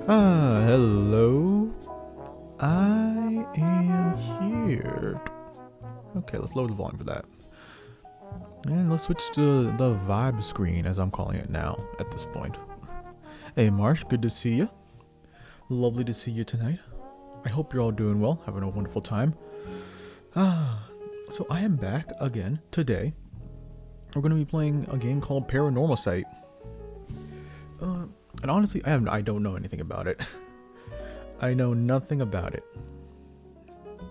Hello. I am here. Okay, let's lower the volume for that. And let's switch to the vibe screen, as I'm calling it now, at this point. Hey Marsh, good to see you. Lovely to see you tonight. I hope you're all doing well, having a wonderful time. So I am back again today. We're going to be playing a game called Paranormasight. And honestly, I don't know anything about it. I know nothing about it.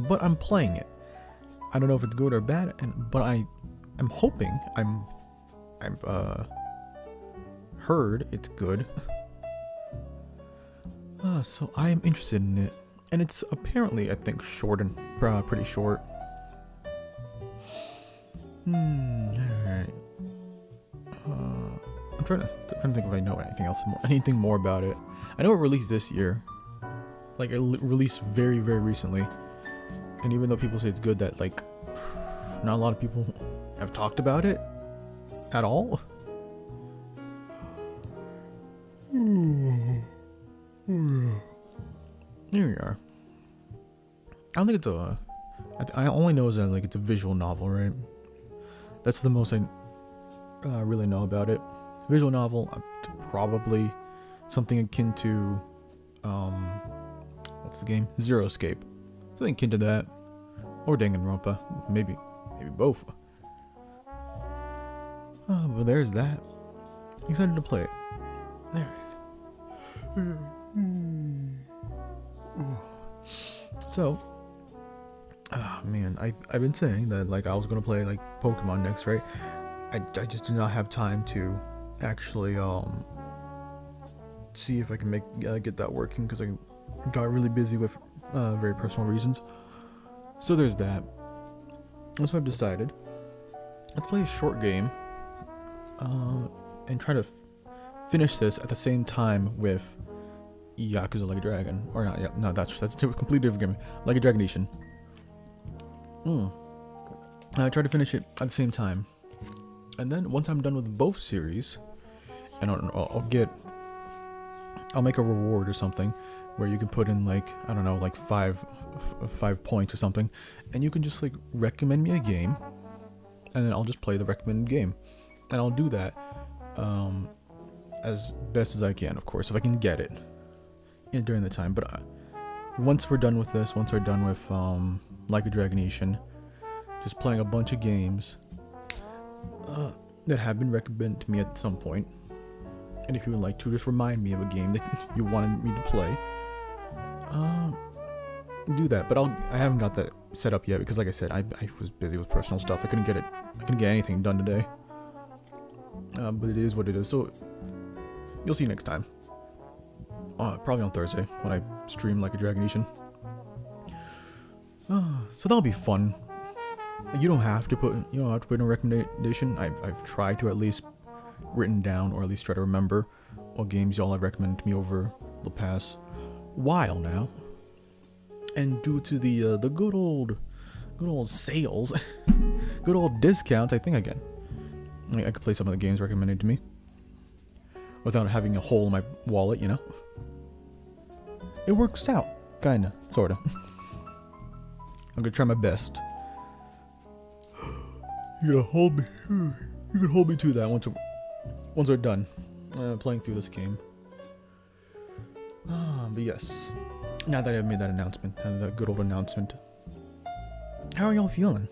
But I'm playing it. I don't know if it's good or bad, but I'm hoping, I've heard it's good. So I am interested in it. And it's apparently, I think, short and pretty short. Alright. I'm trying to think if I know anything more about it. I know it released this year. Like, it released very, very recently. And even though people say it's good, that, like, not a lot of people have talked about it at all. Here we are. I don't think it's a... I only know is that, like, it's a visual novel, right? That's the most I really know about it. Visual novel, probably something akin to... what's the game? Zero Escape. Something akin to that. Or Danganronpa. Maybe both. But there's that. Excited to play it. There. So, man, I've been saying that, like, I was gonna play, like, Pokemon next, right? I just did not have time to actually see if I can get that working, because I got really busy with very personal reasons. So there's that. That's what I've decided. Let's play a short game and try to finish this at the same time with Yakuza Like a Dragon. Or not, yeah, no, that's a completely different game. Like a Dragonation. I try to finish it at the same time. And then once I'm done with both series, and I'll make a reward or something where you can put in, like, I don't know, like 5 points or something, and you can just, like, recommend me a game, and then I'll just play the recommended game. And I'll do that as best as I can, of course, if I can get it during the time. But once we're done with this, once we're done with Like a Dragonation, just playing a bunch of games that have been recommended to me at some point. And if you would like to just remind me of a game that you wanted me to play, do that. But I haven't got that set up yet because, like I said, I was busy with personal stuff. I couldn't get anything done today. But it is what it is. So you'll see next time. Probably on Thursday when I stream Like a Dragonation. So that'll be fun. You don't have to put in a recommendation. I've tried to at least written down, or at least try to remember what games y'all have recommended to me over the past while now. And due to the good old sales, good old discounts, I think I could play some of the games recommended to me without having a hole in my wallet, you know. It works out, kinda, sorta. I'm gonna try my best. You can hold me to that once we're done playing through this game. But yes, now that I've made that announcement, that good old announcement, how are y'all feeling?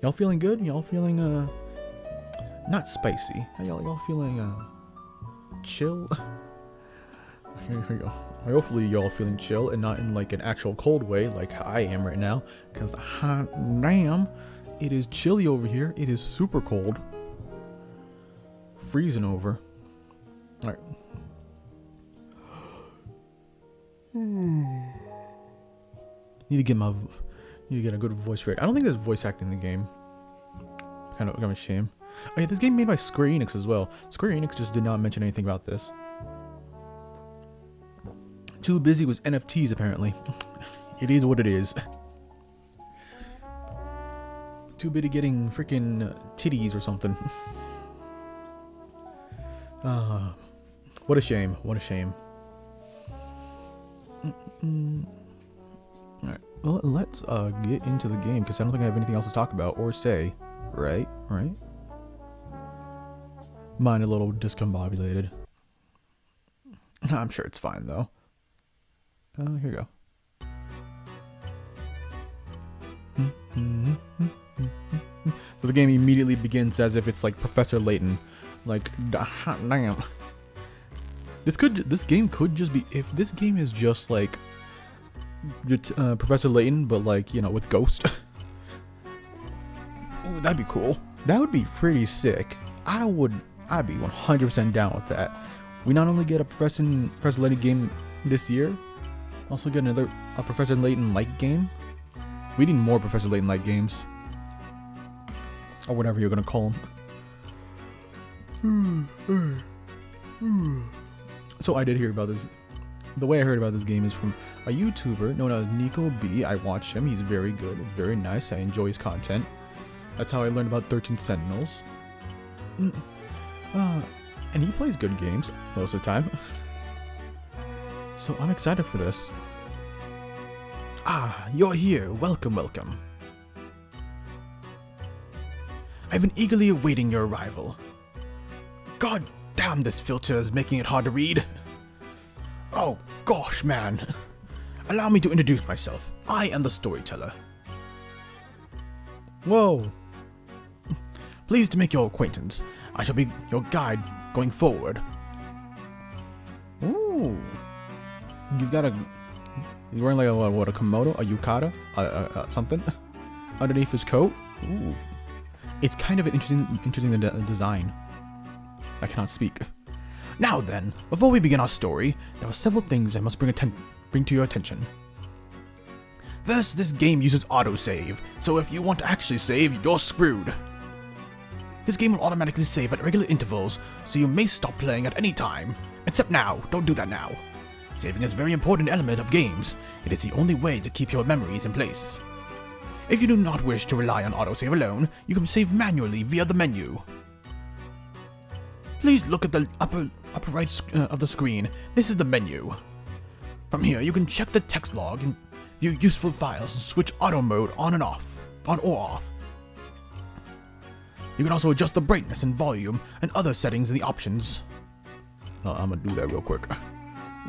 Y'all feeling good? Y'all feeling not spicy? Y'all feeling chill? Here we go. Hopefully y'all feeling chill and not in, like, an actual cold way like I am right now, because hot damn, it is chilly over here. It is super cold. Freezing over. Alright. Need to get a good voice rate. I don't think there's voice acting in the game. Kind of a shame. Oh yeah, this game made by Square Enix as well. Square Enix just did not mention anything about this. Too busy with NFTs apparently. It is what it is. Too busy getting freaking titties or something. What a shame. What a shame. Alright, well, let's get into the game, because I don't think I have anything else to talk about or say. Right? Mine a little discombobulated. I'm sure it's fine, though. Here you go. So the game immediately begins as if it's like Professor Layton. Like, damn. This game could just be, if this game is just like Professor Layton, but like, you know, with Ghost. Ooh, that'd be cool. That would be pretty sick. I'd be 100% down with that. We not only get a Professor Layton game this year, also get another Professor Layton-like game. We need more Professor Layton-like games. Or whatever you're gonna call them. So I did hear about this. The way I heard about this game is from a YouTuber known as Nico B. I watch him. He's very good. Very nice. I enjoy his content. That's how I learned about 13 Sentinels. And he plays good games most of the time. So I'm excited for this. Ah, you're here. Welcome, welcome. I've been eagerly awaiting your arrival. God damn, this filter is making it hard to read. Oh, gosh, man. Allow me to introduce myself. I am the storyteller. Whoa. Pleased to make your acquaintance. I shall be your guide going forward. Ooh. He's wearing like a komodo, a yukata, something underneath his coat. Ooh. It's kind of an interesting design. I cannot speak. Now then, before we begin our story, there are several things I must bring to your attention. First, this game uses autosave, so if you want to actually save, you're screwed. This game will automatically save at regular intervals, so you may stop playing at any time. Except now, don't do that now. Saving is a very important element of games. It is the only way to keep your memories in place. If you do not wish to rely on autosave alone, you can save manually via the menu. Please look at the upper right of the screen. This is the menu. From here, you can check the text log and view useful files and switch auto mode on or off. You can also adjust the brightness and volume and other settings in the options. I'm gonna do that real quick.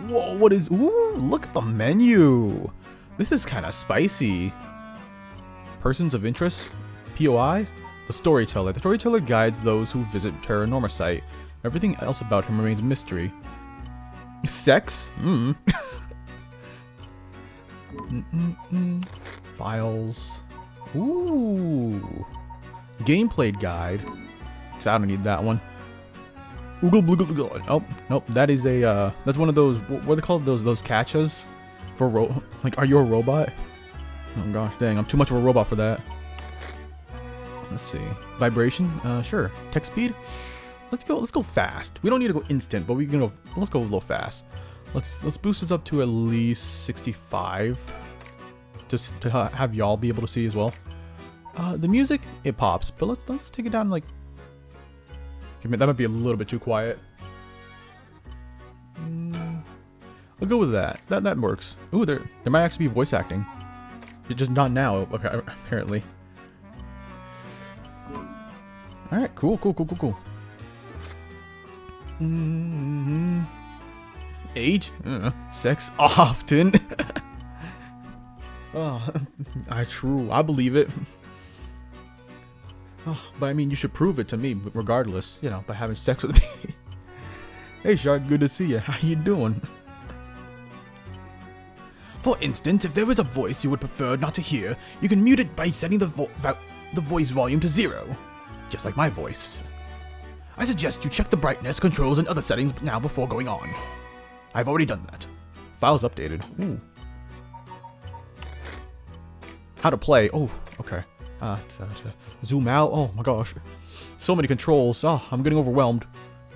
Whoa, ooh, look at the menu. This is kind of spicy. Persons of interest, POI, the storyteller. The storyteller guides those who visit Paranormasight. Everything else about him remains a mystery. Sex? Files. Ooh. Gameplay guide. So I don't need that one. Oh, nope. That is that's one of those. What are they called? Those catchas for like. Are you a robot? Oh gosh, dang! I'm too much of a robot for that. Let's see. Vibration. Sure. Text speed. Let's go fast. We don't need to go instant, but we can go. Let's go a little fast. Let's boost this up to at least 65, just to have y'all be able to see as well. The music, it pops, but let's take it down like. That might be a little bit too quiet. Let's go with that. That works. Ooh, there might actually be voice acting. It's just not now, apparently. All right, cool. Age, sex often. Oh, I believe it. Oh, but I mean, you should prove it to me, regardless, you know, by having sex with me. Hey, Shark, good to see you. How you doing? For instance, if there is a voice you would prefer not to hear, you can mute it by setting the voice volume to 0, just like my voice. I suggest you check the brightness, controls, and other settings now before going on. I've already done that. Files updated. Ooh. How to play. Oh, okay. Zoom out. Oh my gosh. So many controls. Oh, I'm getting overwhelmed.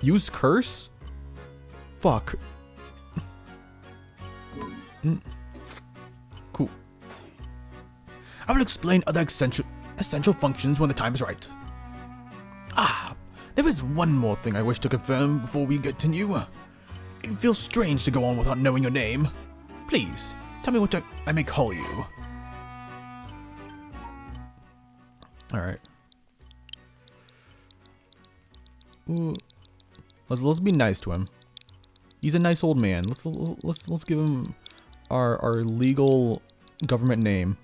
Use curse? Fuck. Cool. I will explain other essential functions when the time is right. There is one more thing I wish to confirm before we continue. It feels strange to go on without knowing your name. Please, tell me what I may call you. Alright. Ooh. Let's be nice to him. He's a nice old man. Let's give him our legal government name.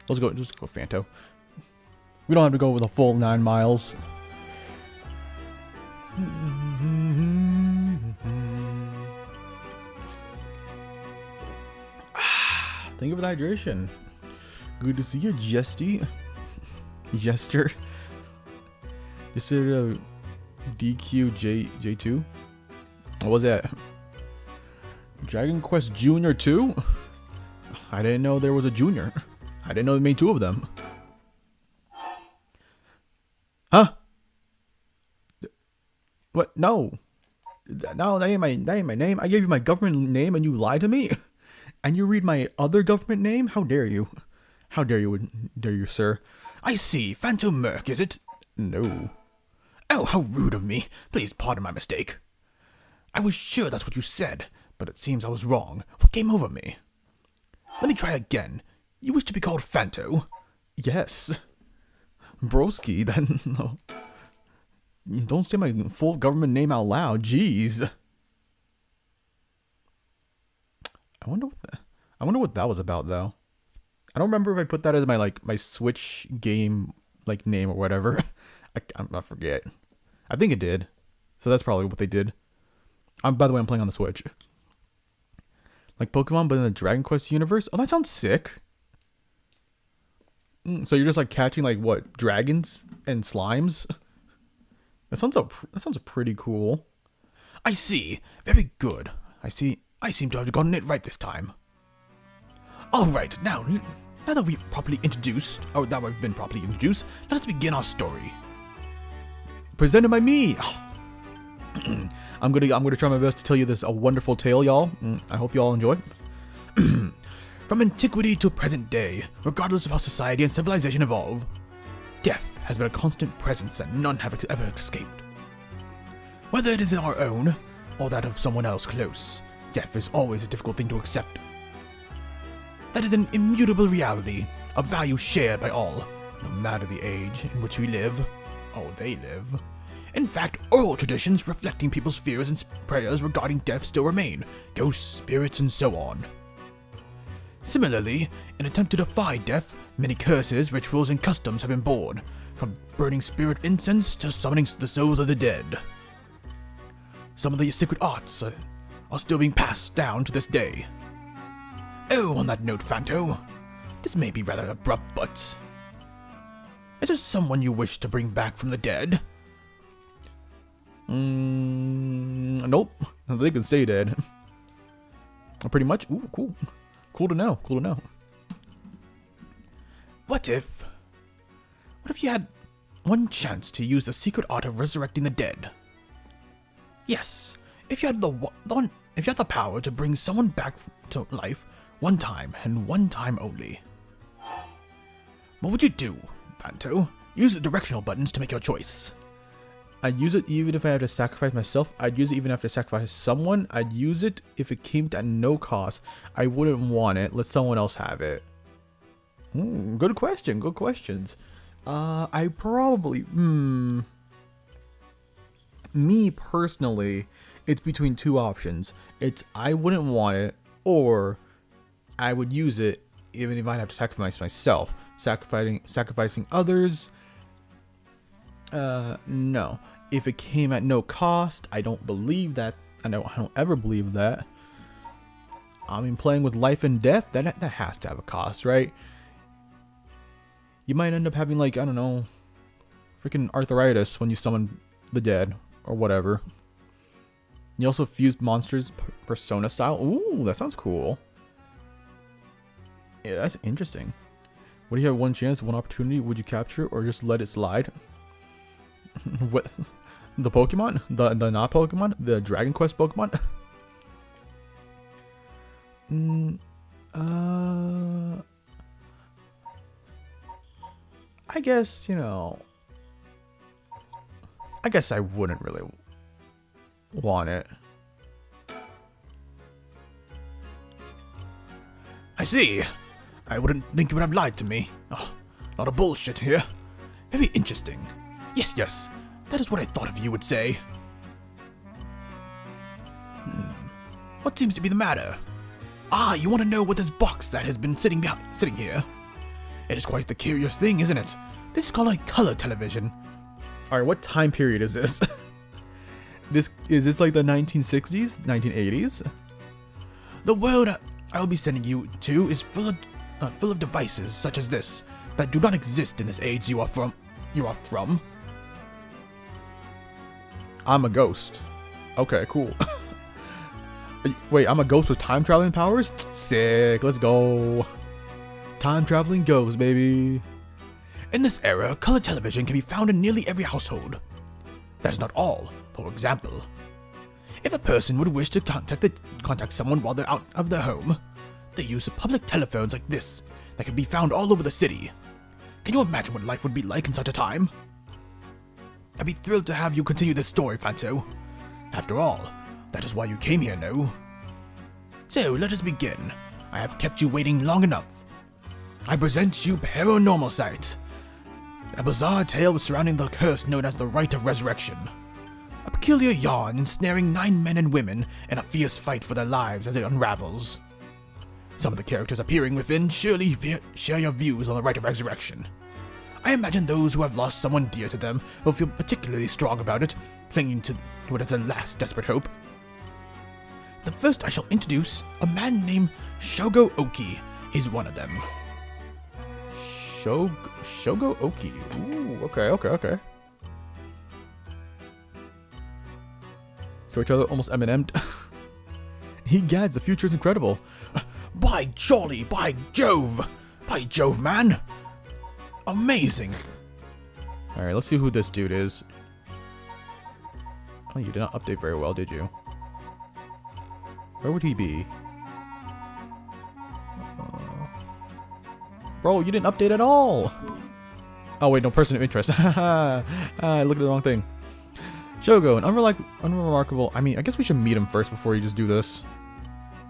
Let's go Fanto. We don't have to go with a full 9 miles. Thank you for the hydration. Good to see you, Jesty. Jester. This is DQJ2. What was that? Dragon Quest Junior 2? I didn't know there was a junior. I didn't know they made 2 of them. Huh? What? No. No, that ain't my name. I gave you my government name and you lied to me? And you read my other government name? How dare you? How dare you, sir? I see. Phantom Merc, is it? No. Oh, how rude of me. Please pardon my mistake. I was sure that's what you said, but it seems I was wrong. What came over me? Let me try again. You wish to be called Phanto? Yes. Broski, then no. You don't say my full government name out loud. Jeez. I wonder what that was about though. I don't remember if I put that as my Switch game name or whatever. I forget. I think it did. So that's probably what they did. By the way, I'm playing on the Switch. Like Pokemon, but in the Dragon Quest universe. Oh, that sounds sick. So you're just catching what, dragons and slimes? That sounds pretty cool. I see. Very good. I seem to have gotten it right this time. All right, now that we've properly introduced, or that we've been properly introduced, let us begin our story. Presented by me. I'm gonna try my best to tell you this a wonderful tale, y'all. I hope you all enjoy. From antiquity to present day, regardless of how society and civilization evolve, death has been a constant presence and none have ever escaped. Whether it is our own or that of someone else close, death is always a difficult thing to accept. That is an immutable reality, a value shared by all, no matter the age in which we live, or they live. In fact, oral traditions reflecting people's fears and prayers regarding death still remain, ghosts, spirits, and so on. Similarly, in an attempt to defy death, many curses, rituals, and customs have been born, from burning spirit incense to summoning the souls of the dead. Some of these secret arts are still being passed down to this day. Oh, on that note, Phanto, this may be rather abrupt, but is there someone you wish to bring back from the dead? Nope. They can stay dead. Pretty much. Ooh, cool. Cool to know. Cool to know. What if you had one chance to use the secret art of resurrecting the dead? Yes, if you had the power to bring someone back to life one time and one time only. What would you do, Phanto? Use the directional buttons to make your choice. I'd use it even if I had to sacrifice myself. I'd use it even if I have to sacrifice someone. I'd use it if it came at no cost. I wouldn't want it. Let someone else have it. Good question. Good questions. I probably... Me personally, it's between 2 options. It's I wouldn't want it, or I would use it even if I'd have to sacrifice myself. Sacrificing others... no. If it came at no cost, I don't believe that. I don't ever believe that. I mean, playing with life and death, that has to have a cost, right? You might end up having, I don't know, freaking arthritis when you summon the dead, or whatever. You also fused monsters Persona style. Ooh, that sounds cool. Yeah, that's interesting. What do you have one chance, one opportunity? Would you capture or just let it slide? What? The Pokemon? The not Pokemon? The Dragon Quest Pokemon? I guess, I guess I wouldn't really want it. see. I wouldn't think you would have lied to me. Oh, a lot of bullshit here. Very interesting. Yes, that is what I thought of you would say. What seems to be the matter? Ah, you want to know what this box that has been sitting here? It is quite the curious thing, isn't it? This is called a color television. Alright, what time period is this? Is this like the 1960s? 1980s? The world I will be sending you to is full of devices such as this that do not exist in this age you are from. I'm a ghost. Okay, cool. Wait, I'm a ghost with time traveling powers? Sick, let's go. Time traveling ghost, baby. In this era, color television can be found in nearly every household. That is not all. For example, if a person would wish to contact someone while they're out of their home, they use public telephones like this that can be found all over the city. Can you imagine what life would be like in such a time? I'd be thrilled to have you continue this story, Fanto. After all, that is why you came here, no? So, let us begin. I have kept you waiting long enough. I present you Paranormasight, a bizarre tale surrounding the curse known as the Rite of Resurrection. A peculiar yarn ensnaring 9 men and women in a fierce fight for their lives as it unravels. Some of the characters appearing within surely share your views on the Rite of Resurrection. I imagine those who have lost someone dear to them will feel particularly strong about it, clinging to it as a last desperate hope. The first I shall introduce, a man named Shogo Oki, is one of them. Shogo Oki. Ooh, okay. Storyteller almost Eminem'd. He gads, the future is incredible. By jolly, by Jove, man. Amazing. Alright, let's see who this dude is. Oh, you did not update very well, did you? Where would he be? Bro, you didn't update at all! Oh wait, no, person of interest. I looked at the wrong thing. Shogo, an unremarkable... I mean, I guess we should meet him first before you just do this.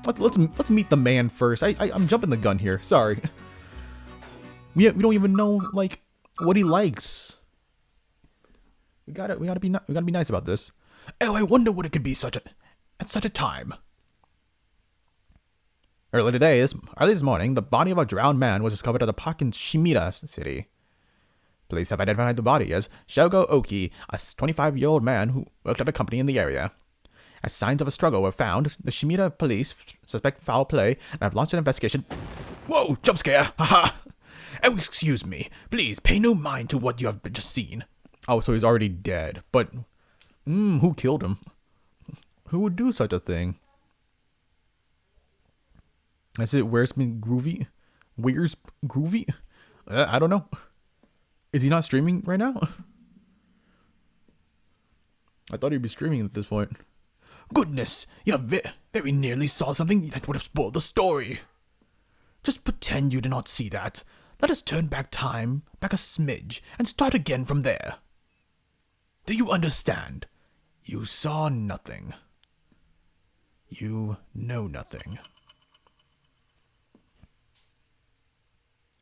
Let's meet the man first. I'm jumping the gun here. Sorry. We don't even know, like, what he likes. We gotta be nice about this. Oh, I wonder what it could be at such a time. Early this morning, the body of a drowned man was discovered at a park in Shimida City. Police have identified the body as Shogo Oki, a 25-year-old man who worked at a company in the area. As signs of a struggle were found, the Shimida police suspect foul play and have launched an investigation. Whoa, jump scare! Haha! Oh, excuse me. Please pay no mind to what you have just seen. Oh, so he's already dead. But, who killed him? Who would do such a thing? I said, where's me groovy? Where's groovy? I don't know. Is he not streaming right now? I thought he'd be streaming at this point. Goodness, you very nearly saw something that would have spoiled the story. Just pretend you did not see that. Let us turn back time, back a smidge, and start again from there. Do you understand? You saw nothing. You know nothing.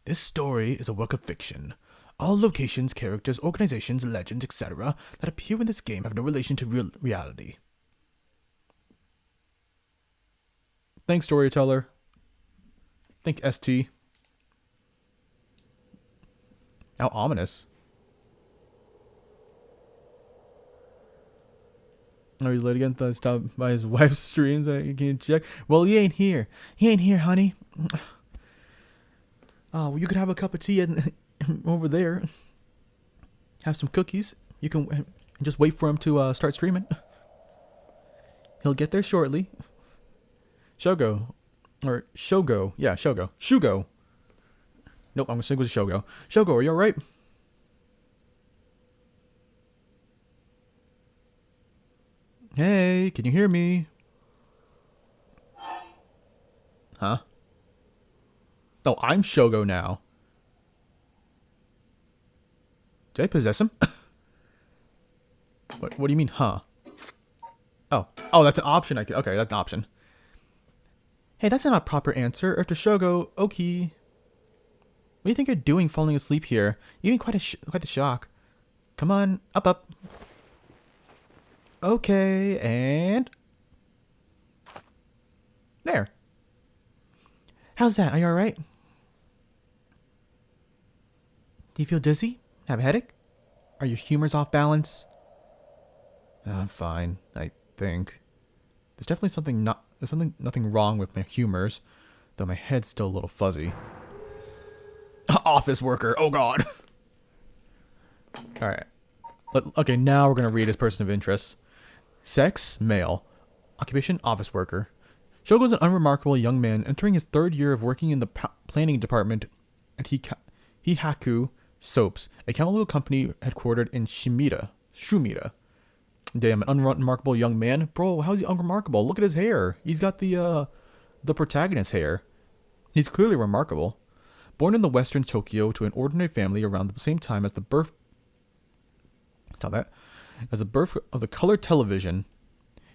This story is a work of fiction. All locations, characters, organizations, legends, etc. that appear in this game have no relation to reality. Thanks, storyteller. Think ST. How ominous. Oh, he's late again. Thought stopped by his wife's streams. I can't check. Well, he ain't here. He ain't here, honey. Oh, well, you could have a cup of tea over there. Have some cookies. You can just wait for him to start streaming. He'll get there shortly. Shogo. Or Shogo. Yeah, Shogo. Shugo. Nope, I'm going to stick with Shogo. Shogo, are you alright? Hey, can you hear me? Huh? Oh, I'm Shogo now. Did I possess him? What do you mean, huh? Oh, that's an option. Okay, that's an option. Hey, that's not a proper answer. After Shogo, Oki. What do you think you're doing falling asleep here? You're quite the shock. Come on, up, up. Okay, and... There. How's that? Are you alright? Do you feel dizzy? Have a headache? Are your humors off balance? I'm fine, I think. There's definitely nothing wrong with my humors, though my head's still a little fuzzy. Office worker, oh god. Alright. Okay, now we're gonna read his person of interest. Sex, male. Occupation, office worker. Shogo's an unremarkable young man entering his 3rd year of working in the planning department at Hihaku Soaps, a chemical company headquartered in Shumida. Damn, an unremarkable young man? Bro, how's he unremarkable? Look at his hair. He's got the protagonist's hair. He's clearly remarkable. Born in the western Tokyo to an ordinary family around the same time as the birth... Stop that. As the birth of the color television,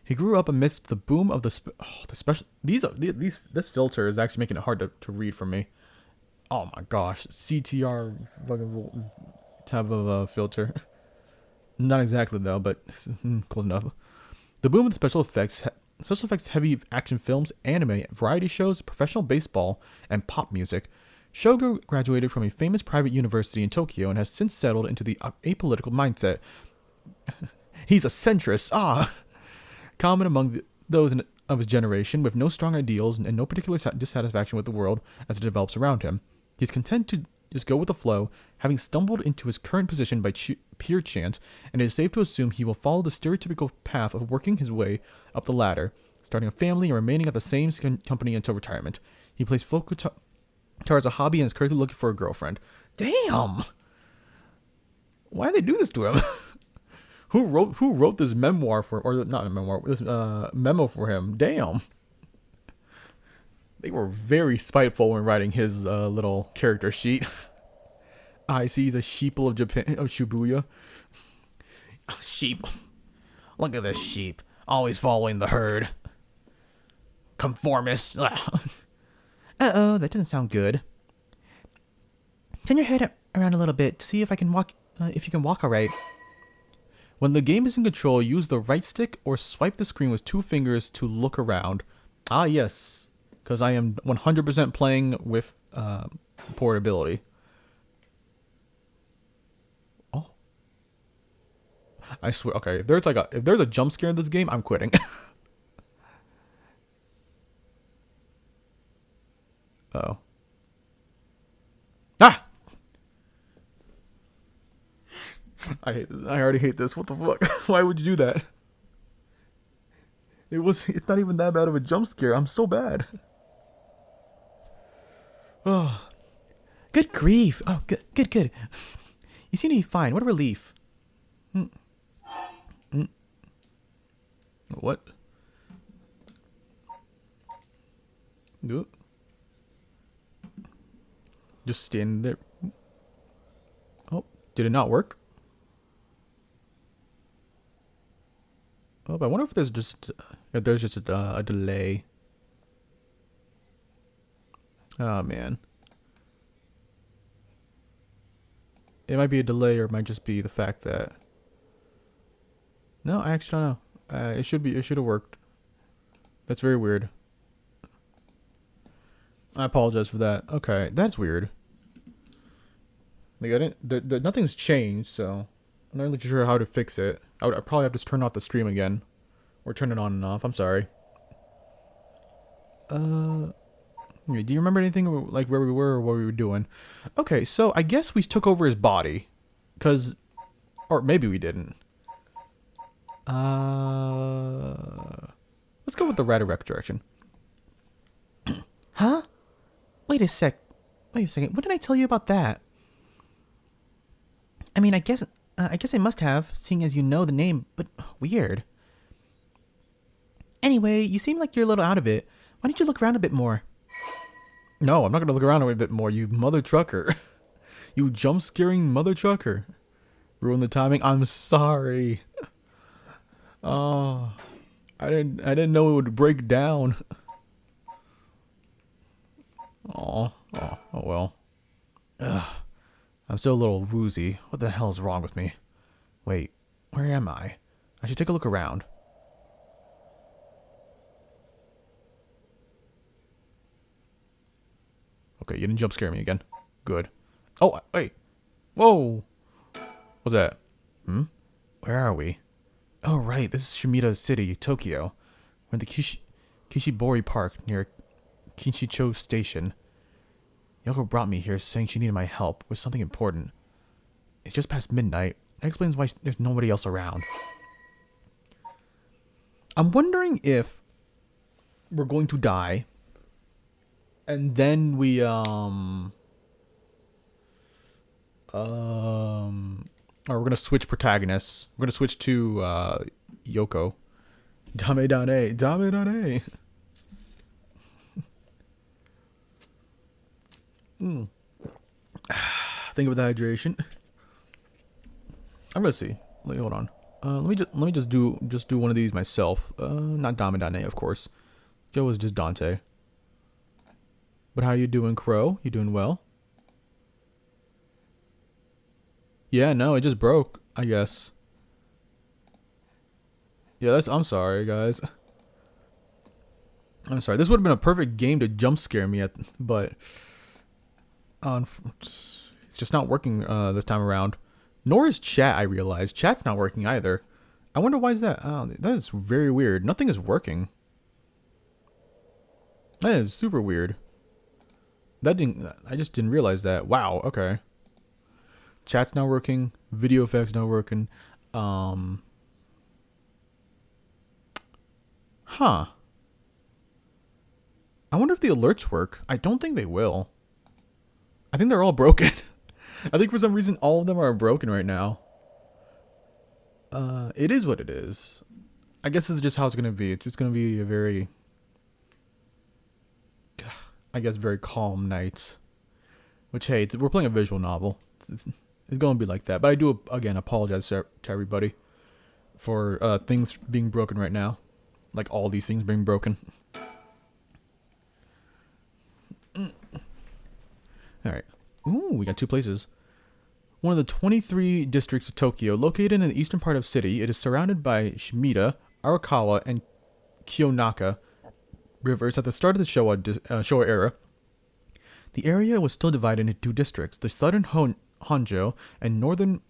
he grew up amidst the boom of the special... This filter is actually making it hard to read for me. Oh my gosh. CTR fucking type of filter. Not exactly though, but close enough. The boom of the special effects heavy action films, anime, variety shows, professional baseball, and pop music. Shogo graduated from a famous private university in Tokyo and has since settled into the apolitical mindset. He's a centrist, common among those of his generation, with no strong ideals and no particular dissatisfaction with the world as it develops around him. He's content to just go with the flow, having stumbled into his current position by pure chance, and it is safe to assume he will follow the stereotypical path of working his way up the ladder, starting a family and remaining at the same company until retirement. He plays folk guitar as a hobby and is currently looking for a girlfriend. Damn! Why did they do this to him? Who wrote this memoir for, or not a memoir, this memo for him? Damn. They were very spiteful when writing his little character sheet. I see he's a sheeple of Japan, of Shibuya. Sheep. Look at this sheep. Always following the herd. Conformist. Uh-oh, that doesn't sound good. Turn your head around a little bit to see if I can walk, if you can walk alright. When the game is in control, use the right stick or swipe the screen with 2 fingers to look around. Ah, yes. Because I am 100% playing with portability. Oh. I swear, okay, if there's a jump scare in this game, I'm quitting. Uh-oh. Ah! I hate this. I already hate this. What the fuck? Why would you do that? It's not even that bad of a jump scare. I'm so bad. Oh. Good grief. Oh, good. You seem to be fine. What a relief. What? Good. Just stand there. Oh, did it not work? Oh, but I wonder if there's just a delay. Oh man, it might be a delay, or it might just be the fact that. No, I actually don't know. It should have worked. That's very weird. I apologize for that. Okay, that's weird. Like I didn't. Nothing's changed, so I'm not really sure how to fix it. I'd probably have to turn off the stream again, or turn it on and off. I'm sorry. Do you remember anything like where we were or what we were doing? Okay, so I guess we took over his body, or maybe we didn't. Let's go with the right direction. Huh? Wait a second. What did I tell you about that? I mean, I guess I must have, seeing as you know the name, but weird. Anyway, you seem like you're a little out of it. Why don't you look around a bit more? No, I'm not gonna look around a bit more, you mother trucker. You jump-scaring mother trucker. Ruin the timing. I'm sorry. Oh, I didn't know it would break down. Oh well. Ugh. I'm still a little woozy. What the hell is wrong with me? Wait, where am I? I should take a look around. Okay, you didn't jump scare me again. Good. Oh, wait. Whoa. What's that? Hmm? Where are we? Oh, right. This is Shimida City, Tokyo. We're in the Kishibori Park near Kinshicho Station. Yoko brought me here saying she needed my help with something important. It's just past midnight. That explains why there's nobody else around. I'm wondering if we're going to die and then we or we're gonna switch protagonists. We're gonna switch to Yoko. Dame dane, dame dane. Think of the hydration. I'm gonna see. Hold on. Let me just do one of these myself. Not Dame dane, of course. It was just Dante. But how you doing, Crow? You doing well? Yeah, no, it just broke, I guess. Yeah, I'm sorry, guys. I'm sorry. This would have been a perfect game to jump scare me at, but it's just not working this time around. Nor is chat, I realize. Chat's not working either. I wonder why is that? Oh, that is very weird. Nothing is working. That is super weird. I just didn't realize that. Wow, okay. Chat's not working. Video effects not working. Huh. I wonder if the alerts work. I don't think they will. I think they're all broken. I think for some reason all of them are broken right now. It is what it is. I guess this is just how it's going to be. It's just going to be a very, I guess, very calm night. Which, hey, we're playing a visual novel. It's going to be like that. But I do, again, apologize to everybody for things being broken right now. Like all these things being broken. Alright. Ooh, we got two places. One of the 23 districts of Tokyo, located in the eastern part of the city, it is surrounded by Shimida, Arakawa, and Kiyonaka rivers. At the start of the Showa era, the area was still divided into two districts, the southern Honjo and northern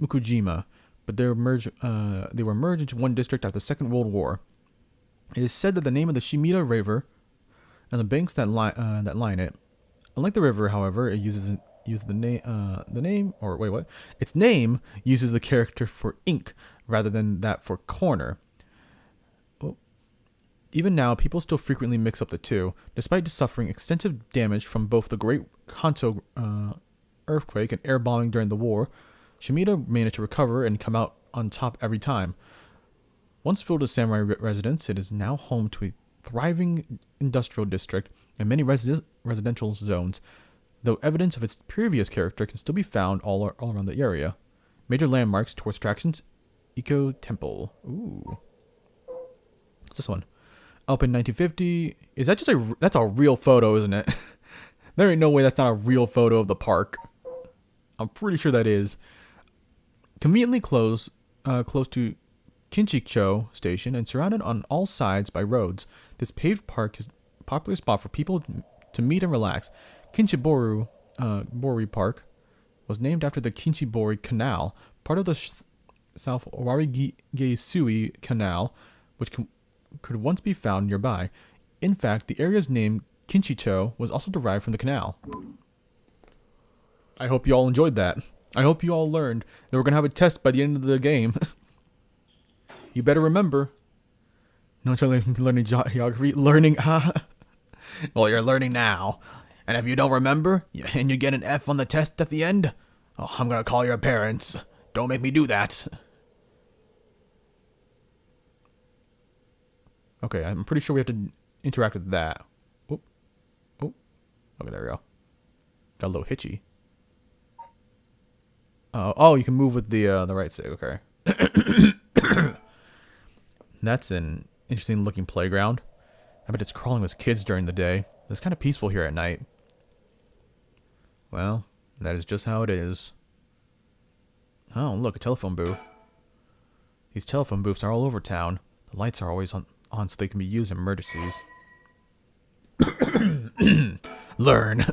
Mukujima, but they were merged into one district after the Second World War. It is said that the name of the Shimida River and the banks that line it, unlike the river, however, it uses the name, or wait, what? Its name uses the character for ink rather than that for corner. Well, even now, people still frequently mix up the two, despite suffering extensive damage from both the Great Kanto earthquake and air bombing during the war. Shimida managed to recover and come out on top every time. Once filled with samurai residents, it is now home to a thriving industrial district and many residential zones, though evidence of its previous character can still be found all around the area. Major landmarks, tourist attractions, Eco Temple. Ooh. What's this one? Open 1950. Is that just that's a real photo, isn't it? There ain't no way that's not a real photo of the park. I'm pretty sure that is. Conveniently close to Kinshicho Station and surrounded on all sides by roads, this paved park is a popular spot for people to meet and relax. Kinshibori Park was named after the Kinshibori Canal, part of the South Warigesui Canal, which could once be found nearby. In fact, the area's name, Kinshicho, was also derived from the canal. I hope you all enjoyed that. I hope you all learned that we're going to have a test by the end of the game. You better remember. No learning geography. Well, you're learning now. And if you don't remember, and you get an F on the test at the end, oh, I'm going to call your parents. Don't make me do that. Okay, I'm pretty sure we have to interact with that. Oh. Okay, there we go. Got a little hitchy. Oh, you can move with the right stick. Okay. That's an interesting looking playground. I bet it's crawling with kids during the day. It's kind of peaceful here at night. Well, that is just how it is. Oh, look, a telephone booth. These telephone booths are all over town. The lights are always on so they can be used in emergencies. Learn.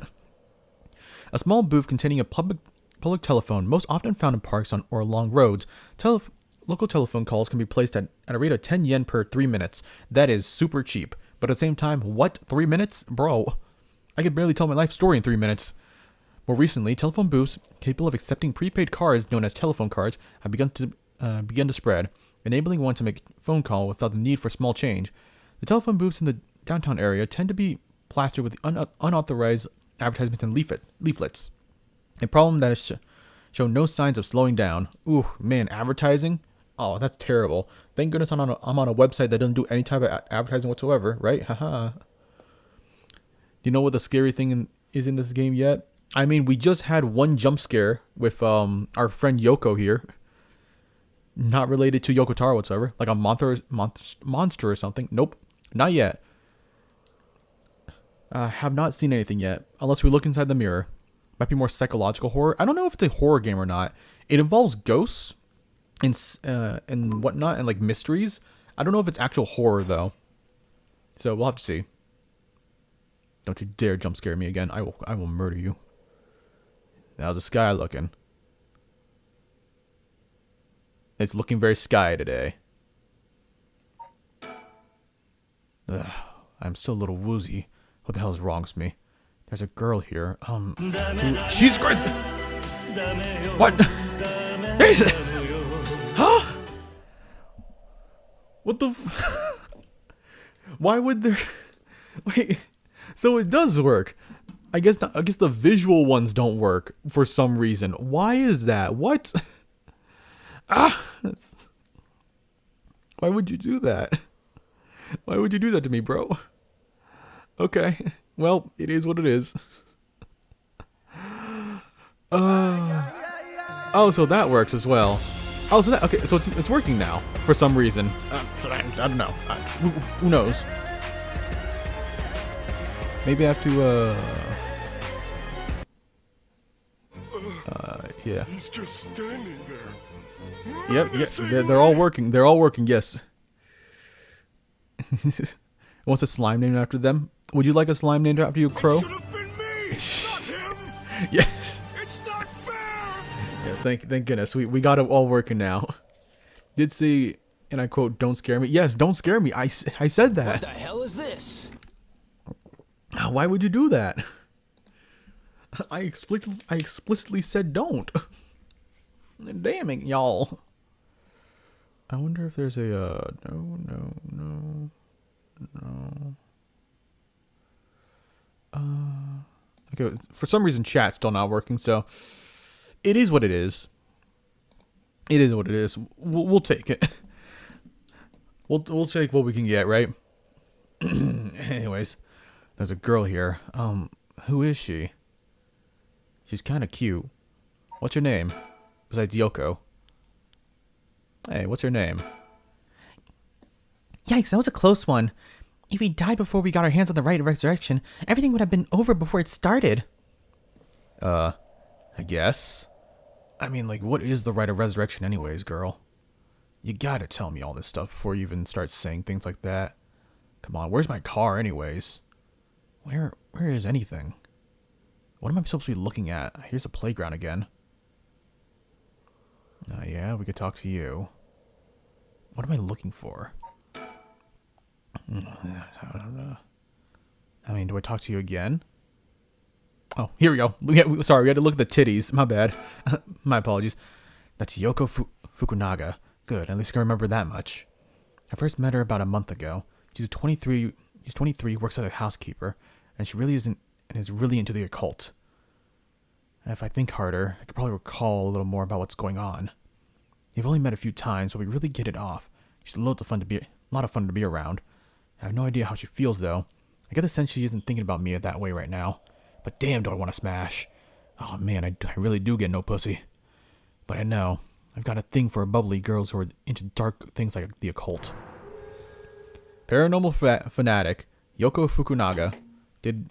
A small booth containing a public telephone, most often found in parks or along roads. Local telephone calls can be placed at a rate of 10 yen per 3 minutes. That is super cheap. But at the same time, what? 3 minutes? Bro, I could barely tell my life story in 3 minutes. More recently, telephone booths capable of accepting prepaid cards known as telephone cards have begun to spread, enabling one to make a phone call without the need for small change. The telephone booths in the downtown area tend to be plastered with unauthorized advertisements and leaflets. A problem that has shown no signs of slowing down. Ooh, man, advertising? Oh, that's terrible. Thank goodness I'm on a website that doesn't do any type of advertising whatsoever, right? Haha. Do you know what the scary thing is in this game yet? I mean, we just had one jump scare with our friend Yoko here. Not related to Yoko Taro whatsoever. Like a monster or something. Nope. Not yet. Have not seen anything yet. Unless we look inside the mirror. Might be more psychological horror. I don't know if it's a horror game or not. It involves ghosts and whatnot and like mysteries. I don't know if it's actual horror though. So we'll have to see. Don't you dare jump scare me again. I will murder you. How's the sky looking? It's looking very sky today. Ugh, I'm still a little woozy. What the hell is wrong with me? There's a girl here. She's crazy. What? Huh? What the Why would there... Wait, so it does work. I guess the visual ones don't work for some reason. Why is that? What? Why would you do that? Why would you do that to me, bro? Okay. Well, it is what it is. Oh, so that works as well. Oh, so okay, so it's working now for some reason. I don't know. Who knows? Maybe I have to yeah. He's just standing there. Yep, they're all working. They're all working, yes. What's a slime named after them? Would you like a slime named after you, Crow? It should have been me, not him. Yes. It's not fair. Yes, thank goodness. We got it all working now. Did say, and I quote, "Don't scare me." Yes, don't scare me. I said that. What the hell is this? Why would you do that? I explicitly said don't. Damning y'all. I wonder if there's a no. Okay, for some reason chat's still not working, so it is what it is. It is what it is. We'll take it. We'll take what we can get, right? Anyways, there's a girl here. Who is she? She's kind of cute. What's your name? Besides Yoko. Hey, what's your name? Yikes, that was a close one. If we died before we got our hands on the right of resurrection, everything would have been over before it started. I guess. I mean, like, what is the right of resurrection anyways, girl? You gotta tell me all this stuff before you even start saying things like that. Come on, where's my car anyways? Where is anything? What am I supposed to be looking at? Here's a playground again. Yeah, we could talk to you. What am I looking for? I mean, do I talk to you again? Oh, here we go. Sorry, we had to look at the titties. My bad. My apologies. That's Yoko Fukunaga. Good, at least I can remember that much. I first met her about a month ago. She's 23, works as a housekeeper, and she really isn't, and is really into the occult. And if I think harder, I could probably recall a little more about what's going on. We've only met a few times, but we really get it off. She's a lot of fun to be around. I have no idea how she feels, though. I get the sense she isn't thinking about me that way right now. But damn, do I want to smash. Oh man, I really do get no pussy. But I know, I've got a thing for bubbly girls who are into dark things like the occult. Paranormal fanatic, Yoko Fukunaga.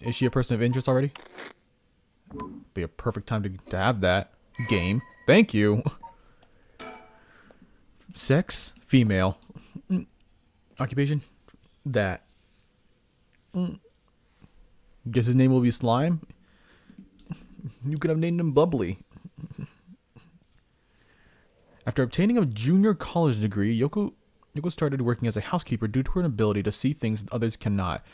Is she a person of interest already? be a perfect time to have that game. Thank you. Sex? Female. Occupation? That. Guess his name will be Slime? You could have named him Bubbly. After obtaining a junior college degree, Yoko started working as a housekeeper due to her ability to see things that others cannot.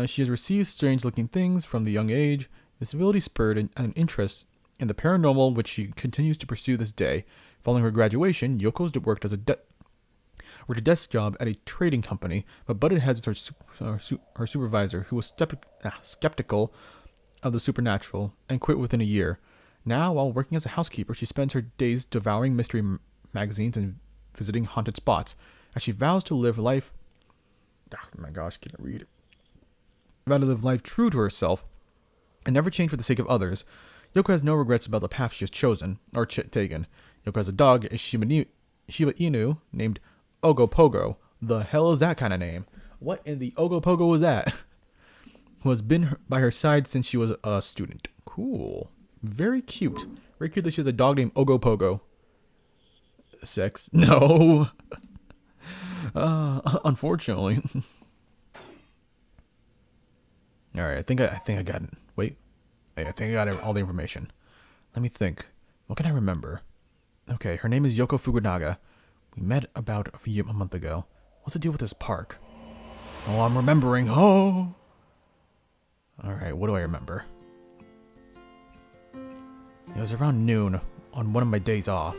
She has received strange-looking things from the young age. This ability spurred an interest in the paranormal, which she continues to pursue this day. Following her graduation, Yoko worked a desk job at a trading company, but butted heads with her supervisor, who was skeptical of the supernatural, and quit within a year. Now, while working as a housekeeper, she spends her days devouring mystery magazines and visiting haunted spots, as she vows to live life... Oh my gosh, can't read. Vow to live life true to herself, and never change for the sake of others. Yoko has no regrets about the path she has chosen, or taken. Yoko has a dog, a Shiba Inu, named Ogopogo. The hell is that kind of name? What in the Ogopogo was that? Who has been by her side since she was a student. Cool. Very cute. Very cute that she has a dog named Ogopogo. Sex? No. Unfortunately. Alright, I think I got it. Wait. I think I got all the information. Let me think. What can I remember? Okay, her name is Yoko Fukunaga. We met about a month ago. What's the deal with this park? Oh, I'm remembering. Oh! Alright, what do I remember? It was around noon on one of my days off.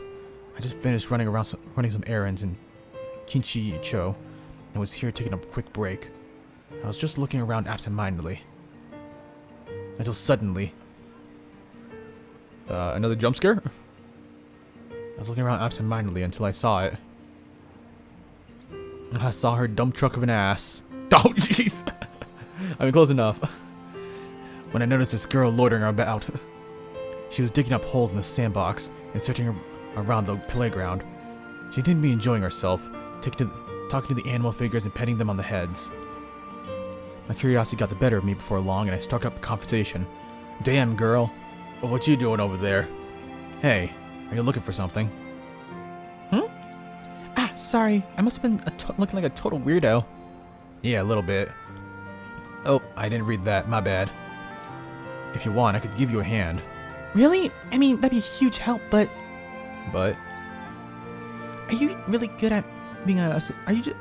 I just finished running some errands in Kinchi-cho and was here taking a quick break. I was just looking around absentmindedly. Until suddenly... another jump scare? I was looking around absentmindedly until I saw it. I saw her dump truck of an ass. Oh, jeez! I mean, close enough. When I noticed this girl loitering about. She was digging up holes in the sandbox and searching around the playground. She didn't be enjoying herself, talking to the animal figures and petting them on the heads. My curiosity got the better of me before long, and I struck up a conversation. Damn, girl. What you doing over there? Hey, are you looking for something? Sorry. I must have been looking like a total weirdo. Yeah, a little bit. Oh, I didn't read that. My bad. If you want, I could give you a hand. Really? I mean, that'd be a huge help, but... But? Are you really good at being a... Are you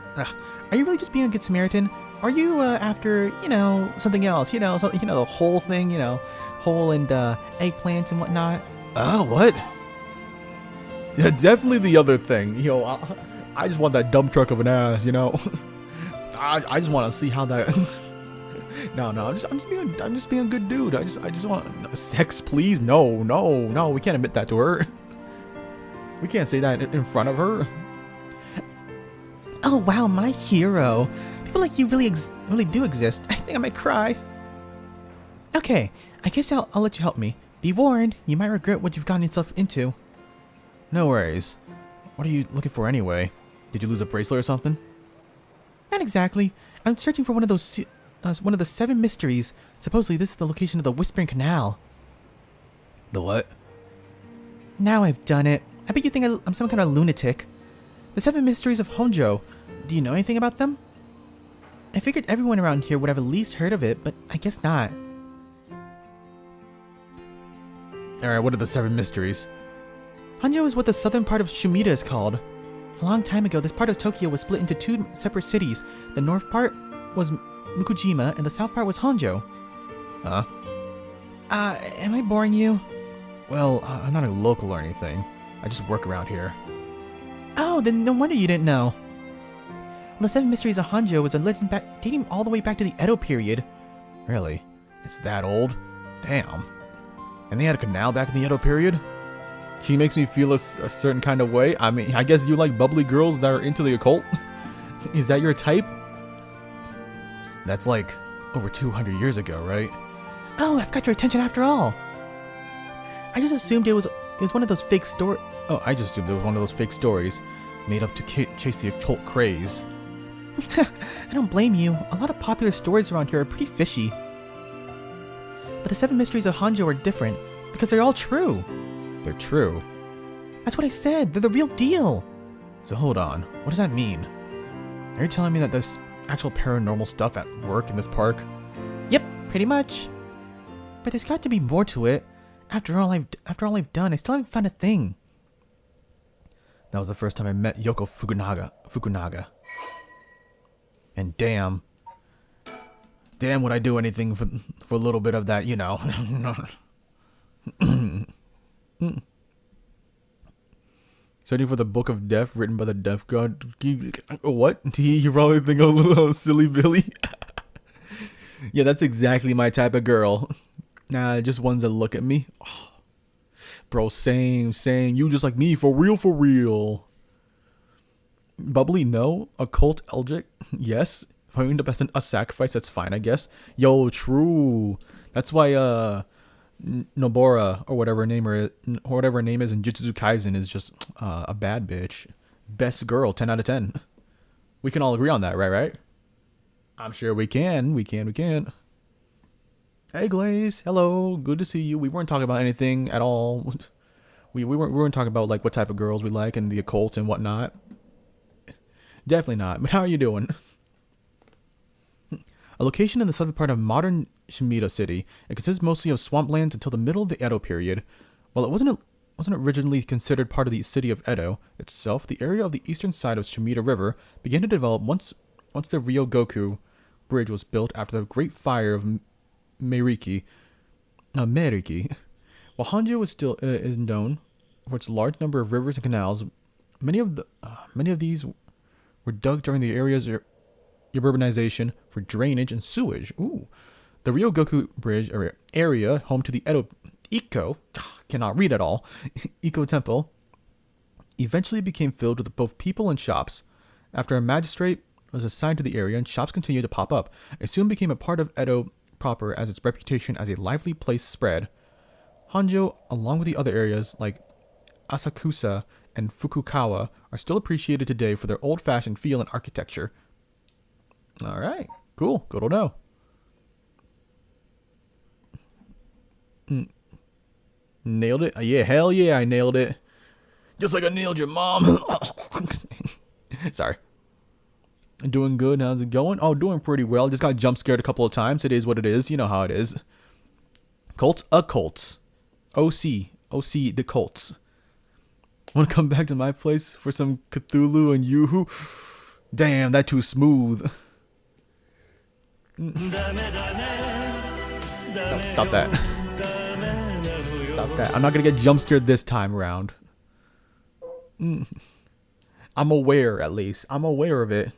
really just being a good Samaritan? Or are you after, something else? The whole thing, whole and eggplants and whatnot? What? Yeah, definitely the other thing. I just want that dump truck of an ass, I just want to see how that... No, I'm just being a good dude. I just want sex, please. No, we can't admit that to her. We can't say that in front of her. Oh wow, my hero. People like you really do exist. I think I might cry. Okay, I guess I'll let you help me. Be warned, you might regret what you've gotten yourself into. No worries. What are you looking for anyway? Did you lose a bracelet or something? Not exactly. I'm searching for one of the 7 mysteries. Supposedly this is the location of the Whispering Canal. The what? Now I've done it. I bet you think I'm some kind of lunatic. The 7 mysteries of Honjo. Do you know anything about them? I figured everyone around here would have at least heard of it, but I guess not. Alright, what are the 7 mysteries? Honjo is what the southern part of Shumida is called. A long time ago, this part of Tokyo was split into 2 separate cities. The north part was Mukujima, and the south part was Honjo. Huh? Am I boring you? Well, I'm not a local or anything. I just work around here. Oh, then no wonder you didn't know. Well, the 7 mysteries of Honjo was a legend dating all the way back to the Edo period. Really? It's that old? Damn. And they had a canal back in the Edo period? She makes me feel a certain kind of way. I mean, I guess you like bubbly girls that are into the occult? Is that your type? That's like over 200 years ago, right? Oh, I've got your attention after all. I just assumed it was one of those fake stories. Oh, I just assumed it was one of those fake stories made up to chase the occult craze. I don't blame you. A lot of popular stories around here are pretty fishy. But the 7 mysteries of Hanjo are different because they're all true. They're true. That's what I said. They're the real deal. So hold on. What does that mean? Are you telling me that there's actual paranormal stuff at work in this park? Yep, pretty much. But there's got to be more to it. After all I've done, I still haven't found a thing. That was the first time I met Yoko Fukunaga. And damn would I do anything for a little bit of that, you know. Searching for the Book of Death written by the Death God. What? You probably think I'm a little silly Billy. Yeah, that's exactly my type of girl. Nah, just ones that look at me. Oh, bro, same. You just like me, for real. Bubbly, no. Occult Eldritch, yes. If I end up as a sacrifice, that's fine, I guess. Yo, true. That's why Nobora or whatever her name is in Jujutsu Kaisen is just a bad bitch. Best girl, 10 out of 10. We can all agree on that, right? I'm sure we can. We can. Hey Glaze, hello, good to see you. We weren't talking about anything at all. We weren't talking about like what type of girls we like and the occult and whatnot. Definitely not. But how are you doing? A location in the southern part of modern Shimida City, it consists mostly of swamplands until the middle of the Edo period. While it wasn't originally considered part of the city of Edo itself, the area of the eastern side of Shimida River began to develop once the Ryogoku Bridge was built after the Great Fire of Meriki. While Hanjo is known for its large number of rivers and canals, many of these were dug during the area's urbanization for drainage and sewage. Ooh. The Ryogoku Bridge area, home to the Edo cannot read at all, Eco Temple, eventually became filled with both people and shops. After a magistrate was assigned to the area and shops continued to pop up, it soon became a part of Edo proper as its reputation as a lively place spread. Hanjo, along with the other areas like Asakusa and Fukukawa, are still appreciated today for their old-fashioned feel and architecture. Alright, cool, good to know. Nailed it? Yeah, hell yeah, I nailed it. Just like I nailed your mom. Sorry. Doing good, how's it going? Oh, doing pretty well. Just got jump scared a couple of times. It is what it is. You know how it is. Cults? Occults. OC, the cults. Want to come back to my place for some Cthulhu and Yoo-hoo? Damn, that too smooth. Stop that. Stop that. I'm not going to get jump scared this time around. I'm aware, at least. I'm aware of it.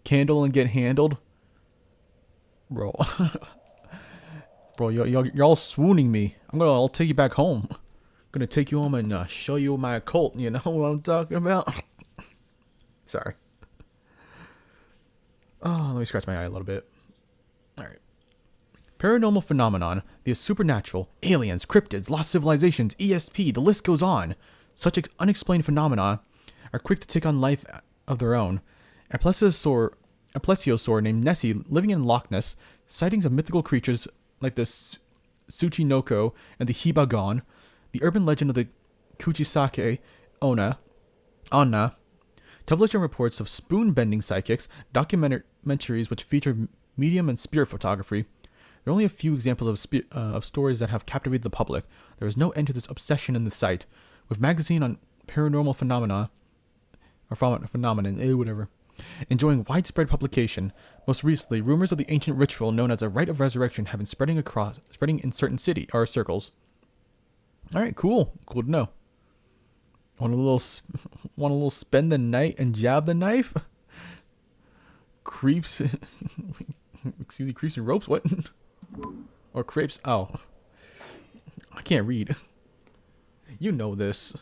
Candle and get handled? Bro. Bro, you're all swooning me. I'll take you back home. I'm gonna take you home and show you my occult. You know what I'm talking about? Sorry. Oh, let me scratch my eye a little bit. Alright. Paranormal phenomenon, the supernatural, aliens, cryptids, lost civilizations, ESP, the list goes on. Such unexplained phenomena are quick to take on life of their own. A plesiosaur named Nessie living in Loch Ness, sightings of mythical creatures like the Tsuchinoko and the Hibagon, the urban legend of the Kuchisake Onna, television reports of spoon-bending psychics, documentaries which feature medium and spirit photography. There are only a few examples of stories that have captivated the public. There is no end to this obsession in the site, with magazine on paranormal phenomenon, whatever, enjoying widespread publication. Most recently, rumors of the ancient ritual known as a rite of resurrection have been spreading in certain circles. All right, cool to know. Want a little spend the night and jab the knife? Creeps. Excuse me, creeps and ropes. What? Or crepes? Oh, I can't read. You know this.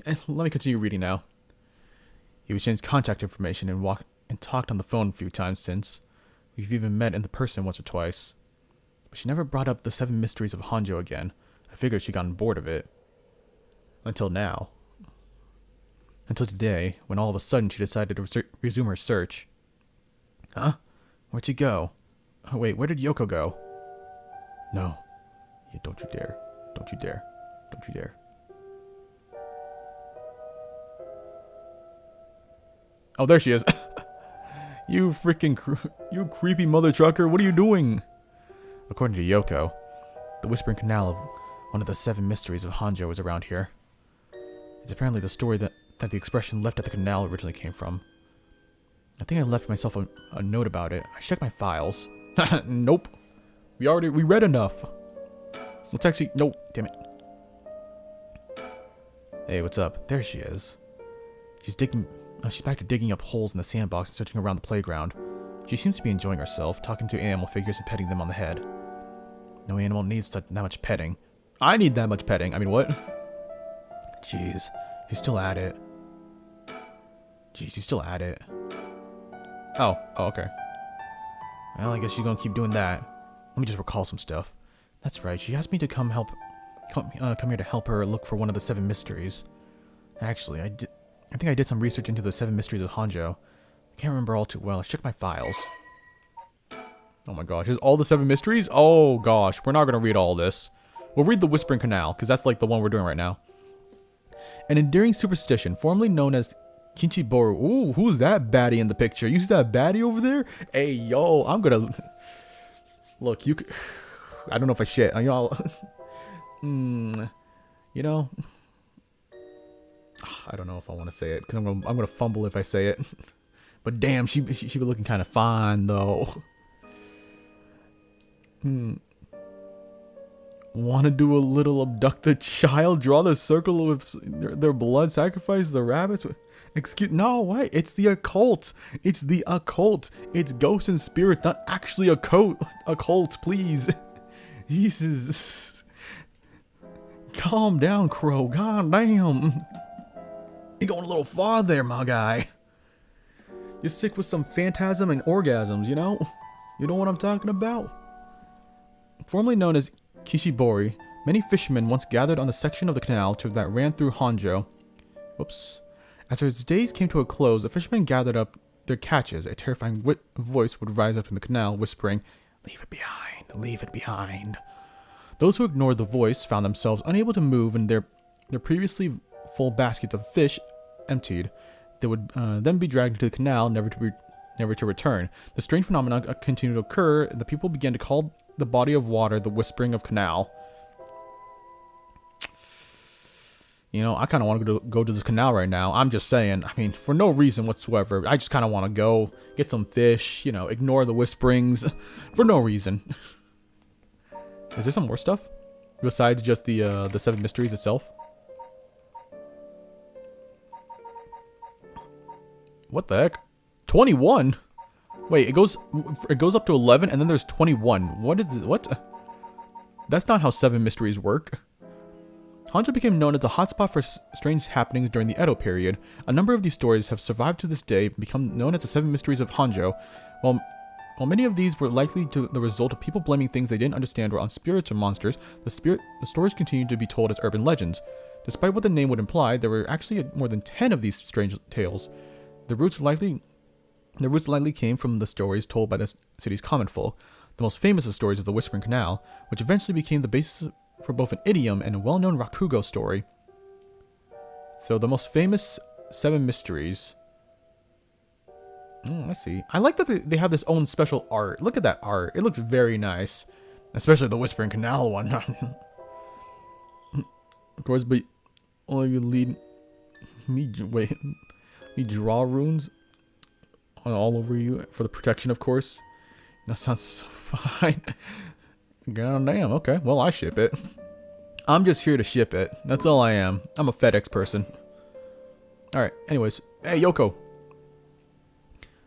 Let me continue reading now. He exchanged contact information and talked on the phone a few times since. We've even met in the person once or twice. But she never brought up the 7 mysteries of Hanjo again. I figured she'd gotten bored of it. Until now. Until today, when all of a sudden she decided to resume her search. Huh? Where'd she go? Oh wait, where did Yoko go? No. Yeah, don't you dare. Don't you dare. Don't you dare. Oh, there she is. You freaking you creepy mother trucker. What are you doing? According to Yoko, the Whispering Canal of one of the 7 mysteries of Hanjo is around here. It's apparently the story that the expression left at the canal originally came from. I think I left myself a note about it. I checked my files. Nope. We read enough. Let's actually... Nope. Damn it. Hey, what's up? There she is. She's digging... she's back to digging up holes in the sandbox and searching around the playground. She seems to be enjoying herself, talking to animal figures and petting them on the head. No animal needs that much petting. I need that much petting. I mean, what? Jeez. She's still at it. Jeez, she's still at it. Oh, okay. Well, I guess she's gonna keep doing that. Let me just recall some stuff. That's right, she asked me to come here to help her look for one of the 7 mysteries. Actually, I think I did some research into the 7 mysteries of Hanjo. I can't remember all too well. Let's check my files. Oh my gosh, is all the 7 mysteries? Oh gosh, we're not gonna read all this. We'll read the Whispering Canal, because that's like the one we're doing right now. An enduring superstition, formerly known as Kinchiboru. Ooh, who's that baddie in the picture? You see that baddie over there? Hey, yo, I'm gonna... Look, you... I don't know if I shit. You know... You know... I don't know if I want to say it, because I'm gonna fumble if I say it. But damn, she be looking kind of fine, though. Want to do a little abduct the child? Draw the circle with their blood? Sacrifice the rabbits? No, why? It's the occult. It's the occult. It's ghosts and spirits, not actually a cult, please. Jesus. Calm down, Crow. God damn. You're going a little far there, my guy. You're sick with some phantasm and orgasms, you know? You know what I'm talking about? Formerly known as Kishibori, many fishermen once gathered on the section of the canal that ran through Hanjo. Whoops. As their days came to a close, the fishermen gathered up their catches. A terrifying voice would rise up in the canal, whispering, "Leave it behind, leave it behind." Those who ignored the voice found themselves unable to move, and their previously full baskets of fish emptied. They would then be dragged into the canal, never to return. The strange phenomenon continued to occur, and the people began to call the body of water the Whispering of Canal. You know, I kind of want to go to this canal right now. I'm just saying. I mean, for no reason whatsoever. I just kind of want to go get some fish. You know, ignore the whisperings for no reason. Is there some more stuff besides just the 7 mysteries itself? What the heck? 21? Wait, it goes up to 11 and then there's 21. What is this? What? That's not how 7 mysteries work. Hanjo became known as the hotspot for strange happenings during the Edo period. A number of these stories have survived to this day and become known as the 7 mysteries of Hanjo. While many of these were likely the result of people blaming things they didn't understand or on spirits or monsters, the stories continued to be told as urban legends. Despite what the name would imply, there were actually more than 10 of these strange tales. The roots likely came from the stories told by the city's common folk. The most famous of stories is the Whispering Canal, which eventually became the basis for both an idiom and a well-known Rakugo story. So the most famous 7 mysteries. I see. I like that they have this own special art. Look at that art. It looks very nice. Especially the Whispering Canal one. Of course, but only you lead me... Wait... We draw runes all over you for the protection, of course. That sounds fine. God damn, okay. Well, I ship it. I'm just here to ship it. That's all I am. I'm a FedEx person. Alright, anyways. Hey, Yoko.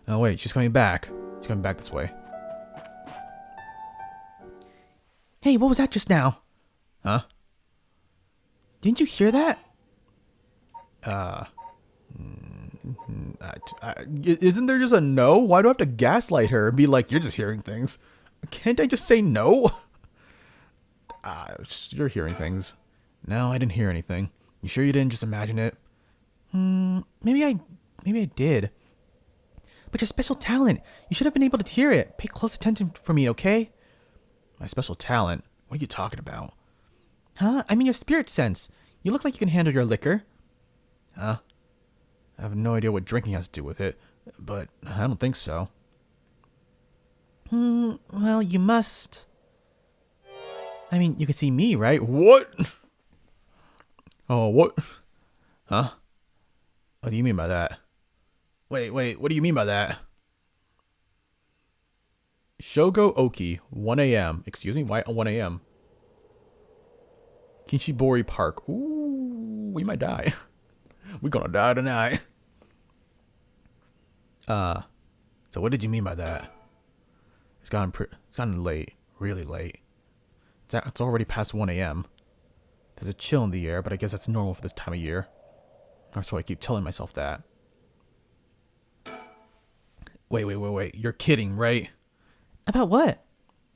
Oh, wait, she's coming back. She's coming back this way. Hey, what was that just now? Huh? Didn't you hear that? Isn't there just a no? Why do I have to gaslight her and be like, you're just hearing things? Can't I just say no? You're hearing things. No, I didn't hear anything. You sure you didn't just imagine it? Maybe I did. But your special talent. You should have been able to hear it. Pay close attention for me, okay? My special talent? What are you talking about? Huh? I mean your spirit sense. You look like you can handle your liquor. Huh? I have no idea what drinking has to do with it, but I don't think so. Well, you must. I mean, you can see me, right? What? Oh, what? Huh? What do you mean by that? Wait, what do you mean by that? Shogo Oki, 1 a.m. Excuse me, why 1 a.m.? Kinshibori Park. Ooh, we might die. We're gonna die tonight. So what did you mean by that? It's gotten late, really late. It's already past 1 a.m. There's a chill in the air, but I guess that's normal for this time of year. Or so I keep telling myself that. Wait. You're kidding, right? About what?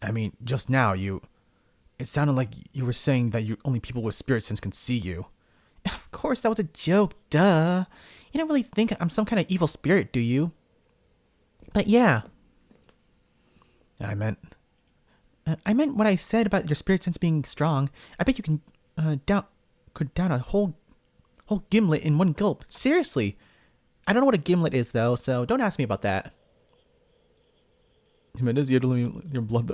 I mean, just now it sounded like you were saying that only people with spirit sense can see you. Of course, that was a joke, duh. You don't really think I'm some kind of evil spirit, do you? But yeah. I meant what I said about your spirit sense being strong. I bet you can down a whole gimlet in one gulp. Seriously. I don't know what a gimlet is though, so don't ask me about that. I mean, this your blood.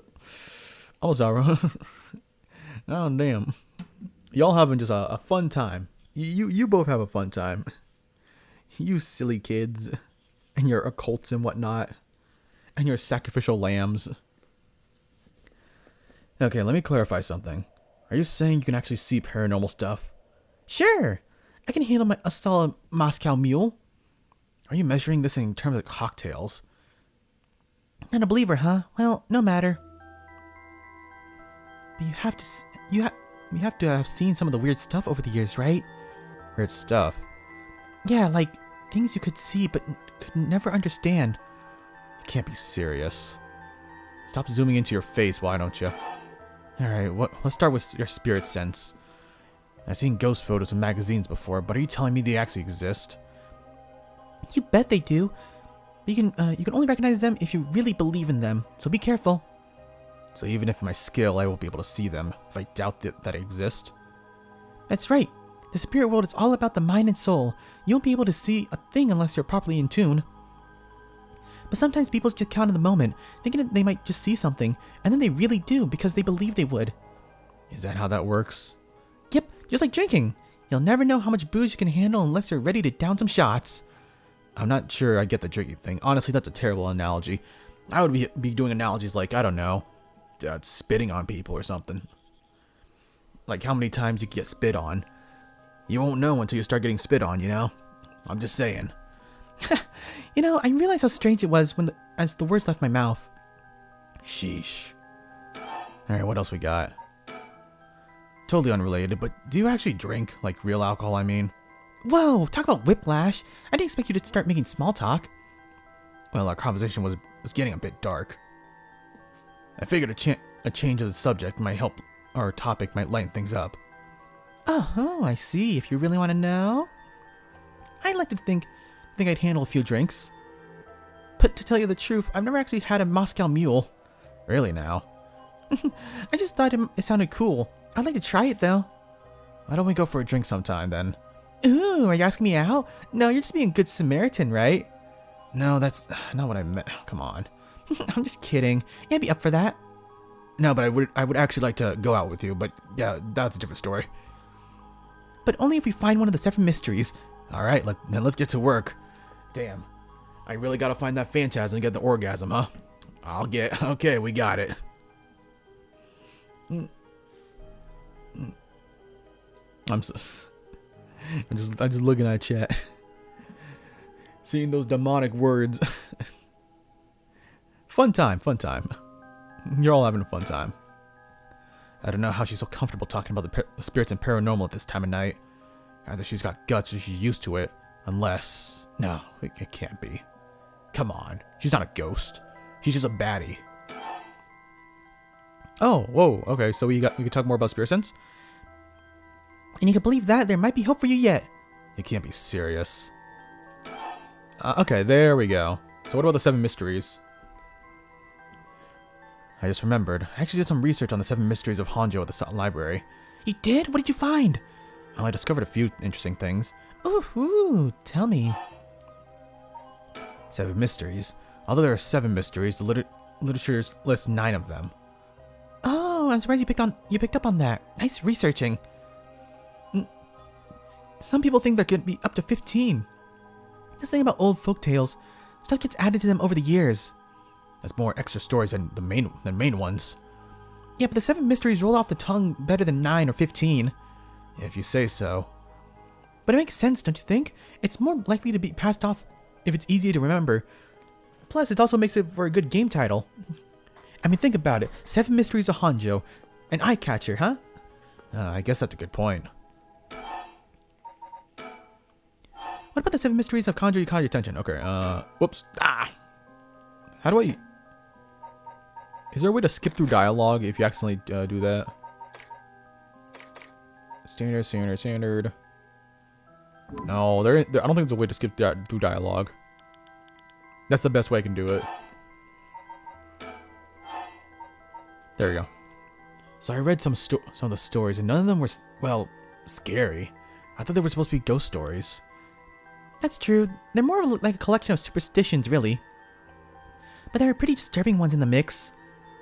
Oh, sorry. Oh, damn. Y'all having just a fun time. You both have a fun time. You silly kids. And your occults and whatnot. And your sacrificial lambs. Okay, let me clarify something. Are you saying you can actually see paranormal stuff? Sure. I can handle a solid Moscow mule. Are you measuring this in terms of cocktails? Not a believer, huh? Well, no matter. But you have to have seen some of the weird stuff over the years, right? Weird stuff? Yeah, like things you could see but could never understand. You can't be serious. Stop zooming into your face, why don't you? Alright, let's start with your spirit sense. I've seen ghost photos in magazines before, but are you telling me they actually exist? You bet they do. You can only recognize them if you really believe in them, so be careful. So even if my skill, I won't be able to see them if I doubt that they exist? That's right. The spirit world is all about the mind and soul. You won't be able to see a thing unless you're properly in tune. But sometimes people just count in the moment, thinking that they might just see something, and then they really do because they believe they would. Is that how that works? Yep, just like drinking. You'll never know how much booze you can handle unless you're ready to down some shots. I'm not sure I get the drinking thing. Honestly, that's a terrible analogy. I would be doing analogies like, I don't know, spitting on people or something. Like how many times you get spit on. You won't know until you start getting spit on, you know? I'm just saying. You know, I realized how strange it was as the words left my mouth. Sheesh. Alright, what else we got? Totally unrelated, but do you actually drink? Like real alcohol, I mean? Whoa, talk about whiplash. I didn't expect you to start making small talk. Well, our conversation was getting a bit dark. I figured a change of the subject might help, or topic might lighten things up. Oh, I see. If you really want to know. I'd like to think I'd handle a few drinks. But to tell you the truth, I've never actually had a Moscow mule. Really now? I just thought it sounded cool. I'd like to try it though. Why don't we go for a drink sometime then? Ooh, are you asking me out? No, you're just being a good Samaritan, right? No, that's not what I meant. Come on. I'm just kidding. Yeah, I'd be up for that. No, but I would actually like to go out with you, but yeah, that's a different story. But only if we find one of the 7 mysteries. Alright, then let's get to work. Damn. I really gotta find that phantasm and get the orgasm, huh? Okay, we got it. I'm just looking at chat. Seeing those demonic words. Fun time. You're all having a fun time. I don't know how she's so comfortable talking about the spirits and paranormal at this time of night. Either she's got guts or she's used to it. Unless... No, it can't be. Come on. She's not a ghost. She's just a baddie. Oh, whoa. Okay, so we can talk more about spirit sense? And you can believe that, there might be hope for you yet. You can't be serious. Okay, there we go. So what about the 7 mysteries? I just remembered. I actually did some research on the 7 mysteries of Hanjo at the library. You did? What did you find? Oh, I discovered a few interesting things. Ooh, tell me. 7 mysteries. Although there are 7 mysteries, the literature lists 9 of them. Oh, I'm surprised you picked up on that. Nice researching. Some people think there could be up to 15. This thing about old folk tales, stuff gets added to them over the years. That's more extra stories than the main ones. Yeah, but the 7 mysteries roll off the tongue better than 9 or 15. If you say so. But it makes sense, don't you think? It's more likely to be passed off if it's easy to remember. Plus, it also makes it for a good game title. I mean, think about it. 7 mysteries of Hanjo. An eye-catcher, huh? I guess that's a good point. What about the 7 mysteries of Conjure You Caught Your Attention? Okay, whoops. Ah! How do I... Is there a way to skip through dialogue if you accidentally do that? Standard. No, I don't think there's a way to skip through dialogue. That's the best way I can do it. There we go. So I read some of the stories, and none of them were, well, scary. I thought they were supposed to be ghost stories. That's true. They're more like a collection of superstitions, really. But there are pretty disturbing ones in the mix.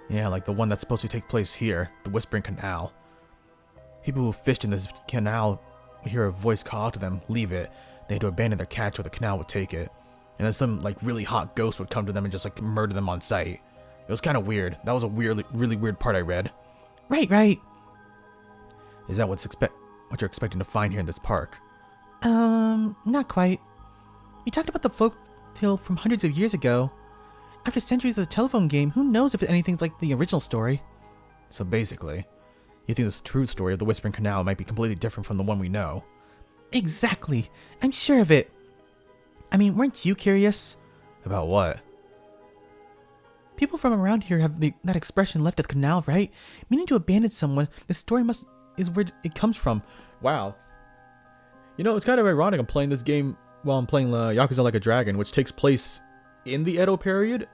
Yeah, like the one that's supposed to take place here, the Whispering Canal. People who fished in this canal would hear a voice call out to them, leave it. They had to abandon their catch or the canal would take it. And then some like really hot ghost would come to them and just like murder them on sight. It was kind of weird. That was a really weird part I read. Right. Is that what you're expecting to find here in this park? Not quite. You talked about the folk tale from hundreds of years ago. After centuries of the telephone game, who knows if anything's like the original story? So basically, you think this true story of the Whispering Canal might be completely different from the one we know? Exactly. I'm sure of it. I mean, weren't you curious? About what? People from around here have that expression left at the canal, right? Meaning to abandon someone, the story is where it comes from. Wow. You know, it's kind of ironic I'm playing this game while I'm playing Yakuza Like a Dragon, which takes place in the Edo period.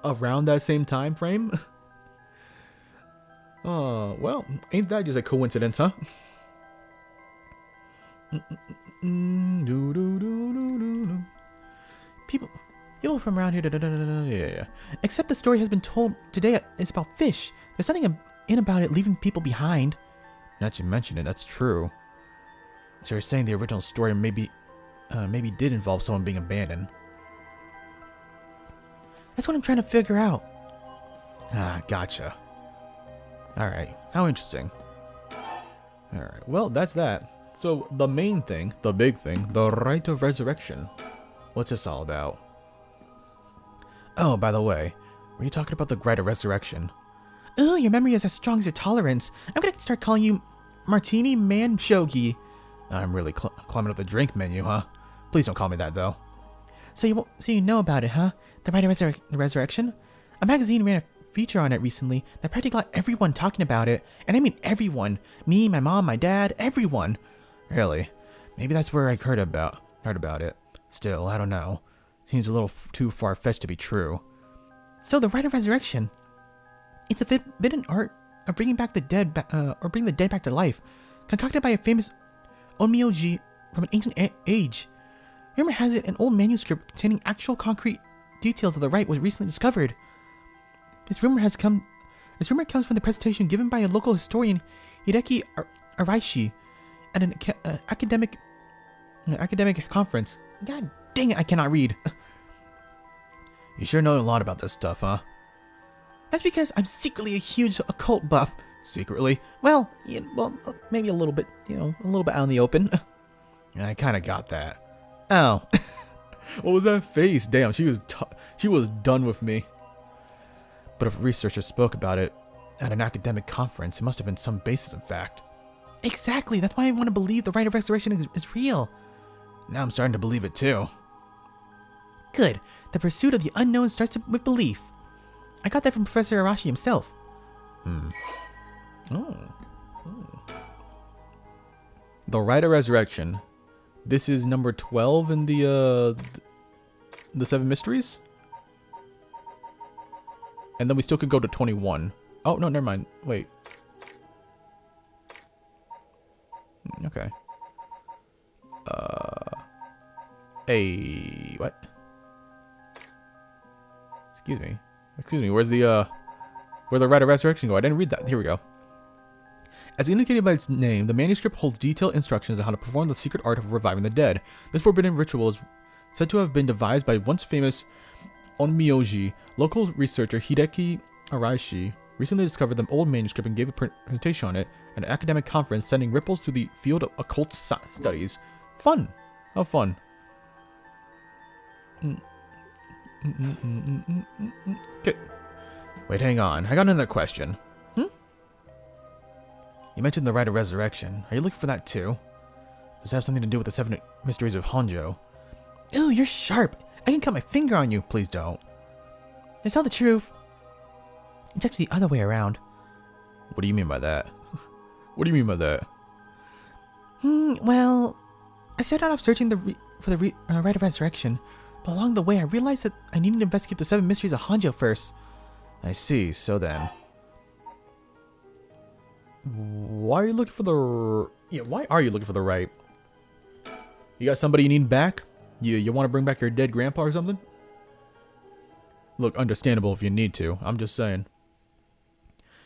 Around that same time frame. Well, ain't that just a coincidence, huh? People from around here, Yeah. Except the story has been told today is about fish. There's something in about it leaving people behind. Now that you mention it, that's true. So you're saying the original story maybe did involve someone being abandoned. That's what I'm trying to figure out. Ah, gotcha. Alright, how interesting. Alright, well, that's that. So, the main thing, the big thing, the rite of resurrection. What's this all about? Oh, by the way, were you talking about the rite of resurrection? Oh, your memory is as strong as your tolerance. I'm gonna start calling you Martini Man Shogi. I'm really climbing up the drink menu, huh? Please don't call me that, though. So you know about it, huh? The Rite of the Resurrection? A magazine ran a feature on it recently that practically got everyone talking about it. And I mean everyone. Me, my mom, my dad, everyone. Really? Maybe that's where I heard about it. Still, I don't know. Seems a little too far-fetched to be true. So the Rite of Resurrection. It's a forbidden art of bringing back the dead, or bring the dead back to life, concocted by a famous onmyoji from an ancient age. Rumor has it an old manuscript containing actual concrete details of the rite was recently discovered. This rumor comes from the presentation given by a local historian, Hideki Araishi, at an academic conference. God dang it, I cannot read. You sure know a lot about this stuff, huh? That's because I'm secretly a huge occult buff. Secretly? Well, yeah, maybe a little bit, a little bit out in the open. I kind of got that. Oh. What was that face? Damn, she was done with me. But if researchers spoke about it at an academic conference, it must have been some basis in fact. Exactly, that's why I want to believe the Rite of Resurrection is real. Now I'm starting to believe it too. Good. The pursuit of the unknown starts with belief. I got that from Professor Arashi himself. Oh. The Rite of Resurrection. This is number 12 in the 7 mysteries? And then we still could go to 21. Oh, no, never mind. Wait. Okay. What? Excuse me. Excuse me. Where's the, where the Rite of Resurrection go? I didn't read that. Here we go. As indicated by its name, the manuscript holds detailed instructions on how to perform the secret art of reviving the dead. This forbidden ritual is said to have been devised by once famous Onmyoji. Local researcher Hideki Araishi recently discovered the old manuscript and gave a presentation on it at an academic conference, sending ripples through the field of occult studies. Fun! How fun. Okay. Wait, hang on. I got another question. You mentioned the Rite of Resurrection. Are you looking for that too? Does it have something to do with the 7 mysteries of Honjo? Ooh, you're sharp. I can cut my finger on you. Please don't. To tell the truth, it's actually the other way around. What do you mean by that? What do you mean by that? Well, I started off searching for the Rite of Resurrection, but along the way I realized that I needed to investigate the 7 mysteries of Honjo first. I see. So then, why are you looking for the... Yeah, why are you looking for the right? You got somebody you need back? You want to bring back your dead grandpa or something? Look, understandable if you need to. I'm just saying.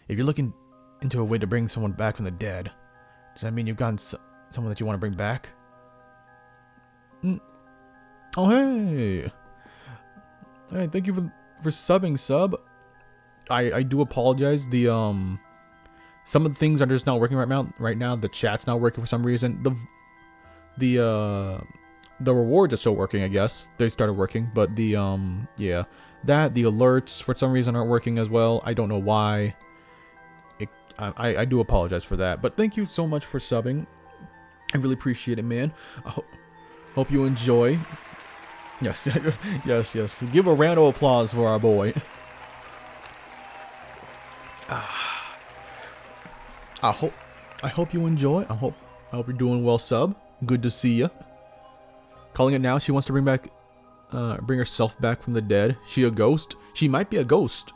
If you're looking into a way to bring someone back from the dead, does that mean you've gotten someone that you want to bring back? Oh, hey. Hey, thank you for subbing, sub. I do apologize. The, some of the things are just not working right now. The chat's not working for some reason. The rewards are still working, I guess. They started working, but the, yeah. The alerts for some reason aren't working as well. I don't know why. I do apologize for that. But thank you so much for subbing. I really appreciate it, man. I hope you enjoy. Yes, yes. Give a round of applause for our boy. I hope you enjoy. I hope you're doing well, sub. Good to see you. Calling it now. She wants to bring herself back from the dead. She a ghost? She might be a ghost.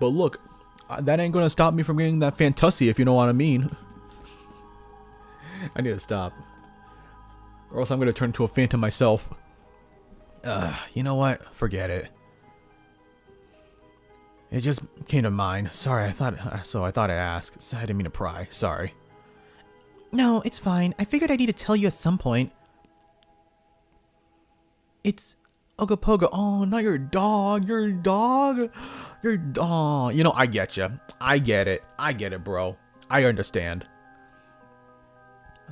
But look, that ain't gonna stop me from getting that fantasy, if you know what I mean. I need to stop, or else I'm gonna turn into a phantom myself. You know what? Forget it. It just came to mind. Sorry, I thought I asked. I didn't mean to pry. Sorry. No, it's fine. I figured I need to tell you at some point. It's Ogopogo. Oh, not your dog. Your dog. Your dog. You know, I get you. I get it. I get it, bro. I understand.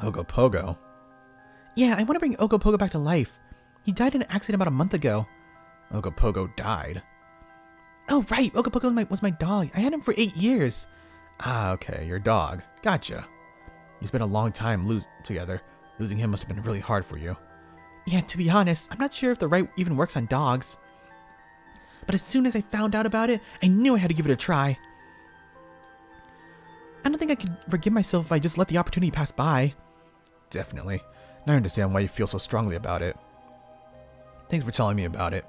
Ogopogo. Yeah, I want to bring Ogopogo back to life. He died in an accident about a month ago. Ogopogo died? Oh, right. Ogopogo was my dog. I had him for 8 years. Ah, okay. Your dog. Gotcha. You spent a long time together. Losing him must have been really hard for you. Yeah, to be honest, I'm not sure if the right even works on dogs. But as soon as I found out about it, I knew I had to give it a try. I don't think I could forgive myself if I just let the opportunity pass by. Definitely. Now I understand why you feel so strongly about it. Thanks for telling me about it.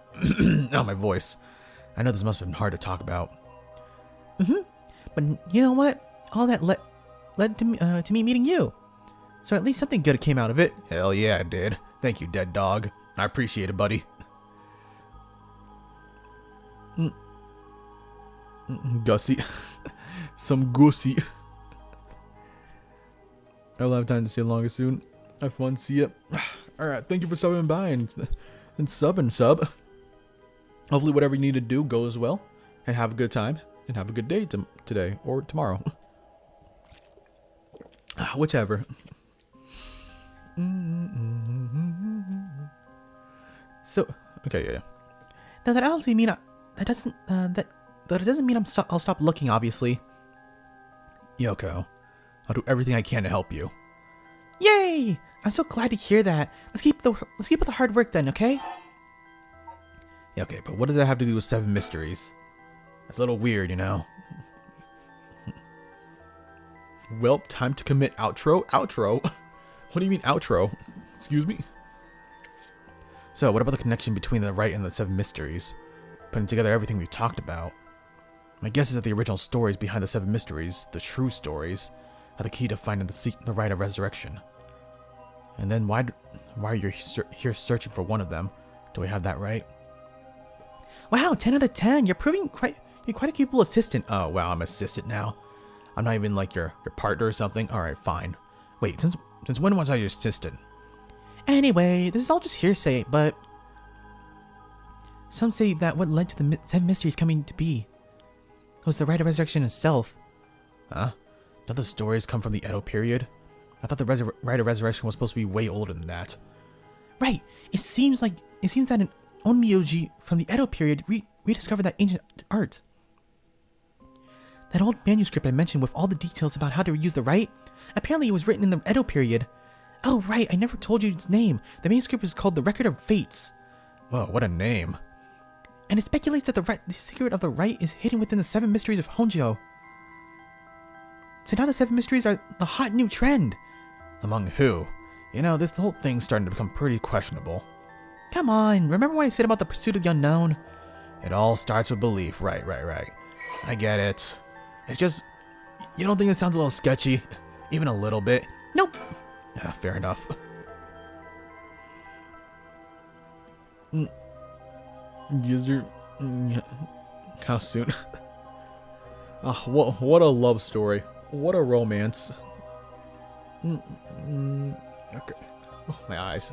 Oh, my voice. I know this must have been hard to talk about. But you know what? All that led to me meeting you. So at least something good came out of it. Hell yeah, it did. Thank you, dead dog. I appreciate it, buddy. Gussie. Some gussy. I'll have time to see you longer soon. Have fun. See ya. Alright, thank you for subbing by and sub. Hopefully whatever you need to do goes well. And have a good time. And have a good day today or tomorrow. Whichever. So, okay, yeah. Now that doesn't mean that doesn't mean I'll stop looking. Obviously. Yoko, I'll do everything I can to help you. Yay! I'm so glad to hear that. Let's keep with the hard work then, okay? Yeah, okay, but what does that have to do with 7 mysteries? That's a little weird, you know. Well, time to commit outro. Outro? What do you mean outro? Excuse me? So, what about the connection between the Rite and the 7 mysteries? Putting together everything we've talked about. My guess is that the original stories behind the 7 mysteries, the true stories, are the key to finding the rite of resurrection. And then why are you here searching for one of them? Do I have that right? Wow, 10 out of 10. You're quite a capable assistant. Oh, wow, I'm assistant now. I'm not even like your partner or something. All right, fine. Wait, since when was I your assistant? Anyway, this is all just hearsay, but some say that what led to the 7 mysteries coming to be was the rite of resurrection itself. Huh? Don't the stories come from the Edo period? I thought the rite of resurrection was supposed to be way older than that. Right. It seems that an onmyoji from the Edo period rediscovered that ancient art. That old manuscript I mentioned with all the details about how to use the rite, apparently it was written in the Edo period. Oh right, I never told you its name. The manuscript is called the Record of Fates. Whoa, what a name. And it speculates that the secret of the rite is hidden within the 7 mysteries of Honjo. So now the 7 mysteries are the hot new trend. Among who? You know, this whole thing's starting to become pretty questionable. Come on, remember what I said about the pursuit of the unknown? It all starts with belief. Right. I get it. It's just, you don't think it sounds a little sketchy? Even a little bit? Nope. Yeah, fair enough. User, how soon? What a love story. What a romance. Okay. Oh, my eyes.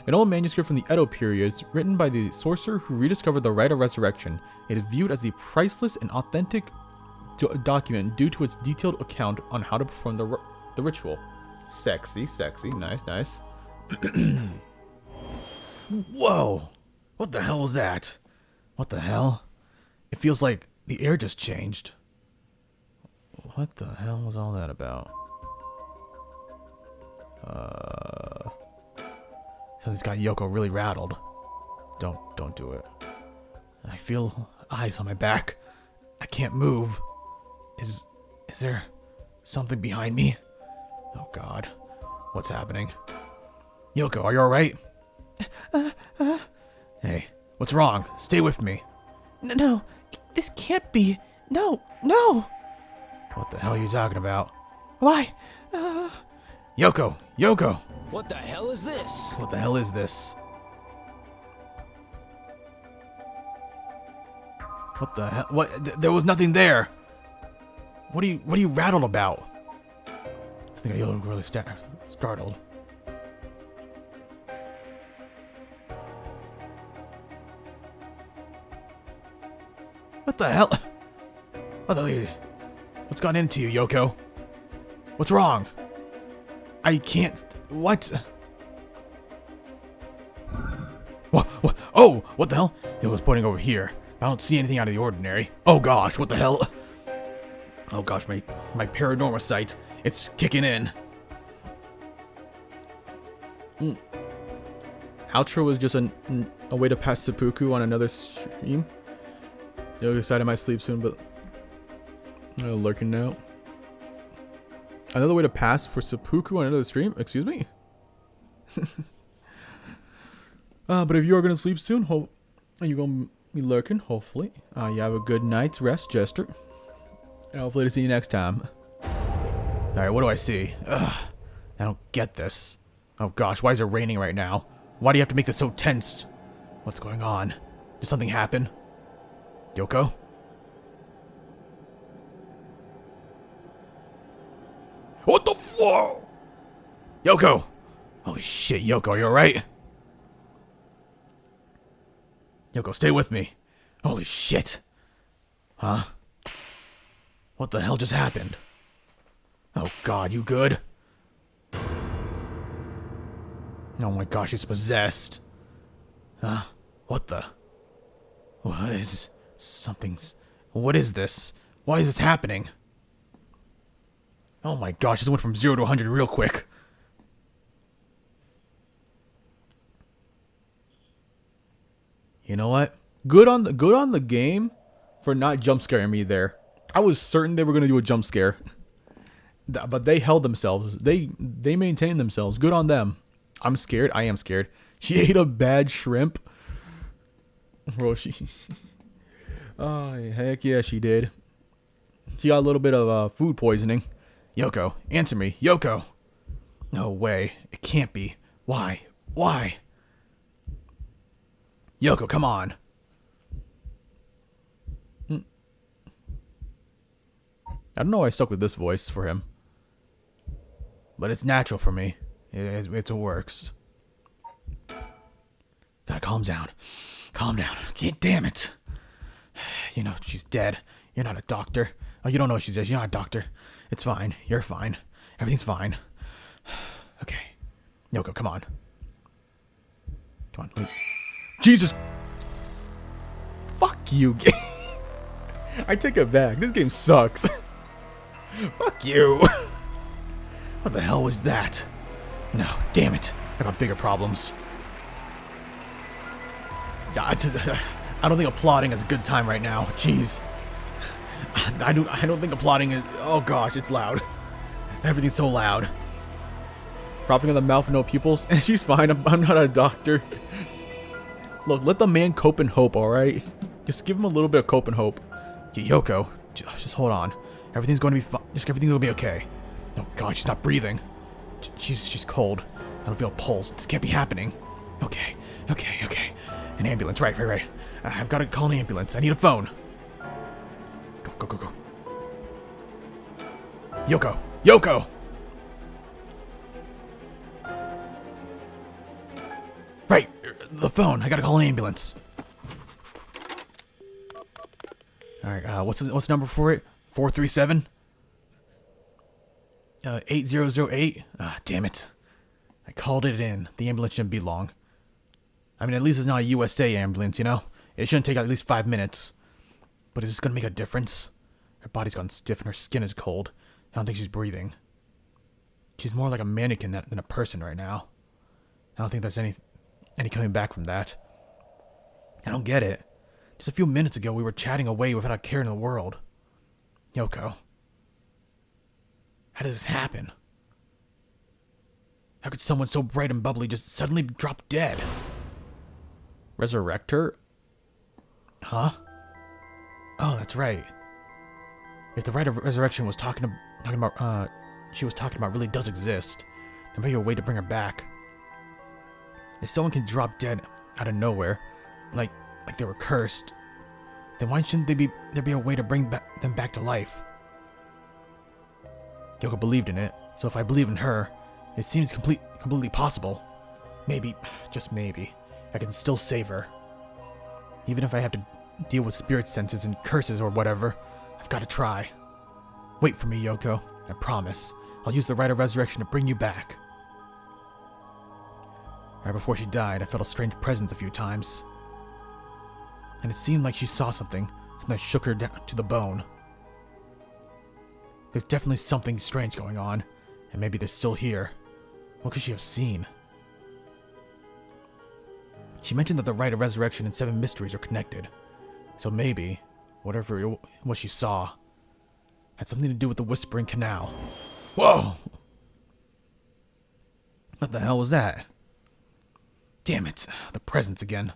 An old manuscript from the Edo period, written by the sorcerer who rediscovered the rite of resurrection. It is viewed as the priceless and authentic document due to its detailed account on how to perform the ritual. Sexy. Nice. Whoa! What the hell was that? What the hell? It feels like the air just changed. What the hell was all that about? Something's got Yoko really rattled. Don't do it. I feel eyes on my back. I can't move. Is there something behind me? Oh god. What's happening? Yoko, are you alright? Hey, what's wrong? Stay with me. No, this can't be. No. What the hell are you talking about? Why? Yoko! What the hell is this? What the hell is this? What the hell? What? There was nothing there. What are you rattled about? I think I look really startled. What the hell? What's gone into you, Yoko? What's wrong? I can't. What? What? Oh, what the hell? It was pointing over here. I don't see anything out of the ordinary. Oh gosh, what the hell? Oh gosh, my Paranormasight. It's kicking in. Outro was just a way to pass seppuku on another stream. The other side I might sleep soon, but lurking now. Another way to pass for seppuku on another stream? Excuse me? But if you are going to sleep soon, you're going to be lurking, hopefully. You have a good night's rest, Jester. And hopefully to see you next time. Alright, what do I see? Ugh, I don't get this. Oh gosh, why is it raining right now? Why do you have to make this so tense? What's going on? Did something happen? Yoko? What the fuck? Yoko! Holy shit, Yoko, you alright? Yoko, stay with me. Holy shit. Huh? What the hell just happened? Oh god, you good? Oh my gosh, it's possessed. Huh? What the? What is... Something's... What is this? Why is this happening? Oh my gosh, this went from 0 to 100 real quick. You know what? Good on the game for not jump scaring me there. I was certain they were going to do a jump scare. But they held themselves. They maintained themselves. Good on them. I'm scared. I am scared. She ate a bad shrimp. Bro, Oh, heck yeah, she did. She got a little bit of food poisoning. Yoko, answer me. Yoko! No way. It can't be. Why? Why? Yoko, come on. I don't know why I stuck with this voice for him. But it's natural for me. It works. Gotta calm down. Calm down. Damn it. You know, she's dead. You're not a doctor. Oh, you don't know what she's dead. You're not a doctor. It's fine. You're fine. Everything's fine. Okay. Yoko, come on. Come on, please. Jesus! Fuck you, game. I take it back. This game sucks. Fuck you. What the hell was that? No, damn it. I got bigger problems. Yeah, I don't think applauding is a good time right now. Jeez. I don't think applauding is... Oh gosh, it's loud. Everything's so loud. Frothing in the mouth, no pupils. And she's fine. I'm not a doctor. Look, let the man cope and hope, alright? Just give him a little bit of cope and hope. Yoko, just hold on. Everything's going to be fine. Everything's going to be okay. Oh god, she's not breathing. She's cold. I don't feel a pulse. This can't be happening. Okay. An ambulance, right. I've got to call an ambulance. I need a phone. Go. Yoko! Right, the phone. I gotta call an ambulance. Alright, what's the number for it? 437? 8008? Ah, damn it. I called it in. The ambulance shouldn't be long. I mean, at least it's not a USA ambulance, you know? It shouldn't take at least 5 minutes. But is this gonna make a difference? Her body's gone stiff and her skin is cold. I don't think she's breathing. She's more like a mannequin than a person right now. I don't think there's any coming back from that. I don't get it. Just a few minutes ago, we were chatting away without a care in the world. Yoko. How does this happen? How could someone so bright and bubbly just suddenly drop dead? Resurrect her? Huh? Oh, that's right. If the rite of resurrection was she was talking about really does exist, there may be a way to bring her back. If someone can drop dead out of nowhere, like they were cursed, then why shouldn't there be a way to bring them back to life? Yoko believed in it, so if I believe in her, it seems completely possible. Maybe, just maybe, I can still save her. Even if I have to deal with spirit senses and curses or whatever, I've got to try. Wait for me, Yoko. I promise. I'll use the rite of resurrection to bring you back. Right before she died, I felt a strange presence a few times. And it seemed like she saw something that shook her down to the bone. There's definitely something strange going on, and maybe they're still here. What could she have seen? She mentioned that the rite of resurrection and 7 mysteries are connected. So maybe, what she saw, had something to do with the Whispering Canal. Whoa! What the hell was that? Damn it, the presence again.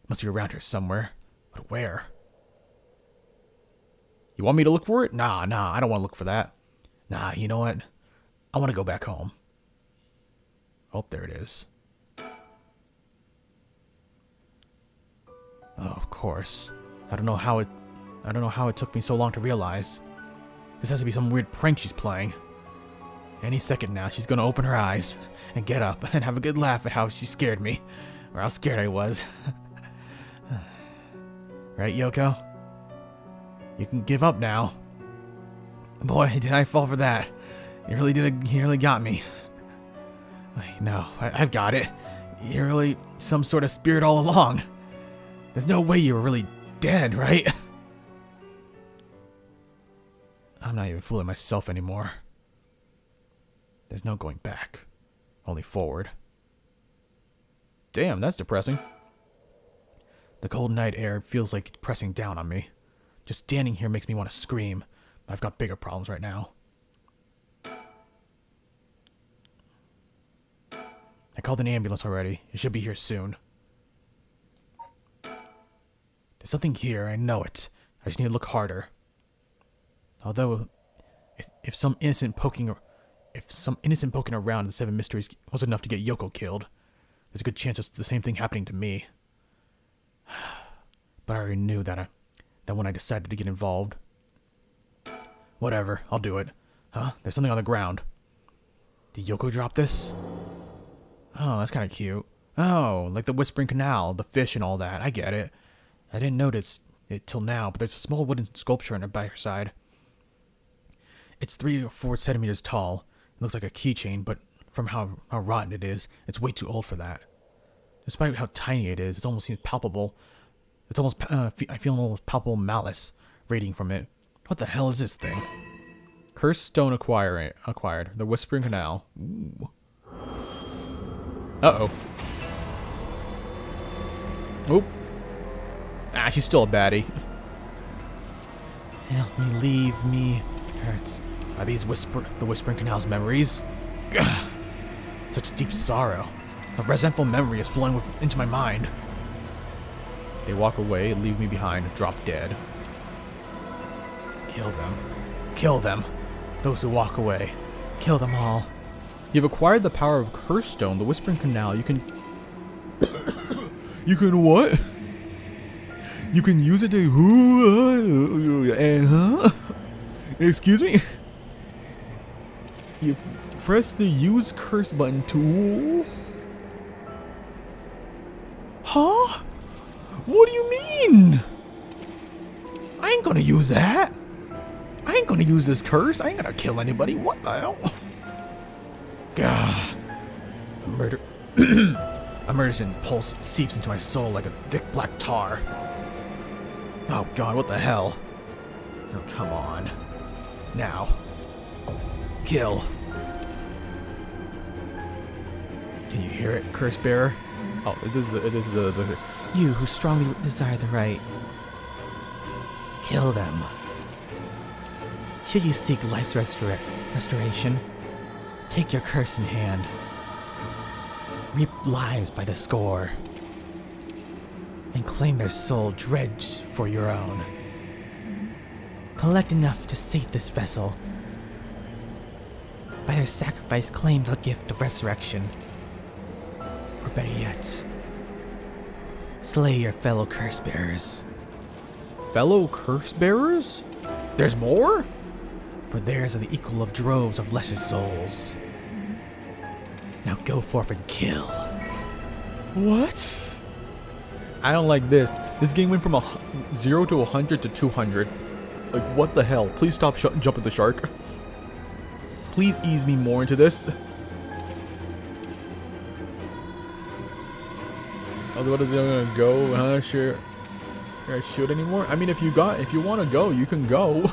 It must be around here somewhere. But where? You want me to look for it? Nah, I don't want to look for that. Nah, you know what? I want to go back home. Oh, there it is. Oh, of course. I don't know how it took me so long to realize. This has to be some weird prank she's playing. Any second now, she's gonna open her eyes and get up and have a good laugh at how she scared me, or how scared I was. Right, Yoko? You can give up now. Boy, did I fall for that. You really got me. No, I've got it. You're really some sort of spirit all along. There's no way you were really dead, right? I'm not even fooling myself anymore. There's no going back. Only forward. Damn, that's depressing. The cold night air feels like it's pressing down on me. Just standing here makes me want to scream. I've got bigger problems right now. I called an ambulance already. It should be here soon. There's something here, I know it. I just need to look harder. Although, if some innocent poking around the Seven Mysteries was enough to get Yoko killed, there's a good chance it's the same thing happening to me. But I already knew that when I decided to get involved. Whatever, I'll do it. Huh? There's something on the ground. Did Yoko drop this? Oh, that's kind of cute. Oh, like the Whispering Canal, the fish and all that. I get it. I didn't notice it till now, but there's a small wooden sculpture by her side. It's 3 or 4 centimeters tall. It looks like a keychain, but from how rotten it is, it's way too old for that. Despite how tiny it is, it almost seems palpable. It's almost, I feel an almost palpable malice radiating from it. What the hell is this thing? Cursed stone acquired. The Whispering Canal. Ooh. Uh-oh. Oop. Ah, she's still a baddie. Help me, leave me. Hurts. Are these the Whispering Canal's memories? Gah. Such deep sorrow. A resentful memory is flowing into my mind. They walk away and leave me behind, drop dead. Kill them. Kill them. Those who walk away. Kill them all. You've acquired the power of Cursed Stone, the Whispering Canal. You can... You can what? You can use it to... Excuse me? You press the use curse button to... Huh? What do you mean? I ain't gonna use that. I ain't gonna use this curse. I ain't gonna kill anybody. What the hell? Gah. A murderous impulse seeps into my soul like a thick black tar. Oh god, what the hell? Oh, come on. Now. Kill. Can you hear it, Curse Bearer? Oh, it is the... You who strongly desire the right. Kill them. Should you seek life's restoration, take your curse in hand. Reap lives by the score. And claim their soul dredged for your own. Collect enough to sate this vessel. By their sacrifice, claim the gift of resurrection. Or better yet, slay your fellow curse bearers. Fellow curse bearers? There's more? For theirs are the equal of droves of lesser souls. Now go forth and kill. What? I don't like this. This game went from 0 to 100 to 200. Like, what the hell? Please stop jumping the shark. Please ease me more into this. I was about to say I'm gonna go, huh? Sure. I should anymore? I mean, if you want to go, you can go.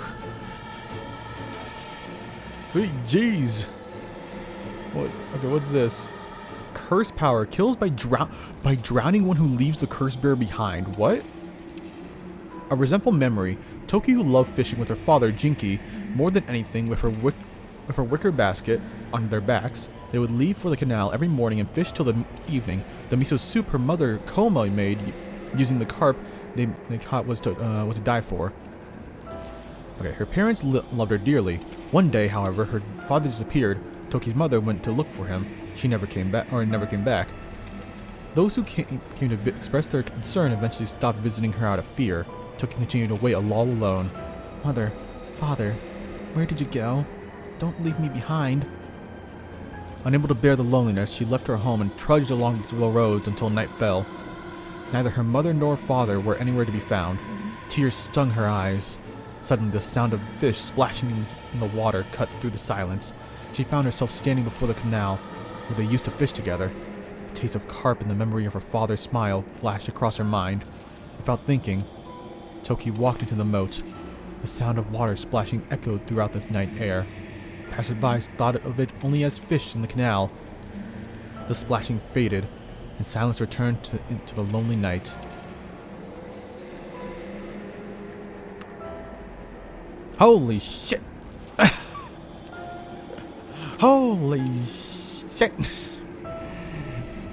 Sweet jeez. What? Okay, what's this? Curse power kills by drowning one who leaves the curse bearer behind. What? A resentful memory. Toki, who loved fishing with her father, Jinky, more than anything, with her wicker basket on their backs, they would leave for the canal every morning and fish till the evening. The miso soup her mother Koma made using the carp they caught was to die for. Okay, her parents loved her dearly. One day, however, her father disappeared. Toki's mother went to look for him. She never came back. Those who came to express their concern eventually stopped visiting her out of fear. Toki continued to wait all alone. Mother, father, where did you go? Don't leave me behind. Unable to bear the loneliness, she left her home and trudged along the roads until night fell. Neither her mother nor father were anywhere to be found. Tears stung her eyes. Suddenly, the sound of fish splashing in the water cut through the silence. She found herself standing before the canal, where they used to fish together. The taste of carp and the memory of her father's smile flashed across her mind. Without thinking, Toki walked into the moat. The sound of water splashing echoed throughout the night air. Passersby thought of it only as fish in the canal. The splashing faded, and silence returned into the lonely night. Holy shit! Holy shit!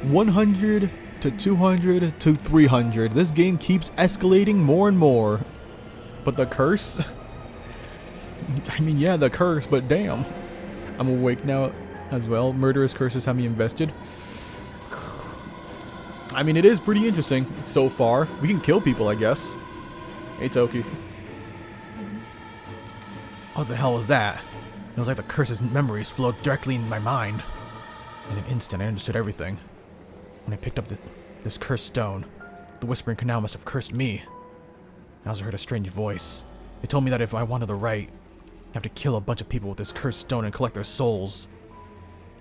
100 to 200 to 300. This game keeps escalating more and more. But the curse? I mean, yeah, the curse, but damn. I'm awake now as well. Murderous curses have me invested. I mean, it is pretty interesting so far. We can kill people, I guess. Hey, Toki. What the hell was that? It was like the curse's memories flowed directly in my mind. In an instant, I understood everything. When I picked up this cursed stone, the Whispering Canal must have cursed me. I also heard a strange voice. It told me that if I wanted the right, I have to kill a bunch of people with this cursed stone and collect their souls.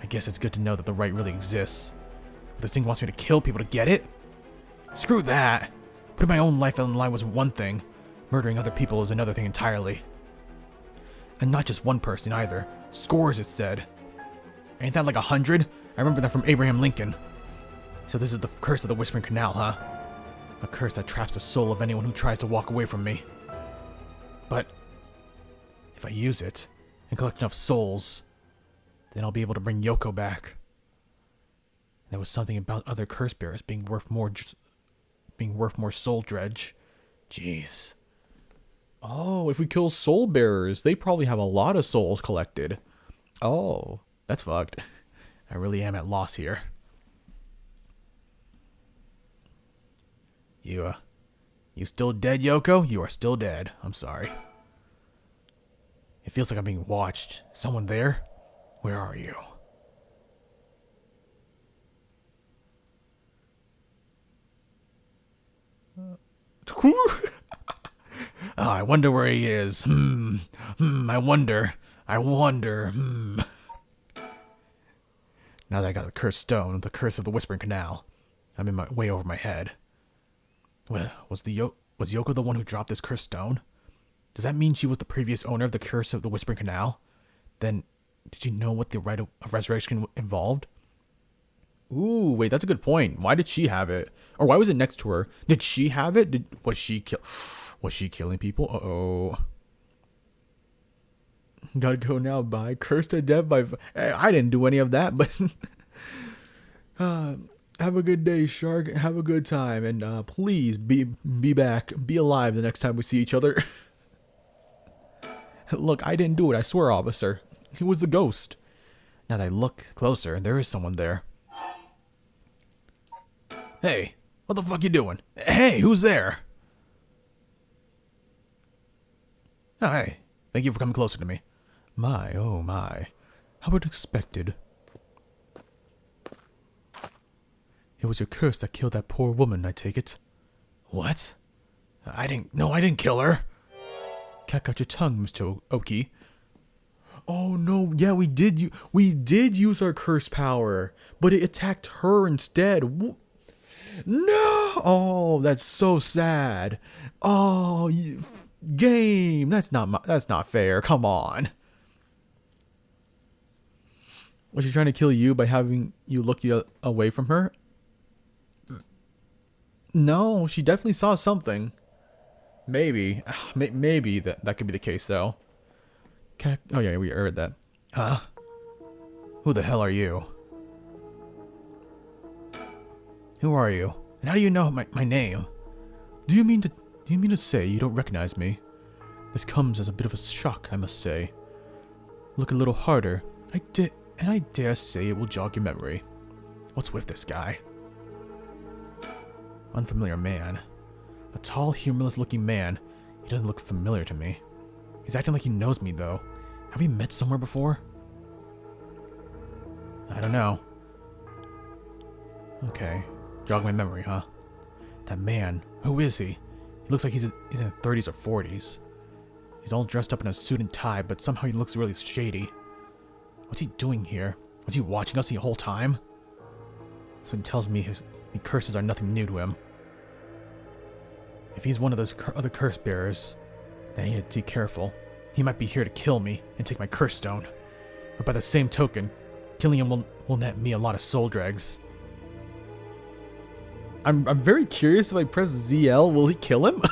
I guess it's good to know that the right really exists. But this thing wants me to kill people to get it? Screw that! Putting my own life on the line was one thing. Murdering other people is another thing entirely. And not just one person either. Scores, it said. Ain't that like 100? I remember that from Abraham Lincoln. So this is the curse of the Whispering Canal, huh? A curse that traps the soul of anyone who tries to walk away from me. But if I use it and collect enough souls, then I'll be able to bring Yoko back. There was something about other curse bearers being worth more soul dredge. Jeez. Oh, if we kill soul bearers, they probably have a lot of souls collected. Oh, that's fucked. I really am at loss here. You still dead, Yoko? You are still dead. I'm sorry. It feels like I'm being watched. Someone there? Where are you? Oh, I wonder where he is. I wonder. Now that I got the cursed stone, the curse of the Whispering Canal, I'm in my way over my head. Well, was Yoko the one who dropped this cursed stone? Does that mean she was the previous owner of the curse of the Whispering Canal? Then, did you know what the rite of resurrection involved? Ooh, wait, that's a good point. Why did she have it? Or why was it next to her? Did she have it? Was she killing people? Uh-oh. Gotta go now. Bye. Cursed to death by... I didn't do any of that, but... have a good day, Shark. Have a good time. And please be back. Be alive the next time we see each other. Look, I didn't do it. I swear, officer. It was the ghost. Now that I look closer, there is someone there. Hey, what the fuck you doing? Hey, who's there? Oh, hey. Thank you for coming closer to me. My, oh my. How unexpected. It was your curse that killed that poor woman, I take it. What? I didn't kill her. Cat out your tongue, Mr. Oki. Oh no, yeah, we did use our curse power, but it attacked her instead. No! Oh, that's so sad. Oh, game. That's not fair. Come on. Was she trying to kill you by having you look away from her? No, she definitely saw something. Maybe that could be the case though. Oh yeah, we heard that. Huh? Who the hell are you? Who are you? And how do you know my name? Do you mean to say you don't recognize me? This comes as a bit of a shock, I must say. Look a little harder. I dare say it will jog your memory. What's with this guy? Unfamiliar man. A tall, humorless-looking man. He doesn't look familiar to me. He's acting like he knows me, though. Have we met somewhere before? I don't know. Okay. Jog my memory, huh? That man. Who is he? He looks like he's in his 30s or 40s. He's all dressed up in a suit and tie, but somehow he looks really shady. What's he doing here? Was he watching us the whole time? Someone tells me his curses are nothing new to him. If he's one of those other curse bearers, then I need to be careful. He might be here to kill me and take my curse stone. But by the same token, killing him will net me a lot of soul dregs. I'm very curious if I press ZL, will he kill him?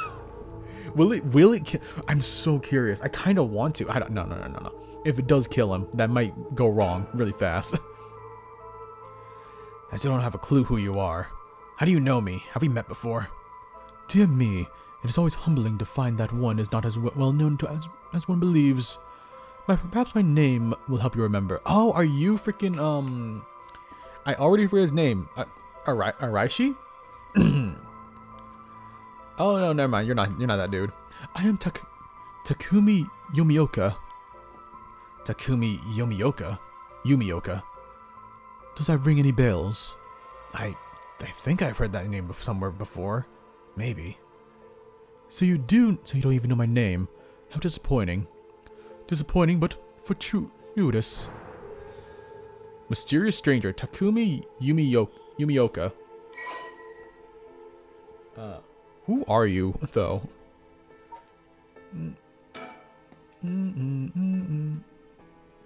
will it I'm so curious. I kind of want to. No. If it does kill him, that might go wrong really fast. I still don't have a clue who you are. How do you know me? Have we met before? Dear me, it is always humbling to find that one is not as well known to as one believes. Perhaps my name will help you remember. Oh, are you freaking I already forget his name. Araishi? Oh no, never mind. You're not that dude. I am Takumi Yumioka. Takumi Yumioka? Yumioka. Does that ring any bells? I think I've heard that name somewhere before. Maybe. So you don't even know my name. How disappointing. Disappointing, but fortuitous. Mysterious stranger, Takumi Yumioka. Who are you, though?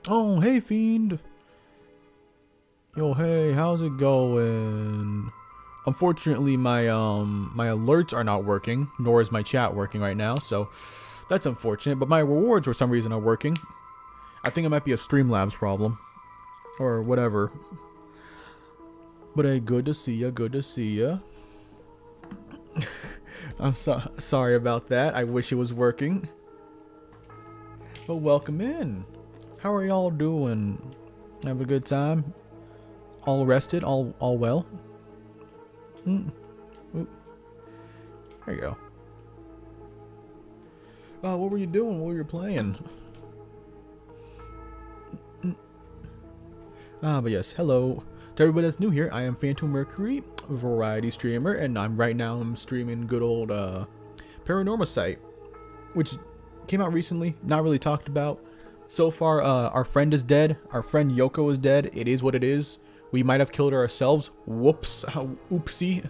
Oh, hey, fiend. Yo, hey, how's it going? Unfortunately, my alerts are not working, nor is my chat working right now, so that's unfortunate. But my rewards, for some reason, are working. I think it might be a Streamlabs problem, or whatever. But hey, good to see ya. Good to see ya. I'm sorry about that. I wish it was working. But welcome in. How are y'all doing? Have a good time? All rested? All well? There you go. What were you doing? What were you playing? But yes, hello to everybody that's new here. I am Phantom Mercury, variety streamer, and I'm streaming good old Paranormasight, which came out recently, not really talked about. So far, our friend is dead. Our friend Yoko is dead. It is what it is. We might have killed her ourselves. Whoops. Oopsie.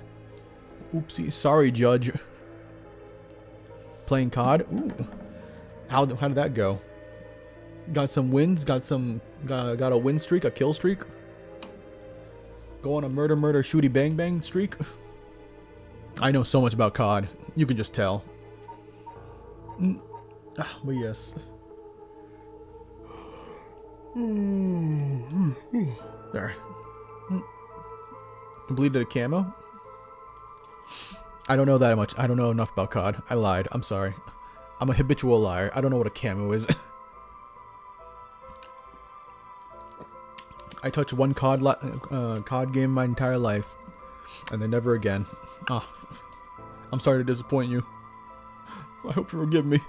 Oopsie. Sorry, Judge. Playing COD. Ooh. How did that go? Got some wins. Got a win streak. A kill streak. Go on a murder shooty bang bang streak. I know so much about COD. You can just tell. But yes. There. Completed a camo. I don't know that much. I don't know enough about COD. I lied. I'm sorry. I'm a habitual liar. I don't know what a camo is. I touched one COD game my entire life, and then never again. I'm sorry to disappoint you. I hope you forgive me.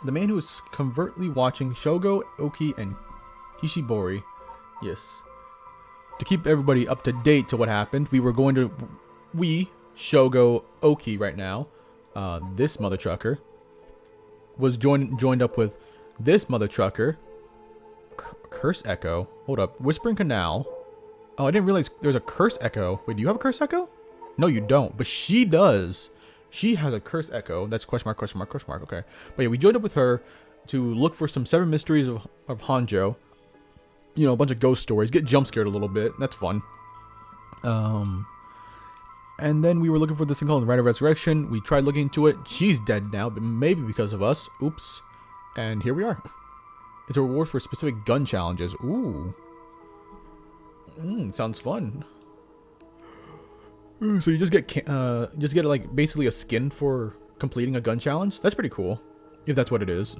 The man who is covertly watching Shogo, Oki, and Kishibori. Yes. To keep everybody up to date to what happened, Shogo, Oki right now, this mother trucker, was joined up with this mother trucker, Curse Echo. Hold up. Whispering Canal. Oh, I didn't realize there's a Curse Echo. Wait, do you have a Curse Echo? No, you don't. But she does. She has a Curse Echo. That's question mark, question mark, question mark. Okay. But yeah, we joined up with her to look for some 7 mysteries of Hanjo. You know, a bunch of ghost stories. Get jump scared a little bit. That's fun. And then we were looking for this thing called Rite of Resurrection. We tried looking into it. She's dead now, but maybe because of us. Oops. And here we are. It's a reward for specific gun challenges. Ooh. Sounds fun. So you just get like basically a skin for completing a gun challenge. That's pretty cool, if that's what it is.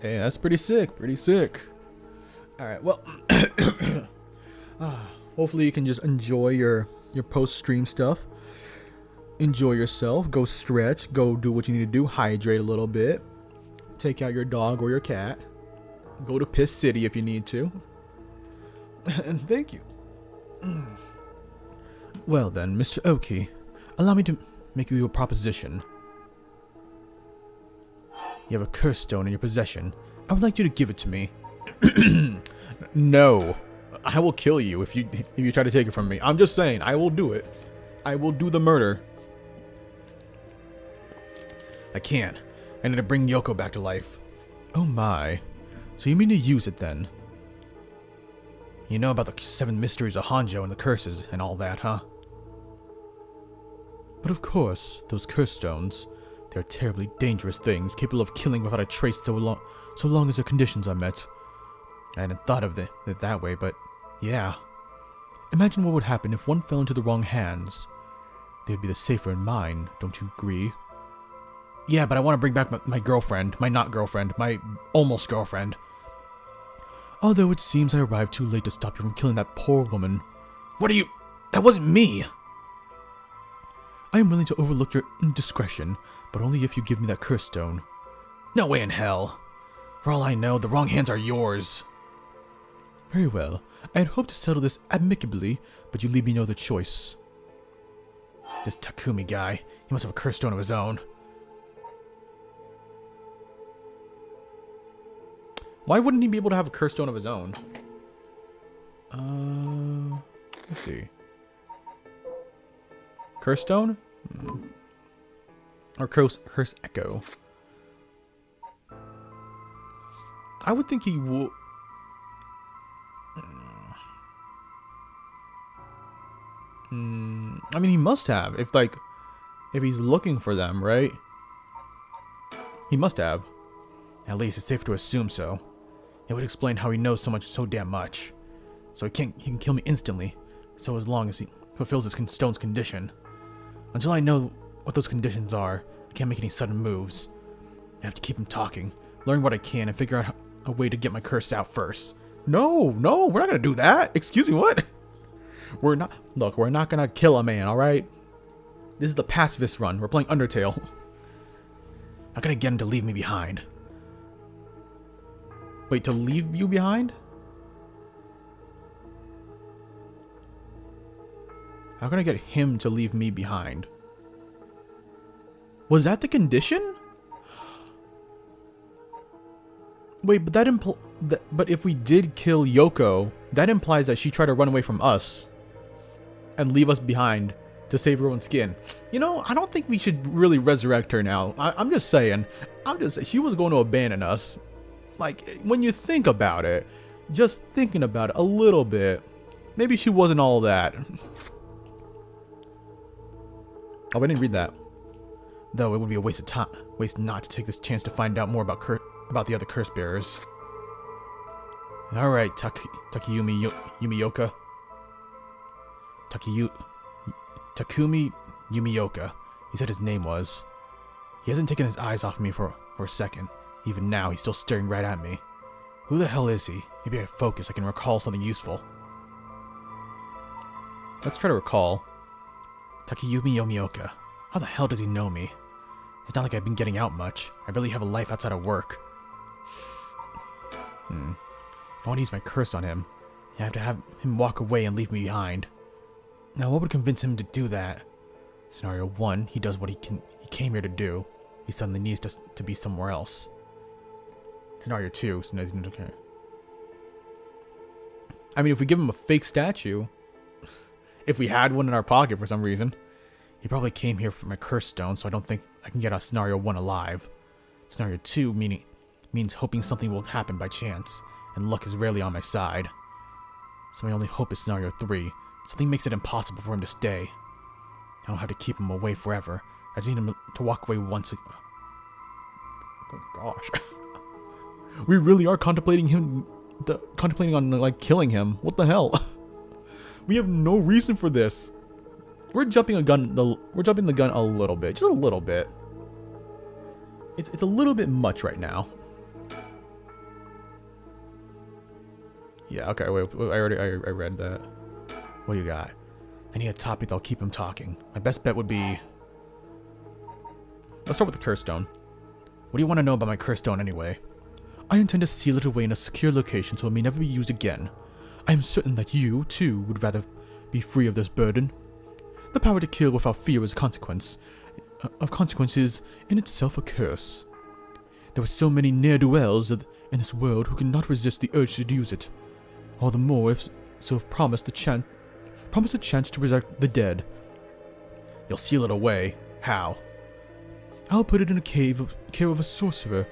Hey, that's pretty sick. Pretty sick. All right. Well, hopefully you can just enjoy your post-stream stuff. Enjoy yourself. Go stretch. Go do what you need to do. Hydrate a little bit. Take out your dog or your cat. Go to Piss City if you need to. And thank you. Well then, Mr. Oki, allow me to make you a proposition. You have a curse stone in your possession. I would like you to give it to me. No. I will kill you if you try to take it from me. I'm just saying, I will do it. I will do the murder. I can't. I need to bring Yoko back to life. Oh my. So you mean to use it then? You know about the 7 mysteries of Hanjo and the curses and all that, huh? But of course, those curse stones, they're terribly dangerous things, capable of killing without a trace so so long as the conditions are met. I hadn't thought of it that way, but yeah. Imagine what would happen if one fell into the wrong hands. They'd be the safer in mine, don't you agree? Yeah, but I want to bring back my girlfriend. My not girlfriend. My almost girlfriend. Although it seems I arrived too late to stop you from killing that poor woman. What are you... That wasn't me! I am willing to overlook your indiscretion, but only if you give me that curse stone. No way in hell. For all I know, the wrong hands are yours. Very well. I had hoped to settle this amicably, but you leave me no other choice. This Takumi guy, he must have a curse stone of his own. Why wouldn't he be able to have a curse stone of his own? Let's see. Curse stone? Or curse echo? I would think he would. I mean, he must have. If he's looking for them, right? He must have. At least it's safe to assume so. It would explain how he knows so damn much. So he can kill me instantly. So as long as he fulfills his stone's condition. Until I know what those conditions are, I can't make any sudden moves. I have to keep him talking, learn what I can, and figure out a way to get my curse out first. No, we're not gonna do that. Excuse me, what? We're not gonna kill a man, alright? This is the pacifist run. We're playing Undertale. I'm gonna get him to leave me behind. Wait, to leave you behind? How can I get him to leave me behind? Was that the condition? Wait, but but if we did kill Yoko, that implies that she tried to run away from us and leave us behind to save her own skin. You know, I don't think we should really resurrect her now. I'm just saying. She was going to abandon us. Like, when you think about it, just thinking about it a little bit, maybe she wasn't all that. Oh, I didn't read that. Though it would be a waste of time, not to take this chance to find out more about the other curse bearers. All right, Takumi Yumioka. Takumi Yumioka. He said his name was. He hasn't taken his eyes off me for a second. Even now, he's still staring right at me. Who the hell is he? Maybe if I focus, I can recall something useful. Let's try to recall. Takayumi Yomioka. How the hell does he know me? It's not like I've been getting out much. I barely have a life outside of work. If I want to use my curse on him, I have to have him walk away and leave me behind. Now, what would convince him to do that? Scenario 1, he does what he came here to do. He suddenly needs to be somewhere else. Scenario 2, okay. I mean, if we give him a fake statue, if we had one in our pocket for some reason, he probably came here for my curse stone, so I don't think I can get out Scenario 1 alive. Scenario 2 means hoping something will happen by chance, and luck is rarely on my side. So my only hope is Scenario 3. Something makes it impossible for him to stay. I don't have to keep him away forever. I just need him to walk away once. Oh gosh. We really are contemplating on like killing him. What the hell? We have no reason for this. We're jumping the gun a little bit, just a little bit. It's a little bit much right now. Yeah, okay, wait, I read that. What do you got? I need a topic that'll keep him talking. My best bet would be... Let's start with the curse stone. What do you want to know about my curse stone anyway? I intend to seal it away in a secure location so it may never be used again. I am certain that you, too, would rather be free of this burden. The power to kill without fear is a consequence. Of consequences in itself a curse. There are so many ne'er-do-wells in this world who cannot resist the urge to use it. All the more if promise a chance to resurrect the dead. You'll seal it away. How? I'll put it in a care of a sorcerer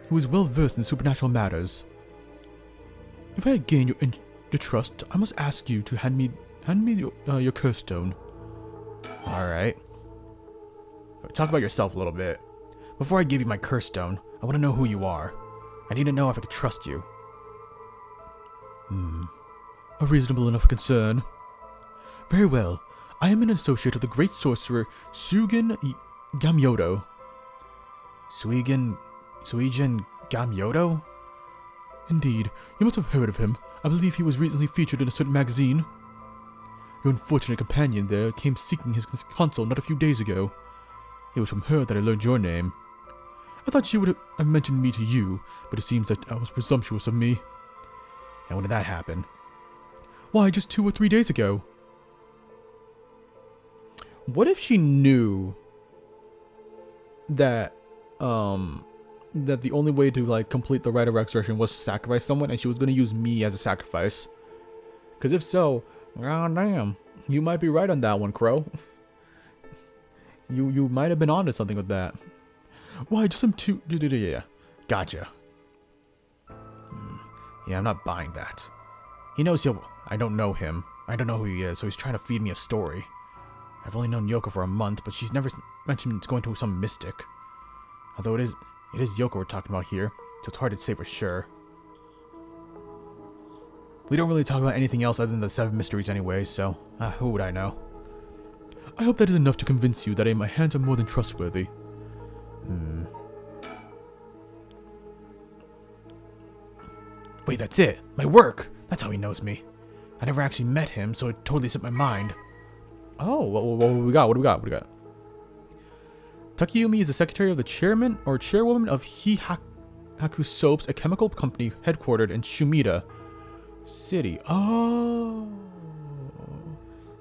who is well versed in supernatural matters. If I had gained your trust, I must ask you to hand me your curse stone. All right. Talk about yourself a little bit. Before I give you my curse stone, I want to know who you are. I need to know if I can trust you. A reasonable enough concern. Very well. I am an associate of the great sorcerer Sugen Gamyodo. Suigen Gamyodo? Indeed, you must have heard of him. I believe he was recently featured in a certain magazine. Your unfortunate companion there came seeking his console not a few days ago. It was from her that I learned your name. I thought she would have mentioned me to you, but it seems that was presumptuous of me. And when did that happen? Why, just 2 or 3 days ago. What if she knew that that the only way to like complete the rite of resurrection was to sacrifice someone, and she was going to use me as a sacrifice? Because if so, god damn, you might be right on that one, Crow. You might have been onto something with that. Why, just some two... Yeah, gotcha. Yeah, I'm not buying that. He knows I don't know him. I don't know who he is, so he's trying to feed me a story. I've only known Yoko for a month, but she's never mentioned it's going to some mystic. Although it is Yoko we're talking about here, so it's hard to say for sure. We don't really talk about anything else other than the 7 mysteries anyway, so who would I know? I hope that is enough to convince you that my hands are more than trustworthy. Wait, that's it! My work! That's how he knows me. I never actually met him, so it totally slipped my mind. Oh, what do we got? What do we got? Takayumi is the secretary of the chairman or chairwoman of Hihaku Soaps, a chemical company headquartered in Shumida City. Oh,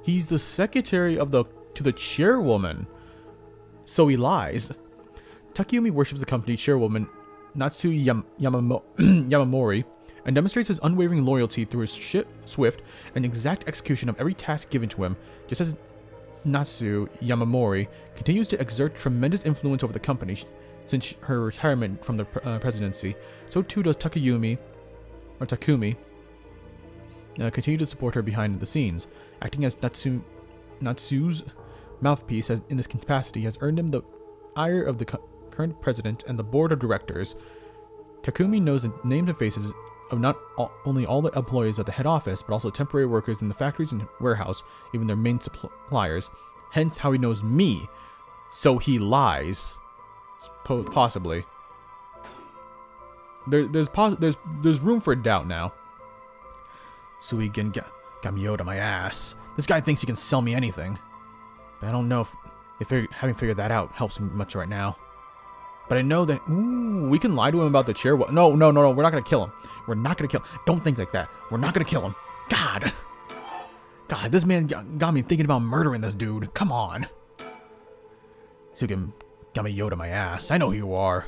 he's the secretary of to the chairwoman. So he lies. Takayumi worships the company chairwoman Natsu Yamamori and demonstrates his unwavering loyalty through his swift and exact execution of every task given to him, just as Natsu Yamamori continues to exert tremendous influence over the company since her retirement from the presidency. So too does Takumi continue to support her behind the scenes, acting as Natsu's mouthpiece in this capacity has earned him the ire of the current president and the board of directors. Takumi knows the names and faces of not only all the employees at the head office, but also temporary workers in the factories and warehouse, even their main suppliers. Hence how he knows me. So he lies. Possibly. There's room for doubt now. Suigen Gamyoda, my ass. This guy thinks he can sell me anything. But I don't know if having figured that out helps me much right now. But I know that... Ooh, we can lie to him about the chair. No, we're not going to kill him. We're not going to kill him. Don't think like that. We're not going to kill him. God, this man got me thinking about murdering this dude. Come on. Suigen Gamyoda, my ass. I know who you are.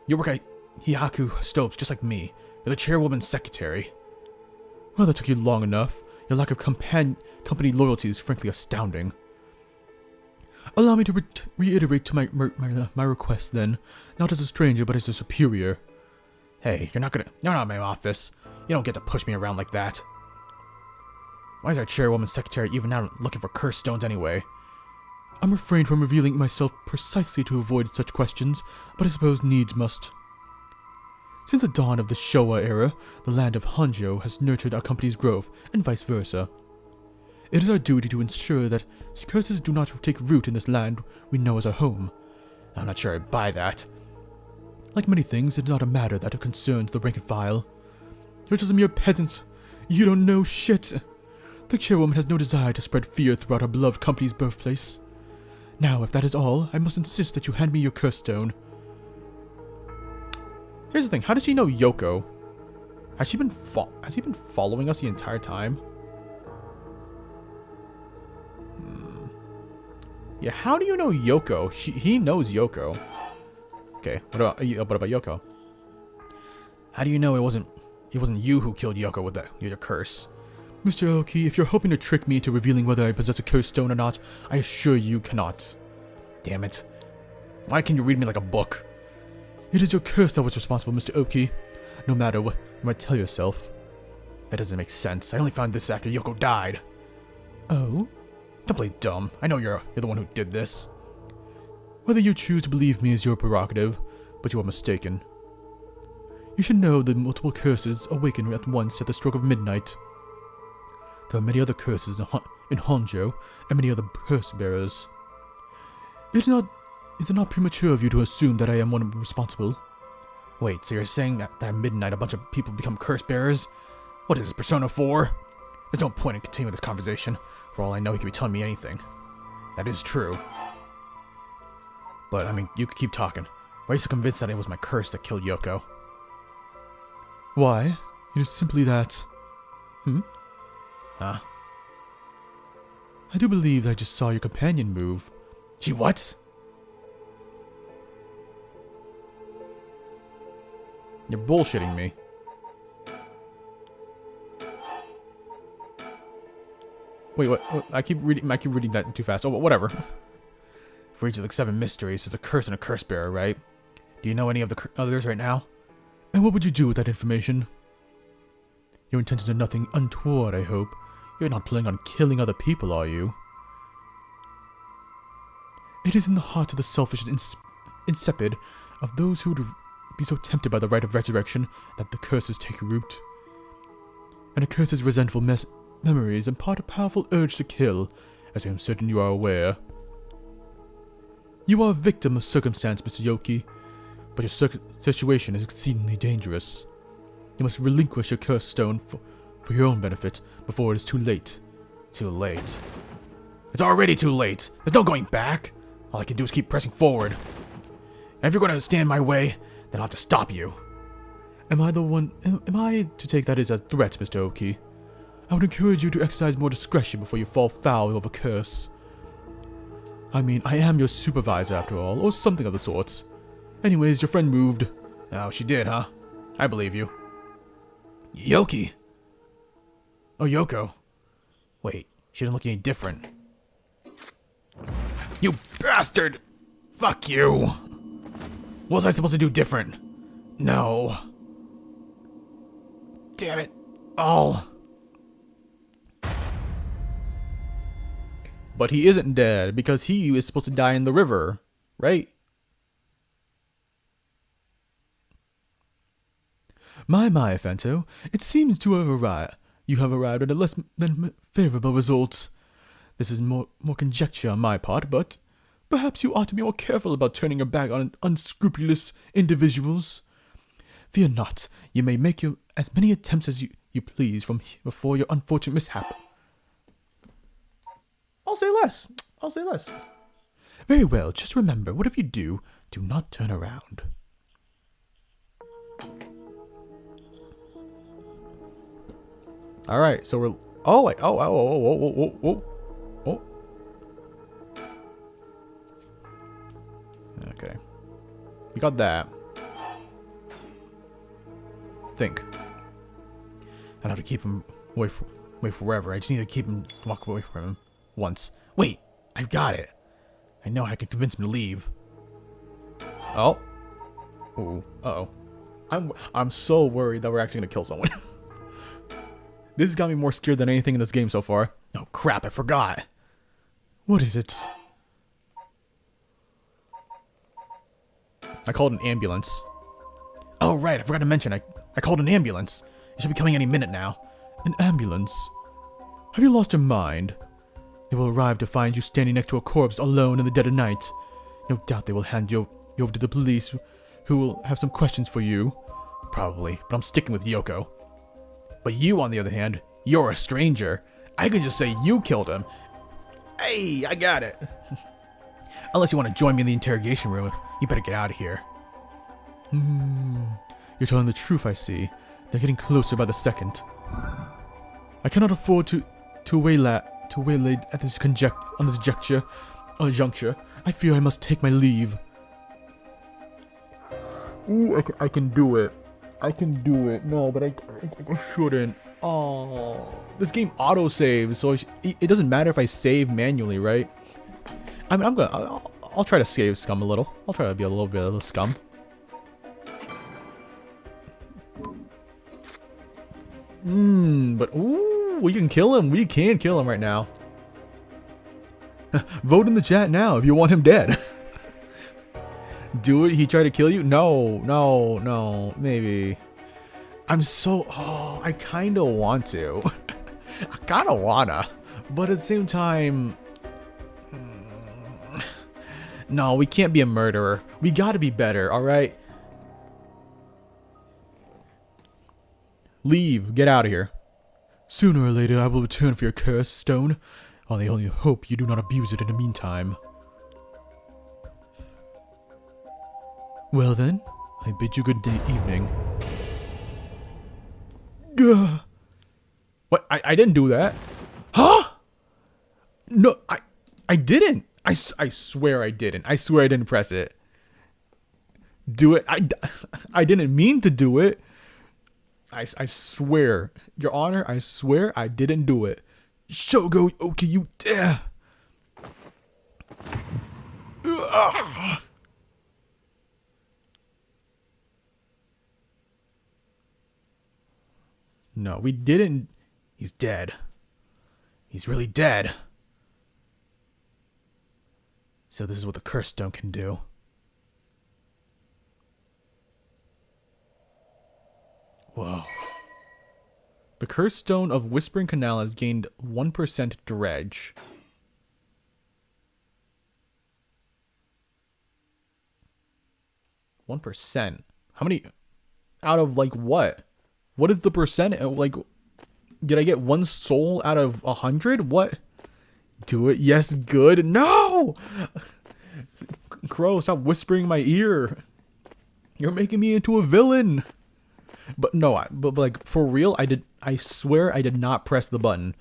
You work at Hihaku Soaps just like me. You're the chairwoman's secretary. Well, that took you long enough. Your lack of company loyalty is frankly astounding. Allow me to reiterate to my request, then, not as a stranger, but as a superior. Hey, you're not in my office. You don't get to push me around like that. Why is our chairwoman secretary even out looking for cursed stones anyway? I'm refrained from revealing myself precisely to avoid such questions, but I suppose needs must. Since the dawn of the Showa era, the land of Hanjo has nurtured our company's growth, and vice versa. It is our duty to ensure that curses do not take root in this land we know as our home. I'm not sure I buy that. Like many things, it is not a matter that concerns the rank and file. You're just a mere peasant. You don't know shit. The chairwoman has no desire to spread fear throughout our beloved company's birthplace. Now, if that is all, I must insist that you hand me your curse stone. Here's the thing, how does she know Yoko? Has he been following us the entire time? Yeah, how do you know Yoko? He knows Yoko. Okay, what about Yoko? How do you know it wasn't you who killed Yoko with your curse? Mr. Aoki, if you're hoping to trick me into revealing whether I possess a curse stone or not, I assure you cannot. Damn it. Why can you read me like a book? It is your curse that was responsible, Mr. Aoki. No matter what you might tell yourself. That doesn't make sense. I only found this after Yoko died. Oh? Don't play dumb. I know you're the one who did this. Whether you choose to believe me is your prerogative, but you are mistaken. You should know that multiple curses awaken at once at the stroke of midnight. There are many other curses in Honjo, and many other curse bearers. Is it not premature of you to assume that I am one responsible? Wait, so you're saying that at midnight a bunch of people become curse bearers? What is this, Persona 4? There's no point in continuing this conversation. For all I know, he could be telling me anything. That is true. But, I mean, you could keep talking. Why are you so convinced that it was my curse that killed Yoko? Why? It is simply that... Huh? I do believe that I just saw your companion move. She what? You're bullshitting me. Wait, what? I keep reading that too fast. Oh, whatever. For each of the 7 mysteries, there's a curse and a curse bearer, right? Do you know any of the others right now? And what would you do with that information? Your intentions are nothing untoward, I hope. You're not planning on killing other people, are you? It is in the heart of the selfish and insipid of those who would be so tempted by the right of resurrection that the curses take root. And a curse's resentful memories impart a powerful urge to kill, as I am certain you are aware. You are a victim of circumstance, Mr. Yoki, but your situation is exceedingly dangerous. You must relinquish your cursed stone for your own benefit before it is too late. Too late? It's already too late! There's no going back! All I can do is keep pressing forward. And if you're going to stand in my way, then I'll have to stop you. Am I to take that as a threat, Mr. Oki? I would encourage you to exercise more discretion before you fall foul of a curse. I mean, I am your supervisor after all, or something of the sorts. Anyways, your friend moved. Oh, she did, huh? I believe you. Yoki! Oh, Yoko. Wait, she didn't look any different. You bastard! Fuck you! What was I supposed to do different? No. Damn it. All. But he isn't dead, because he is supposed to die in the river, right? My, Fanto, it seems to have arrived. You have arrived at a less than favorable result. This is more conjecture on my part, but perhaps you ought to be more careful about turning your back on unscrupulous individuals. Fear not, you may make as many attempts as you please before your unfortunate mishap. I'll say less. Very well, just remember, whatever you do, do not turn around. Alright, so we're... Oh, wait. Oh. Okay. We got that. Think. I don't have to keep him away forever. I just need to keep him... walk away from him. Once. Wait! I've got it! I know I can convince him to leave. Oh. Ooh. Uh-oh. I'm so worried that we're actually gonna kill someone. This has got me more scared than anything in this game so far. Oh crap, I forgot. What is it? I called an ambulance. Oh right, I forgot to mention, I called an ambulance. It should be coming any minute now. An ambulance? Have you lost your mind? They will arrive to find you standing next to a corpse alone in the dead of night. No doubt they will hand you over to the police, who will have some questions for you. Probably, but I'm sticking with Yoko. But you, on the other hand, you're a stranger. I could just say you killed him. Hey, I got it. Unless you want to join me in the interrogation room, you better get out of here. You're telling the truth, I see. They're getting closer by the second. I cannot afford to waylay at this juncture. I fear I must take my leave. Ooh, I can do it. No, but I shouldn't. Oh, this game auto saves, so it doesn't matter if I save manually, right? I mean, I'll try to save scum a little. I'll try to be a little bit of a scum. But ooh, we can kill him. We can kill him right now. Vote in the chat now if you want him dead. Do it. He tried to kill you. No. Maybe. I kind of want to. I kind of wanna, but at the same time, no, we can't be a murderer. We gotta be better. All right. Leave. Get out of here. Sooner or later, I will return for your cursed stone. I only hope you do not abuse it in the meantime. Well then, I bid you good day evening. Gah. What? I didn't do that. Huh? No, I didn't. I swear I didn't. I swear I didn't press it. Do it. I didn't mean to do it. I swear, Your Honor, I swear I didn't do it. Shogo, okay, you dare. No, we didn't. He's dead. He's really dead. So this is what the Cursed Stone can do. Whoa. The Cursed Stone of Whispering Canal has gained 1% dredge. %. How many? Out of like what? What is the percent? Like, did I get 1 soul out of 100? What? Do it. Yes, good. No! Crow, stop whispering in my ear. You're making me into a villain. But no, but like for real, I swear I did not press the button.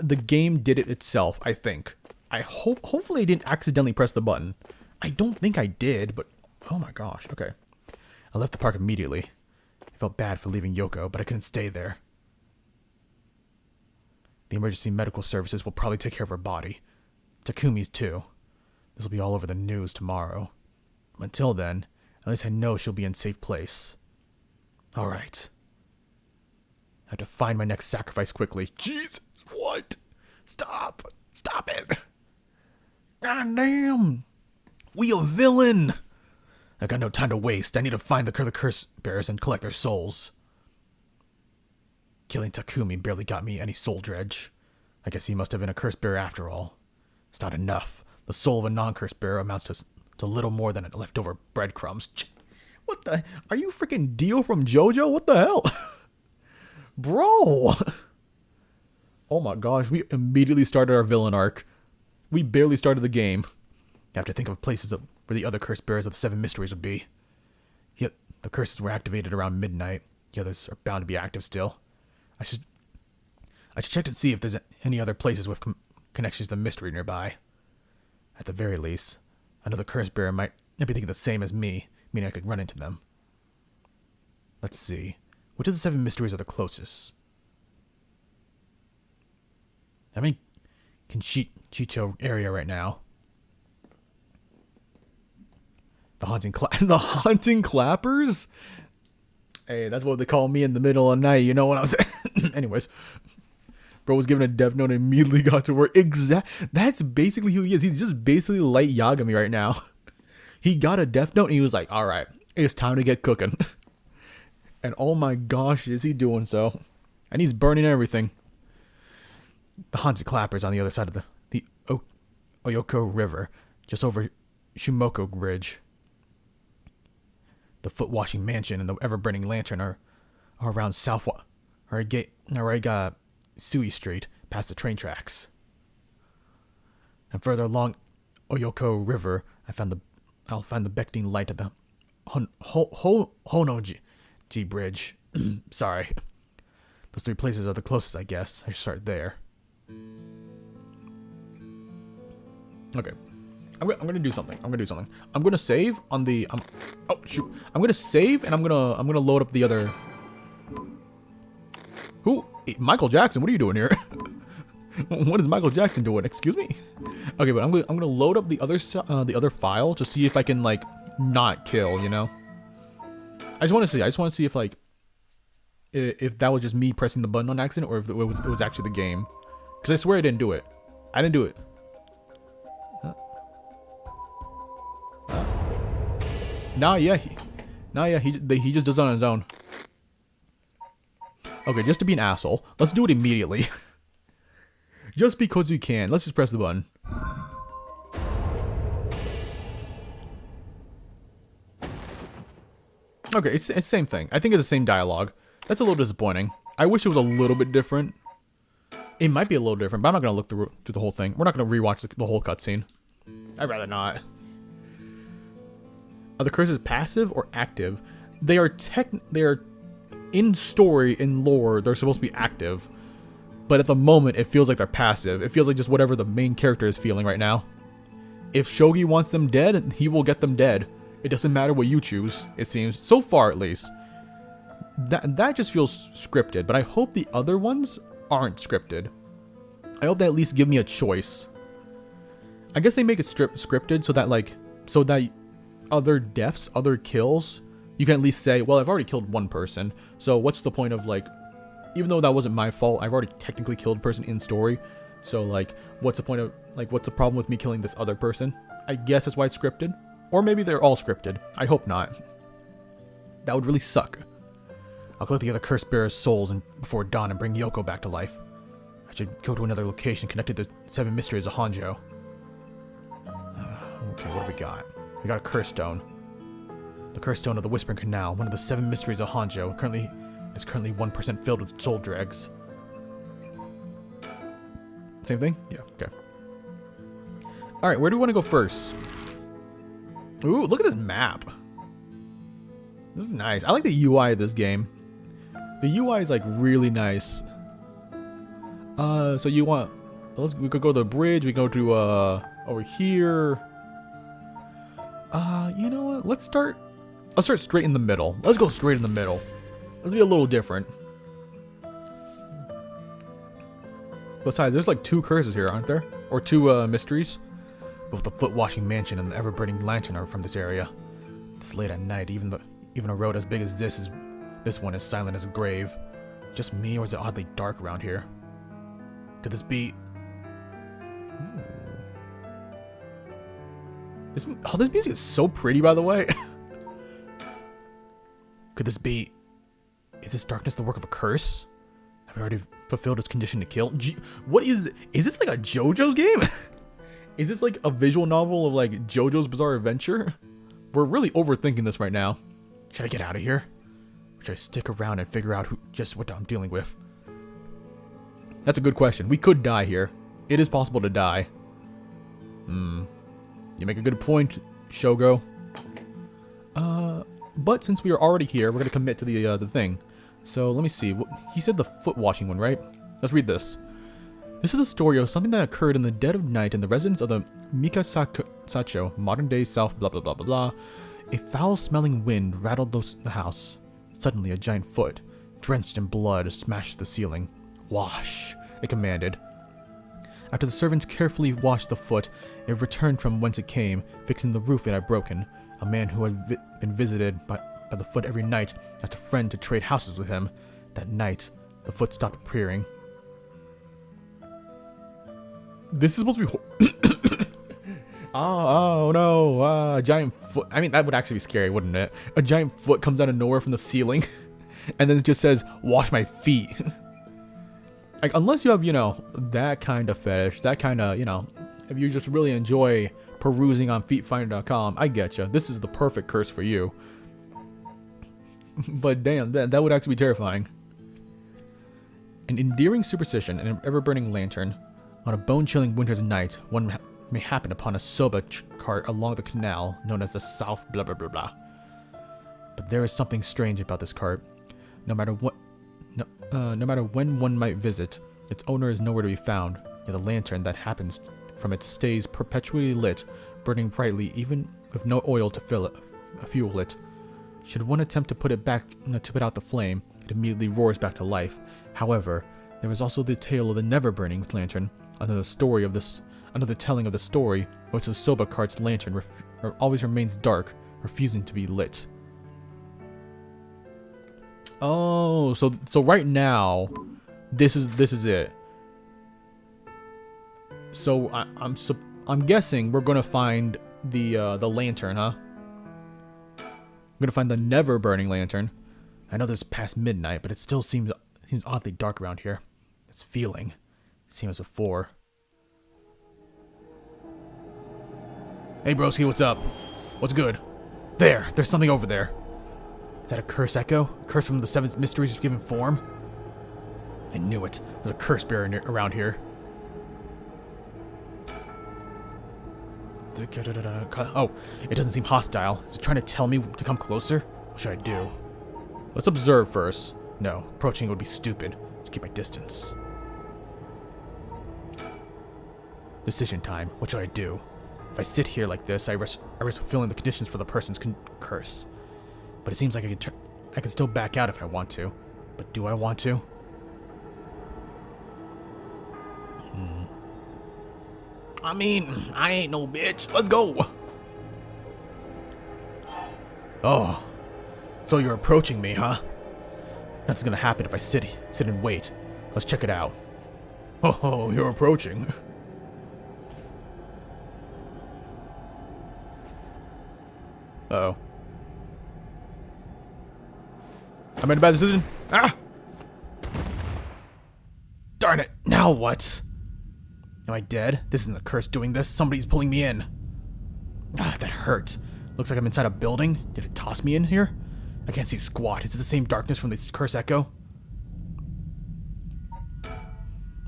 The game did it itself, I think. Hopefully I didn't accidentally press the button. I don't think I did, but oh my gosh. Okay. I left the park immediately. I felt bad for leaving Yoko, but I couldn't stay there. The emergency medical services will probably take care of her body. Takumi's too. This will be all over the news tomorrow. Until then, at least I know she'll be in safe place. Alright. I have to find my next sacrifice quickly. Jesus, what? Stop. Stop it. God damn. We a villain. I got no time to waste. I need to find the curse bearers and collect their souls. Killing Takumi barely got me any soul dredge. I guess he must have been a curse bearer after all. It's not enough. The soul of a non-curse bearer amounts to little more than leftover breadcrumbs. What the? Are you freaking Dio from JoJo? What the hell? Bro! Oh my gosh, we immediately started our villain arc. We barely started the game. You have to think of places where the other curse bearers of the 7 mysteries would be. Yet, the curses were activated around midnight. The others are bound to be active still. I should check to see if there's any other places with connections to the mystery nearby. At the very least, another curse bearer might be thinking the same as me, meaning I could run into them. Let's see. Which of the 7 mysteries are the closest? I'm in Chicho area right now. The haunting clappers? Hey, that's what they call me in the middle of the night. You know what I'm saying? Anyways. Bro was given a death note and immediately got to work. That's basically who he is. He's just basically light Yagami right now. He got a death note and he was like, alright, it's time to get cooking. And oh my gosh, is he doing so. And he's burning everything. The haunted clappers on the other side of the Oyoko River, just over Shumoko Bridge. The foot-washing mansion and the ever-burning lantern are around Sui Street, past the train tracks. And further along Oyoko River, I'll find the beckoning light at the Honoji Bridge. Sorry. Those 3 places are the closest, I guess. I should start there. Okay. I'm gonna do something. I'm gonna save on the. Oh shoot! I'm gonna save and I'm gonna load up the other. Who? Michael Jackson? What are you doing here? What is Michael Jackson doing? Excuse me. Okay, but I'm gonna load up the other file to see if I can like not kill. You know. I just want to see if like if that was just me pressing the button on accident or if it was actually the game. Because I swear I didn't do it. I didn't do it. Nah, yeah. He just does it on his own. Okay, just to be an asshole, let's do it immediately. Just because we can. Let's just press the button. Okay, it's the same thing. I think it's the same dialogue. That's a little disappointing. I wish it was a little bit different. It might be a little different, but I'm not going to look through the whole thing. We're not going to rewatch the whole cutscene. I'd rather not. Are the curses passive or active? They are in story, in lore, they're supposed to be active. But at the moment, it feels like they're passive. It feels like just whatever the main character is feeling right now. If Shogi wants them dead, he will get them dead. It doesn't matter what you choose, it seems. So far, at least. That just feels scripted, but I hope the other ones aren't scripted. I hope they at least give me a choice. I guess they make it scripted so that other deaths, other kills, you can at least say, well, I've already killed one person, so what's the point of, like, even though that wasn't my fault, I've already technically killed a person in story, so, like, what's the point of, like, what's the problem with me killing this other person? I guess that's why it's scripted. Or maybe they're all scripted. I hope not. That would really suck. I'll collect the other curse bearer's souls before dawn and bring Yoko back to life. I should go to another location connected to the 7 mysteries of Hanjo. Okay, what do we got? We got a curse stone. The curse stone of the Whispering Canal, one of the 7 mysteries of Hanjo, is currently 1% filled with soul dregs. Same thing? Yeah, okay. Alright, where do we want to go first? Ooh, look at this map. This is nice. I like the UI of this game. The UI is like really nice. So you want... we could go to the bridge. We go to over here. You know what? Let's start straight in the middle. Let's go straight in the middle. Let's be a little different. Besides, there's like 2 curses here, aren't there? Or 2 mysteries. Both the foot-washing mansion and the ever-burning lantern are from this area. This late at night, even a road as big as this one is silent as a grave. Just me, or is it oddly dark around here? Could this be... This music is so pretty, by the way. Could this be... Is this darkness the work of a curse? Have I already fulfilled its condition to kill? What is this like a JoJo's game? Is this like a visual novel of like JoJo's Bizarre Adventure? We're really overthinking this right now. Should I get out of here? Or should I stick around and figure out just what I'm dealing with? That's a good question. We could die here. It is possible to die. You make a good point, Shogo. But since we are already here, we're gonna commit to the thing. So let me see. He said the foot washing one, right? Let's read this. This is the story of something that occurred in the dead of night in the residence of the Mikasacho, modern-day South blah blah blah blah blah. A foul-smelling wind rattled the house. Suddenly, a giant foot, drenched in blood, smashed the ceiling. Wash, it commanded. After the servants carefully washed the foot, it returned from whence it came, fixing the roof it had broken. A man who had been visited by the foot every night asked a friend to trade houses with him. That night, the foot stopped appearing. This is supposed to be... oh no, a giant foot. I mean, that would actually be scary, wouldn't it? A giant foot comes out of nowhere from the ceiling, and then it just says, wash my feet. Like, unless you have, you know, that kind of fetish, that kind of, you know, if you just really enjoy perusing on feetfinder.com, I get you. This is the perfect curse for you. But damn, that would actually be terrifying. An endearing superstition and an ever-burning lantern. On a bone-chilling winter's night, one may happen upon a soba cart along the canal known as the South blah blah blah blah. But there is something strange about this cart. No matter when one might visit, its owner is nowhere to be found. Yet the lantern that happens from it stays perpetually lit, burning brightly even with no oil to fuel it. Should one attempt to put out the flame, it immediately roars back to life. However, there is also the tale of the never-burning lantern. Another telling of the story, which the soba cart's lantern always remains dark, refusing to be lit. Oh, so right now, this is it. So I'm guessing we're gonna find the lantern, huh? gonna find the never burning lantern. I know this is past midnight, but it still seems oddly dark around here. This feeling, same as before. Hey broski, what's up? What's good? There's something over there. Is that a curse echo? A curse from the seven mysteries given form? I knew it. There's a curse bearer around here. Oh, it doesn't seem hostile. Is it trying to tell me to come closer? What should I do? Let's observe first. No, approaching it would be stupid. Just keep my distance. Decision time. What should I do? If I sit here like this, I risk fulfilling the conditions for the person's curse. But it seems like I can still back out if I want to. But do I want to? I mean, I ain't no bitch. Let's go. Oh, so you're approaching me, huh? Nothing's gonna happen if I sit and wait. Let's check it out. Oh, you're approaching. Uh-oh. I made a bad decision. Ah! Darn it. Now what? Am I dead? This isn't the curse doing this. Somebody's pulling me in. Ah, that hurt. Looks like I'm inside a building. Did it toss me in here? I can't see squat. Is it the same darkness from the curse echo?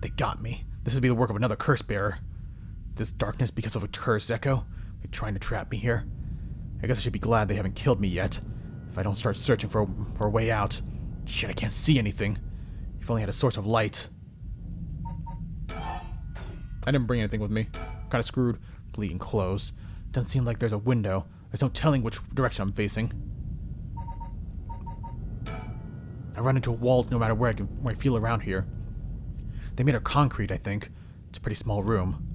They got me. This would be the work of another curse bearer. This darkness because of a curse echo? They're trying to trap me here. I guess I should be glad they haven't killed me yet. If I don't start searching for a way out. Shit, I can't see anything. If I only had a source of light. I didn't bring anything with me. Kinda screwed. Bleeding clothes. Doesn't seem like there's a window. There's no telling which direction I'm facing. I run into walls no matter where I feel around here. They made of concrete, I think. It's a pretty small room.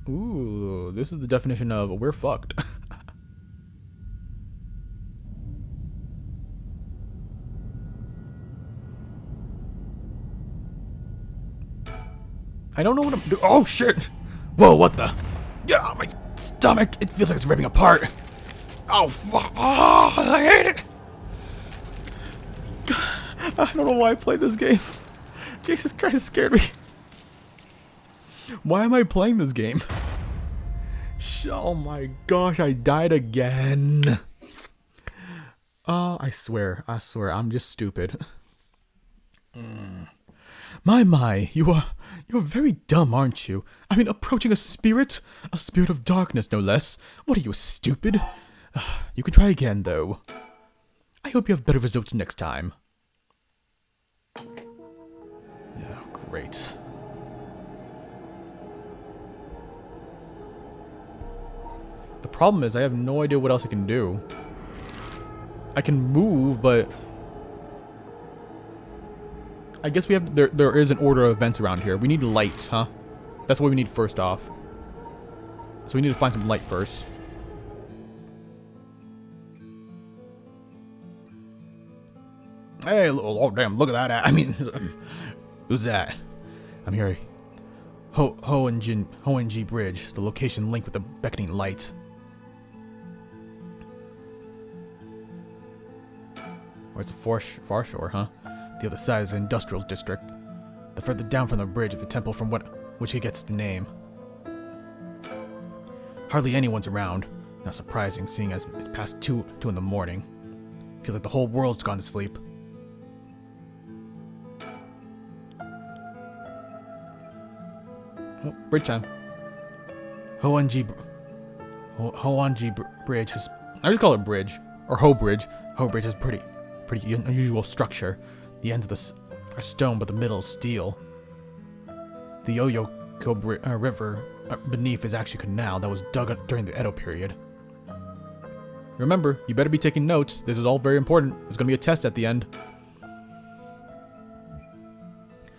Ooh, this is the definition of we're fucked. I don't know what I'm doing. Oh shit! Whoa, what the? Yeah, my stomach! It feels like it's ripping apart. Oh fuck! Oh, I hate it. I don't know why I played this game. Jesus Christ, it scared me. Why am I playing this game? Oh my gosh, I died again. I swear, I'm just stupid. My, you're very dumb, aren't you? I mean, approaching a spirit of darkness, no less. What are you, stupid? You can try again, though. I hope you have better results next time. Oh, great. The problem is I have no idea what else I can do. I can move, but I guess we have there is an order of events around here. We need light, huh? That's what we need first off. So we need to find some light first. Hey, oh damn, look at that. I mean, who's that? I'm here. Ho-en-ji Bridge, the location linked with the beckoning light. Where's the far shore, huh? The other side is the industrial district. The further down from the bridge is the temple from which it gets the name. Hardly anyone's around. Not surprising, seeing as it's past 2 in the morning. Feels like the whole world's gone to sleep. Oh, bridge time. Ho-en-ji Bridge has... I just call it bridge. Or Ho Bridge. Ho Bridge has pretty unusual structure. The ends of are stone, but the middle is steel. The Oyoko River beneath is actually a canal that was dug up during the Edo period. Remember, you better be taking notes. This is all very important. There's going to be a test at the end.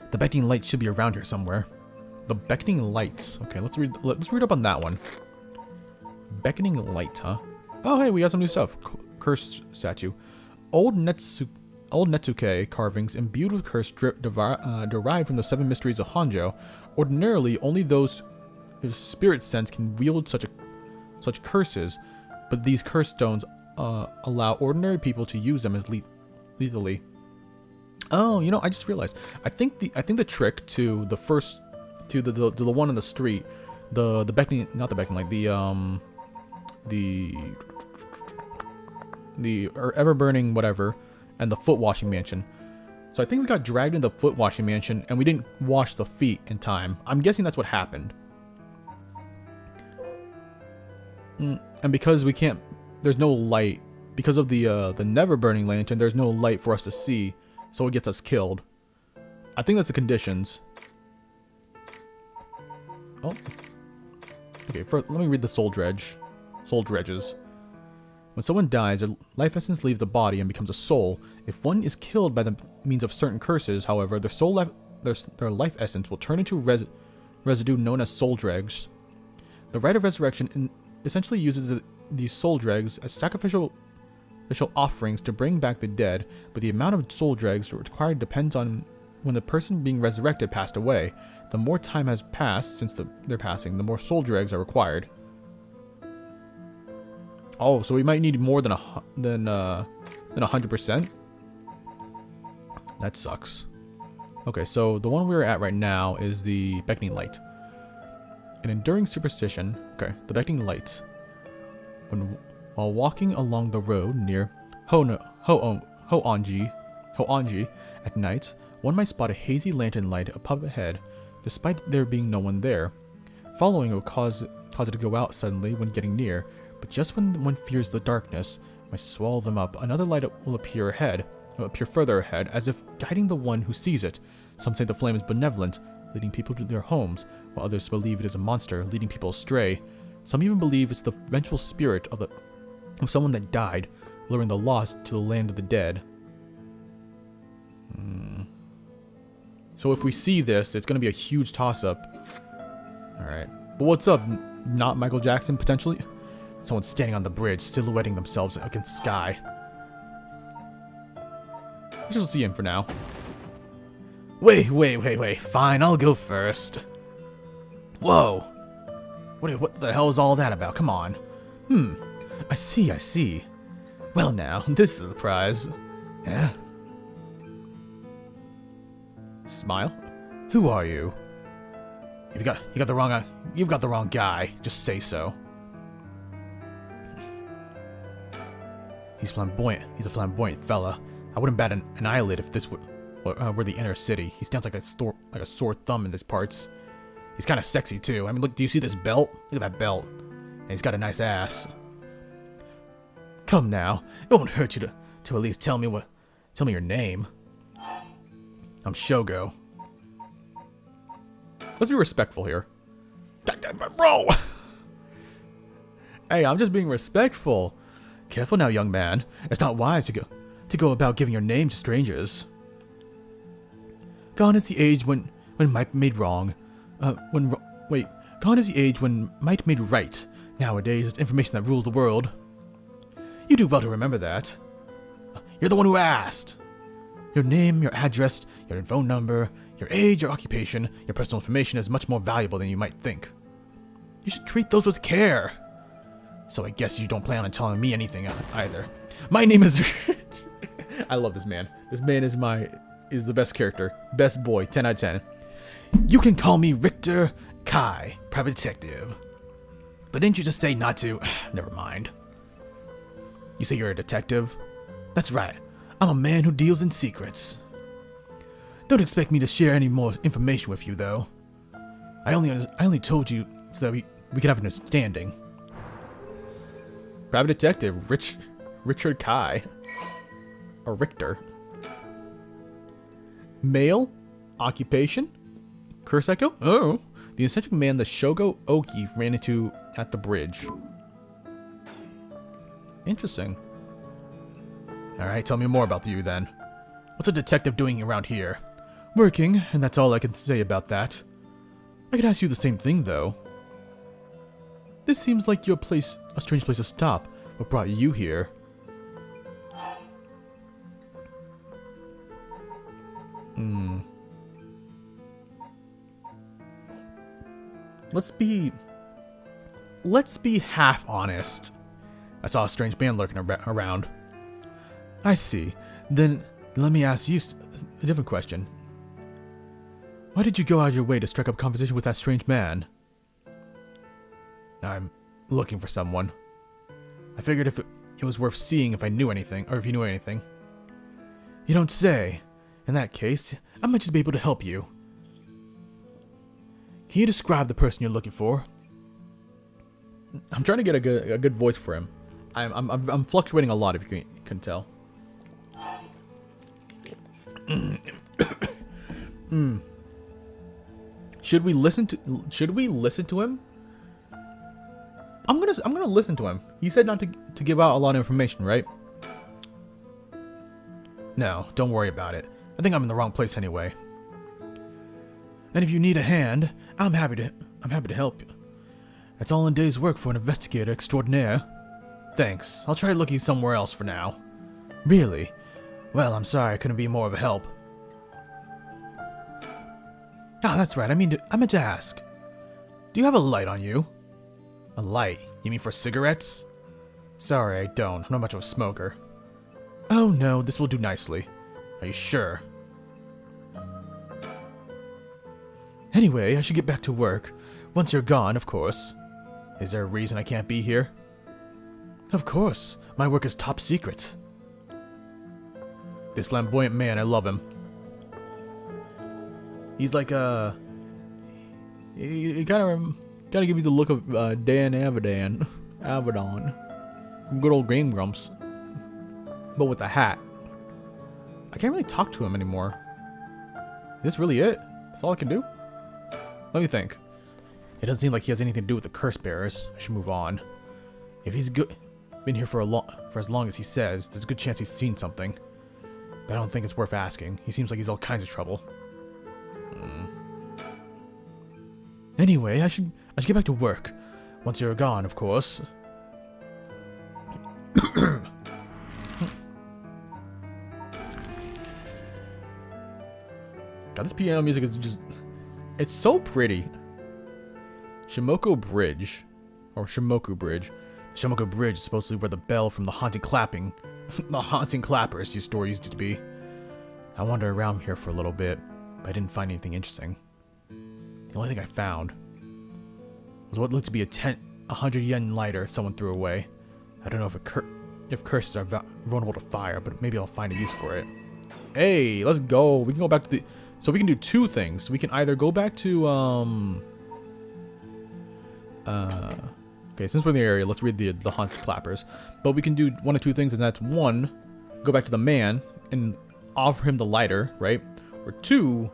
The beckoning light should be around here somewhere. The beckoning lights. Okay, let's read up on that one. Beckoning light, huh? Oh, hey, we got some new stuff. Curse statue. Old Netsuke carvings imbued with curse derived from the 7 mysteries of Honjo. Ordinarily, only those whose spirit sense can wield such curses. but these curse stones allow ordinary people to use them as lethally. Oh, you know, I just realized. I think the trick to the first, to the one on the street, the beckoning, not the beckoning light, the ever burning whatever, and the foot washing mansion. So I think we got dragged into the foot washing mansion and we didn't wash the feet in time. I'm guessing that's what happened. And because we can't, there's no light because of the never burning lantern. There's no light for us to see, so it gets us killed. I think that's the conditions. Oh, okay. Let me read the soul dredges. When someone dies, their life essence leaves the body and becomes a soul. If one is killed by the means of certain curses, however, their life essence will turn into residue known as soul dregs. The rite of resurrection essentially uses these soul dregs as sacrificial offerings to bring back the dead, but the amount of soul dregs required depends on when the person being resurrected passed away. The more time has passed since their passing, the more soul dregs are required. Oh, so we might need more than 100%. That sucks. Okay, so the one we're at right now is the beckoning light. An enduring superstition. Okay, the beckoning light. While walking along the road near Hoonji at night, one might spot a hazy lantern light up ahead, despite there being no one there. Following will cause it to go out suddenly when getting near, but just when one fears the darkness might swallow them up, another light will appear further ahead, as if guiding the one who sees it. Some say the flame is benevolent, leading people to their homes, while others believe it is a monster, leading people astray. Some even believe it's the vengeful spirit of someone that died, luring the lost to the land of the dead. So if we see this, it's going to be a huge toss-up. Alright. But what's up? Not Michael Jackson, potentially? Someone's standing on the bridge, silhouetting themselves against the sky. I just see him for now. Wait. Fine, I'll go first. Whoa. What the hell is all that about? Come on. I see. Well now, this is a surprise. Yeah? Smile? Who are you? You've got the wrong guy. Just say so. He's flamboyant. He's a flamboyant fella. I wouldn't bat an eyelid if this were the inner city. He stands like a sore thumb in these parts. He's kind of sexy too. I mean, look. Do you see this belt? Look at that belt. And he's got a nice ass. Come now, it won't hurt you to at least tell me your name. I'm Shogo. Let's be respectful here. Bro! Hey, I'm just being respectful. Careful now, young man. It's not wise to go about giving your name to strangers. Gone is the age when might made wrong. Gone is the age when might made right. Nowadays, it's information that rules the world. You do well to remember that. You're the one who asked. Your name, your address, your phone number, your age, your occupation, your personal information is much more valuable than you might think. You should treat those with care. So I guess you don't plan on telling me anything either. My name is... I love this man. This man is the best character. Best boy. 10 out of 10. You can call me Richter Kai, private detective. But didn't you just say not to? Never mind. You say you're a detective? That's right. I'm a man who deals in secrets. Don't expect me to share any more information with you, though. I only told you so that we can have an understanding. Private detective, Richard Kai. Or Richter. Male? Occupation? Curse echo? Oh. The eccentric man the Shogo Oki ran into at the bridge. Interesting. Alright, tell me more about you then. What's a detective doing around here? Working, and that's all I can say about that. I could ask you the same thing, though. This seems like a strange place to stop. What brought you here? Let's be half honest. I saw a strange man lurking around. I see. Then let me ask you a different question. Why did you go out of your way to strike up conversation with that strange man? I'm looking for someone. I figured if it was worth seeing if I knew anything, or if you knew anything. You don't say. In that case, I might just be able to help you. Can you describe the person you're looking for? I'm trying to get a good voice for him. I'm fluctuating a lot, if you can tell. Should we listen to him? I'm gonna listen to him. He said not to give out a lot of information, right? No, don't worry about it. I think I'm in the wrong place anyway. And if you need a hand, I'm happy to help you. That's all in a day's work for an investigator extraordinaire. Thanks. I'll try looking somewhere else for now. Really? Well, I'm sorry I couldn't be more of a help. Ah, that's right. I meant to ask. Do you have a light on you? A light? You mean for cigarettes? Sorry, I don't. I'm not much of a smoker. Oh no, this will do nicely. Are you sure? Anyway, I should get back to work. Once you're gone, of course. Is there a reason I can't be here? Of course. My work is top secret. This flamboyant man, I love him. He's like he kind of give me the look of Dan Avedon from good old Game Grumps, but with a hat. I can't really talk to him anymore. Is this really it? That's all I can do? Let me think. It doesn't seem like he has anything to do with the curse bearers. I should move on. If he's been here for as long as he says, there's a good chance he's seen something. But I don't think it's worth asking. He seems like he's all kinds of trouble. Anyway, I should get back to work. Once you're gone, of course. God, this piano music is just... It's so pretty. Shimoku Bridge. Or Shimoku Bridge. The Shimoku Bridge is supposedly where the bell from the haunting clappers store used to be. I wandered around here for a little bit, but I didn't find anything interesting. The only thing I found was what looked to be a 100 yen lighter someone threw away. I don't know if curses are vulnerable to fire, but maybe I'll find a use for it. Hey, let's go. We can go back to the... So we can do two things. We can either go back to, okay, since we're in the area, let's read the haunted clappers. But we can do one of two things, and that's one, go back to the man and offer him the lighter, right? Or two,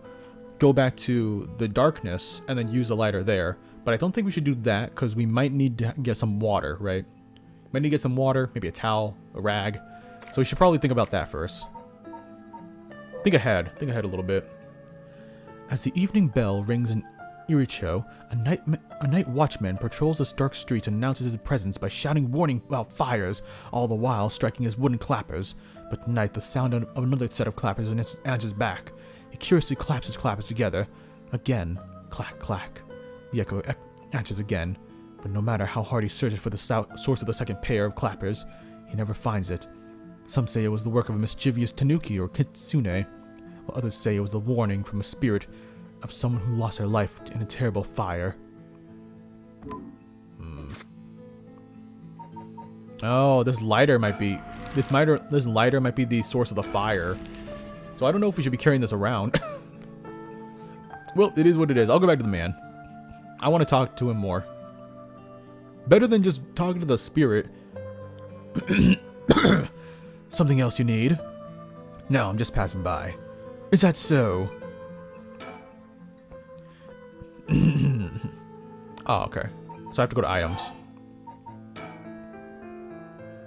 go back to the darkness and then use the lighter there. But I don't think we should do that because we might need to get some water, right? Might need to get some water, maybe a towel, a rag. So we should probably think about that first. Think ahead a little bit. As the evening bell rings in Iricho, a night watchman patrols the dark streets and announces his presence by shouting warning about fires, all the while striking his wooden clappers. But tonight, the sound of another set of clappers answers back. He curiously claps his clappers together. Again, clack, clack. The echo answers again, but no matter how hard he searches for the source of the second pair of clappers, he never finds it. Some say it was the work of a mischievous tanuki or kitsune, while others say it was the warning from a spirit of someone who lost their life in a terrible fire. Oh, this lighter might be the source of the fire. So I don't know if we should be carrying this around. Well, it is what it is. I'll go back to the man. I want to talk to him more. Better than just talking to the spirit. Something else you need? No, I'm just passing by. Is that so? Oh, okay. So I have to go to items.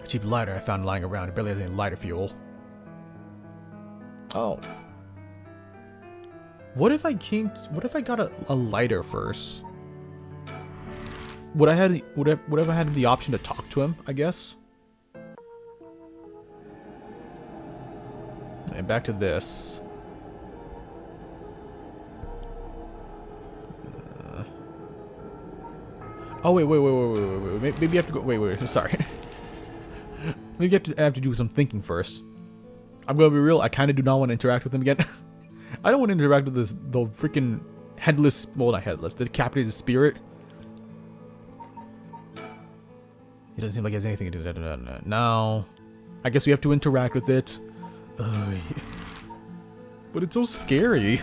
A cheap lighter I found lying around. It barely has any lighter fuel. Oh. What if I got a lighter first? Would I have had the option to talk to him, I guess? And back to this. Oh, wait. Maybe I have to go. Wait. Sorry. Maybe I have to do some thinking first. I'm gonna be real. I kind of do not want to interact with him again. I don't want to interact with the freaking headless, well, not headless, the decapitated spirit. He doesn't seem like he has anything to do. No. I guess we have to interact with it. But it's so scary.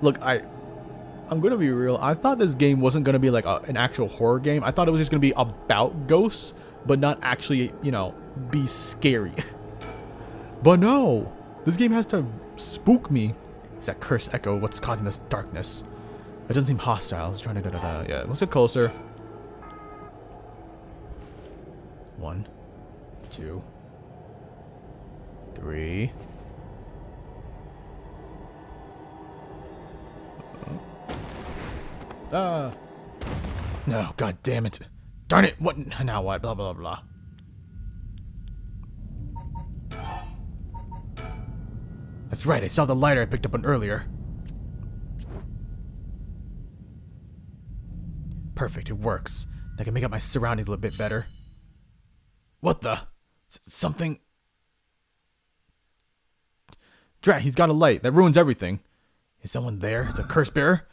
Look, I'm gonna be real. I thought this game wasn't gonna be like an actual horror game. I thought it was just gonna be about ghosts, but not actually, you know, be scary. But no, this game has to spook me. It's that cursed echo. What's causing this darkness? It doesn't seem hostile. It's trying to go. Yeah, let's get closer. 1, 2, 3. No, god damn it. Darn it, what? Now what? Blah, blah, blah. That's right, I saw the lighter I picked up on earlier. Perfect, it works. I can make out my surroundings a little bit better. What the? Something... Drat, he's got a light. That ruins everything. Is someone there? It's a curse bearer?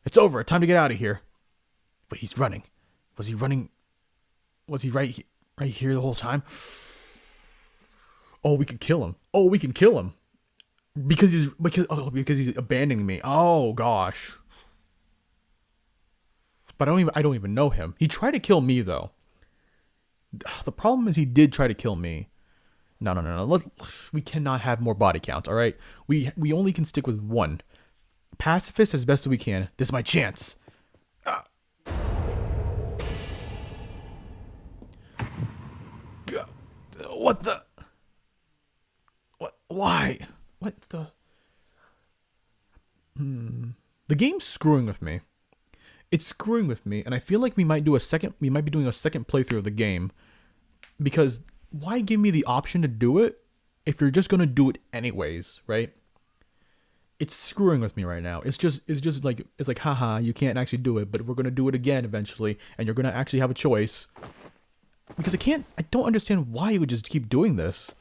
It's over. Time to get out of here. Wait, he's running. Was he running? Was he right here the whole time? Oh, we could kill him. Oh, we can kill him. Because he's abandoning me. Oh gosh. But I don't even know him. He tried to kill me though. The problem is he did try to kill me. No. We cannot have more body counts, all right? We only can stick with one. Pacifist as best as we can. This is my chance. God. What the? What? Why? What the? The game's screwing with me. It's screwing with me, and I feel like we might be doing a second playthrough of the game. Because why give me the option to do it if you're just gonna do it anyways, right? It's screwing with me right now. It's like, haha, you can't actually do it, but we're gonna do it again eventually, and you're gonna actually have a choice. Because I don't understand why you would just keep doing this.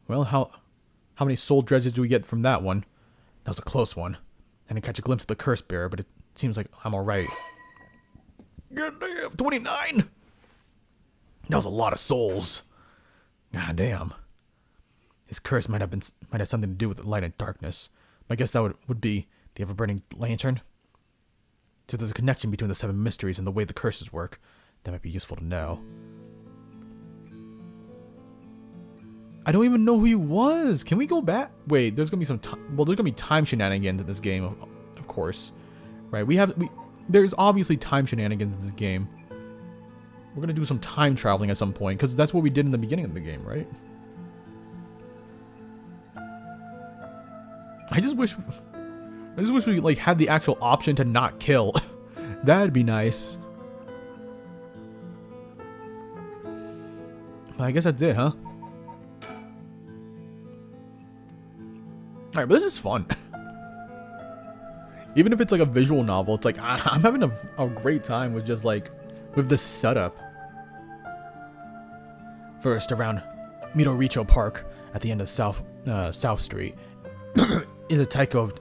Well, how many soul dredges do we get from that one? That was a close one. I didn't catch a glimpse of the curse bearer, but it seems like I'm alright. God damn, 29! That was a lot of souls. God damn. His curse might have something to do with the light and darkness. My guess that would be the ever-burning lantern. So there's a connection between the 7 mysteries and the way the curses work. That might be useful to know. I don't even know who he was. Can we go back? Wait, there's gonna be some time. Well, there's gonna be time shenanigans in this game, of course. Right? There's obviously time shenanigans in this game. We're gonna do some time traveling at some point, because that's what we did in the beginning of the game, right? I just wish we like had the actual option to not kill. That'd be nice. But I guess that's it, huh? Alright, but this is fun. Even if it's like a visual novel, it's like I'm having a great time with just like with this setup. First, around Midoricho Park at the end of South Street is a taiko of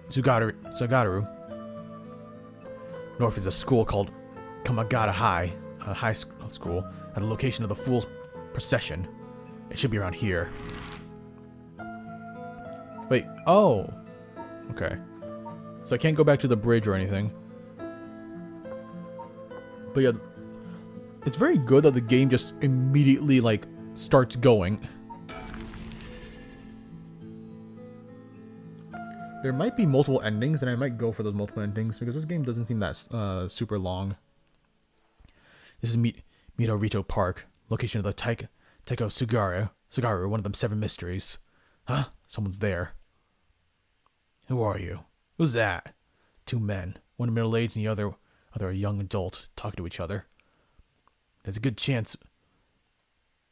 Sugagaru. North is a school called Kamagata High, a high school at the location of the Fool's Procession. It should be around here. Wait, oh. Okay. So I can't go back to the bridge or anything. But yeah, it's very good that the game just immediately, like, starts going. There might be multiple endings, and I might go for those multiple endings, because this game doesn't seem that super long. This is Midoricho Park, location of the Taiko Sugagaru, one of them 7 mysteries. Huh? Someone's there. Who are you? Who's that? 2 men. One middle-aged and the other a young adult talking to each other. There's a good chance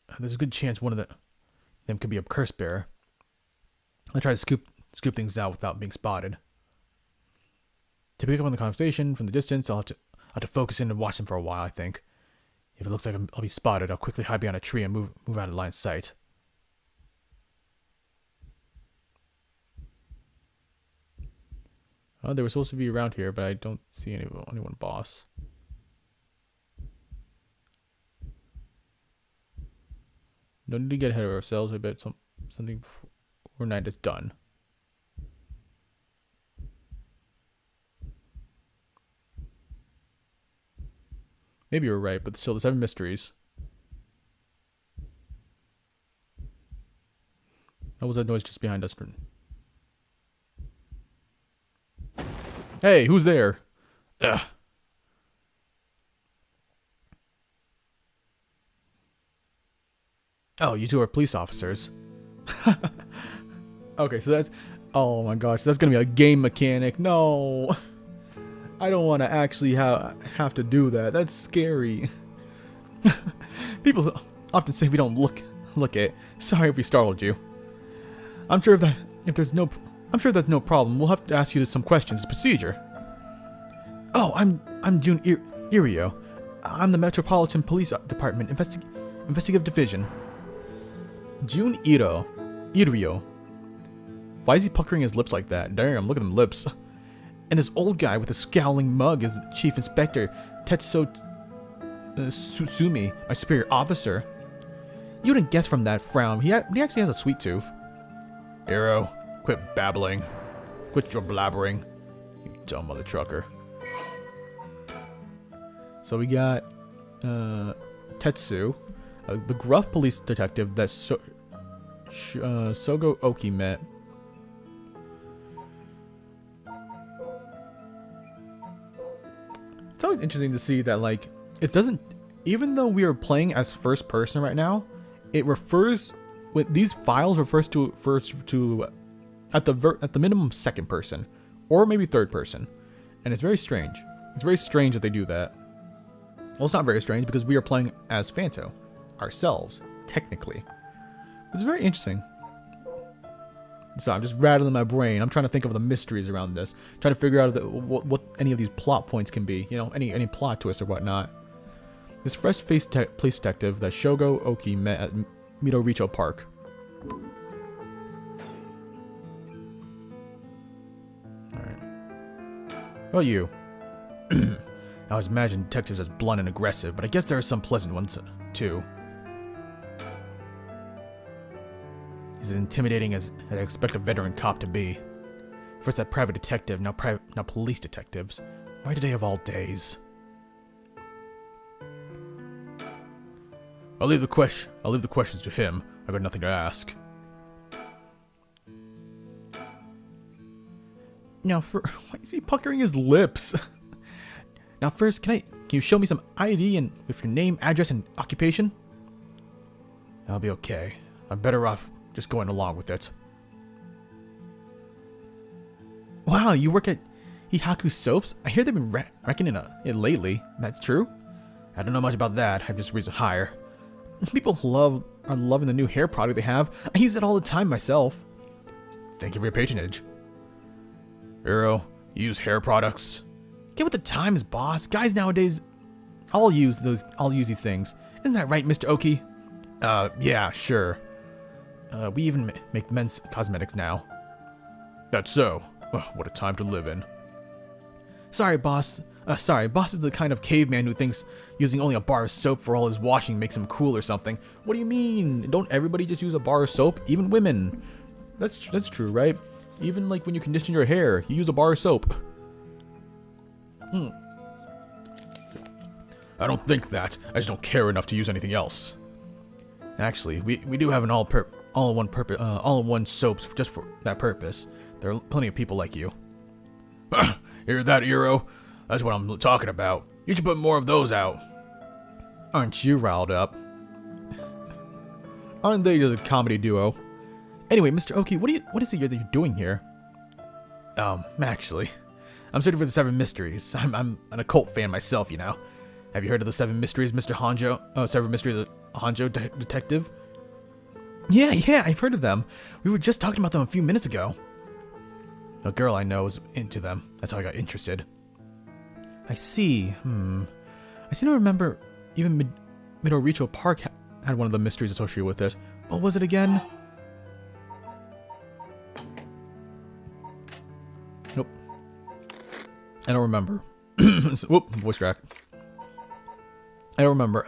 one of them could be a curse bearer. I'll try to scoop things out without being spotted. To pick up on the conversation from the distance, I'll have to focus in and watch them for a while, I think. If it looks like I'll be spotted, I'll quickly hide behind a tree and move out of line of sight. Oh, they were supposed to be around here, but I don't see anyone, boss. No need to get ahead of ourselves. I bet something before night is done. Maybe you're right, but still, the 7 mysteries. What was that noise just behind us? Hey, who's there? Ugh. Oh, you two are police officers. Okay, so that's... Oh my gosh, that's gonna be a game mechanic. No. I don't want to actually have to do that. That's scary. People often say we don't look it. Sorry if we startled you. I'm sure that's no problem. We'll have to ask you some questions. It's procedure. Oh, I'm June Irio. I'm the Metropolitan Police Department Investigative Division. June Irio. Why is he puckering his lips like that? Damn, look at them lips. And this old guy with a scowling mug is the Chief Inspector Tetsuo Susumi, my superior officer. You wouldn't guess from that frown. He actually has a sweet tooth. Hero, quit babbling. Quit your blabbering. You dumb mother trucker. So we got Tetsu, the gruff police detective that Sogo Oki met. It's always interesting to see that, like, it doesn't, even though we are playing as first person right now, it refers, with these files refers to at the minimum second person, or maybe third person, and it's very strange. It's very strange that they do that. Well, it's not very strange because we are playing as Phanto ourselves, technically. It's very interesting. So I'm just rattling my brain. I'm trying to think of the mysteries around this. Trying to figure out what any of these plot points can be. You know, any plot twists or whatnot. This fresh-faced police detective that Shogo Oki met at Midoricho Park. Alright. How about you? I always imagined detectives as blunt and aggressive, but I guess there are some pleasant ones, too. He's as intimidating as I expect a veteran cop to be. First that private detective, now police detectives. Why today of all days? I'll leave the questions to him. I got nothing to ask. Now, why is he puckering his lips? Now, first, can you show me some ID and with your name, address, and occupation? I'll be okay. I'm better off just going along with it. Wow, you work at Hihaku Soaps? I hear they've been wrecking it lately. That's true? I don't know much about that. I'm just a recent hire. People are loving the new hair product they have. I use it all the time myself. Thank you for your patronage. Hero, you use hair products? Get with the times, boss. Guys nowadays all use these things. Isn't that right, Mr. Oki? Yeah, sure. We even make men's cosmetics now. That's so. Oh, what a time to live in. Sorry, boss. Boss is the kind of caveman who thinks using only a bar of soap for all his washing makes him cool or something. What do you mean? Don't everybody just use a bar of soap? Even women. That's true, right? Even like when you condition your hair, you use a bar of soap. I don't think that. I just don't care enough to use anything else. Actually, we do have an all-in-one soaps just for that purpose. There are plenty of people like you. Hear that, Hero? That's what I'm talking about. You should put more of those out. Aren't you riled up? Aren't they just a comedy duo? Anyway, Mr. Oki, what is it that you're doing here? Actually, I'm searching for the 7 mysteries. I'm an occult fan myself, you know. Have you heard of the 7 mysteries, Mr. Honjo? 7 mysteries of Honjo detective? Yeah, I've heard of them. We were just talking about them a few minutes ago. A girl I know is into them. That's how I got interested. I see. I seem to remember even Midoricho Park had one of the mysteries associated with it. What was it again? Nope. I don't remember. Whoop, voice crack. I don't remember.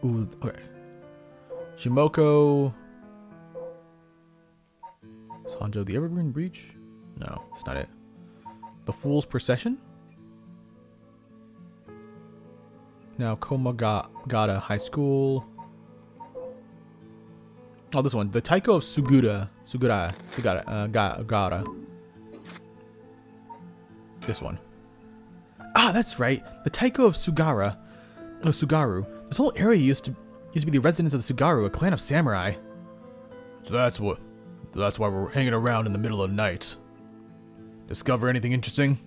Ooh, okay. Shimoko. Is Hanjo the Evergreen Breach? No, that's not it. The Fool's Procession? Now Komagata High School. Oh, this one. The Taiko of Gara. This one. Ah, that's right. The Taiko of Sugaru. This whole area used to be the residence of the Sugaru, a clan of samurai. So that's why we're hanging around in the middle of the night. Discover anything interesting?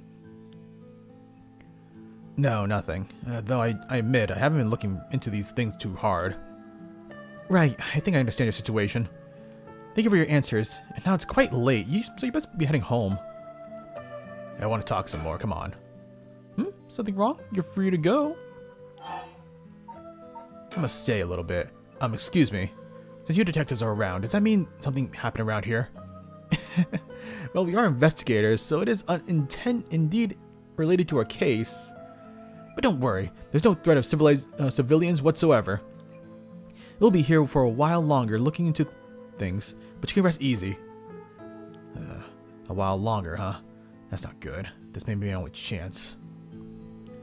No, nothing. Though I admit, I haven't been looking into these things too hard. Right, I think I understand your situation. Thank you for your answers. And now it's quite late, so you best be heading home. I want to talk some more, come on. Something wrong? You're free to go. I'm gonna stay a little bit. Excuse me. Since you detectives are around, does that mean something happened around here? Well, we are investigators, so it is indeed related to our case. But don't worry, there's no threat of civilians whatsoever. We'll be here for a while longer looking into things, but you can rest easy. A while longer, huh? That's not good. This may be my only chance.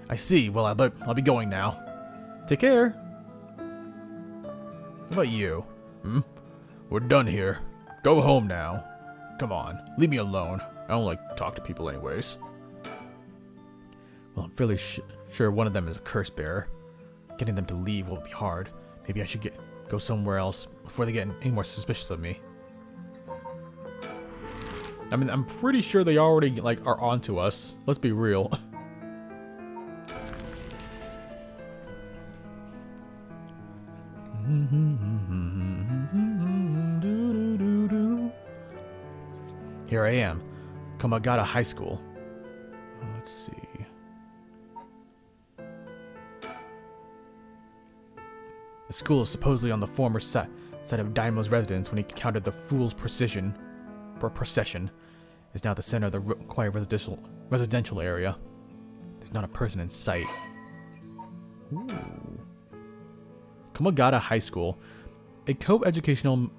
I see. Well, I'll be going now. Take care. What about you? We're done here. Go home now. Come on, leave me alone. I don't like to talk to people anyways. Well, I'm fairly sure one of them is a curse bearer. Getting them to leave will be hard. Maybe I should go somewhere else before they get any more suspicious of me. I mean, I'm pretty sure they already are onto us. Let's be real. Here I am, Komagata High School. Let's see. The school is supposedly on the former site of Daimo's residence when he encountered the Fool's Procession. Is now the center of the quiet residential area. There's not a person in sight. Ooh. Komagata High School, a co-educational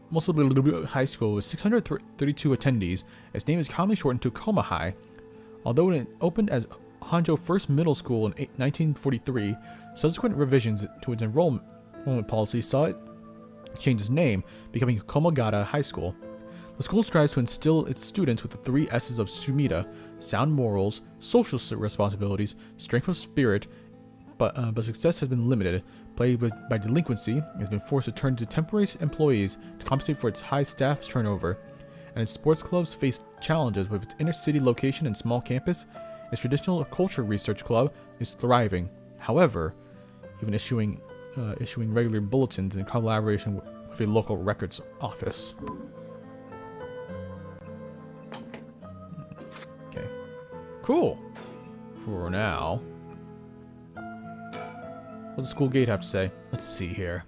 mostly high school with 632 attendees. Its name is commonly shortened to Koma High. Although it opened as Hanjo First Middle School in 1943, subsequent revisions to its enrollment policy saw it change its name, becoming Komagata High School. The school strives to instill its students with the 3 S's of Sumida: sound morals, social responsibilities, strength of spirit, but success has been limited. Plagued by delinquency, it has been forced to turn to temporary employees to compensate for its high staff turnover, and its sports clubs face challenges with its inner city location and small campus. Its traditional culture research club is thriving. However, even issuing regular bulletins in collaboration with a local records office. Okay, cool. For now. What does the school gate have to say? Let's see here.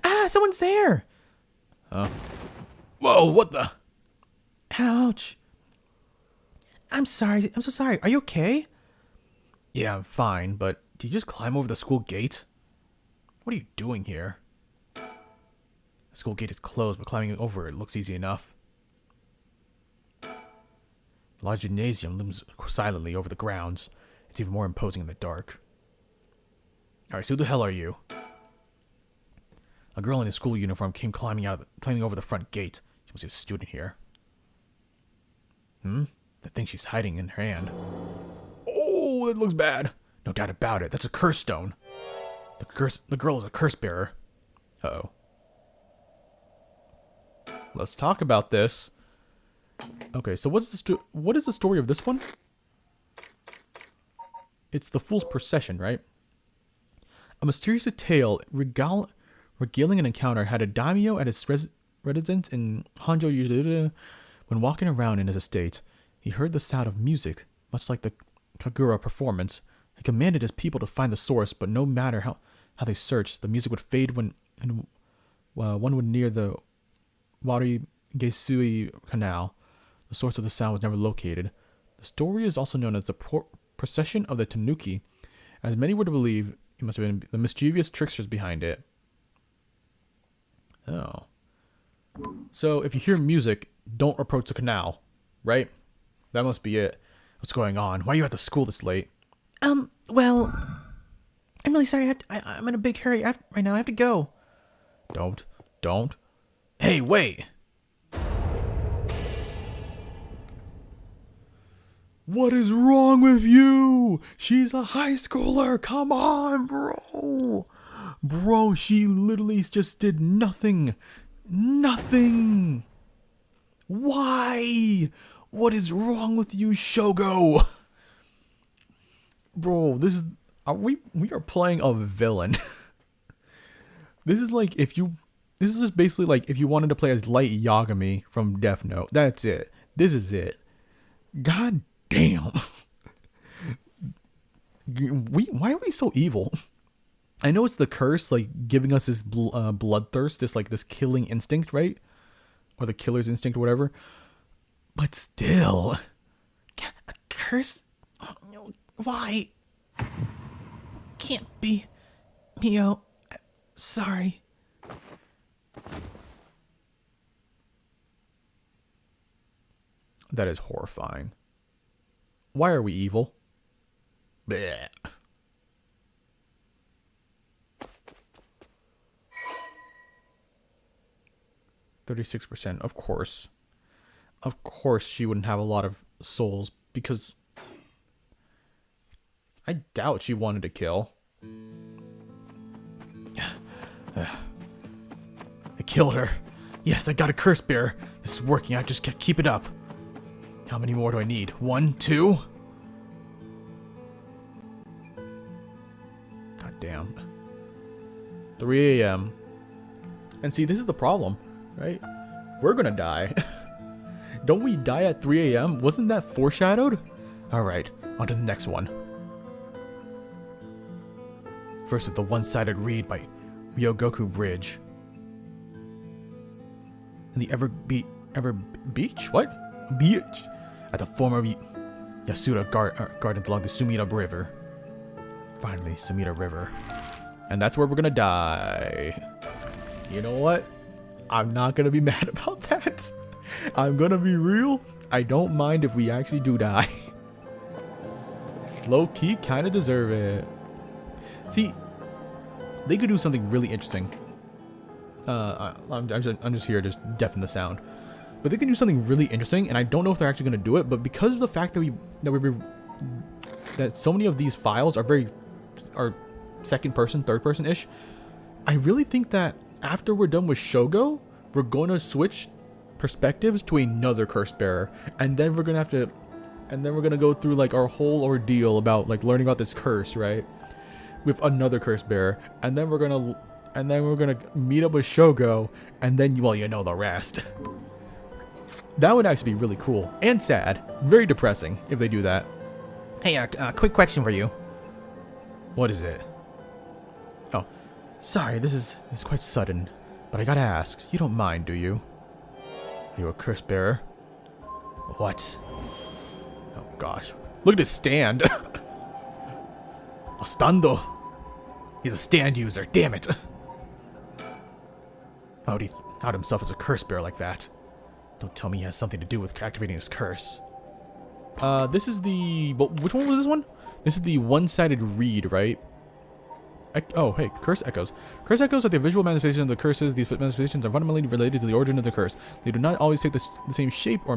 Ah, someone's there! Oh. Whoa, what the? Ouch. I'm sorry. I'm so sorry. Are you okay? Yeah, I'm fine, but did you just climb over the school gate? What are you doing here? The school gate is closed, but climbing over it looks easy enough. The large gymnasium looms silently over the grounds. It's even more imposing in the dark. Alright, so who the hell are you? A girl in a school uniform came climbing over the front gate. She must be a student here. The thing she's hiding in her hand. Oh, that looks bad. No doubt about it. That's a curse stone. The girl is a curse bearer. Uh-oh. Let's talk about this. Okay, so what is the story of this one? It's the Fool's Procession, right? A mysterious tale regaling an encounter had a daimyo at his residence in Hanjo Yurida. When walking around in his estate, he heard the sound of music, much like the Kagura performance. He commanded his people to find the source, but no matter how they searched, the music would fade when one would near the Wari Gesui Canal. The source of the sound was never located. The story is also known as the procession of the Tanuki, as many were to believe it must have been the mischievous tricksters behind it. Oh. So if you hear music, don't approach the canal, right? That must be it. What's going on? Why are you at the school this late? Well, I'm really sorry. I'm in a big hurry right now. I have to go. Don't. Hey, wait! What is wrong with you? She's a high schooler. Come on, bro. Bro, she literally just did nothing. Nothing. Why? What is wrong with you, Shogo? Bro, we are playing a villain. This is just basically like if you wanted to play as Light Yagami from Death Note. That's it. This is it. God damn. Why are we so evil? I know it's the curse, like giving us this bloodthirst, this killing instinct, right? Or the killer's instinct or whatever. But still, A curse? Why? Can't be. Mio, sorry. that is horrifying. Why are we evil? Blech. 36%. Of course. Of course she wouldn't have a lot of souls because I doubt she wanted to kill. I killed her. Yes, I got a curse bear. This is working. I just can't keep it up. How many more do I need? 1, 2? God damn. 3 a.m. And see, this is the problem, right? We're gonna die. Don't we die at 3 a.m.? Wasn't that foreshadowed? Alright, on to the next one. First is the one-sided read by Ryogoku Bridge. And the beach? What? Beach? At the former Yasuda Gardens along the Sumida River. Finally, Sumida River. And that's where we're gonna die. You know what? I'm not gonna be mad about that. I'm gonna be real. I don't mind if we actually do die. Low-key kinda deserve it. See, they could do something really interesting. I'm just here to just deafen the sound. But they can do something really interesting, and I don't know if they're actually going to do it. But because of the fact that so many of these files are second person, third person ish, I really think that after we're done with Shogo, we're going to switch perspectives to another curse bearer, and then we're gonna go through like our whole ordeal about like learning about this curse, right? With another curse bearer, and then we're gonna meet up with Shogo, and then you know the rest. That would actually be really cool and sad, very depressing if they do that. Hey, quick question for you. What is it? Oh, sorry, this is quite sudden, but I gotta ask. You don't mind, do you? Are you a curse bearer? What? Oh gosh, look at his stand. Ostando. He's a stand user. Damn it. How would he out himself as a curse bearer like that? Don't tell me he has something to do with activating his curse. This is the... Which one was this one? This is the one-sided read, right? Oh, hey, curse echoes. Curse echoes are the visual manifestation of the curses. These manifestations are fundamentally related to the origin of the curse. They do not always take the same shape or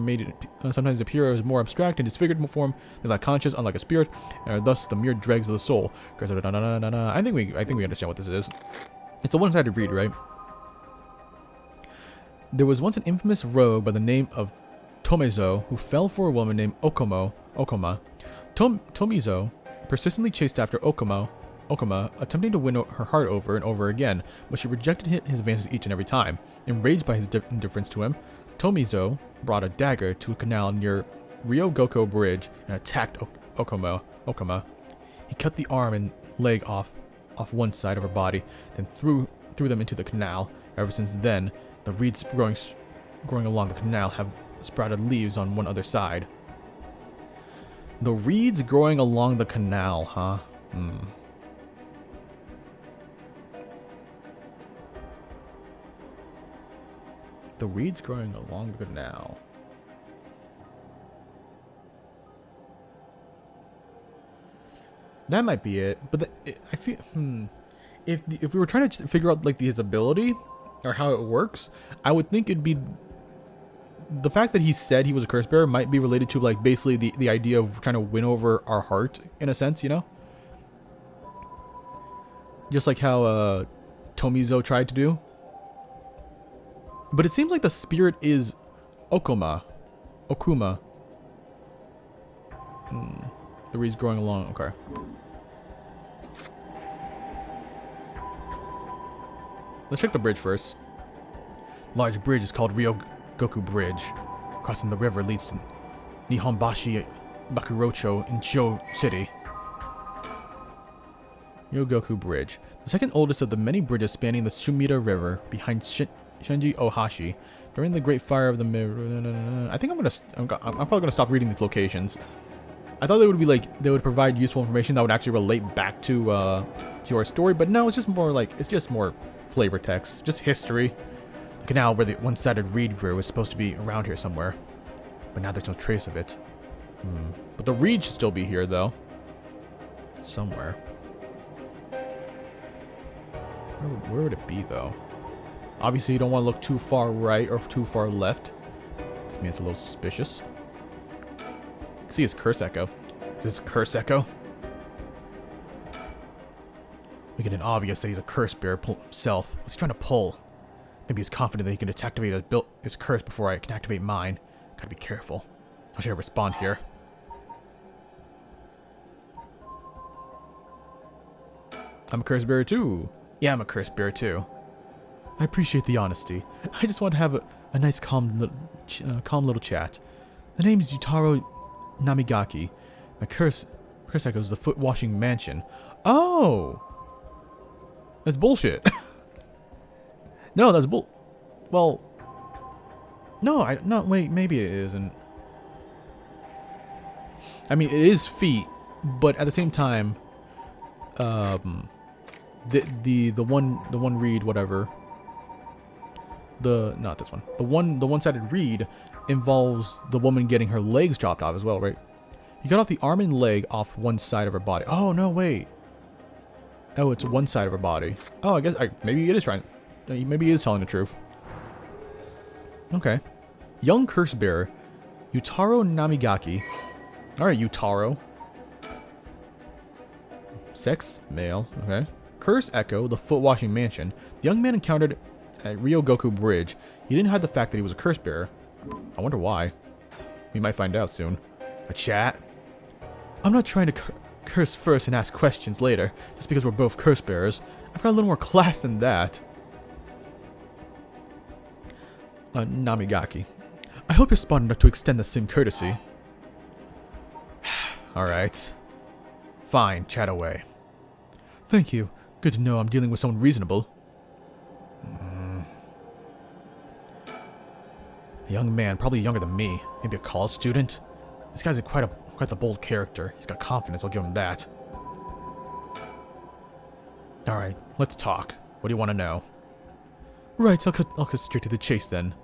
sometimes appear as more abstract and disfigured form. They're not conscious, unlike a spirit, and are thus the mere dregs of the soul. I think we understand what this is. It's the one-sided read, right? There was once an infamous rogue by the name of Tomezo who fell for a woman named Okoma. Tomizo persistently chased after Okoma Okuma, attempting to win her heart over and over again, but she rejected his advances each and every time. Enraged by his indifference to him, Tomizo brought a dagger to a canal near Ryogoko Bridge and attacked Okuma. He cut the arm and leg off one side of her body, then threw them into the canal. Ever since then, the reeds growing along the canal have sprouted leaves on one other side. The reeds growing along the canal, huh? The reeds growing along the canal. That might be it, but I feel if we were trying to figure out like his ability or how it works, I would think it'd be the fact that he said he was a curse bearer might be related to like basically the idea of trying to win over our heart in a sense, you know, just like how Tomizo tried to do. But it seems like the spirit is Okuma. The reeds growing along. Okay. Let's check the bridge first. Large bridge is called Ryogoku Bridge. Crossing the river leads to Nihonbashi Bakurocho in Cho City. Ryogoku Bridge. The second oldest of the many bridges spanning the Sumida River behind Shenji Ohashi. During the Great Fire of the Mirror. I think I'm probably gonna stop reading these locations. I thought they would be like they would provide useful information that would actually relate back to our story, but no, it's just more flavor text, just history. The canal where the one-sided reed grew was supposed to be around here somewhere, but now there's no trace of it. But the reed should still be here though, somewhere. Where would it be though? Obviously, you don't want to look too far right or too far left. This means it's a little suspicious. See his curse echo. Is this curse echo? We get it obvious that he's a curse bearer himself. What's he trying to pull? Maybe he's confident that he can activate his curse before I can activate mine. Gotta be careful. How should I respond here? I'm a curse bearer too. Yeah, I'm a curse bearer too. I appreciate the honesty. I just want to have a nice calm little chat. The name is Yutaro Namigaki. My curse echoes the foot washing mansion. Oh! That's bullshit. No, that's well, no, wait, maybe it isn't. I mean, it is feet, but at the same time, the one reed, whatever. Not this one. The one-sided reed involves the woman getting her legs chopped off as well, right? You cut off the arm and leg off one side of her body. Oh, no, wait. Oh, it's one side of her body. Oh, I guess maybe it is trying. Maybe he is telling the truth. Okay. Young curse bearer, Yutaro Namigaki. All right, Yutaro. Sex, male. Okay. Curse echo, the foot washing mansion. The young man encountered at Ryogoku Bridge. He didn't hide the fact that he was a curse bearer. I wonder why. We might find out soon. A chat? I'm not trying to curse first and ask questions later, just because we're both curse bearers. I've got a little more class than that. Namigaki. I hope you're smart enough to extend the same courtesy. Alright. Fine, chat away. Thank you. Good to know I'm dealing with someone reasonable. A young man, probably younger than me. Maybe a college student. This guy's quite the bold character. He's got confidence, I'll give him that. Alright, let's talk. What do you want to know? Right, I'll cut straight to the chase then.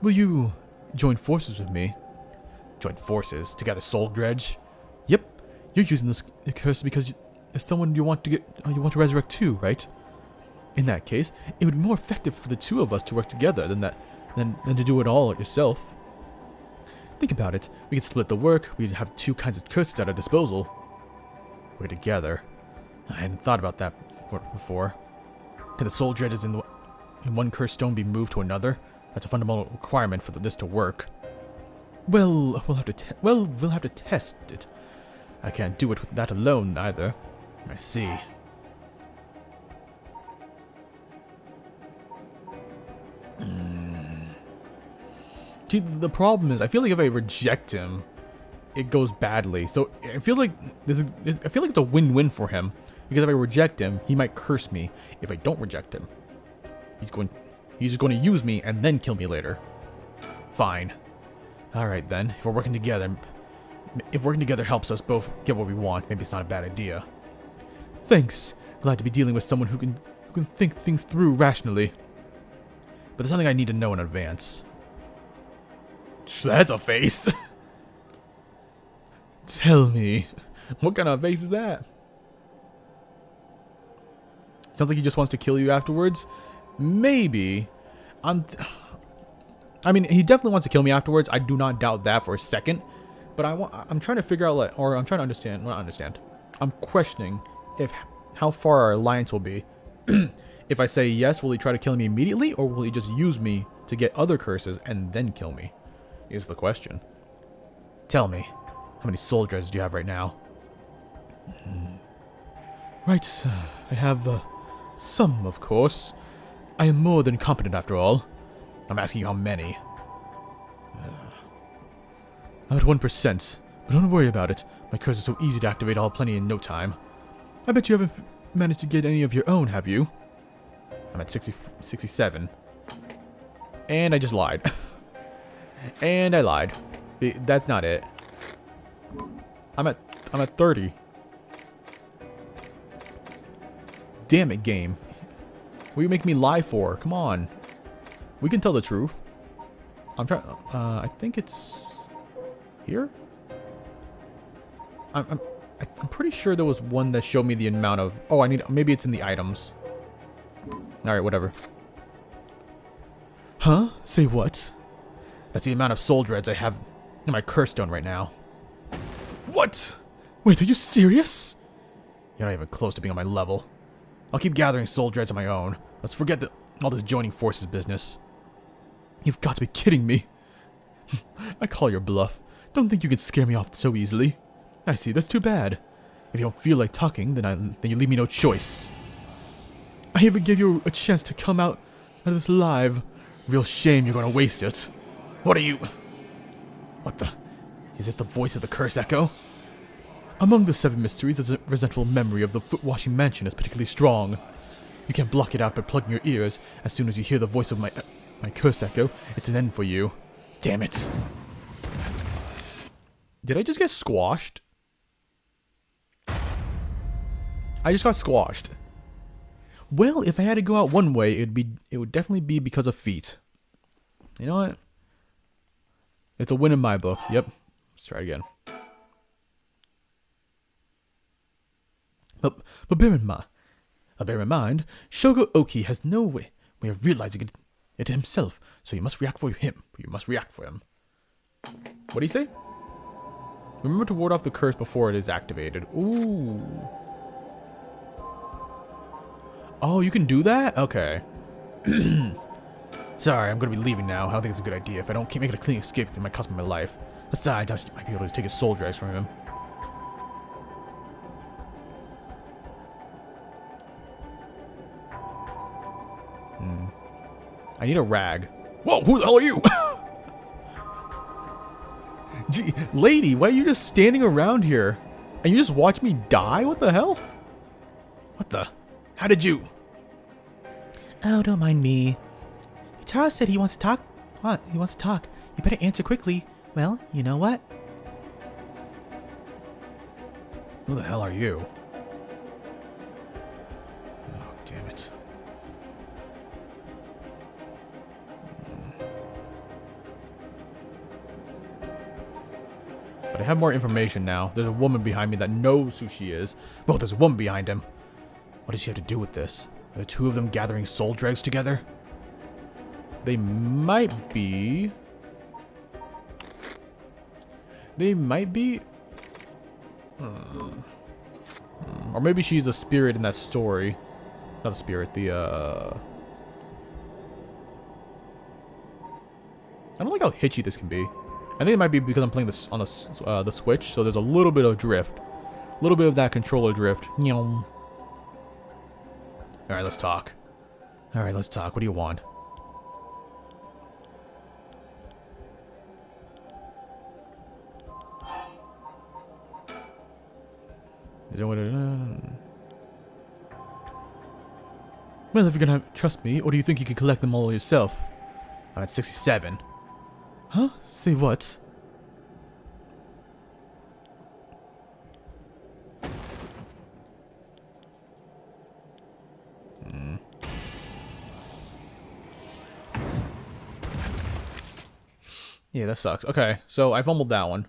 Will you join forces with me? Join forces? To gather soul dredge? Yep. You're using this curse because there's someone you want to resurrect too, right? In that case, it would be more effective for the two of us to work together than to do it all yourself. Think about it. We could split the work. We'd have two kinds of curses at our disposal. We're together. I hadn't thought about that before. Can the soul dredges in one cursed stone be moved to another? That's a fundamental requirement for this to work. Well, we'll have to test it. I can't do it with that alone either. I see. See, the problem is, I feel like if I reject him, it goes badly. So it feels like I feel like it's a win-win for him, because if I reject him, he might curse me. If I don't reject him, he's just going to use me and then kill me later. Fine. All right then. If working together helps us both get what we want, maybe it's not a bad idea. Thanks. Glad to be dealing with someone who can think things through rationally. But there's something I need to know in advance. That's a face. Tell me, what kind of face is that? Sounds like he just wants to kill you afterwards. Maybe. I mean, he definitely wants to kill me afterwards. I do not doubt that for a second. But I'm trying to figure out, like, or I'm trying to understand. Well, not understand. I'm questioning how far our alliance will be. If I say yes, will he try to kill me immediately, or will he just use me to get other curses and then kill me? Is the question. Tell me, how many soul dreads do you have right now? Right, I have some, of course. I am more than competent, after all. I'm asking you how many. I'm at 1%, but don't worry about it. My curse is so easy to activate all plenty in no time. I bet you haven't managed to get any of your own, have you? I'm at 67. And I just lied. And I lied. That's not it. I'm at 30. Damn it, game. What are you making me lie for? Come on. We can tell the truth. I'm trying. I think it's here. I'm pretty sure there was one that showed me the amount of. Oh, maybe it's in the items. All right, whatever. Huh? Say what? That's the amount of soul dreads I have in my curse stone right now. What? Wait, are you serious? You're not even close to being on my level. I'll keep gathering soul dreads on my own. Let's forget all this joining forces business. You've got to be kidding me. I call your bluff. Don't think you can scare me off so easily. I see, that's too bad. If you don't feel like talking, then you leave me no choice. I even gave you a chance to come out of this live. Real shame you're gonna waste it. What are you... What the... Is this the voice of the curse echo? Among the 7 mysteries, the resentful memory of the foot-washing mansion is particularly strong. You can't block it out by plugging your ears. As soon as you hear the voice of my curse echo, it's an end for you. Damn it. Did I just get squashed? I just got squashed. Well, if I had to go out one way, it would definitely be because of feet. You know what? It's a win in my book. Yep. Let's try it again. But bear in mind, Shogo Oki has no way of realizing it himself, so you must react for him. What do you say? Remember to ward off the curse before it is activated. Ooh. Oh, you can do that? Okay. Sorry, I'm gonna be leaving now. I don't think it's a good idea. If I don't keep making a clean escape, it might cost me my life. Besides, I might be able to take his soul dregs from him. I need a rag. Whoa, who the hell are you? Gee, lady, why are you just standing around here? And you just watch me die? What the hell? What the? How did you? Oh, don't mind me. Taro said he wants to talk. What? He wants to talk. You better answer quickly. Well, you know what? Who the hell are you? Oh, damn it. But I have more information now. There's a woman behind me that knows who she is. Well, there's a woman behind him. What does she have to do with this? Are the two of them gathering soul dregs together? They might be. They might be. Or maybe she's a spirit in that story. Not a spirit, the I don't like how hitchy this can be. I think it might be because I'm playing this on the Switch, so there's a little bit of drift. A little bit of that controller drift. Alright, let's talk. Alright, let's talk. What do you want? there what Well, if you're gonna trust me, or do you think you can collect them all yourself? I'm at 67. Huh? Say what? Yeah, that sucks. Okay, so I fumbled that one.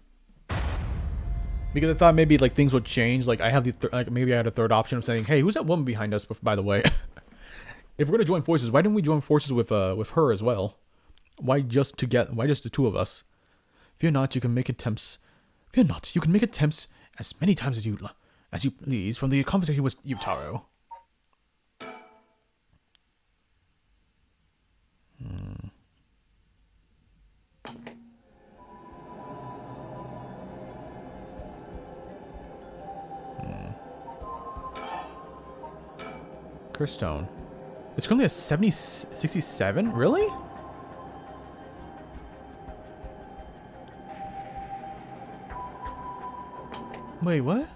Because I thought maybe like things would change. Like I have the like maybe I had a third option of saying, "Hey, who's that woman behind us?" By the way, if we're gonna join forces, why didn't we join forces with her as well? Why just the two of us? Fear not, you can make attempts. Fear not, you can make attempts as many times as you please from the conversation with Yutaro. Curse stone. It's currently a 67? Really? Wait, what?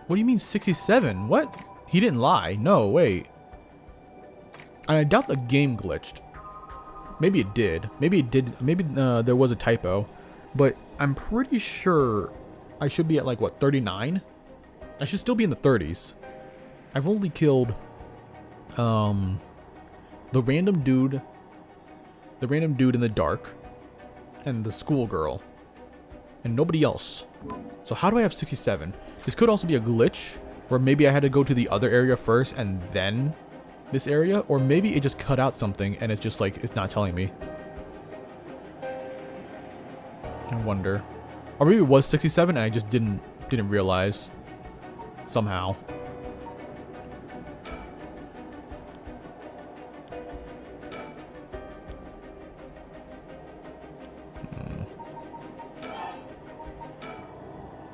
What do you mean 67? What? He didn't lie. No, wait. And I doubt the game glitched. Maybe it did. Maybe it did. Maybe there was a typo. But I'm pretty sure I should be at like, what, 39? I should still be in the 30s. I've only killed the random dude in the dark and the schoolgirl and nobody else. So how do I have 67? This could also be a glitch where maybe I had to go to the other area first and then this area, or maybe it just cut out something and it's just like it's not telling me. I wonder. Or maybe it was 67 and I just didn't realize somehow.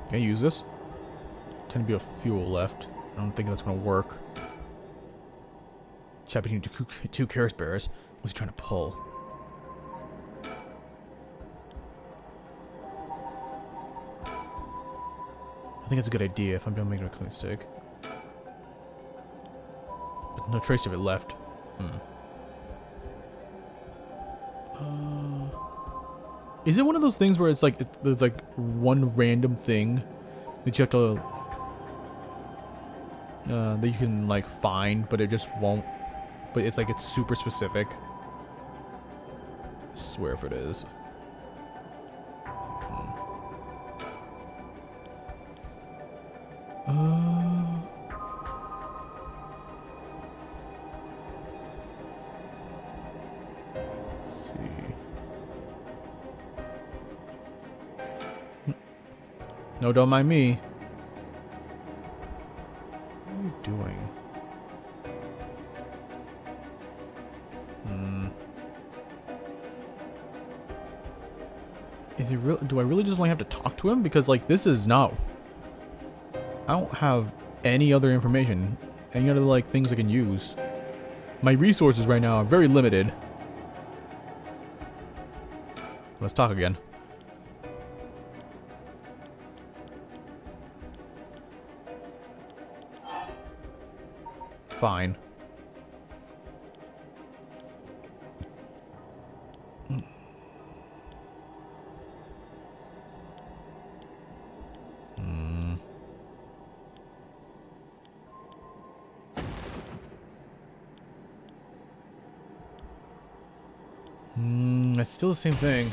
Can I use this? 10 bit of fuel left. I don't think that's gonna work. Chat between two Chaos Bears. What's he trying to pull? I think it's a good idea if I'm gonna make a clean mistake. But no trace of it left. Is it one of those things where it's like there's like one random thing that you have to that you can like find, but it just won't? But it's like it's super specific. I swear if it is. Let's see. No, don't mind me. What are you doing? Is he real? Do I really just only have to talk to him? Because like this is not. I don't have any other information, any other like things I can use. My resources right now are very limited. Let's talk again. Fine. It's still the same thing.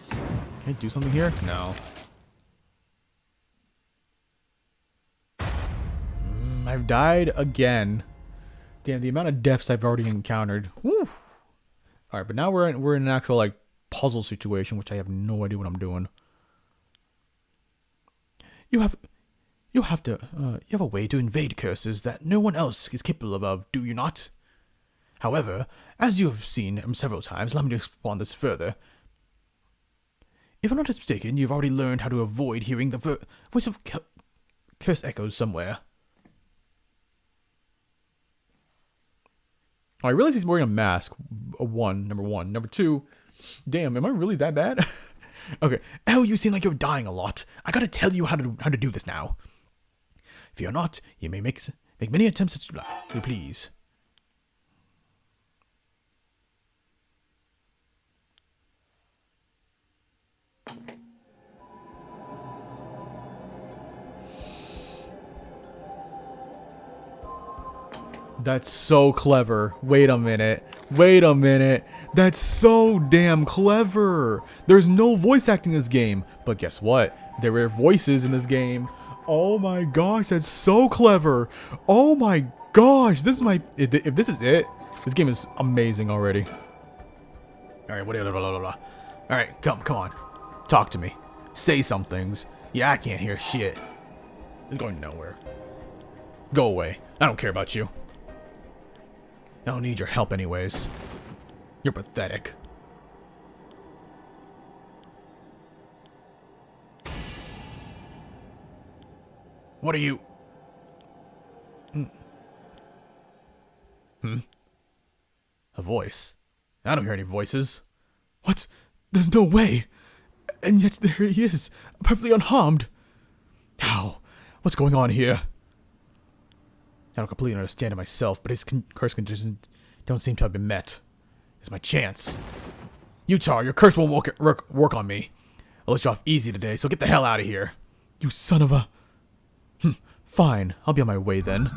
Can I do something here? No. I've died again. Damn, the amount of deaths I've already encountered. Woo. All right, but now we're in an actual like puzzle situation, which I have no idea what I'm doing. You have a way to invade curses that no one else is capable of, do you not? However, as you have seen several times, allow me to explore on this further. If I'm not mistaken, you've already learned how to avoid hearing the voice of curse echoes somewhere. Oh, I realize he's wearing a mask. Number one. Number two, damn, am I really that bad? Okay. Oh, you seem like you're dying a lot. I gotta tell you how to do this now. Fear not, you may make many attempts to please. That's so clever. Wait a minute. Wait a minute. That's so damn clever. There's no voice acting in this game. But guess what? There are voices in this game. Oh my gosh, that's so clever. Oh my gosh. This is my... If this is it, this game is amazing already. Alright, blah, blah, blah, blah. Alright, come on. Talk to me. Say some things. Yeah, I can't hear shit. It's going nowhere. Go away. I don't care about you. I don't need your help anyways. You're pathetic. What are you? A voice? I don't hear any voices. What? There's no way. And yet there he is, perfectly unharmed. How? What's going on here? I don't completely understand it myself, but his curse conditions don't seem to have been met. It's my chance. Utah, your curse won't work on me. I'll let you off easy today, so get the hell out of here. You son of a... Fine, I'll be on my way then.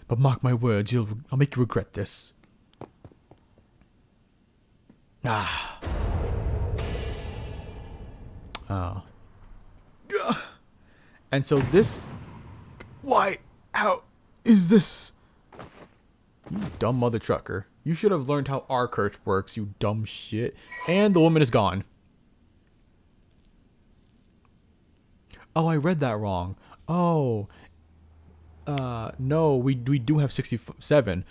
But mark my words, I'll make you regret this. Ah. Oh. And so this... Why? How? Is this... You dumb mother trucker. You should have learned how our curse works, you dumb shit. And the woman is gone. Oh, I read that wrong. Oh. No, we do have 67.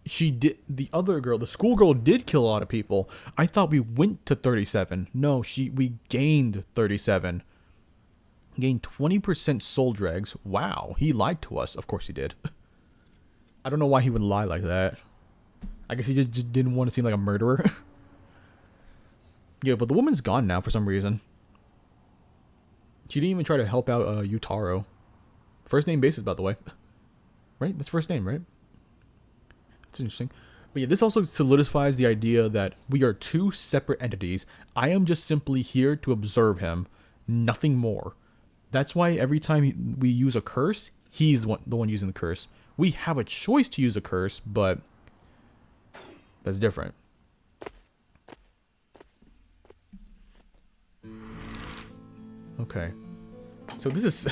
She did... The other girl, the schoolgirl, did kill a lot of people. I thought we went to 37. No, we gained 37. Gained 20% soul dregs. Wow, he lied to us. Of course he did. I don't know why he would lie like that. I guess he just didn't want to seem like a murderer. Yeah, but the woman's gone now for some reason. She didn't even try to help out Utaro. First name basis, by the way. Right? That's first name, right? That's interesting. But yeah, this also solidifies the idea that we are two separate entities. I am just simply here to observe him. Nothing more. That's why every time we use a curse, he's the one using the curse. We have a choice to use a curse, but that's different. Okay. So this is...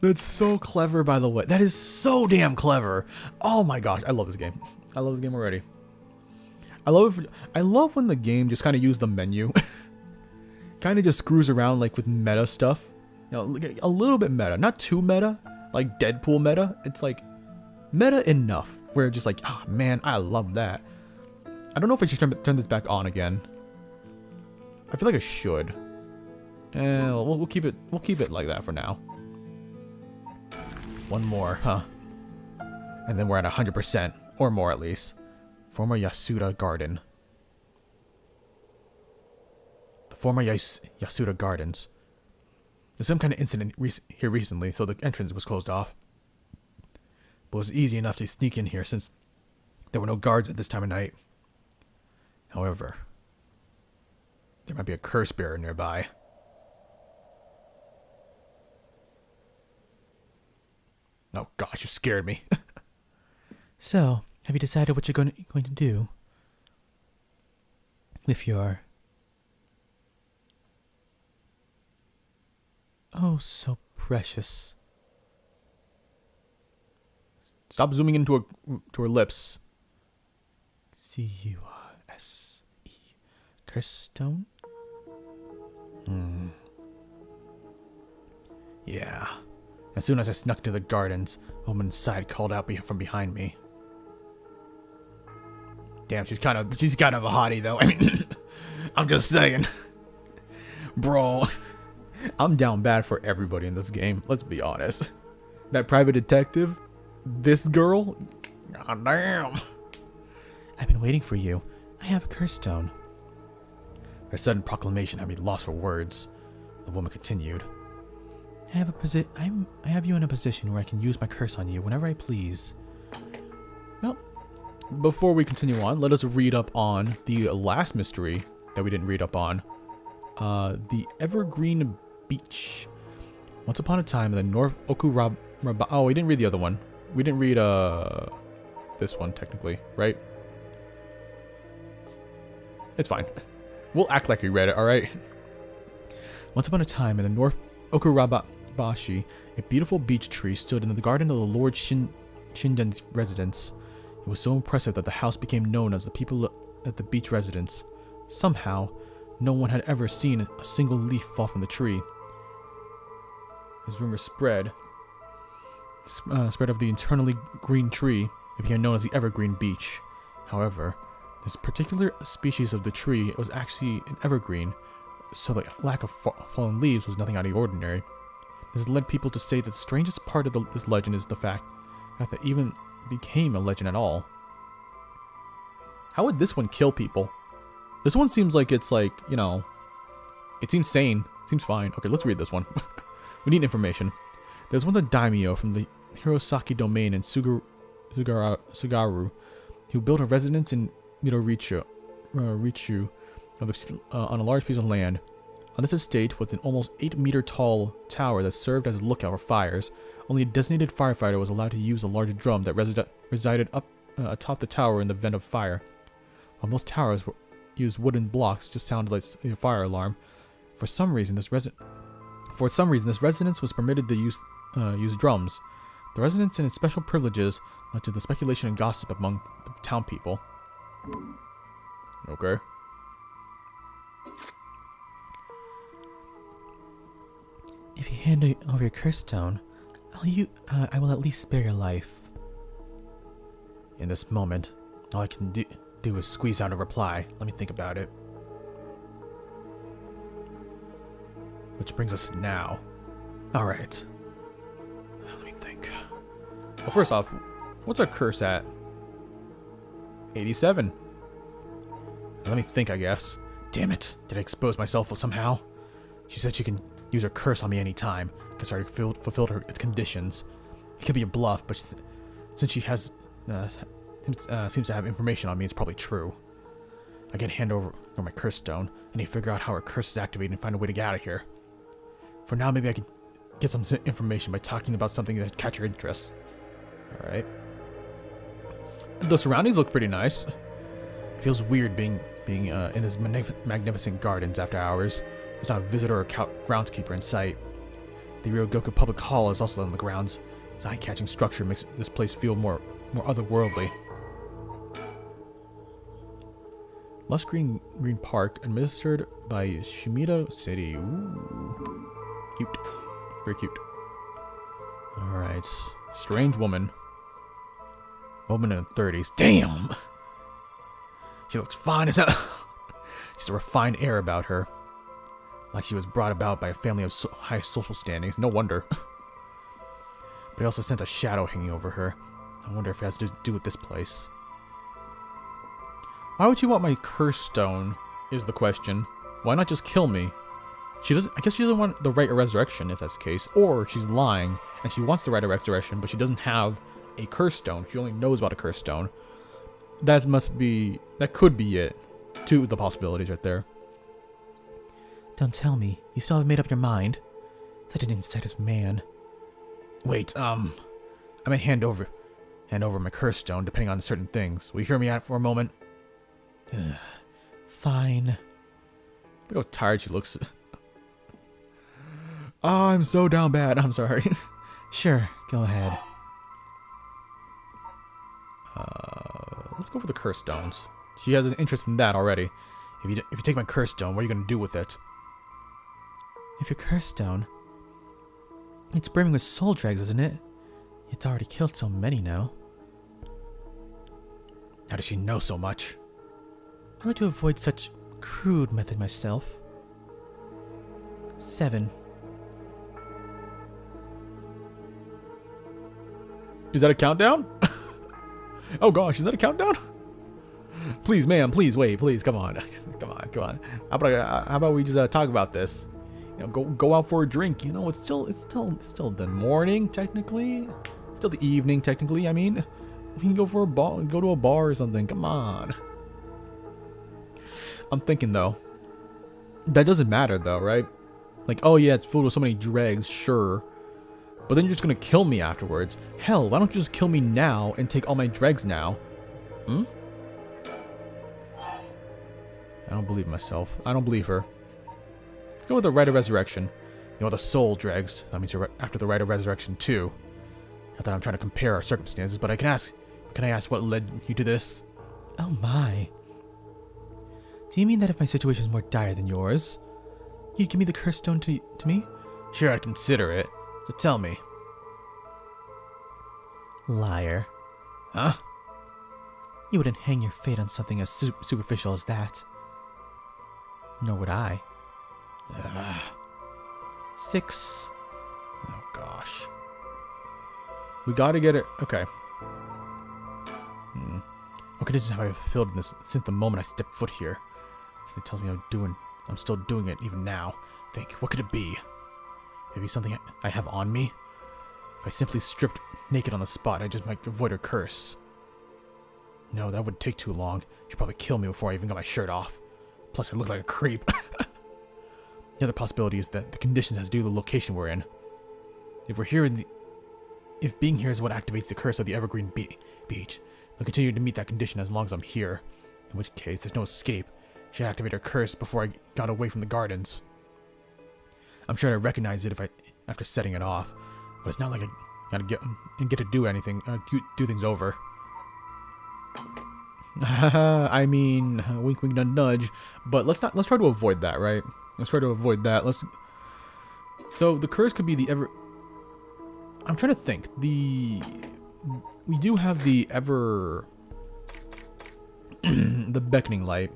That's so clever, by the way. That is so damn clever. Oh my gosh, I love this game. I love this game already. I love when the game just kind of uses the menu. Kind of just screws around like with meta stuff. You know, a little bit meta. Not too meta. Like Deadpool meta. It's like meta enough. Where it's just like, ah, man, I love that. I don't know if I should turn this back on again. I feel like I should. We'll keep it like that for now. One more, huh? And then we're at 100%, or more at least. Former Yasuda Garden. The former Yasuda Gardens. There's some kind of incident here recently, so the entrance was closed off. But it was easy enough to sneak in here since there were no guards at this time of night. However, there might be a curse bearer nearby. Oh gosh, you scared me. So, have you decided what you're going to do with your... Oh, so precious. Stop zooming into her lips. C-U-R-S-E. Curse stone? Yeah. As soon as I snuck to the gardens, a woman inside called out from behind me. Damn, she's kind of a hottie though. I mean, I'm just saying. Bro, I'm down bad for everybody in this game. Let's be honest. That private detective, this girl, god damn. I've been waiting for you. I have a curse stone. Her sudden proclamation had me lost for words. The woman continued. I have you in a position where I can use my curse on you whenever I please. Well, before we continue on, let us read up on the last mystery that we didn't read up on. The Evergreen Beach. Once upon a time in the North Okuraba... Oh, we didn't read the other one. We didn't read, this one, technically, right? It's fine. We'll act like we read it, alright? Once upon a time in the North Okurabashi, a beautiful beech tree stood in the garden of the Lord Shinden's residence. It was so impressive that the house became known as the people at the beach residence. Somehow, no one had ever seen a single leaf fall from the tree. As rumors spread of the eternally green tree, it became known as the Evergreen Beach. However, this particular species of the tree was actually an evergreen, so the lack of fallen leaves was nothing out of the ordinary. This led people to say that the strangest part of this legend is the fact that it even became a legend at all. How would this one kill people? This one seems like it's like, you know, it seems sane. It seems fine. Okay, let's read this one. We need information. There's once a daimyo from the Hirosaki domain in Sugaru who built a residence in Midorichu on a large piece of land. On this estate was an almost 8-meter tall tower that served as a lookout for fires. Only a designated firefighter was allowed to use a large drum that resided up atop the tower in the event of fire. While most towers used wooden blocks to sound like a fire alarm, for some reason this residence was permitted to use drums. The residence and its special privileges led to the speculation and gossip among the town people. Okay. If you hand over your curse stone, I will at least spare your life. In this moment, all I can do is squeeze out a reply. Let me think about it. Which brings us to now. Alright. Let me think. Well, first off, what's our curse at? 87. Let me think, I guess. Damn it. Did I expose myself somehow? She said she can use her curse on me anytime, because I already fulfilled its conditions. It could be a bluff, but since she has seems to have information on me, it's probably true. I can hand over my curse stone, and figure out how her curse is activated and find a way to get out of here. For now, maybe I can get some information by talking about something that catch her interest. Alright. The surroundings look pretty nice. It feels weird being in this magnificent gardens after hours. There's not a visitor or groundskeeper in sight. The Ryogoku Public Hall is also on the grounds. Its eye-catching structure makes this place feel more otherworldly. Lush Green Park, administered by Shimida City. Ooh. Cute. Very cute. Alright. Strange woman. Woman in her 30s. Damn! She looks fine as hell. She has a refined air about her. Like she was brought about by a family of high social standings. No wonder. But I also sense a shadow hanging over her. I wonder if it has to do with this place. Why would you want my curse stone, is the question. Why not just kill me? I guess she doesn't want the right of resurrection, if that's the case. Or she's lying, and she wants the right of resurrection, but she doesn't have a curse stone. She only knows about a curse stone. That could be it. Two of the possibilities right there. Don't tell me. You still haven't made up your mind? Such an incisive man. Wait, I might hand over my curse stone, depending on certain things. Will you hear me out for a moment? Fine. Look how tired she looks. Oh, I'm so down bad. I'm sorry. Sure, go ahead. Let's go for the curse stones. She has an interest in that already. If you take my curse stone, what are you going to do with it? If your curse stone... It's brimming with soul drags, isn't it? It's already killed so many now. How does she know so much? I like to avoid such crude method myself. 7. Is that a countdown? Oh gosh, is that a countdown? Please, ma'am, please, wait, please, come on. Come on, come on. How about we just talk about this? You know, go out for a drink. You know, it's still the morning technically. Still the evening technically. I mean, we can go for a bar, go to a bar or something. Come on. I'm thinking though, that doesn't matter though, right? Like, oh yeah, it's filled with so many dregs, sure. But then you're just gonna kill me afterwards. Hell, why don't you just kill me now and take all my dregs now? Hmm? I don't believe myself. I don't believe her. Let's go with the Rite of Resurrection. You know, the soul dregs. That means you're after the Rite of Resurrection too. Not that I'm trying to compare our circumstances, but can I ask what led you to this? Oh my. Do you mean that if my situation is more dire than yours, you'd give me the curse stone to me? Sure, I'd consider it. So tell me. Liar. Huh? You wouldn't hang your fate on something as superficial as that. Nor would I. 6. Oh gosh. We gotta get it. Okay. What conditions have I fulfilled in this since the moment I stepped foot here? Something tells me I'm still doing it even now. Think, what could it be? Maybe something I have on me? If I simply stripped naked on the spot, I just might avoid her curse. No, that would take too long. She'd probably kill me before I even got my shirt off. Plus, I look like a creep. The other possibility is that the conditions has to do with the location we're in. If we're here if being here is what activates the curse of the Evergreen Beach, I'll continue to meet that condition as long as I'm here. In which case, there's no escape. She activated her curse before I got away from the gardens. I'm sure I'd recognize it after setting it off, but it's not like I gotta get to do anything, do things over. I mean, wink, wink, nudge, nudge. But let's try to avoid that, right? Let's try to avoid that. So the curse could be the I'm trying to think. We do have the the beckoning light.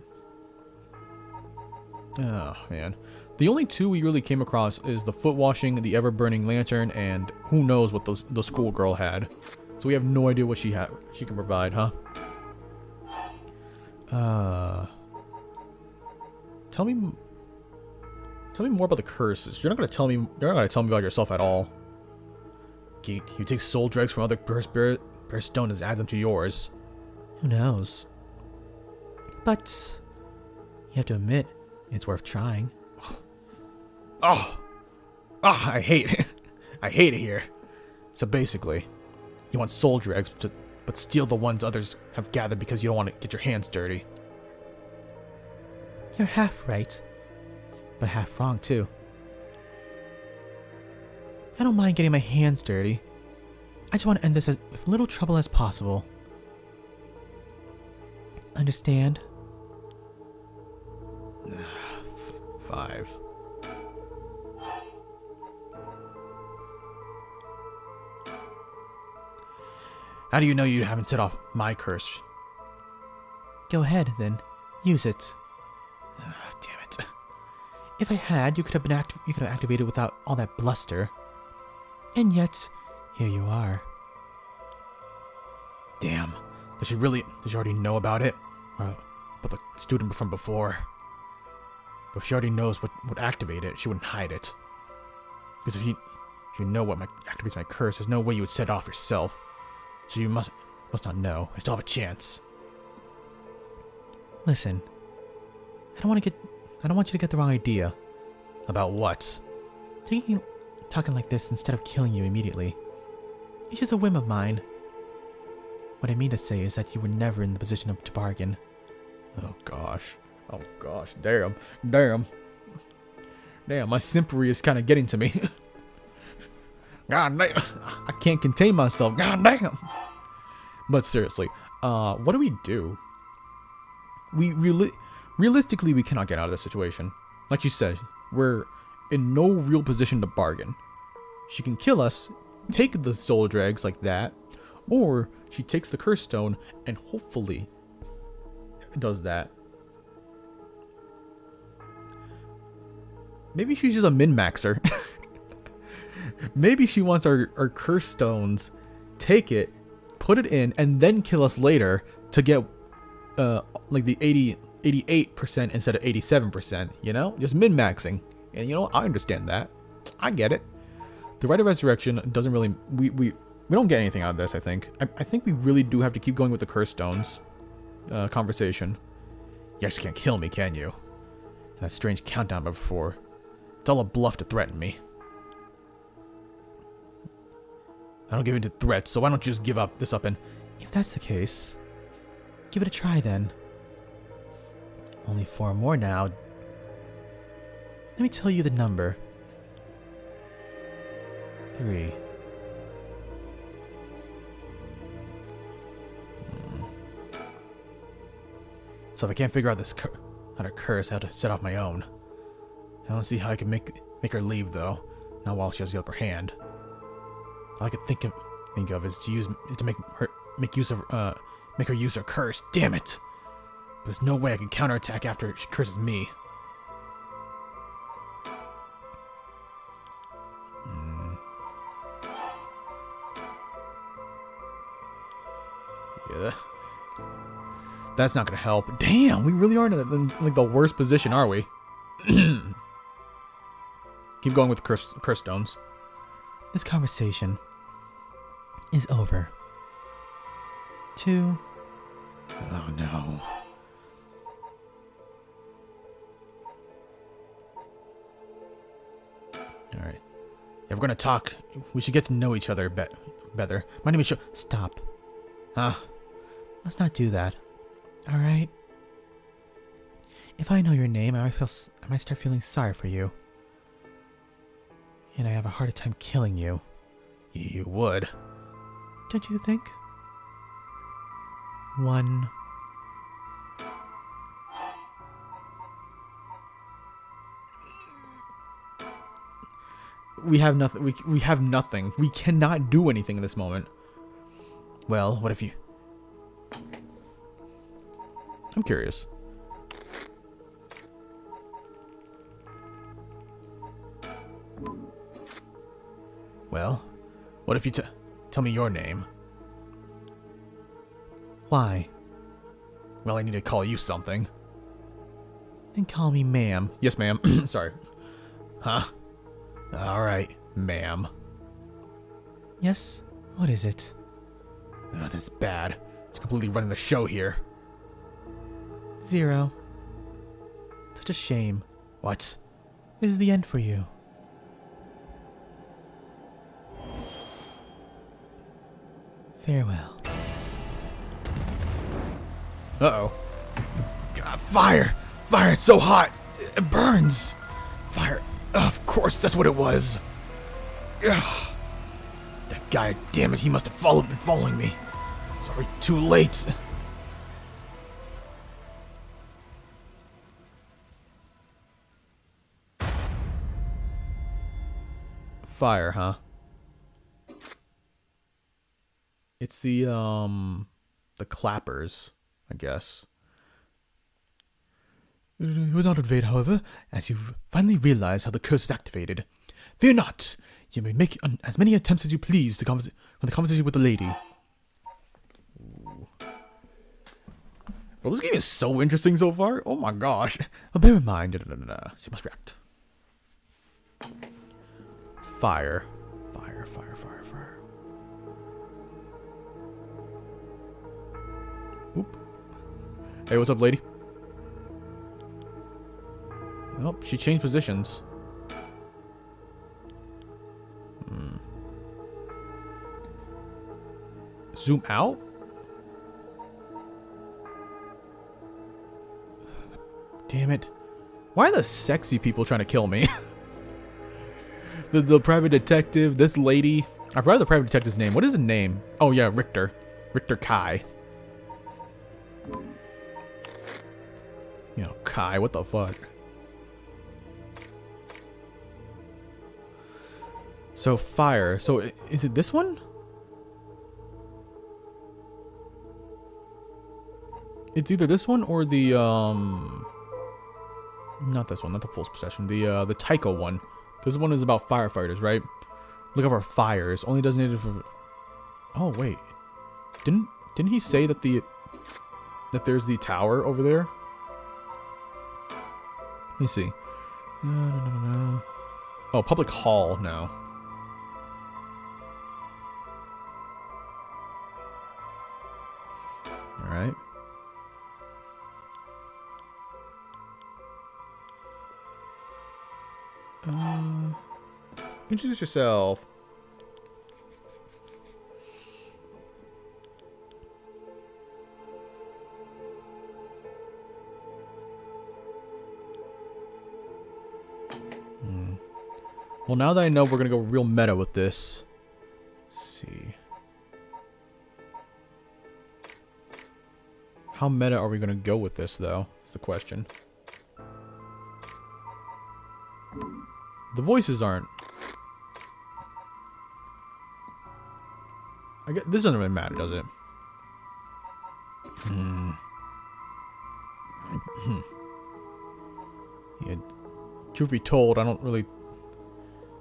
Oh man, the only two we really came across is the foot washing, the ever burning lantern, and who knows what the schoolgirl had. So we have no idea what she can provide, huh? Tell me more about the curses. You're not gonna tell me about yourself at all. Can you take soul dregs from other cursed stones and add them to yours? Who knows? But you have to admit, it's worth trying. Oh, I hate it. I hate it here. So basically, you want soul dregs, but steal the ones others have gathered because you don't want to get your hands dirty. You're half right, but half wrong too. I don't mind getting my hands dirty. I just want to end this with little trouble as possible. Understand? 5. How do you know you haven't set off my curse? Go ahead, then. Use it. Damn it. If I had, you could have activated without all that bluster. And yet, here you are. Damn. Does she already know about it? About the student from before? But if she already knows what would activate it, she wouldn't hide it. Because if you know what activates my curse, there's no way you would set it off yourself. So you must not know. I still have a chance. Listen, I don't want you to get the wrong idea. About what? Talking like this instead of killing you immediately. It's just a whim of mine. What I mean to say is that you were never in the position to bargain. Oh gosh. Damn, my simpery is kind of getting to me. God damn. I can't contain myself. God damn. But seriously, what do we do? Realistically, we cannot get out of this situation. Like you said, we're in no real position to bargain. She can kill us, take the soul dregs like that, or she takes the curse stone and hopefully does that. Maybe she's just a min-maxer. Maybe she wants our curse stones take it, put it in, and then kill us later to get like the 88% instead of 87%, you know? Just min-maxing. And you know what? I understand that. I get it. The Rite of Resurrection doesn't really... We don't get anything out of this, I think. I think we really do have to keep going with the Curse Stones conversation. You actually can't kill me, can you? And that strange countdown before. It's all a bluff to threaten me. I don't give in to threats, so why don't you just give this up and... If that's the case, give it a try then. Only 4 more now. Let me tell you the number. 3. So if I can't figure out this how to curse, how to set off my own. I don't see how I can make her leave though. Not while she has the upper hand. All I could think of is to make her use her curse. Damn it! But there's no way I can counterattack after she curses me. Yeah. That's not gonna help. Damn, we really aren't in like the worst position, are we? Keep going with curse stones. This conversation is over. 2. Oh no. Alright. If we're gonna talk, we should get to know each other better. My name is Stop. Huh? Let's not do that. Alright? If I know your name, I might start feeling sorry for you. And I have a harder time killing you. You would. Don't you think? 1. We have nothing. We have nothing. We cannot do anything in this moment. Well, what if you... I'm curious. Well, what if you tell me your name? Why? Well, I need to call you something. Then call me ma'am. Yes, ma'am. Sorry. Huh? Alright, ma'am. Yes? What is it? This is bad. She's completely running the show here. 0. Such a shame. What? This is the end for you. Farewell. Uh-oh. God, fire! Fire, it's so hot! It burns! Fire. Of course, that's what it was. Ugh. That guy, damn it, he must have been following me. It's already too late. Fire, huh? It's the clappers, I guess. It was not evade, however, as you've finally realized how the curse is activated. Fear not! You may make as many attempts as you please for the conversation with the lady. Well, this game is so interesting so far. Oh my gosh. But bear in mind, So you must react. Fire. Fire, fire, fire, fire. Oop. Hey, what's up, lady? Oh, she changed positions. Zoom out? Damn it. Why are the sexy people trying to kill me? the private detective, this lady. I forgot the private detective's name. What is his name? Oh yeah, Richter. Richter Kai. You know, Kai, what the fuck? So fire. So is it this one? It's either this one or the not this one, not the full possession. The Tycho one. This one is about firefighters, right? Look at our fires. Only designated for Oh wait, didn't he say that there's the tower over there? Let me see. Oh, public hall now. All right. Introduce yourself. Well, now that I know we're gonna go real meta with this. Let's see. How meta are we gonna go with this, though? Is the question. The voices aren't. I guess this doesn't really matter, does it? Yeah. Truth be told, I don't really.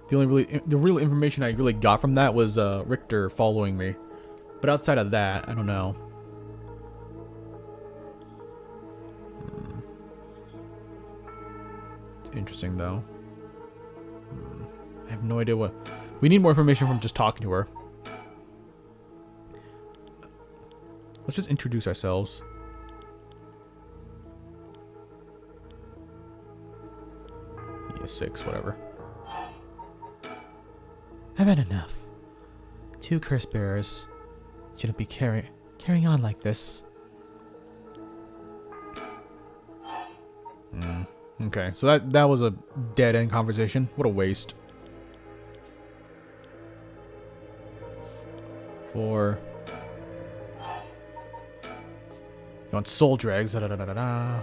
The real information I really got from that was Richter following me, but outside of that, I don't know. It's interesting though. I have no idea what. We need more information from just talking to her. Let's just introduce ourselves. Yeah, 6, whatever. I've had enough. 2 curse bearers shouldn't be carrying on like this. Okay, so that was a dead end conversation. What a waste. For you want soul drags? Da da da da da.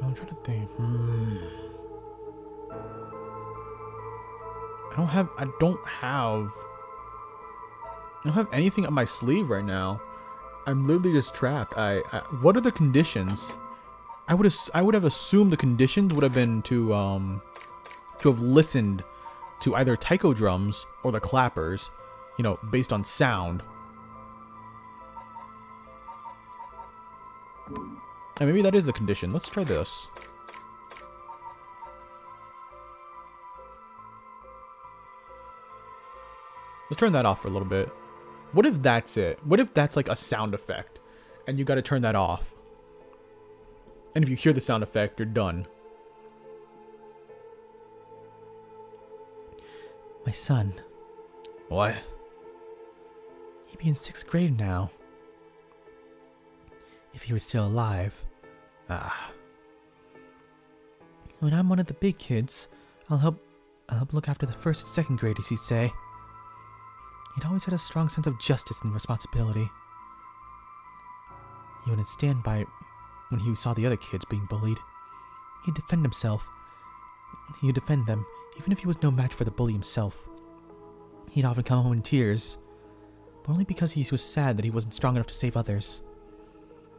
I'm trying to think. I don't have anything up my sleeve right now. I'm literally just trapped. What are the conditions? I would have assumed the conditions would have been to have listened to either taiko drums or the clappers, you know, based on sound. And maybe that is the condition. Let's try this. Let's turn that off for a little bit. What if that's it? What if that's like a sound effect and you got to turn that off? And if you hear the sound effect, you're done. My son. What? He'd be in 6th grade now. If he were still alive. When I'm one of the big kids, I'll help look after the 1st and 2nd graders, he'd say. He'd always had a strong sense of justice and responsibility. He wouldn't stand by when he saw the other kids being bullied. He'd defend himself. He'd defend them, even if he was no match for the bully himself. He'd often come home in tears, but only because he was sad that he wasn't strong enough to save others.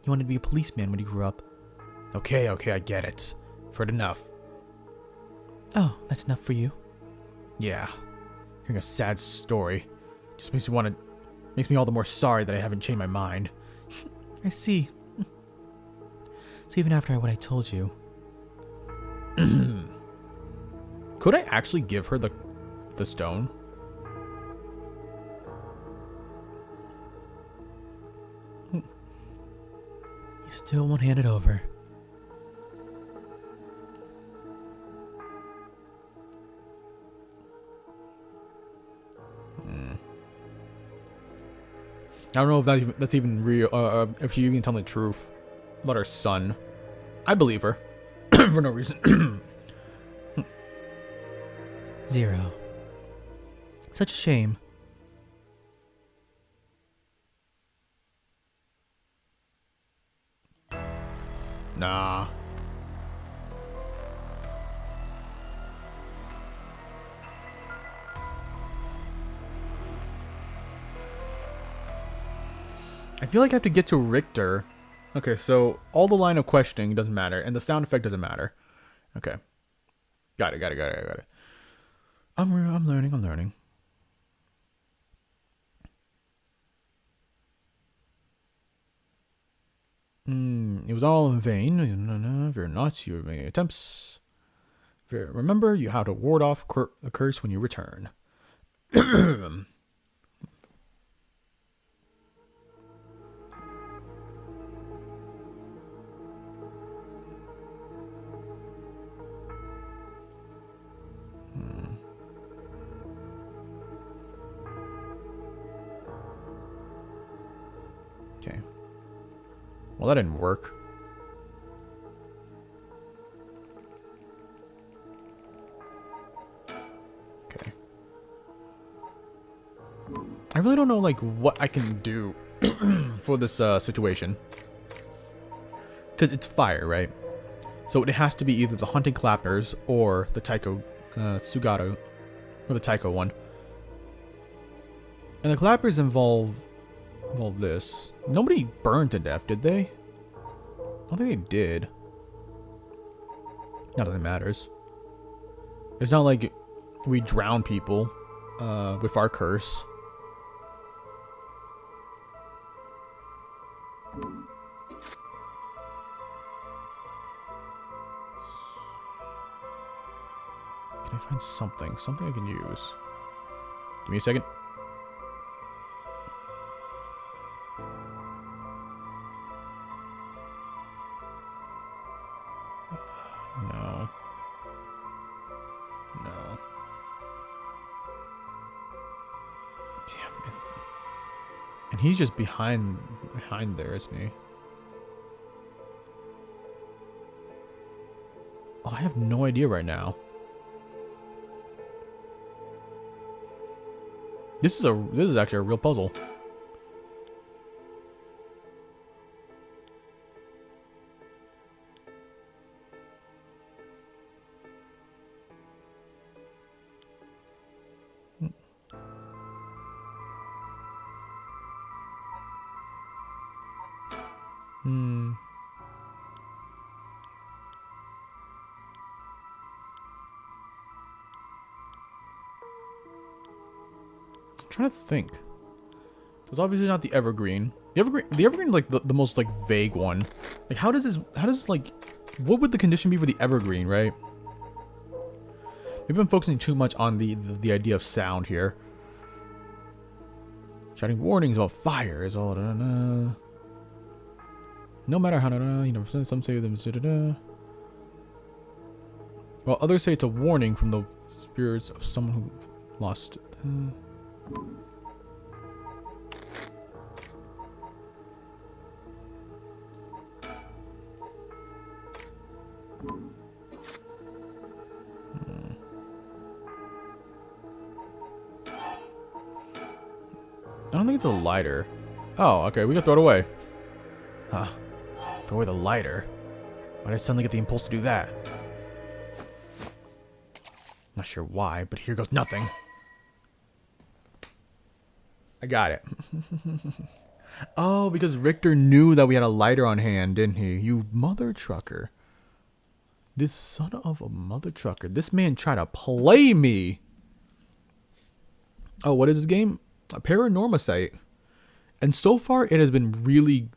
He wanted to be a policeman when he grew up. Okay, I get it. I've heard enough. Oh, that's enough for you? Yeah. Hearing a sad story just makes me all the more sorry that I haven't changed my mind. I see. So even after what I told you... Could I actually give her the stone? You still won't hand it over. I don't know if that's even real, if she even telling the truth about her son. I believe her. For no reason. 0. Such a shame. Nah. I feel like I have to get to Richter. Okay, so all the line of questioning doesn't matter, and the sound effect doesn't matter. Okay. Got it. I'm learning. It was all in vain. If you're nuts, you many attempts. Remember, you have to ward off the curse when you return. Okay. Well, that didn't work. Okay. I really don't know, like, what I can do for this situation. Because it's fire, right? So it has to be either the Hunting Clappers or the Taiko, Sugata, or the Taiko one. And the Clappers involve this. Nobody burned to death, did they? I don't think they did. Not that it matters. It's not like we drown people with our curse. Can I find something? Something I can use. Give me a second. No. Damn it. And he's just behind there, isn't he? Oh, I have no idea right now. This is actually a real puzzle. I'm trying to think. It's obviously not the evergreen. The evergreen is like the most like vague one. Like how does this like, what would the condition be for the evergreen, right? Maybe I'm focusing too much on the idea of sound here. Shouting warnings about fire is all. No matter how, you know, some say them. While others say it's a warning from the spirits of someone who lost. I don't think it's a lighter. Oh, okay, we can throw it away. Huh. Throw away the lighter. Why did I suddenly get the impulse to do that? Not sure why, but here goes nothing. I got it. Oh, because Richter knew that we had a lighter on hand, didn't he? You mother trucker. This son of a mother trucker. This man tried to play me. Oh, what is this game? A Paranormasight. And so far, it has been really,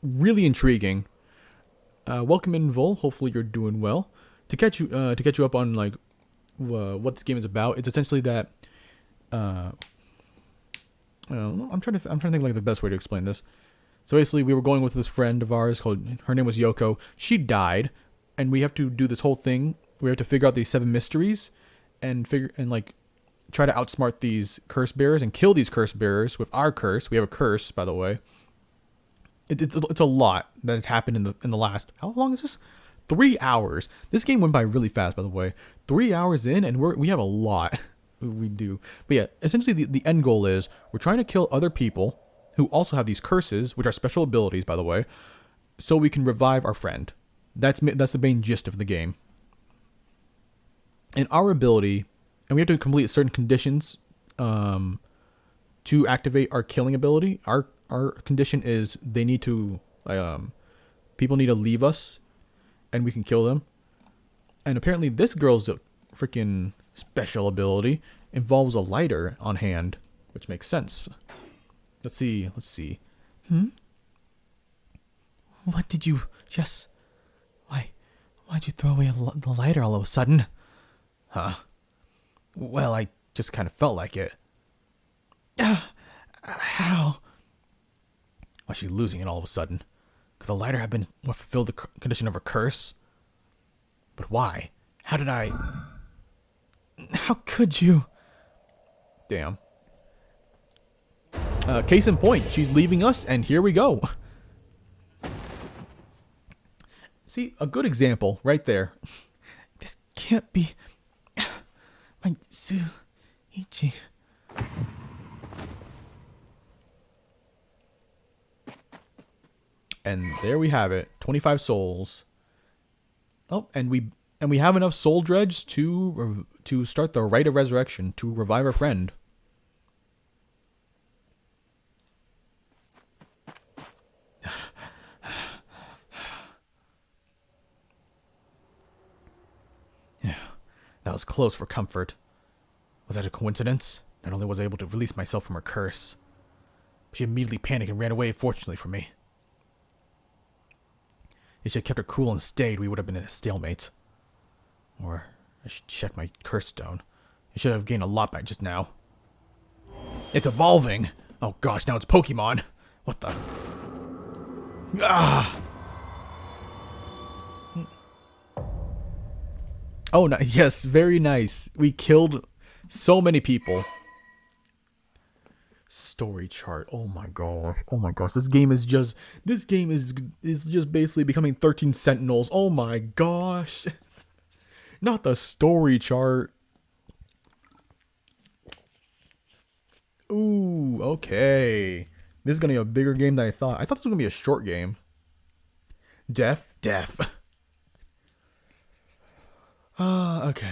really intriguing. Welcome in, Vol. Hopefully, you're doing well. To catch you up on like what this game is about. It's essentially that. I'm trying to think like the best way to explain this. So basically, we were going with this friend of ours her name was Yoko. She died, and we have to do this whole thing. We have to figure out these 7 mysteries, and try to outsmart these curse bearers and kill these curse bearers with our curse. We have a curse, by the way. It's a lot that has happened in the last. How long is this? 3 hours. This game went by really fast, by the way. 3 hours in, and we have a lot. We do. But yeah, essentially the end goal is we're trying to kill other people who also have these curses, which are special abilities, by the way, so we can revive our friend. That's the main gist of the game. And our ability, and we have to complete certain conditions to activate our killing ability. Our our condition is they need to people need to leave us, and we can kill them. And apparently, this girl's freaking special ability involves a lighter on hand, which makes sense. Let's see. What did you just... Why'd you throw away the lighter all of a sudden? Huh? Well, I just kind of felt like it. How? Why is she losing it all of a sudden? Could the lighter have been what fulfilled the condition of her curse? But why? How did I... How could you? Damn. Case in point, she's leaving us, and here we go. See, a good example right there. This can't be... My Zuichi. And there we have it. 25 souls. Oh, and we have enough soul dredge to start the rite of resurrection to revive our friend. Yeah, that was close for comfort. Was that a coincidence? Not only was I able to release myself from her curse, but she immediately panicked and ran away, fortunately for me. If she had kept her cool and stayed, we would have been in a stalemate. Or I should check my curse stone. I should have gained a lot by just now. It's evolving! Oh gosh, now it's Pokemon! What the... Ah! Oh, yes, very nice. We killed so many people. Story chart. Oh my gosh. Oh my gosh. This game is just basically becoming 13 Sentinels. Oh my gosh. Not the story chart. Ooh, okay. This is gonna be a bigger game than I thought. I thought this was gonna be a short game. Deaf. Okay.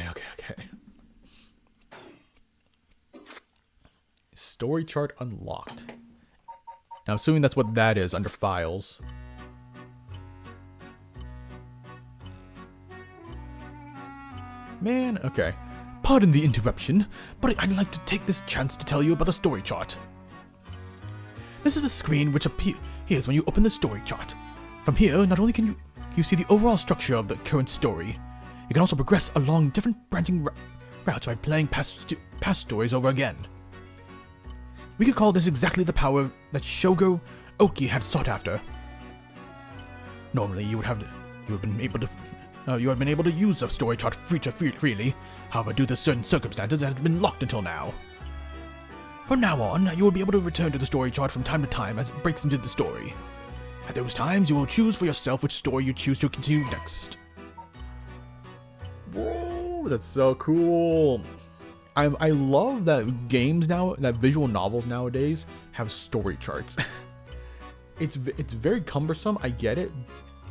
Story chart unlocked. Now, I'm assuming that's what that is under files. Man, okay. Pardon the interruption, but I'd like to take this chance to tell you about the story chart. This is the screen which appears when you open the story chart. From here, not only can you see the overall structure of the current story, you can also progress along different branching routes by playing past stories over again. We could call this exactly the power that Shogo Oki had sought after. Normally, you would have been able to use the story chart freely. However, due to certain circumstances, it has been locked until now. From now on, you will be able to return to the story chart from time to time as it breaks into the story. At those times, you will choose for yourself which story you choose to continue next. Whoa, that's so cool. I love that games now, that visual novels nowadays have story charts. It's very cumbersome, I get it,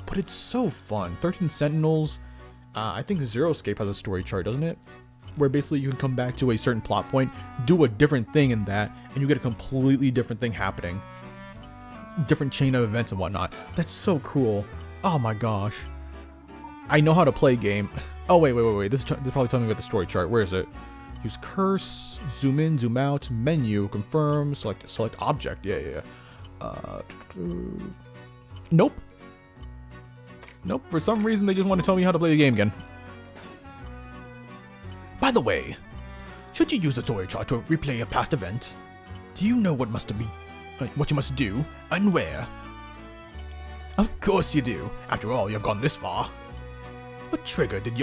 but it's so fun. 13 Sentinels, I think Zero Escape has a story chart, doesn't it? Where basically you can come back to a certain plot point, do a different thing in that, and you get a completely different thing happening. Different chain of events and whatnot. That's so cool. Oh my gosh. I know how to play game. Oh, wait. This is probably telling me about the story chart. Where is it? Use curse, zoom in, zoom out, menu, confirm, select object. Yeah. Nope. For some reason, they just want to tell me how to play the game again. By the way, should you use the story chart to replay a past event, do you know what you must do and where? Of course you do. After all, you've gone this far. What trigger did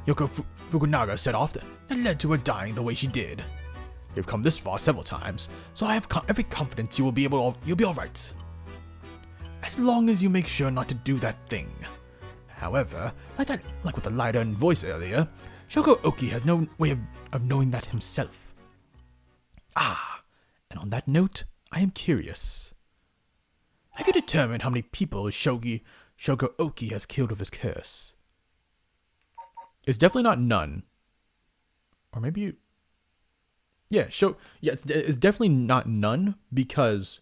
Yoko Fukunaga set off that led to her dying the way she did? You've come this far several times, so I have every confidence you'll be alright. As long as you make sure not to do that thing. However, like with the lighter and voice earlier, Shogo Oki has no way of knowing that himself. And on that note, I am curious. Have you determined how many people Shogo Oki has killed with his curse? It's definitely not none. Or maybe it's definitely not none, because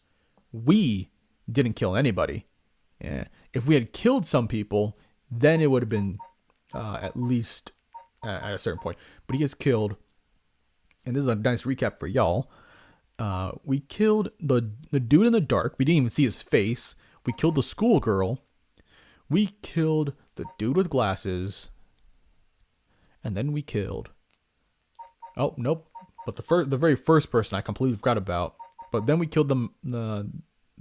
we didn't kill anybody. Yeah. If we had killed some people, then it would have been at least at a certain point. But he gets killed, and this is a nice recap for y'all. We killed the dude in the dark. We didn't even see his face. We killed the schoolgirl. We killed the dude with glasses. And then we killed... Oh, nope. But the very first person I completely forgot about. But then we killed the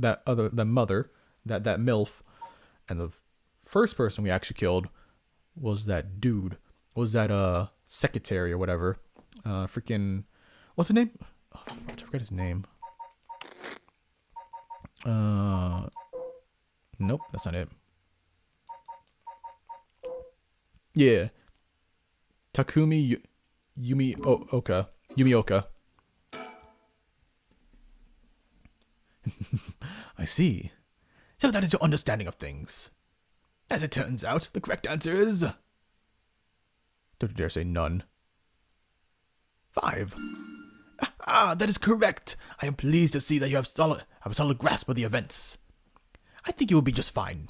mother, that MILF. And the first person we actually killed was that dude. Was that secretary or whatever. Freaking... What's his name? Oh, I forgot his name. Nope, that's not it. Yeah. Takumi Yumioka. Yumioka. I see. So that is your understanding of things. As it turns out, the correct answer is... Don't you dare say none. 5. That is correct. I am pleased to see that you have a solid grasp of the events. I think you will be just fine.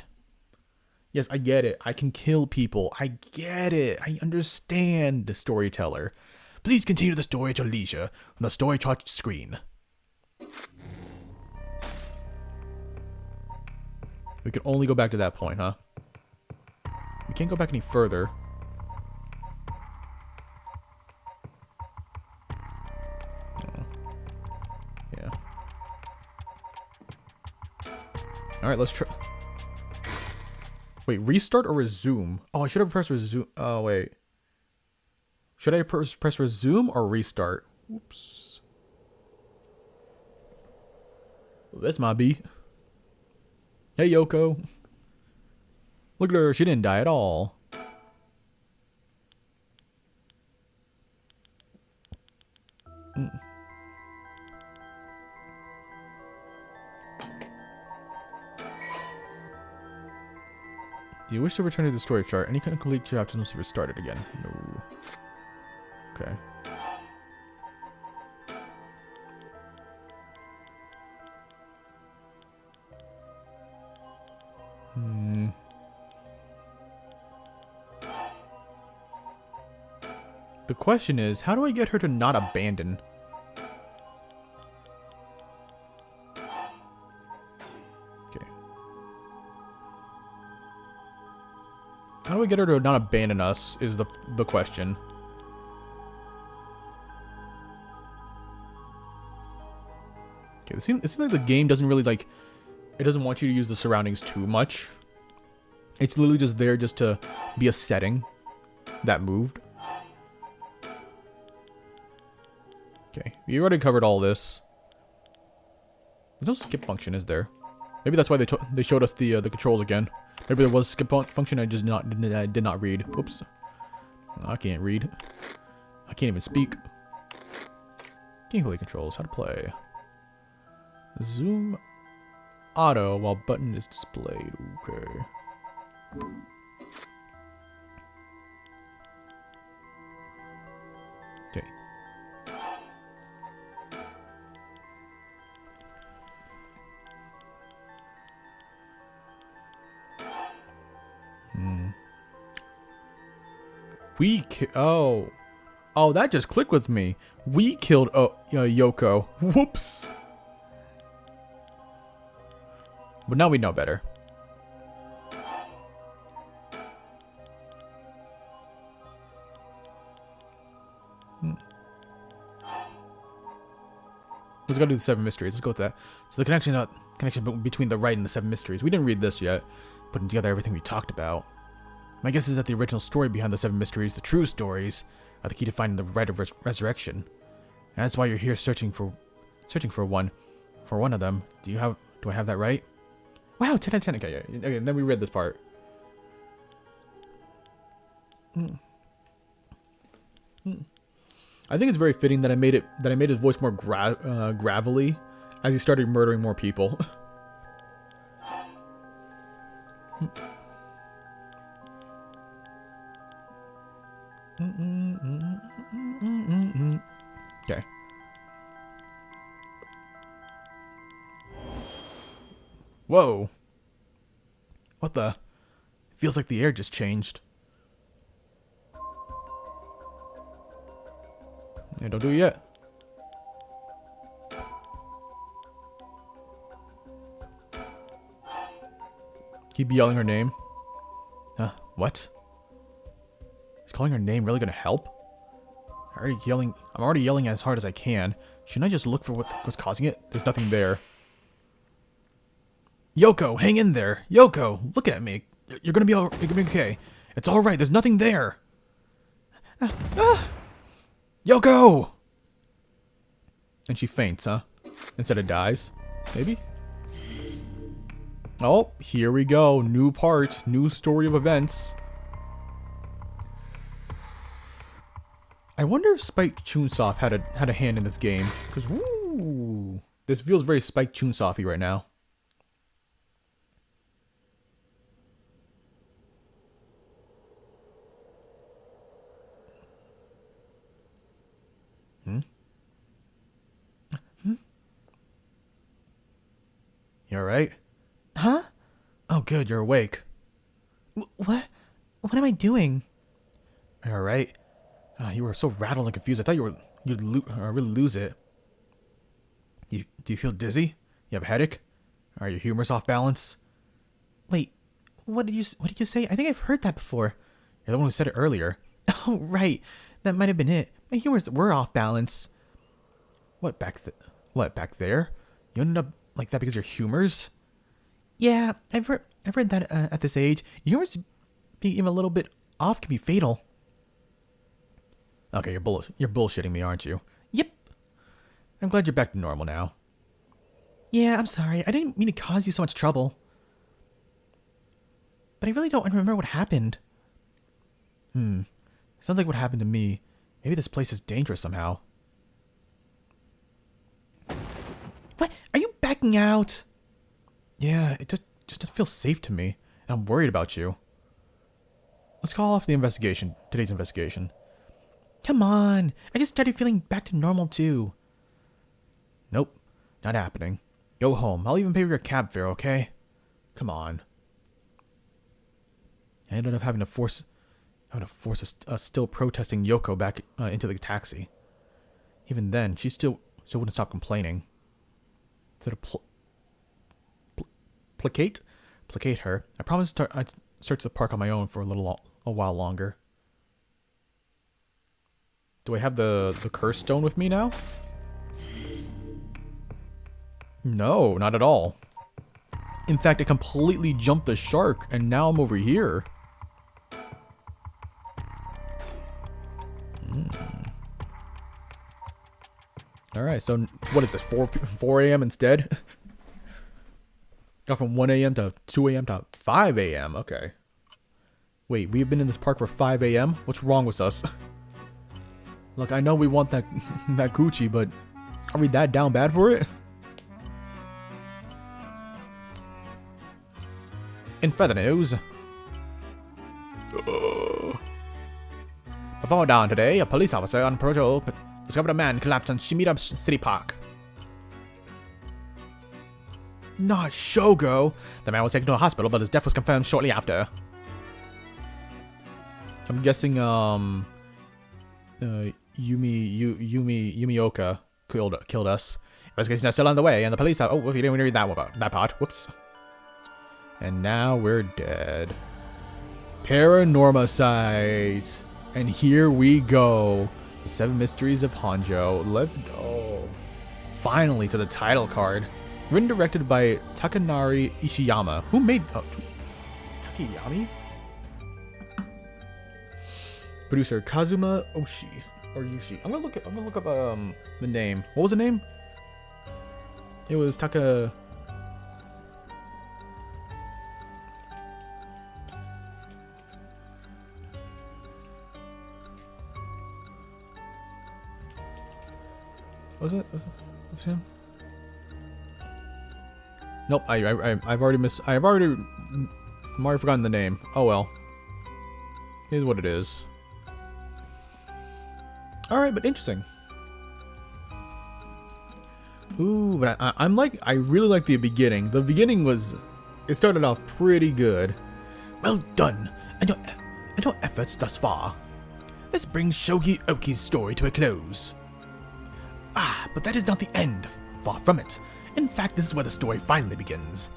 Yes, I get it. I can kill people. I get it. I understand, storyteller. Please continue the story at your leisure from the story chart screen. We can only go back to that point, huh? We can't go back any further. Yeah. Alright, let's try... Wait, restart or resume? Oh, I should have pressed resume. Oh, wait. Should I press resume or restart? Oops. Well, this might be. Hey, Yoko. Look at her. She didn't die at all. Do you wish to return to the story chart? Any kind of complete chapters must be restarted again. No. Okay. The question is, how do I get her to not abandon? Okay. How do we get her to not abandon us is the question. Okay, it seems like the game doesn't really like... It doesn't want you to use the surroundings too much. It's literally just there just to be a setting that moved. Okay, we already covered all this. There's no skip function, is there? Maybe that's why they showed us the controls again. Maybe there was a skip function I just did not read. Oops. I can't read. I can't even speak. Gameplay controls. How to play. Zoom auto while button is displayed. Okay. Okay. Oh, that just clicked with me. We killed Yoko. Whoops. But now we know better. Let's go do the 7 mysteries. Let's go with that. So the connection between the right and the 7 mysteries. We didn't read this yet. Putting together everything we talked about. My guess is that the original story behind the 7 mysteries, the true stories, are the key to finding the rite of resurrection. And that's why you're here searching for one of them. Do I have that right? Wow, 10 out of 10. Okay, yeah. Okay, then we read this part. I think it's very fitting that I made his voice more gravelly as he started murdering more people. Okay. Whoa. What the? Feels like the air just changed. Yeah, don't do it yet. Keep yelling her name. What? Is calling her name really gonna help? I'm already yelling as hard as I can. Shouldn't I just look for what's causing it? There's nothing there. Yoko, hang in there. Yoko, look at me. You're gonna be okay. It's all right. There's nothing there. Yoko! And she faints, huh? Instead of dies. Maybe? Oh, here we go. New part. New story of events. I wonder if Spike Chunsoft had a hand in this game. Because, woo! This feels very Spike Chunsoft-y right now. You alright? Huh? Oh, good, you're awake. What? What am I doing? Are you alright? You were so rattled and confused. I thought you'd really lose it. Do you feel dizzy? You have a headache? Are your humors off balance? Wait, what did you say? I think I've heard that before. You're the one who said it earlier. Oh, right. That might have been it. My humors were off balance. What, back there? You ended up like that because your humors? Yeah, I've heard that at this age, humors being even a little bit off can be fatal. Okay, you're bullshitting me, aren't you? Yep. I'm glad you're back to normal now. Yeah, I'm sorry. I didn't mean to cause you so much trouble. But I really don't remember what happened. Sounds like what happened to me. Maybe this place is dangerous somehow. What? Are you backing out? Yeah, it just doesn't feel safe to me. And I'm worried about you. Let's call off the investigation. Today's investigation. Come on. I just started feeling back to normal too. Nope. Not happening. Go home. I'll even pay for your cab fare, okay? Come on. I ended up having to force a still protesting Yoko back into the taxi. Even then, she still wouldn't stop complaining. Instead of placate her, I promised I'd search the park on my own for a while longer. Do I have the curse stone with me now? No, not at all. In fact, I completely jumped the shark, and now I'm over here. Alright, so what is this, 4 a.m. instead? Got from 1 a.m. to 2 a.m. to 5 a.m. Okay. Wait, we've been in this park for 5 a.m.? What's wrong with us? Look, I know we want that Gucci, but are we that down bad for it? In further news, before dawn today, a police officer on patrol discovered a man collapsed on Shimida City Park. Not Shogo. The man was taken to a hospital, but his death was confirmed shortly after. I'm guessing, Yumioka killed us. Investigation is still underway, and the police are... Oh, we didn't read that part. Whoops. And now we're dead. Paranormasight. And here we go. The 7 Mysteries of Honjo. Let's go. Finally to the title card. Written and directed by Takanari Ishiyama. Who made... Oh, Takayami? Producer Kazuma Oshii. Or Yushi. I'm gonna look up the name. What was the name? It was Taka... Was it him? Nope. I've already forgotten the name. Oh well. Here's what it is. All right, but interesting. Ooh, but I'm like, I really like the beginning. The beginning it started off pretty good. Well done, and your efforts thus far. This brings Shogi Oki's story to a close. Ah, but that is not the end. Far from it. In fact, this is where the story finally begins.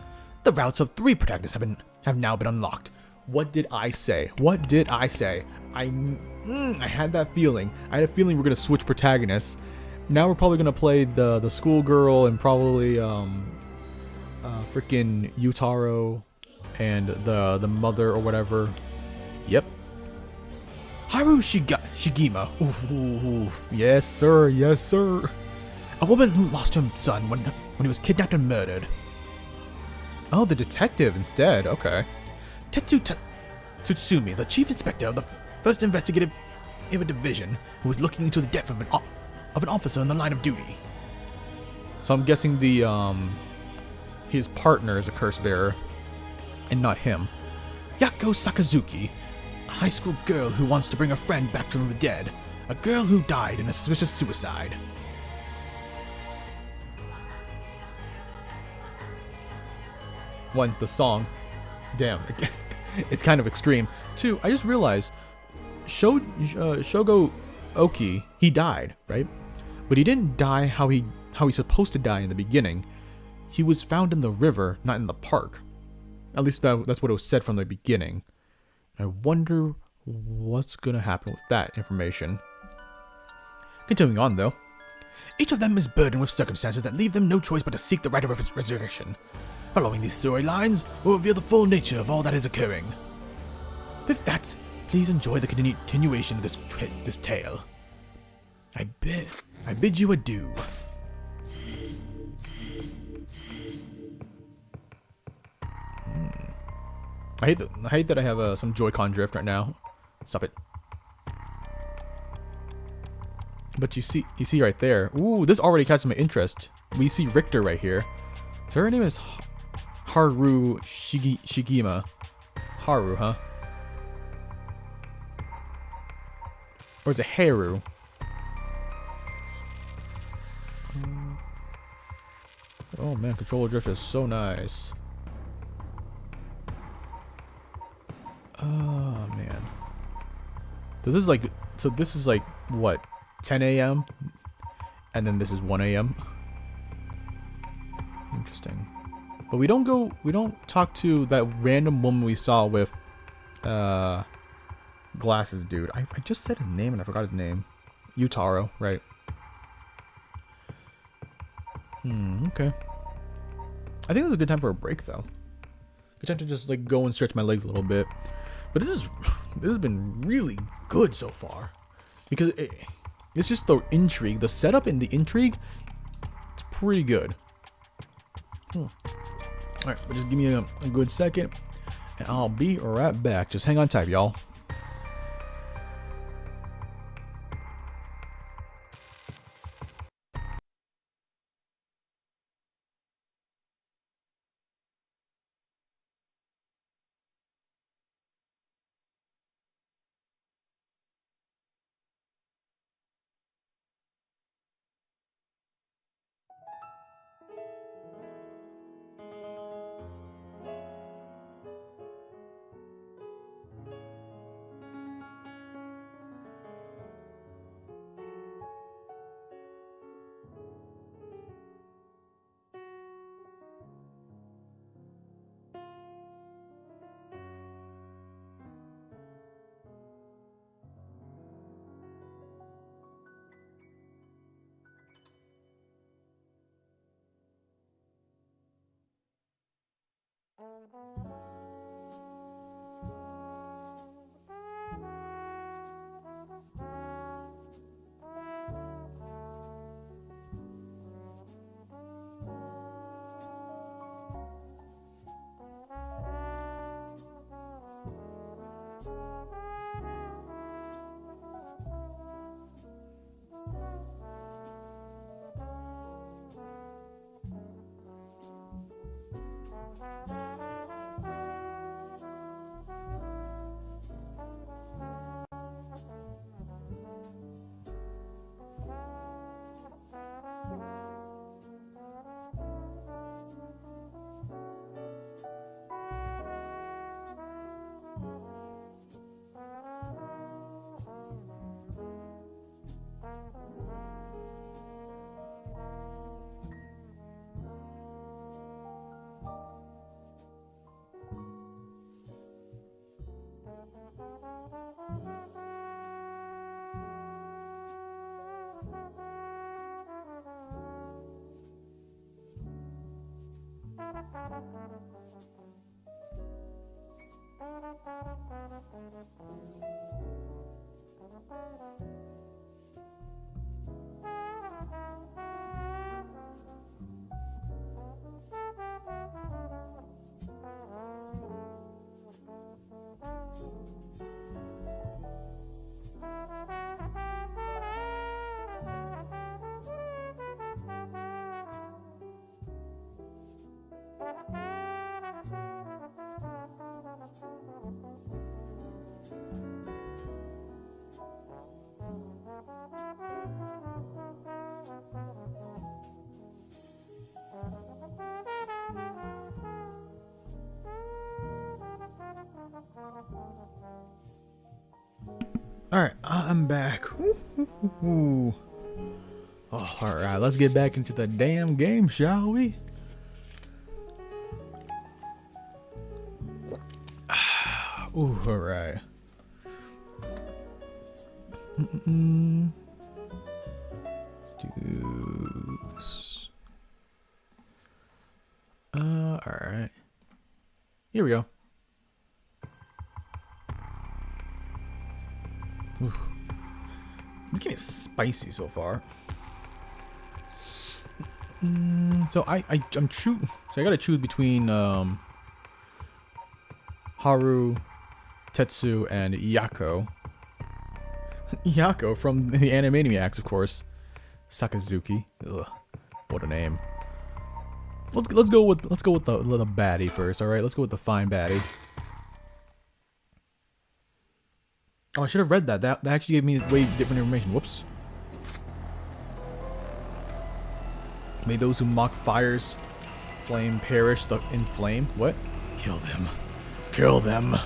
The routes of 3 protagonists have now been unlocked. What did I say? What did I say? I had that feeling. I had a feeling we're gonna switch protagonists. Now we're probably gonna play the schoolgirl and probably freaking Yutaro and the mother or whatever. Yep. Haru Shigima. Ooh, yes sir, yes sir. A woman who lost her son when he was kidnapped and murdered. Oh, the detective instead. Okay. Tetsu Tsutsumi, the chief inspector of the first investigative division, who was looking into the death of an officer in the line of duty. So I'm guessing his partner is a curse bearer, and not him. Yako Sakazuki, a high school girl who wants to bring a friend back from the dead. A girl who died in a suspicious suicide. 1, the song. Damn, it's kind of extreme. 2, I just realized Shogo Oki, he died, right? But he didn't die how he's supposed to die in the beginning. He was found in the river, not in the park. At least that's what it was said from the beginning. I wonder what's gonna happen with that information. Continuing on, though. Each of them is burdened with circumstances that leave them no choice but to seek the right of resurrection. Following these storylines will reveal the full nature of all that is occurring. With that, please enjoy the continuation of this tale. I bid you adieu. I hate that I have some Joy-Con drift right now. Stop it. But you see right there. Ooh, this already catches my interest. We see Richter right here. So her name is Haru Shigima. Haru, huh? Or is it Haru? Oh man, controller drift is so nice. Oh man. This is like, so this is like what, 10 a.m. and then this is 1 a.m. Interesting. But we don't talk to that random woman we saw with glasses dude. I just said his name and I forgot his name. Yutaro, right? Okay. I think this is a good time for a break though. Good time to just like go and stretch my legs a little bit. But this has been really good so far. Because it's just the intrigue, the setup and the intrigue, it's pretty good. Alright, but just give me a good second and I'll be right back. Just hang on tight, y'all. Alright, I'm back. Ooh. Oh, alright, let's get back into the damn game, shall we? Ooh, alright. Let's do this. Alright. Here we go. Ooh. This game is spicy so far. So I'm true. So I gotta choose between Haru, Tetsu, and Yako. Yako from the Animaniacs, of course. Sakazuki. Ugh, what a name. Let's go with the baddie first. All right, let's go with the fine baddie. Oh, I should have read that. That actually gave me way different information. Whoops. May those who mock fires flame perish in flame. What? Kill them. Kill them.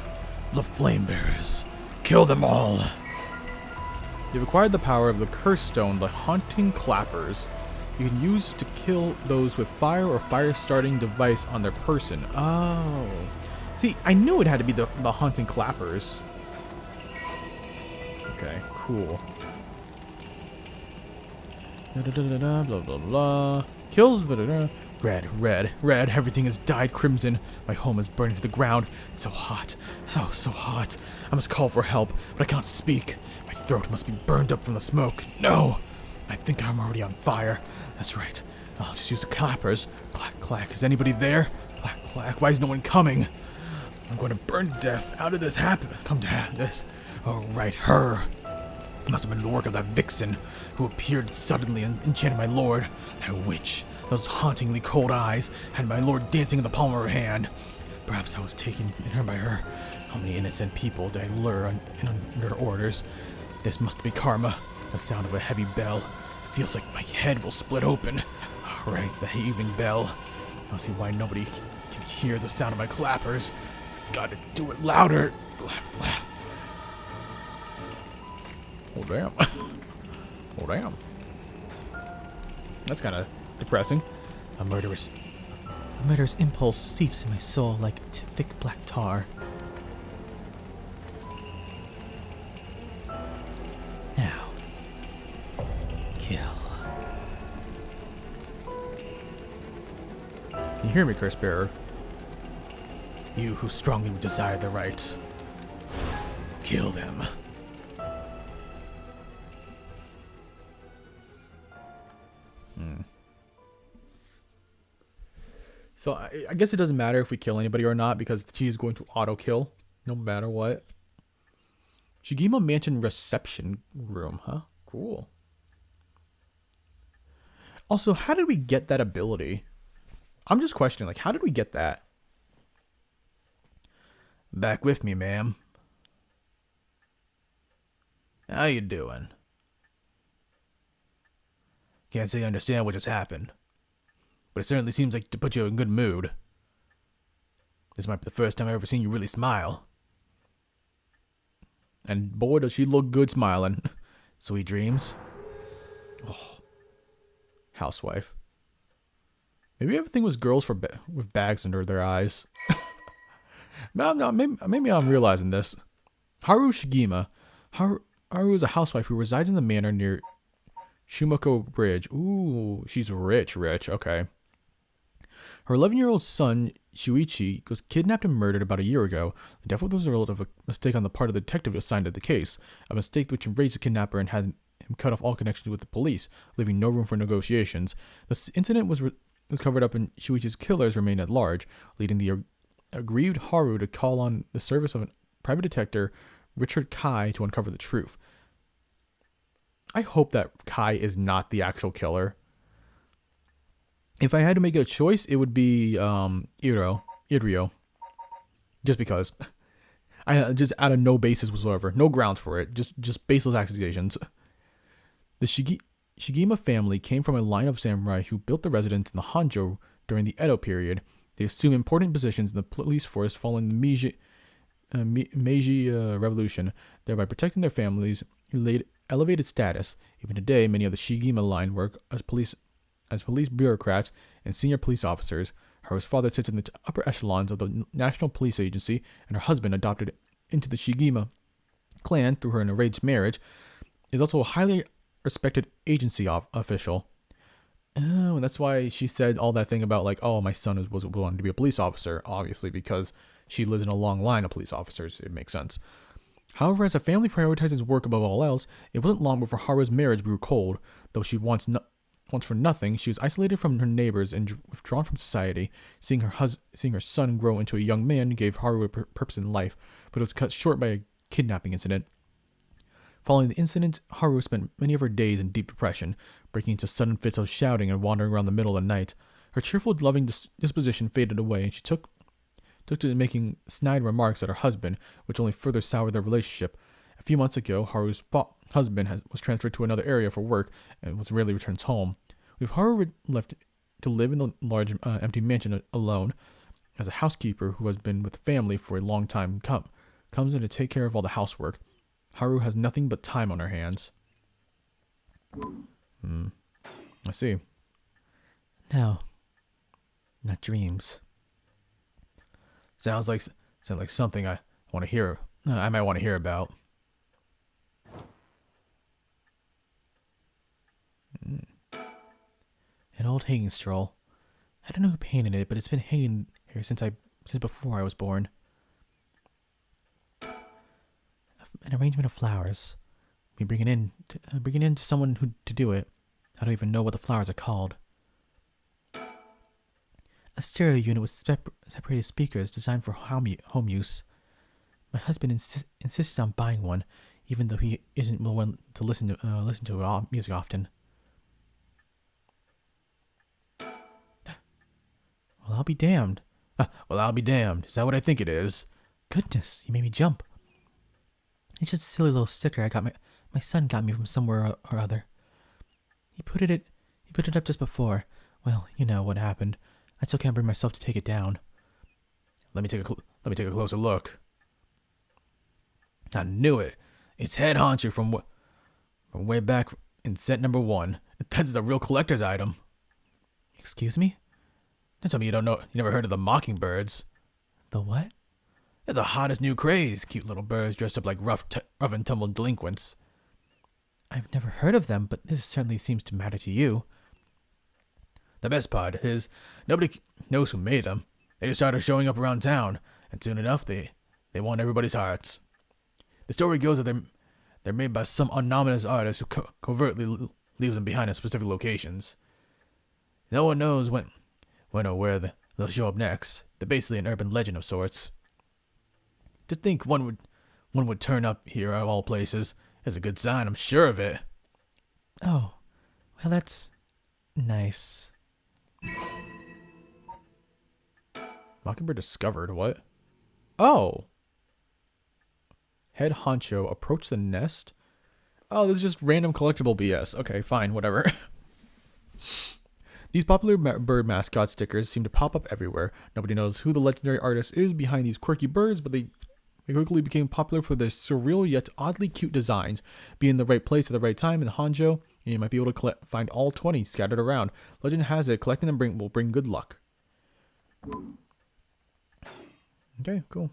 The flame bearers. Kill them all. You've acquired the power of the curse stone, the haunting clappers. You can use it to kill those with fire or fire starting device on their person. Oh. See, I knew it had to be the haunting clappers. Okay, cool. Blah, blah, blah. Kills, red. Everything has dyed crimson. My home is burning to the ground. It's so hot. So hot. I must call for help, but I cannot speak. My throat must be burned up from the smoke. No! I think I'm already on fire. That's right. I'll just use the clappers. Clack, clack. Is anybody there? Clack, clack. Why is no one coming? I'm going to burn to death. How did this happen? Come to this. Oh, right, her. It must have been the work of that vixen who appeared suddenly and enchanted my lord. That witch, those hauntingly cold eyes, had my lord dancing in the palm of her hand. Perhaps I was taken in her by her. How many innocent people did I lure under orders? This must be karma. The sound of a heavy bell. It feels like my head will split open. All right, the evening bell. I don't see why nobody can hear the sound of my clappers. Gotta do it louder. Oh, damn. Oh, damn. That's kind of depressing. A murderous impulse seeps in my soul like thick black tar. Now, kill. Can you hear me, Curse Bearer? You who strongly desire the right, kill them. So I guess it doesn't matter if we kill anybody or not because she's going to auto kill no matter what. Shigima Mansion reception room, huh? Cool. Also, how did we get that ability? I'm just questioning, like, how did we get that? Back with me, ma'am. How you doing? Can't say I understand what just happened, but it certainly seems like to put you in good mood. This might be the first time I've ever seen you really smile. And boy, does she look good smiling. Sweet dreams. Oh. Housewife. Maybe everything was girls with bags under their eyes. No, maybe I'm realizing this. Haru Shigima. Haru is a housewife who resides in the manor near Shumoko Bridge. Ooh, she's rich. Okay. Her 11-year-old son, Shuichi, was kidnapped and murdered about a year ago. The death was a result of a mistake on the part of the detective assigned to the case, a mistake which enraged the kidnapper and had him cut off all connections with the police, leaving no room for negotiations. The incident was covered up and Shuichi's killers remained at large, leading the aggrieved Haru to call on the service of a private detective, Richard Kai, to uncover the truth. I hope that Kai is not the actual killer. If I had to make a choice, it would be Irio. Just because. I just out of no basis whatsoever. No grounds for it. Just baseless accusations. The Shigima family came from a line of samurai who built the residence in the Hanjo during the Edo period. They assumed important positions in the police force following the Meiji Revolution, thereby protecting their families' elevated status. Even today, many of the Shigima line work as police bureaucrats and senior police officers. Haru's father sits in the upper echelons of the National Police Agency, and her husband, adopted into the Shigima clan through her arranged marriage, is also a highly respected agency official. Oh, and that's why she said all that thing about like, oh, my son was wanting to be a police officer, obviously, because she lives in a long line of police officers. It makes sense. However, as a family prioritizes work above all else, it wasn't long before Haru's marriage grew cold. Though she wants for nothing, she was isolated from her neighbors and withdrawn from society. Seeing her son grow into a young man gave Haru a purpose in life, but it was cut short by a kidnapping incident. Following the incident, Haru spent many of her days in deep depression, breaking into sudden fits of shouting and wandering around the middle of the night. Her cheerful, loving disposition faded away, and she took to making snide remarks at her husband, which only further soured their relationship. A few months ago, Haru's husband was transferred to another area for work and rarely returns home. With Haru left to live in the large empty mansion alone, as a housekeeper who has been with the family for a long time comes in to take care of all the housework. Haru has nothing but time on her hands. I see. No. Not dreams. Sounds like something I want to hear. I might want to hear about. An old hanging scroll. I don't know who painted it, but it's been hanging here since before I was born. An arrangement of flowers. We bring it in to someone to do it. I don't even know what the flowers are called. A stereo unit with separated speakers designed for home use. My husband insisted on buying one, even though he isn't willing to listen to music often. Well, I'll be damned. Well, I'll be damned. Is that what I think it is? Goodness, you made me jump. It's just a silly little sticker my son got me from somewhere or other. He put it up just before. Well, you know what happened. I still can't bring myself to take it down. Let me take a closer look. I knew it. It's head honcho from way back in set number 1. That's a real collector's item. Excuse me? Don't tell me you never heard of the mockingbirds. The what? They're the hottest new craze. Cute little birds dressed up like rough and tumble delinquents. I've never heard of them, but this certainly seems to matter to you. The best part is, nobody knows who made them. They just started showing up around town, and soon enough, they won everybody's hearts. The story goes that they're made by some anonymous artist who covertly leaves them behind in specific locations. No one knows when or where they'll show up next. They're basically an urban legend of sorts. To think one would turn up here of all places is a good sign, I'm sure of it. Oh, well, that's nice. Mockingbird discovered what? Oh! Head honcho approached the nest? Oh, this is just random collectible BS. Okay, fine, whatever. These popular bird mascot stickers seem to pop up everywhere. Nobody knows who the legendary artist is behind these quirky birds, but they quickly became popular for their surreal yet oddly cute designs. Be in the right place at the right time in Hanjo, and you might be able to find all 20 scattered around. Legend has it, collecting them will bring good luck. Okay, cool.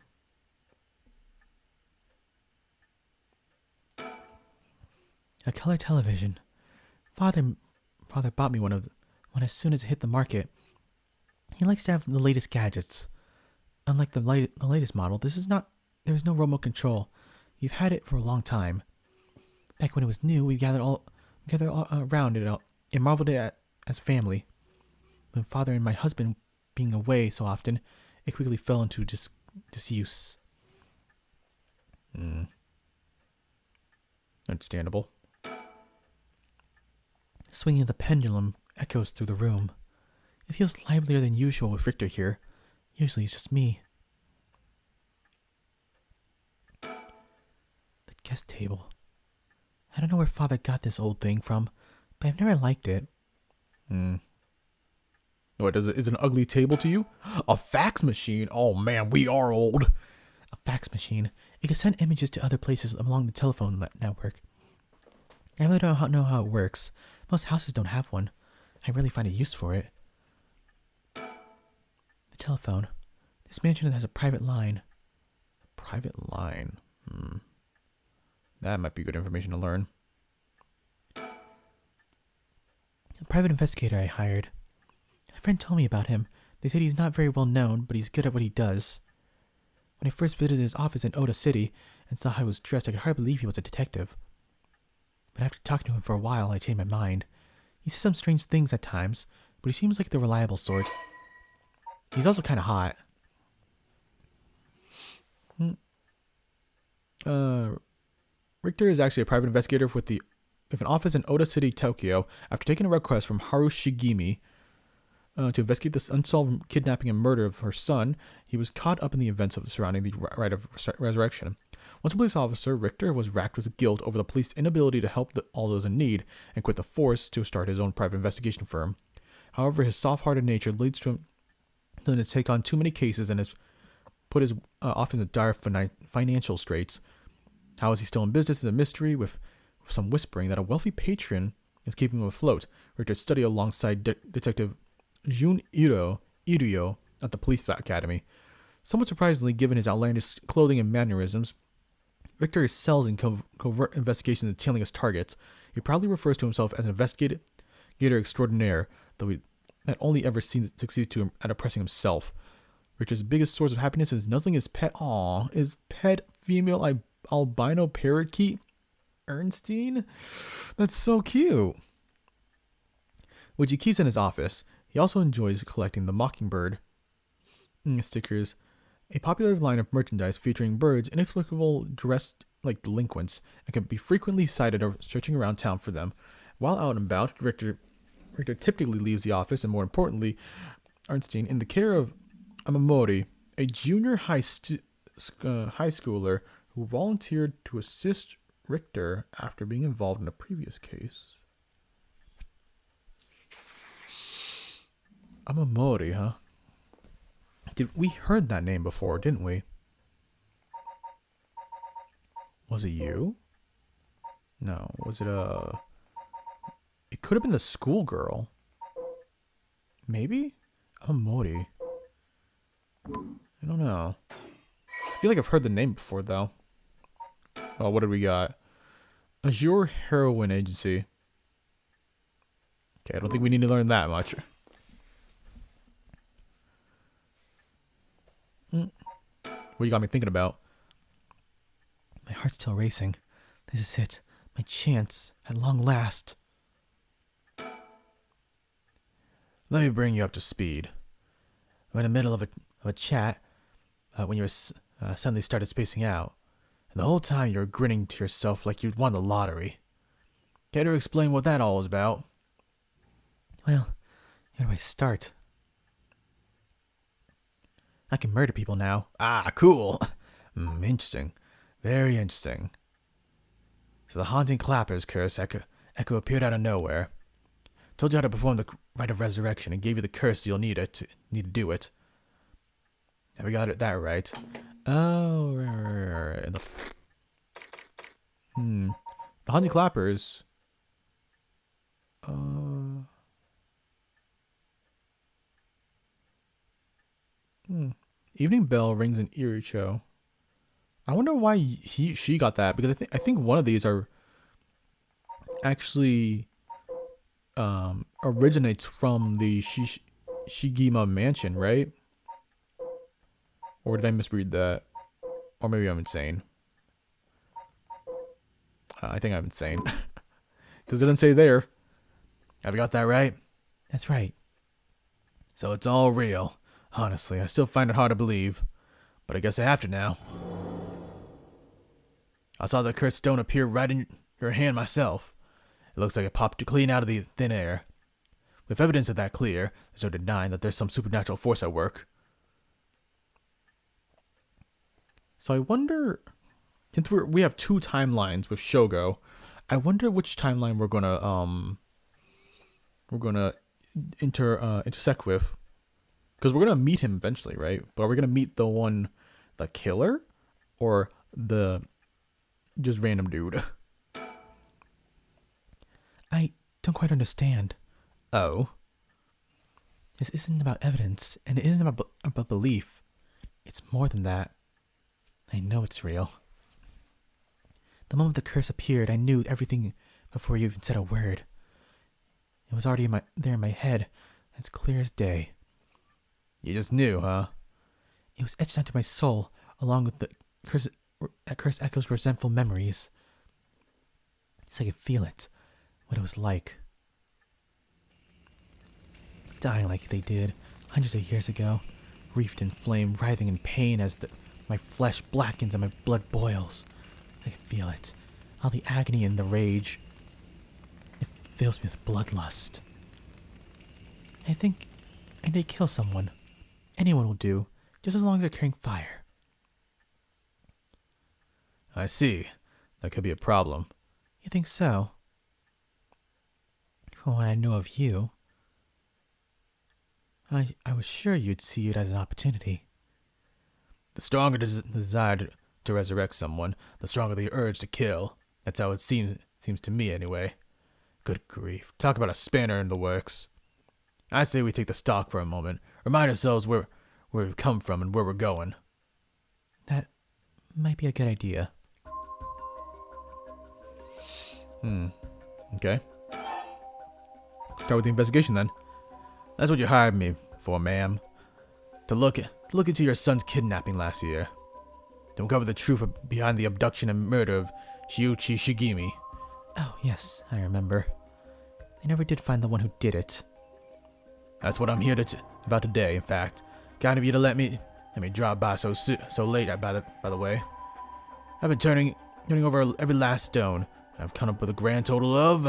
A color television. Father bought me one as soon as it hit the market. He likes to have the latest gadgets. Unlike the latest model, there is no remote control. You've had it for a long time. Back when it was new, we gathered all around it and marveled at it as a family. When father and my husband being away so often, it quickly fell into disuse. Understandable. The swinging of the pendulum echoes through the room. It feels livelier than usual with Richter here. Usually it's just me. The guest table. I don't know where father got this old thing from, but I've never liked it. What is it? Is it an ugly table to you? A fax machine? Oh man, we are old. A fax machine. It can send images to other places along the telephone network. I really don't know how it works. Most houses don't have one. I really find a use for it. The telephone. This mansion has a private line. Private line. That might be good information to learn. A private investigator I hired. A friend told me about him. They said he's not very well known, but he's good at what he does. When I first visited his office in Oda City and saw how he was dressed, I could hardly believe he was a detective. But after talking to him for a while, I changed my mind. He says some strange things at times, but he seems like the reliable sort. He's also kind of hot. Richter is actually a private investigator with an office in Oda City, Tokyo. After taking a request from Haru Shigemi to investigate this unsolved kidnapping and murder of her son, he was caught up in the events surrounding the rite of resurrection. Once a police officer, Richter was racked with guilt over the police's inability to help all those in need and quit the force to start his own private investigation firm. However, his soft-hearted nature leads to him to take on too many cases and has put his office in dire financial straits. How is he still in business is a mystery, with some whispering that a wealthy patron is keeping him afloat. Richter studied alongside Detective Jun Iryo at the police academy. Somewhat surprisingly, given his outlandish clothing and mannerisms, Richter excels in covert investigations and tailing his targets. He proudly refers to himself as an investigator extraordinaire, though he had only ever succeeded at oppressing himself. Richter's biggest source of happiness is nuzzling his pet female albino parakeet, Ernstine. That's so cute. Which he keeps in his office. He also enjoys collecting the mockingbird stickers, a popular line of merchandise featuring birds inexplicably dressed like delinquents, and can be frequently sighted searching around town for them. While out and about, Richter typically leaves the office, and more importantly, Ernstine, in the care of Amamori, a junior high schooler who volunteered to assist Richter after being involved in a previous case. Amamori, huh? We heard that name before, didn't we? Was it you? No, was it it could have been the schoolgirl. Maybe? Amamori. I don't know. I feel like I've heard the name before, though. Oh, what did we got? Azure Heroin Agency. Okay, I don't think we need to learn that much. What you got me thinking about? My heart's still racing. This is it. My chance at long last. Let me bring you up to speed. We're in the middle of a chat when you suddenly started spacing out. And the whole time you were grinning to yourself like you'd won the lottery. Care to explain what that all is about? Well, where do I start? I can murder people now. Ah, cool. Interesting. Very interesting. So the haunting clapper's curse echo appeared out of nowhere. Told you how to perform the rite of resurrection and gave you the curse you'll need to do it. Have we got that right? Oh, right. The haunting clappers. Evening bell rings in Iricho. I wonder why she got that, because I think one of these are actually originates from the Shigima Mansion, right? Or did I misread that? Or maybe I'm insane. I think I'm insane. Because it didn't say there. Have I got that right? That's right. So it's all real. Honestly, I still find it hard to believe. But I guess I have to now. I saw the cursed stone appear right in your hand myself. It looks like it popped clean out of the thin air. With evidence of that clear, there's no denying that there's some supernatural force at work. So I wonder, since we have 2 timelines with Shogo, I wonder which timeline we're gonna intersect with, because we're gonna meet him eventually, right? But are we gonna meet the killer, or the just random dude? I don't quite understand. Oh, This isn't about evidence, and it isn't about belief. It's more than that. I know it's real. The moment the curse appeared, I knew everything before you even said a word. It was already there in my head, as clear as day. You just knew, huh? It was etched onto my soul, along with the curse echoes resentful memories. So I could feel it, what it was like. Dying like they did, hundreds of years ago, reefed in flame, writhing in pain as my flesh blackens and my blood boils. I can feel it, all the agony and the rage. It fills me with bloodlust. I think I need to kill someone. Anyone will do, just as long as they're carrying fire. I see. That could be a problem. You think so? From what I know of you, I was sure you'd see it as an opportunity. The stronger the desire to resurrect someone, the stronger the urge to kill. That's how it seems to me, anyway. Good grief. Talk about a spanner in the works. I say we take the stock for a moment. Remind ourselves where we've come from and where we're going. That might be a good idea. okay. Start with the investigation then. That's what you hired me for, ma'am. To look into your son's kidnapping last year. To uncover the truth behind the abduction and murder of Shiuchi Shigimi. Oh, yes, I remember. They never did find the one who did it. That's what I'm here about today, in fact. Kind of you to let me drop by so late, by the way. I've been turning over every last stone. I've come up with a grand total of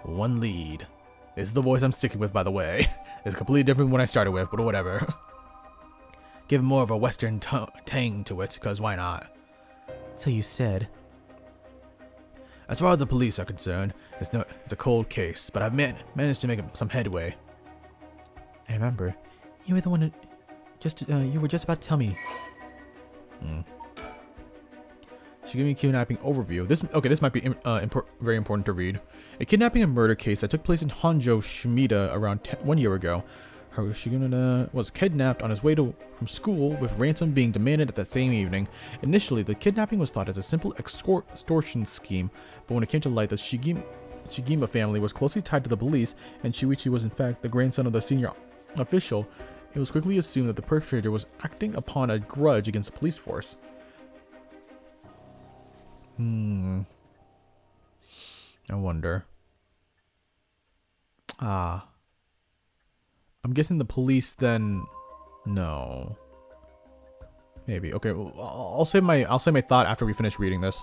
1 lead. This is the voice I'm sticking with, by the way. It's completely different than what I started with, but whatever. Give more of a western tang to it, because why not? So you said. As far as the police are concerned, it's a cold case, but I've managed to make some headway. I remember. You were the one who you were just about to tell me. Shigemi kidnapping overview. This might be very important to read. A kidnapping and murder case that took place in Honjo, Shimida around 1 year ago. Shigemi was kidnapped on his way from school, with ransom being demanded at that same evening. Initially, the kidnapping was thought as a simple extortion scheme, but when it came to light, the Shigema family was closely tied to the police, and Shuichi was in fact the grandson of the senior official. It was quickly assumed that the perpetrator was acting upon a grudge against the police force. I wonder. I'm guessing the police then. No. Maybe. Okay. Well, I'll say my thought after we finish reading this.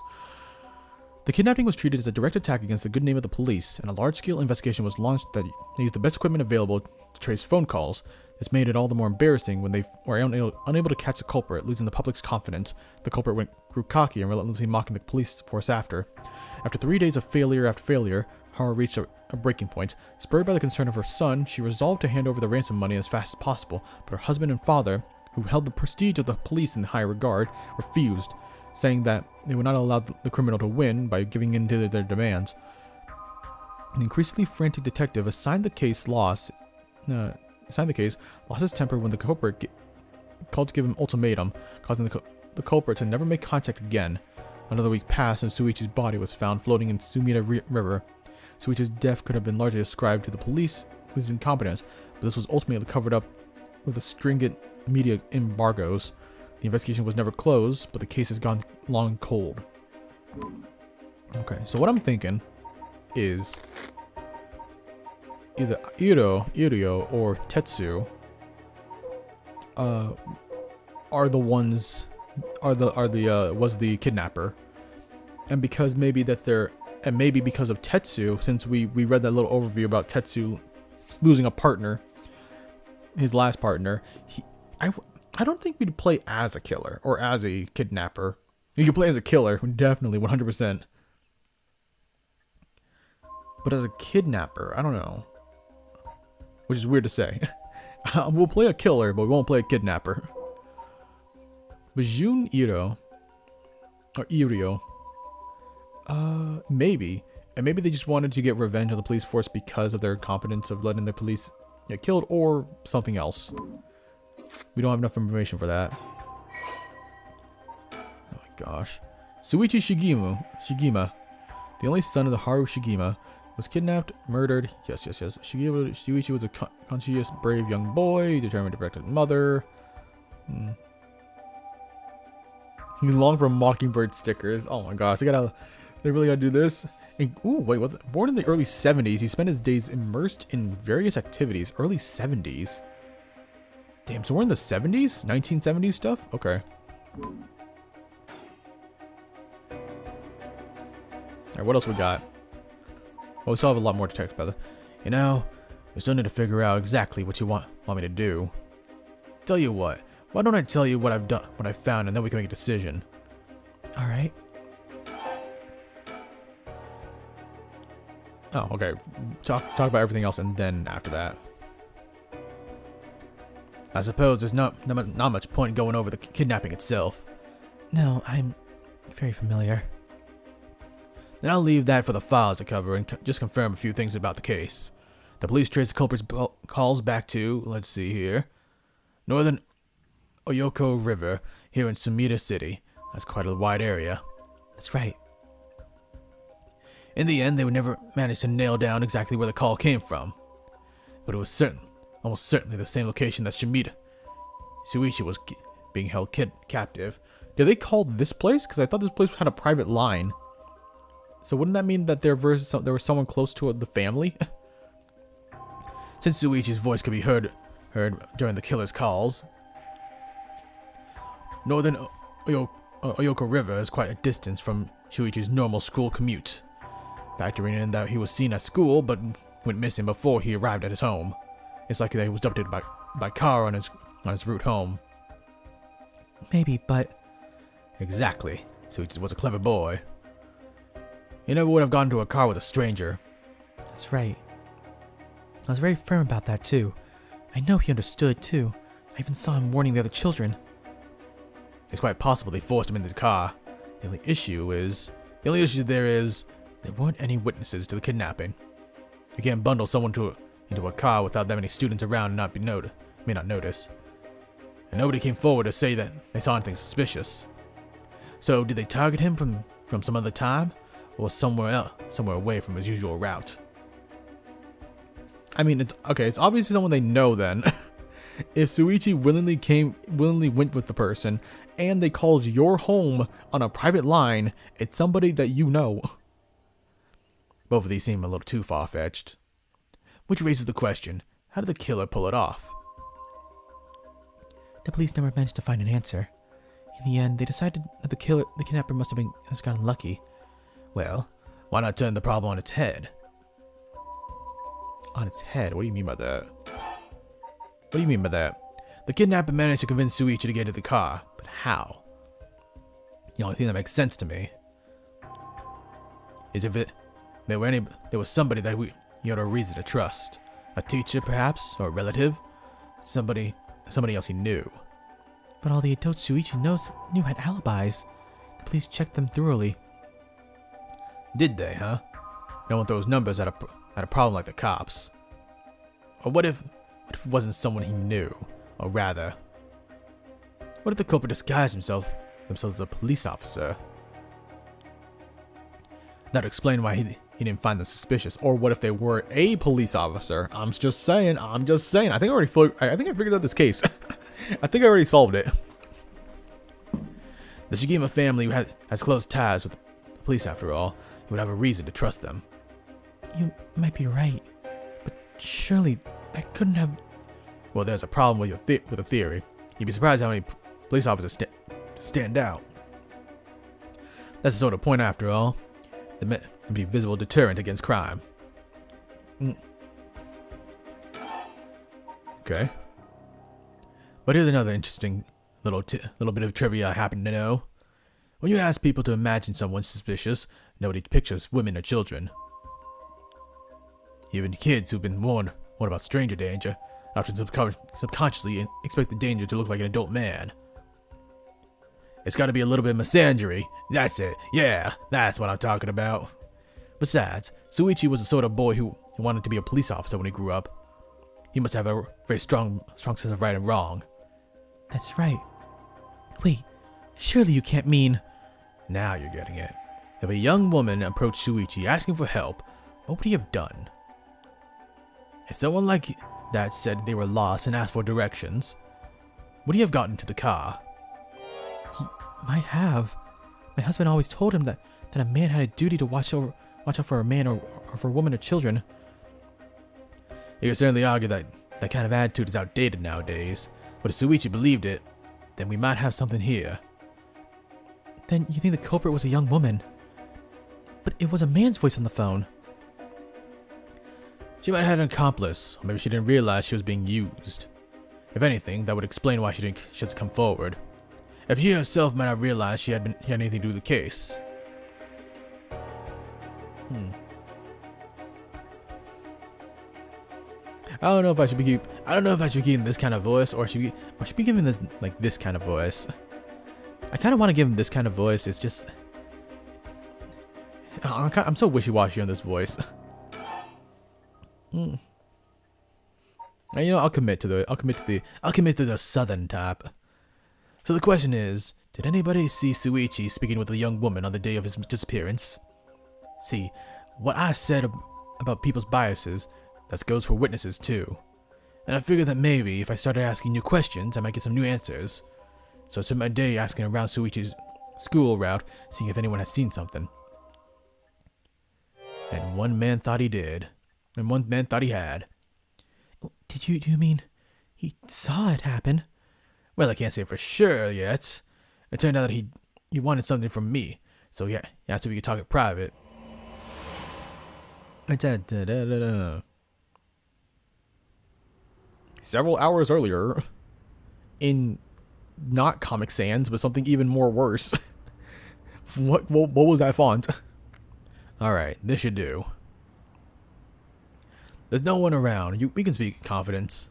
The kidnapping was treated as a direct attack against the good name of the police, and a large-scale investigation was launched that used the best equipment available to trace phone calls. This made it all the more embarrassing when they were unable to catch the culprit, losing the public's confidence. The culprit grew cocky and relentlessly mocking the police force after. After 3 days of failure after failure, Haru reached a breaking point. Spurred by the concern of her son, she resolved to hand over the ransom money as fast as possible, but her husband and father, who held the prestige of the police in high regard, refused, saying that they would not allow the criminal to win by giving in to their demands. An increasingly frantic detective assigned the case, lost his temper when the culprit called to give him ultimatum, causing the culprit to never make contact again. Another week passed and Shuichi's body was found floating in Sumida River. Shuichi's death could have been largely ascribed to the police his incompetence, but this was ultimately covered up with the stringent media embargoes. The investigation was never closed, but the case has gone long cold. Okay, so what I'm thinking is either Irio, or Tetsu was the kidnapper, and because maybe because of Tetsu, since we read that little overview about Tetsu losing a partner, his last partner, I don't think we'd play as a killer or as a kidnapper. You could play as a killer, definitely 100%. But as a kidnapper, I don't know. Which is weird to say. We'll play a killer, but we won't play a kidnapper. But Jun Iro, or Irio, maybe. And maybe they just wanted to get revenge on the police force because of their incompetence of letting their police get killed, or something else. We don't have enough information for that. Oh my gosh. Suichi Shigima, the only son of the Haru Shigima, was kidnapped, murdered. Yes. Shuichi was a conscientious, brave young boy, determined to protect his mother. He longed for Mockingbird stickers. Oh my gosh, they really gotta do this. And, ooh, wait, was it? Born in the early 70s, he spent his days immersed in various activities. Early 70s. Damn, so we're in the 70s? 1970s stuff? Okay. Alright, what else we got? Oh, we still have a lot more to talk about. You know, we still need to figure out exactly what you want me to do. Tell you what, why don't I tell you what I've done, what I found, and then we can make a decision. Alright. Oh, okay. Talk about everything else, and then after that. I suppose there's not much point going over the kidnapping itself. No, I'm very familiar. Then I'll leave that for the files to cover and just confirm a few things about the case. The police trace the culprit's calls back to, let's see here, northern Oyoko River here in Sumida City. That's quite a wide area. That's right. In the end, they would never manage to nail down exactly where the call came from. But it was almost certainly the same location that Shuichi was being held captive. Did they call this place? Because I thought this place had a private line. So wouldn't that mean that there was someone close to the family? Since Shuichi's voice could be heard during the killer's calls. Northern Oyoko River is quite a distance from Shuichi's normal school commute. Factoring in that he was seen at school but went missing before he arrived at his home. It's likely that he was abducted by car on his route home. Maybe, but... Exactly. Shuichi was a clever boy. He never would have gone into a car with a stranger. That's right. I was very firm about that, too. I know he understood, too. I even saw him warning the other children. It's quite possible they forced him into the car. The only issue there is there weren't any witnesses to the kidnapping. You can't bundle someone into a car without that many students around and may not notice. And nobody came forward to say that they saw anything suspicious. So did they target him from some other time? Or somewhere away from his usual route? I mean, it's obviously someone they know then. If Shuichi willingly went with the person, and they called your home on a private line, it's somebody that you know. Both of these seem a little too far-fetched. Which raises the question, how did the killer pull it off? The police never managed to find an answer. In the end, they decided that the kidnapper must have gotten lucky. Well, why not turn the problem on its head? On its head? What do you mean by that? What do you mean by that? The kidnapper managed to convince Shuichi to get into the car, but how? The only thing that makes sense to me is if there was somebody that he had a reason to trust. A teacher, perhaps, or a relative. Somebody else he knew. But all the adults Shuichi knew had alibis. The police checked them thoroughly. Did they, huh? No one throws numbers at a problem like the cops. Or what if it wasn't someone he knew? Or rather, what if the culprit disguised themselves as a police officer? That would explain why he he didn't find them suspicious? Or what if they were a police officer? I'm just saying. I think I figured out this case. I think I already solved it. The Shigima family has close ties with the police after all. You would have a reason to trust them. You might be right, but surely that couldn't have... Well, there's a problem with the theory. You'd be surprised how many police officers stand out. That's the sort of point after all. They may be a visible deterrent against crime. Okay. But here's another interesting little bit of trivia I happen to know. When you ask people to imagine someone suspicious, nobody pictures women or children. Even kids who've been warned about stranger danger often subconsciously expect the danger to look like an adult man. It's got to be a little bit of misandry. That's it. Yeah, that's what I'm talking about. Besides, Suichi was the sort of boy who wanted to be a police officer when he grew up. He must have a very strong sense of right and wrong. That's right. Wait, surely you can't mean... Now you're getting it. If a young woman approached Shuichi asking for help, what would he have done? If someone like that said they were lost and asked for directions, would he have gotten to the car? He might have. My husband always told him that a man had a duty to watch out for a man or for a woman or children. You can certainly argue that kind of attitude is outdated nowadays, but if Shuichi believed it, then we might have something here. Then you think the culprit was a young woman? But it was a man's voice on the phone. She might have had an accomplice, or maybe she didn't realize she was being used. If anything, that would explain why she hadn't come forward. If she herself might have realized she had anything to do with the case. I don't know if I should be giving this kind of voice, or should be giving this this kind of voice. I kind of want to give him this kind of voice. It's just I'm so wishy-washy on this voice. And, I'll commit to the southern type. So the question is, did anybody see Shuichi speaking with a young woman on the day of his disappearance? See, what I said about people's biases, that goes for witnesses too. And I figured that maybe if I started asking new questions, I might get some new answers. So I spent my day asking around Shuichi's school route, seeing if anyone has seen something. And one man thought he did. And one man thought he had. Do you mean he saw it happen? Well, I can't say for sure yet. It turned out that he wanted something from me. So yeah, he asked if we could talk it private. Several hours earlier, in not Comic Sans, but something even more worse. What was that font? Alright, this should do. There's no one around. We can speak in confidence.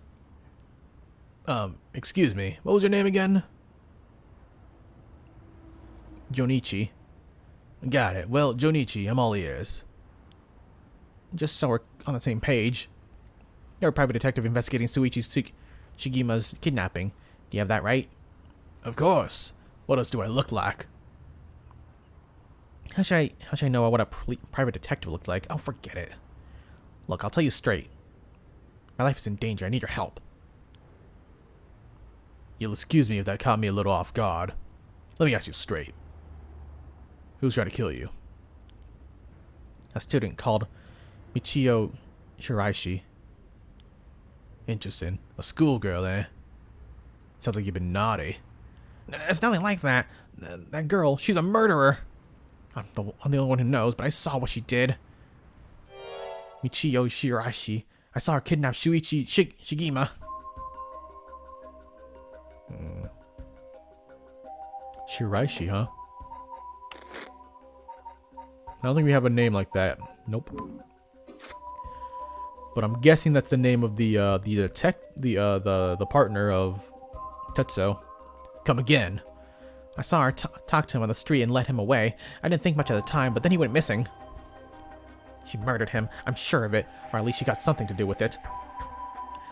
Excuse me. What was your name again? Jonichi. Got it. Well, Jonichi, I'm all ears. Just so we're on the same page. You're a private detective investigating Shuichi Shigima's kidnapping. Do you have that right? Of course. What else do I look like? How should I know what a private detective looks like? Oh, forget it. Look, I'll tell you straight. My life is in danger. I need your help. You'll excuse me if that caught me a little off guard. Let me ask you straight. Who's trying to kill you? A student called Michio Shiraishi. Interesting. A schoolgirl, eh? Sounds like you've been naughty. It's nothing like that. That girl, she's a murderer. I'm the only one who knows, but I saw what she did. Michio Shiraishi. I saw her kidnap Shuichi Shigima. Shiraishi, huh? I don't think we have a name like that. Nope. But I'm guessing that's the name of the partner of Tetsuo. Come again. I saw her talk to him on the street and let him away. I didn't think much at the time, but then he went missing. She murdered him, I'm sure of it, or at least she got something to do with it.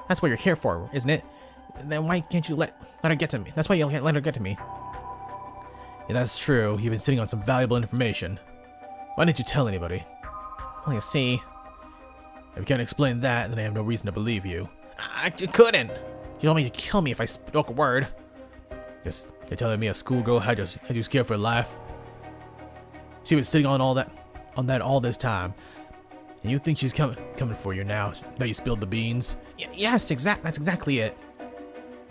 That's what you're here for, isn't it? Then why can't you let her get to me? That's why you can't let her get to me. Yeah, that's true. You've been sitting on some valuable information. Why didn't you tell anybody? Well, you see, If you can't explain that, then I have no reason to believe you. I couldn't. You told me to kill me if I spoke a word. Just you're telling me a schoolgirl had you scared for life? She was sitting on that all this time. And you think she's coming for you now that you spilled the beans? Yes, that's exactly it.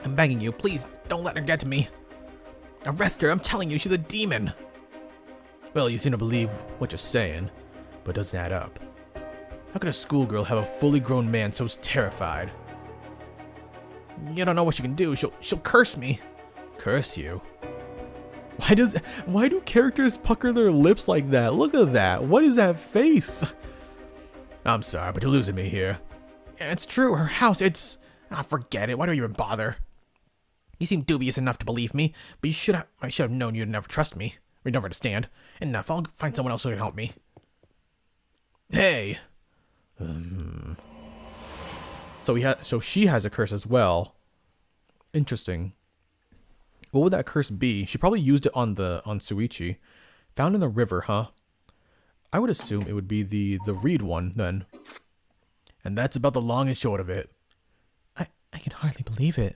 I'm begging you, please don't let her get to me. Arrest her, I'm telling you, she's a demon. Well, you seem to believe what you're saying, but it doesn't add up. How can a schoolgirl have a fully grown man so terrified? You don't know what she can do. She'll curse me. Curse you? Why do characters pucker their lips like that? Look at that. What is that face? I'm sorry, but you're losing me here. Yeah, it's true. Her house, it's... forget it. Why do you even bother? You seem dubious enough to believe me, but I should have known you'd never trust me. Or you'd never understand. Enough. I'll find someone else who can help me. Hey. So she has a curse as well. Interesting. What would that curse be? She probably used it on Suichi. Found in the river, huh? I would assume it would be the reed one then. And that's about the long and short of it. I can hardly believe it.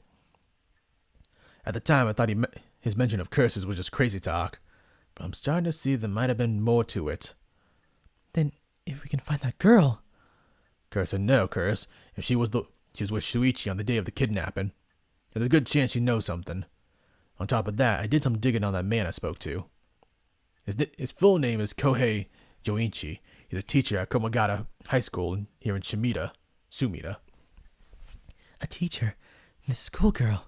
At the time, I thought his mention of curses was just crazy talk. But I'm starting to see there might have been more to it. Then, if we can find that girl... Curse or no curse, if she was with Shuichi on the day of the kidnapping, there's a good chance she knows something. On top of that, I did some digging on that man I spoke to. His full name is Kohei Joichi. He's a teacher at Komagata High School here in Sumida. A teacher? This schoolgirl?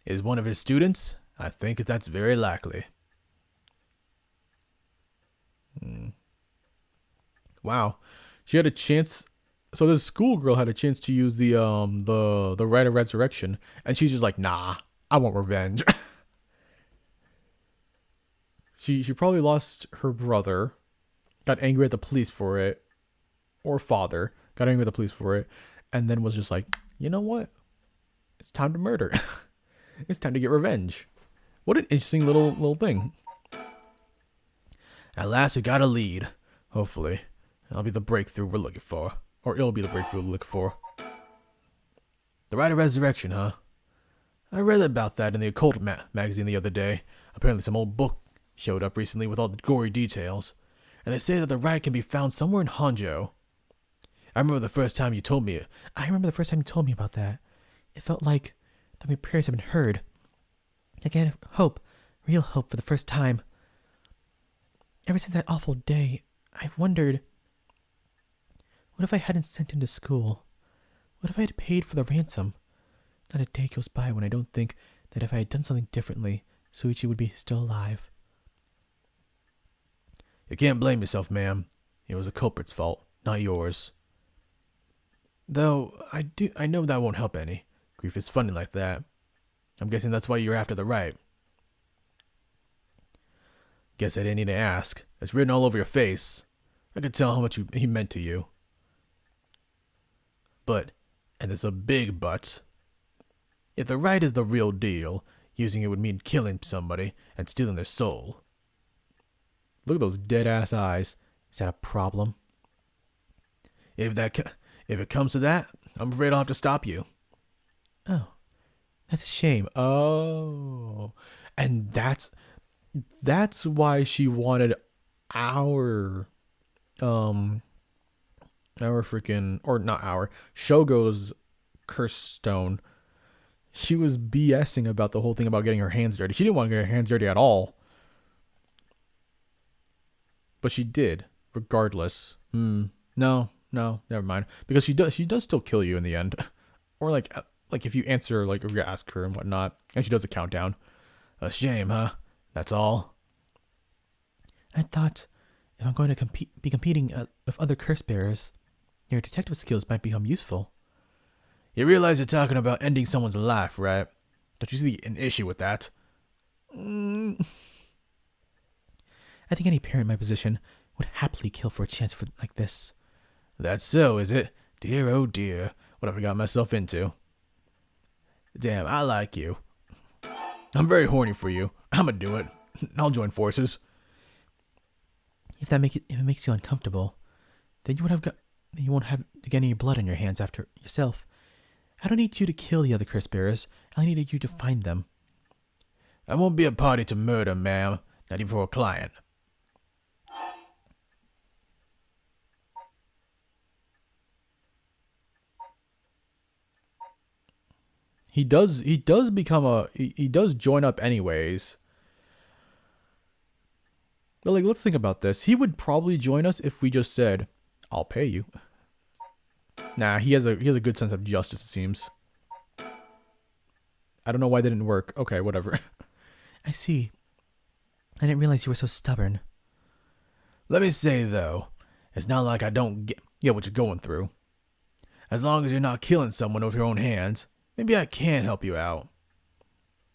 Is one of his students? I think that's very likely. Wow. She had a chance. So this schoolgirl had a chance to use the rite of resurrection, and she's just like, nah, I want revenge. she probably lost her brother, got angry at the police for it, or father got angry at the police for it, and then was just like, you know what? It's time to murder. It's time to get revenge. What an interesting little thing. At last, we got a lead. Hopefully. That'll be the breakthrough we're looking for. Or it'll be the breakthrough we're looking for. The Rite of Resurrection, huh? I read about that in the Occult magazine the other day. Apparently some old book showed up recently with all the gory details. And they say that the rite can be found somewhere in Honjo. I remember the first time you told me about that. It felt like that my prayers had been heard. Like I had hope, real hope for the first time. Ever since that awful day, I've wondered... What if I hadn't sent him to school? What if I had paid for the ransom? Not a day goes by when I don't think that if I had done something differently, Suichi would be still alive. You can't blame yourself, ma'am. It was the culprit's fault, not yours. Though, I know that won't help any. Grief is funny like that. I'm guessing that's why you're after the rite. Guess I didn't need to ask. It's written all over your face. I could tell how much he meant to you. But, and there's a big but, if the rite is the real deal, using it would mean killing somebody and stealing their soul. Look at those dead-ass eyes. Is that a problem? If it comes to that, I'm afraid I'll have to stop you. Oh, that's a shame. Oh, and that's why she wanted our freaking, or not our, Shogo's curse stone. She was BSing about the whole thing about getting her hands dirty. She didn't want to get her hands dirty at all. But she did, regardless. No, never mind. Because she does still kill you in the end. Or like if you answer, like if you ask her and whatnot, and she does a countdown. A shame, huh? That's all? I thought if I'm going to be competing with other curse bearers, your detective skills might become useful. You realize you're talking about ending someone's life, right? Don't you see an issue with that? I think any parent in my position would happily kill for a chance like this. That's so, is it? Dear, oh dear. What have I got myself into? Damn, I like you. I'm very horny for you. I'm gonna do it. I'll join forces. If it makes you uncomfortable, Then you won't have to get any blood on your hands after yourself. I don't need you to kill the other curse bearers. I need you to find them. I won't be a party to murder, ma'am. Not even for a client. He does join up anyways. But like, let's think about this. He would probably join us if we just said, "I'll pay you." Nah, he has a good sense of justice, it seems. I don't know why that didn't work. Okay, whatever. I see. I didn't realize you were so stubborn. Let me say, though, it's not like I don't get what you're going through. As long as you're not killing someone with your own hands, maybe I can help you out.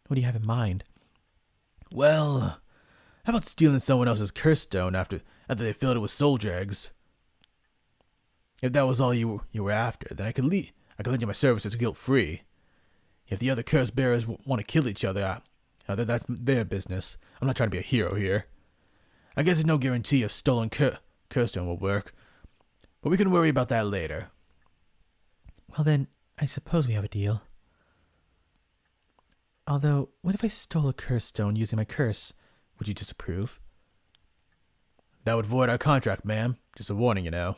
What do you have in mind? Well, how about stealing someone else's curse stone after they filled it with soul dregs? If that was all you were after, then I could lend you my services guilt-free. If the other curse bearers want to kill each other, that's their business. I'm not trying to be a hero here. I guess there's no guarantee a stolen curse stone will work, but we can worry about that later. Well then, I suppose we have a deal. Although, what if I stole a curse stone using my curse? Would you disapprove? That would void our contract, ma'am. Just a warning, you know.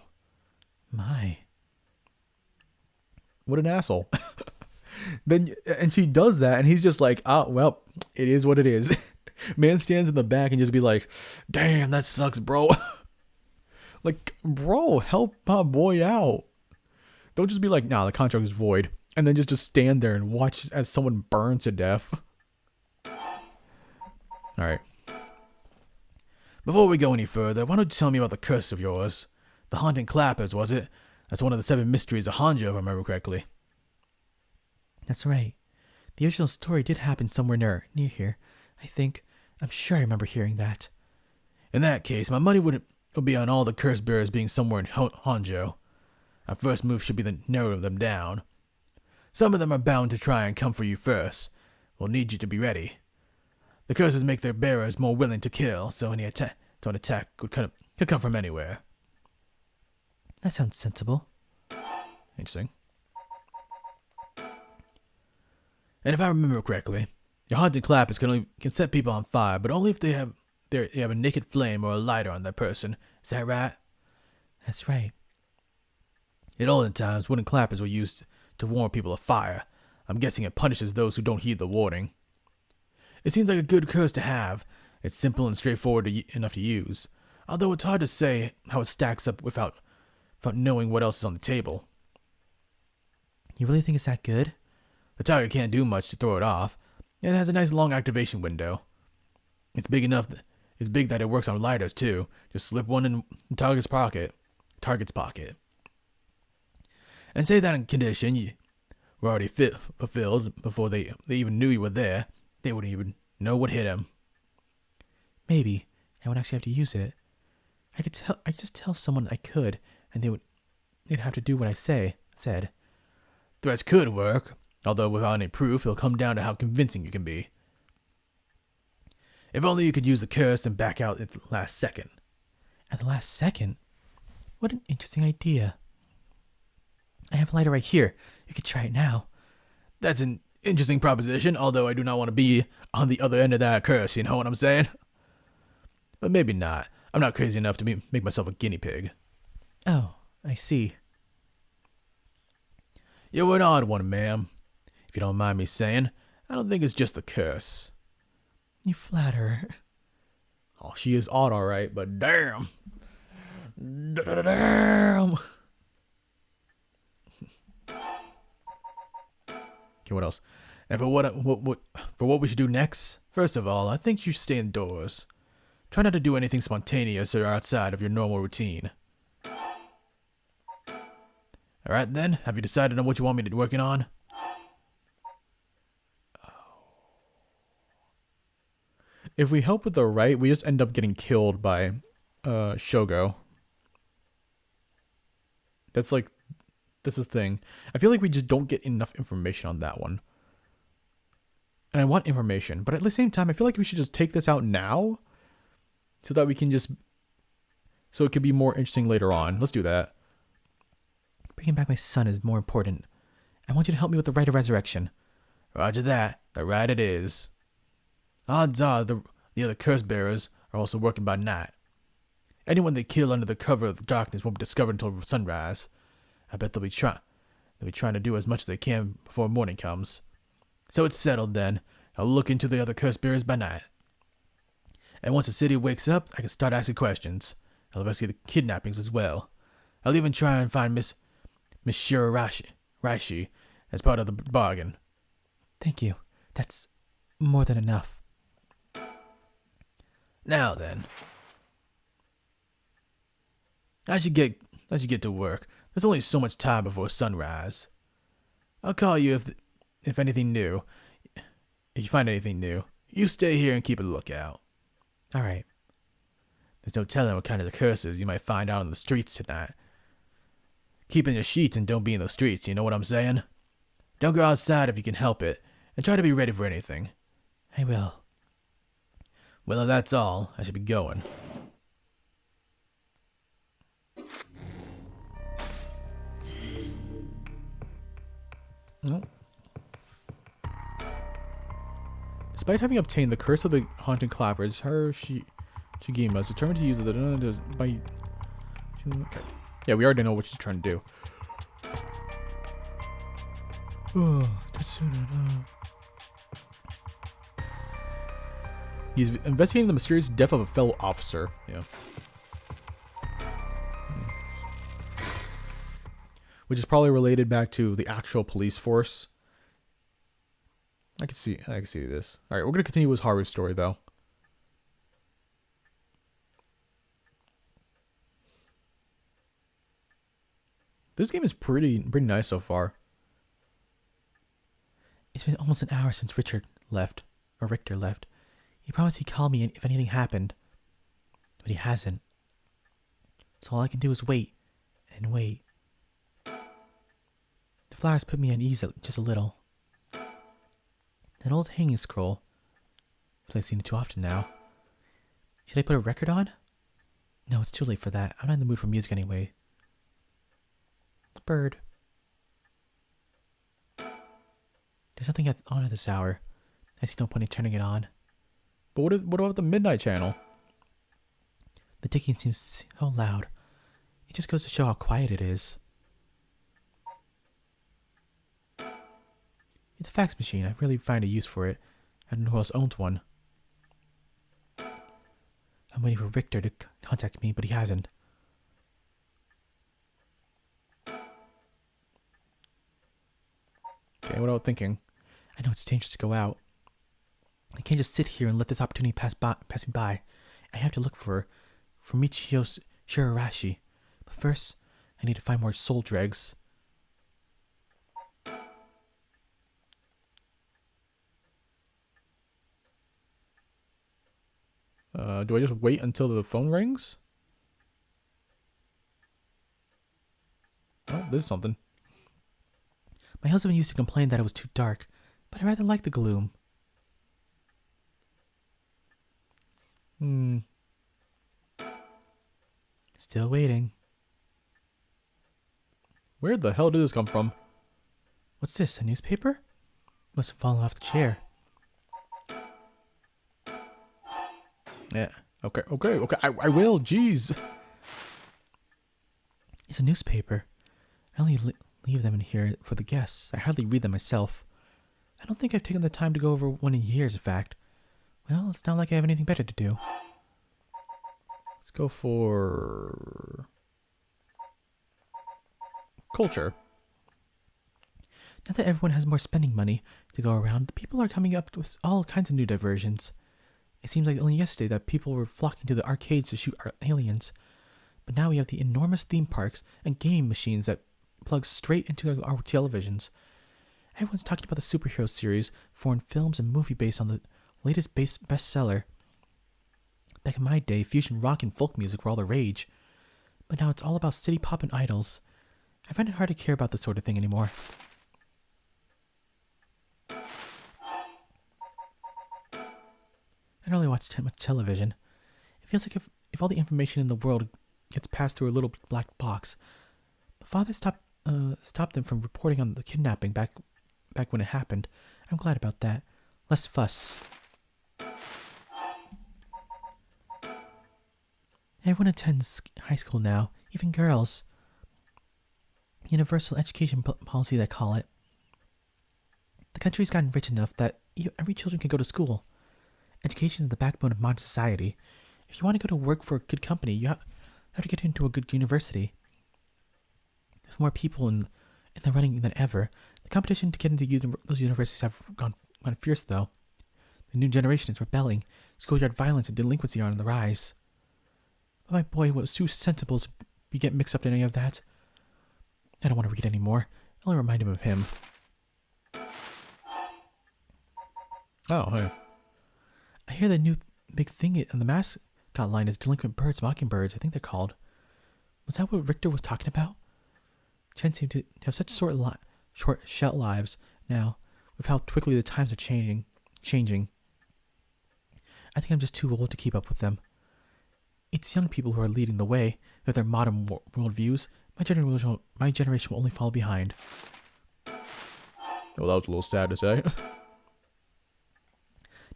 My. What an asshole. And she does that, and he's just like, "Ah, well, it is what it is." Man stands in the back and just be like, "Damn, that sucks, bro." Like, bro, help my boy out. Don't just be like, "Nah, the contract is void," and then just stand there and watch as someone burns to death. Alright. Before we go any further, why don't you tell me about the curse of yours? The haunting clappers, was it? That's one of the 7 mysteries of Hanjo, if I remember correctly. That's right. The original story did happen somewhere near here. I'm sure I remember hearing that. In that case, my money would be on all the curse bearers being somewhere in Hanjo. Our first move should be to narrow them down. Some of them are bound to try and come for you first. We'll need you to be ready. The curses make their bearers more willing to kill, so any attack could come from anywhere. That sounds sensible. Interesting. And if I remember correctly, your haunted clappers can set people on fire, but only if they have a naked flame or a lighter on their person. Is that right? That's right. In olden times, wooden clappers were used to warn people of fire. I'm guessing it punishes those who don't heed the warning. It seems like a good curse to have. It's simple and straightforward enough to use, although it's hard to say how it stacks up without knowing what else is on the table. You really think it's that good? The target can't do much to throw it off, and it has a nice long activation window. It's big that it works on lighters too. Just slip one in the target's pocket. And say that in condition you were already fulfilled before they even knew you were there. They wouldn't even know what hit them. Maybe I wouldn't actually have to use it. I just tell someone I could, and they'd have to do what I said. Threats could work, although without any proof, it'll come down to how convincing you can be. If only you could use the curse and back out at the last second. At the last second? What an interesting idea. I have a lighter right here. You could try it now. That's an interesting proposition, although I do not want to be on the other end of that curse, you know what I'm saying? But maybe not. I'm not crazy enough to make myself a guinea pig. Oh, I see. You're an odd one, ma'am. If you don't mind me saying, I don't think it's just the curse. You flatter. Oh, she is odd, alright, but damn. Damn. Okay, what else? And for what we should do next, first of all, I think you should stay indoors. Try not to do anything spontaneous or outside of your normal routine. Alright then, have you decided on what you want me to be working on? If we help with the right, we just end up getting killed by Shogo. That's the thing. I feel like we just don't get enough information on that one. And I want information, but at the same time, I feel like we should just take this out now so that we can just so it could be more interesting later on. Let's do that. Bringing back my son is more important. I want you to help me with the rite of resurrection. Roger that. The right it is. Odds are the other curse bearers are also working by night. Anyone they kill under the cover of the darkness won't be discovered until sunrise. I bet they'll be trying to do as much as they can before morning comes. So it's settled then. I'll look into the other curse bearers by night. And once the city wakes up, I can start asking questions. I'll investigate the kidnappings as well. I'll even try and find Miss Shirarashi as part of the bargain. Thank you. That's more than enough. Now then. I should get to work. There's only so much time before sunrise. I'll call you if anything new. If you find anything new, you stay here and keep a lookout. All right. There's no telling what kind of curses you might find out on the streets tonight. Keep in your sheets and don't be in the streets, you know what I'm saying? Don't go outside if you can help it, and try to be ready for anything. I will. Well, if that's all, I should be going. No. Despite having obtained the curse of the haunted clappers, Shigima is determined to use it by. Okay. Yeah, we already know what she's trying to do. Oh, he's investigating the mysterious death of a fellow officer. Yeah. Which is probably related back to the actual police force. I can see this. All right, we're gonna continue with Haru's story though. This game is pretty nice so far. It's been almost an hour since Richter left. He promised he'd call me if anything happened, but he hasn't. So all I can do is wait and wait. The flowers put me at ease just a little. That old hanging scroll. I've seen it too often now. Should I put a record on? No, it's too late for that. I'm not in the mood for music anyway. The bird. There's nothing on at this hour. I see no point in turning it on. But what about the midnight channel? The ticking seems so loud. It just goes to show how quiet it is. It's a fax machine. I really find a use for it. I don't know who else owns one. I'm waiting for Richter to contact me, but he hasn't. Okay, what am I thinking? I know it's dangerous to go out. I can't just sit here and let this opportunity pass me by. I have to look for Michio Shirarashi. But first, I need to find more soul dregs. Do I just wait until the phone rings? Oh, this is something. My husband used to complain that it was too dark, but I rather like the gloom. Still waiting. Where the hell did this come from? What's this, a newspaper? Must have fallen off the chair. Yeah. Okay. I will. Jeez. It's a newspaper. I only leave them in here for the guests. I hardly read them myself. I don't think I've taken the time to go over one in years, in fact. Well, it's not like I have anything better to do. Let's go for culture. Now that everyone has more spending money to go around, the people are coming up with all kinds of new diversions. It seems like only yesterday that people were flocking to the arcades to shoot aliens. But now we have the enormous theme parks and gaming machines that plug straight into our televisions. Everyone's talking about the superhero series, foreign films, and movie based on the latest bestseller. Back in my day, fusion rock and folk music were all the rage. But now it's all about city pop and idols. I find it hard to care about this sort of thing anymore. I don't really watch much television. It feels like if all the information in the world gets passed through a little black box. The father stopped them from reporting on the kidnapping back when it happened. I'm glad about that. Less fuss. Everyone attends high school now, even girls. Universal education policy, they call it. The country's gotten rich enough that every children can go to school. Education is the backbone of modern society. If you want to go to work for a good company, you have to get into a good university. There's more people in the running than ever. The competition to get into those universities have gone fierce, though. The new generation is rebelling. Schoolyard violence and delinquency are on the rise. But my boy was too sensible to get mixed up in any of that. I don't want to read anymore. I'll only remind him of him. Oh, hey. I hear the new big thing on the mascot line is delinquent birds, mockingbirds, I think they're called. Was that what Richter was talking about? Chen seemed to have such short shelf lives now, with how quickly the times are changing. I think I'm just too old to keep up with them. It's young people who are leading the way with their modern worldviews. My generation will only fall behind. Well, that was a little sad to say.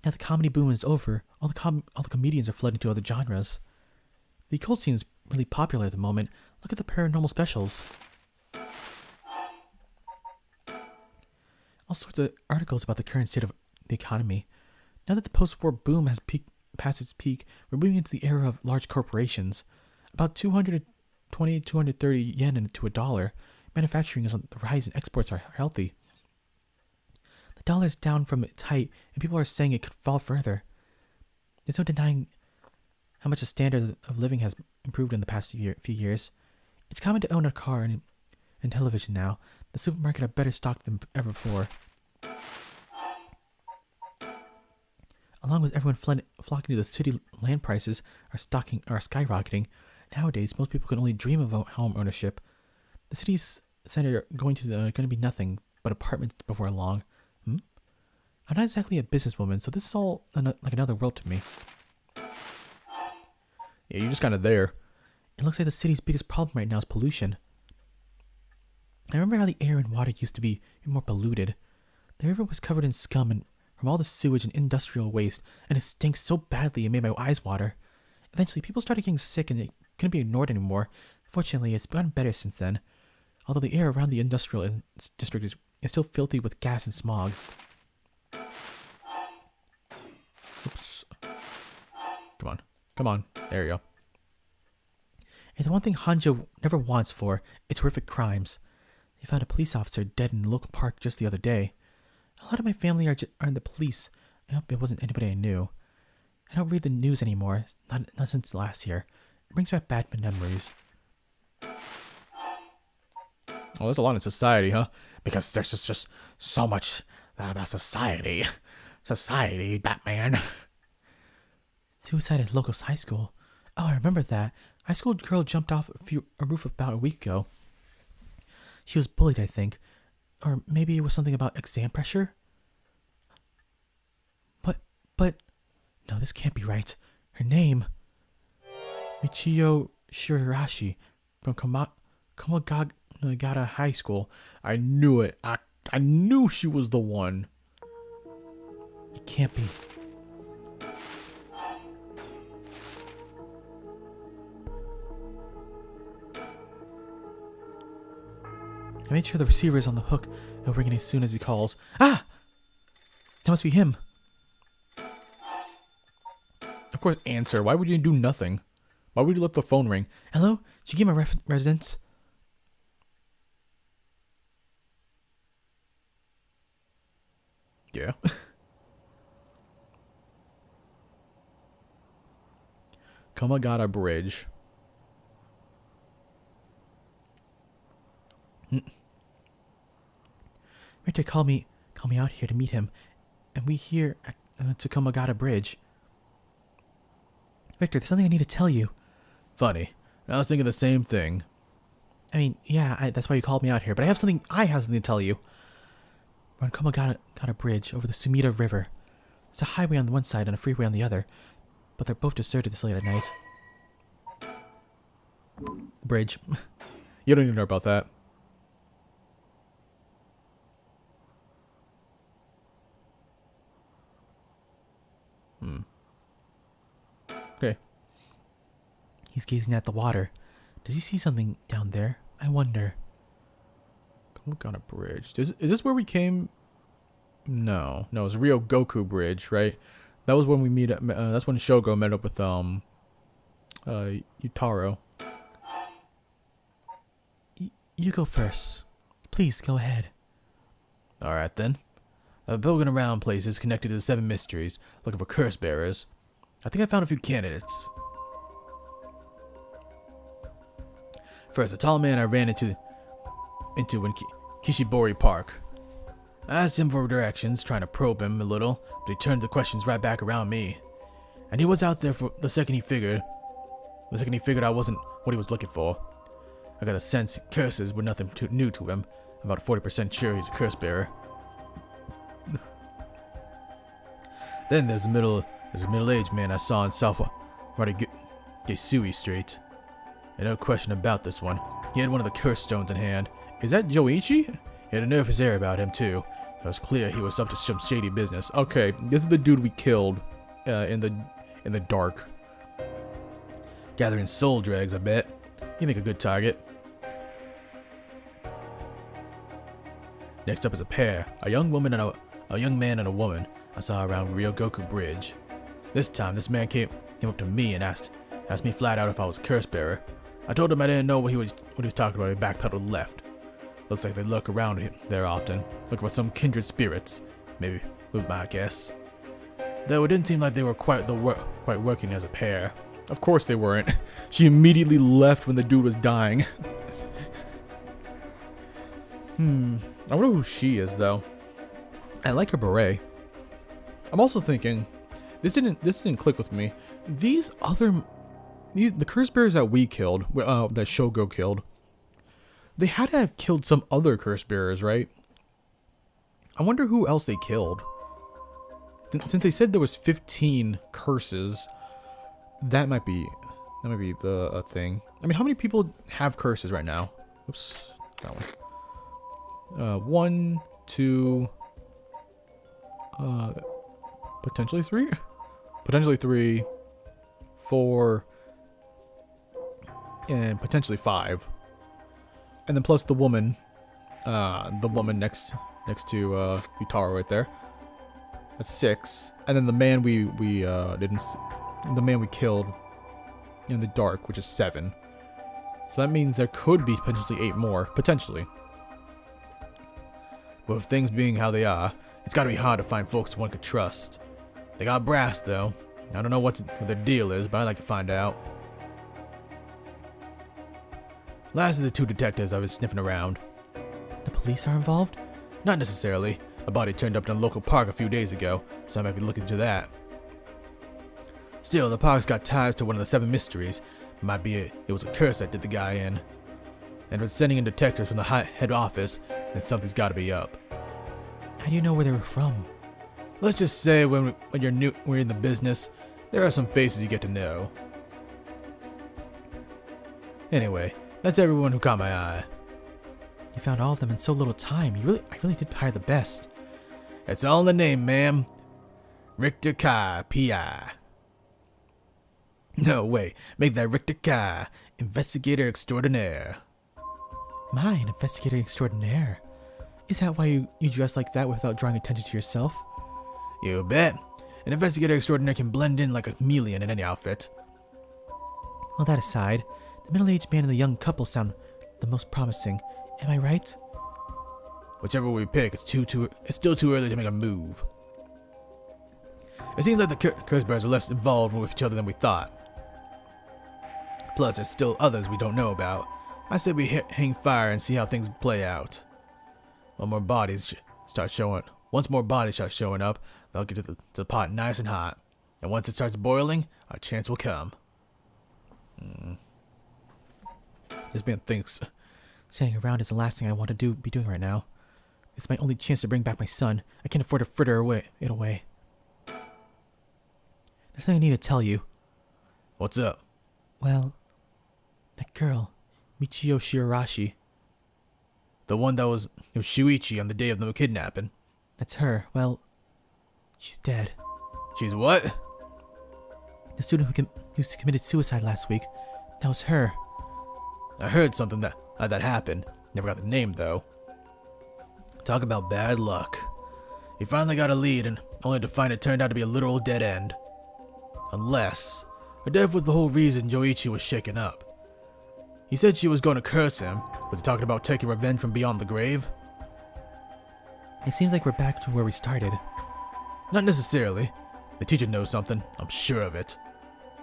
Now the comedy boom is over. All the comedians are flooding to other genres. The occult seems really popular at the moment. Look at the paranormal specials. All sorts of articles about the current state of the economy. Now that the post-war boom has passed its peak, we're moving into the era of large corporations. About 220, 230 yen into a dollar. Manufacturing is on the rise and exports are healthy. The dollar is down from its height, and people are saying it could fall further. There's no denying how much the standard of living has improved in the past few years. It's common to own a car and television now. The supermarket are better stocked than ever before. Along with everyone flocking to the city, land prices are skyrocketing. Nowadays, most people can only dream of home ownership. The city's center are going to be nothing but apartments before long. I'm not exactly a businesswoman, so this is all like another world to me. Yeah, you're just kind of there. It looks like the city's biggest problem right now is pollution. I remember how the air and water used to be more polluted. The river was covered in scum and from all the sewage and industrial waste, and it stinks so badly it made my eyes water. Eventually, people started getting sick and it couldn't be ignored anymore. Fortunately, it's gotten better since then. Although the air around the industrial district is still filthy with gas and smog. Oops. Come on. There you go. And the one thing Hanjo never wants for, it's horrific crimes. They found a police officer dead in a local park just the other day. A lot of my family are in the police. I hope it wasn't anybody I knew. I don't read the news anymore, not since last year. It brings back bad memories. Oh, there's a lot in society, huh? Because there's just so much about society. Society, Batman. Suicide at local high school. Oh, I remember that. High school girl jumped off a roof about a week ago. She was bullied, I think. Or maybe it was something about exam pressure? But... No, this can't be right. Her name... Michiyo Shirarashi from Komagata High School. I knew it. I knew she was the one. It can't be. I made sure the receiver is on the hook. He'll ring it as soon as he calls. Ah! That must be him. Of course, answer. Why would you do nothing? Why would you let the phone ring? Hello? Shigema residence? Yeah. Komagata Bridge. Richter called me out here to meet him, and we here to Komagata Bridge. Victor, there's something I need to tell you. Funny. I was thinking the same thing. I mean, yeah, that's why you called me out here, but I have something to tell you. We're on Komagata Bridge over the Sumida River. There's a highway on one side and a freeway on the other, but they're both deserted this late at night. bridge. You don't even know about that. Okay. He's gazing at the water. Does he see something down there? I wonder. Look on a bridge. Is this where we came? No, it's Rio Goku Bridge, right? That was when we meet. That's when Shogo met up with Utaro. You go first. Please go ahead. All right then. I've been poking around places connected to the 7 mysteries, looking for curse bearers. I think I found a few candidates. First, a tall man I ran into in Kishibori Park. I asked him for directions, trying to probe him a little, but he turned the questions right back around me. And he was out there for the second he figured I wasn't what he was looking for. I got a sense curses were nothing too new to him. I'm about 40% sure he's a curse bearer. Then there's a middle-aged man I saw in South Gesui Street. And no question about this one. He had one of the curse stones in hand. Is that Joichi? He had a nervous air about him too. It was clear he was up to some shady business. Okay, this is the dude we killed in the dark. Gathering soul dregs, I bet. You make a good target. Next up is a pair, a young man and a woman I saw around Ryogoku Bridge. This time, this man came up to me and asked me flat out if I was a curse bearer. I told him I didn't know what he was talking about. He backpedaled left. Looks like they lurk around there often, looking for some kindred spirits. Maybe, with my guess. Though it didn't seem like they were quite working as a pair. Of course they weren't. She immediately left when the dude was dying. I wonder who she is, though. I like her beret. I'm also thinking, this didn't click with me. The curse bearers that we killed, that Shogo killed, they had to have killed some other curse bearers, right? I wonder who else they killed. Since they said there was 15 curses, that might be the thing. I mean, how many people have curses right now? Oops, that one. 1, 2, potentially 3? Potentially 3, 4, and potentially 5. And then plus the woman next to Utaro right there. That's 6. And then the man we killed in the dark, which is 7. So that means there could be potentially 8 more, potentially. But with things being how they are, it's gotta be hard to find folks one could trust. They got brass though. I don't know what their deal is, but I'd like to find out. Last of the 2 detectives I was sniffing around. The police are involved? Not necessarily. A body turned up in a local park a few days ago, so I might be looking into that. Still, the park's got ties to one of the 7 mysteries. Might be it was a curse that did the guy in. And with sending in detectives from the head office, then something's gotta be up. How do you know where they were from? Let's just say when we're in the business, there are some faces you get to know. Anyway, that's everyone who caught my eye. You found all of them in so little time. I really did hire the best. It's all in the name, ma'am. Richter Kai, P.I. No, wait. Make that Richter Kai, Investigator Extraordinaire. My, an investigator extraordinaire. Is that why you dress like that without drawing attention to yourself? You bet. An investigator extraordinaire can blend in like a chameleon in any outfit. All that aside, the middle-aged man and the young couple sound the most promising. Am I right? Whichever we pick, it's still too early to make a move. It seems like the curse bearers are less involved with each other than we thought. Plus, there's still others we don't know about. I said we hang fire and see how things play out. Once more bodies start showing up, they'll get to the pot nice and hot. And once it starts boiling, our chance will come. This man thinks standing around is the last thing I want to be doing right now. It's my only chance to bring back my son. I can't afford to fritter it away. There's something I need to tell you. What's up? Well, That girl, Michio Shirarashi. The one that was Shuichi on the day of the kidnapping. That's her. Well, she's dead. She's what? The student who committed suicide last week. That was her. I heard something that happened. Never got the name, though. Talk about bad luck. He finally got a lead, and only to find it turned out to be a literal dead end. Unless her death was the whole reason Joichi was shaken up. He said she was going to curse him. Was he talking about taking revenge from beyond the grave? It seems like we're back to where we started. Not necessarily. The teacher knows something. I'm sure of it.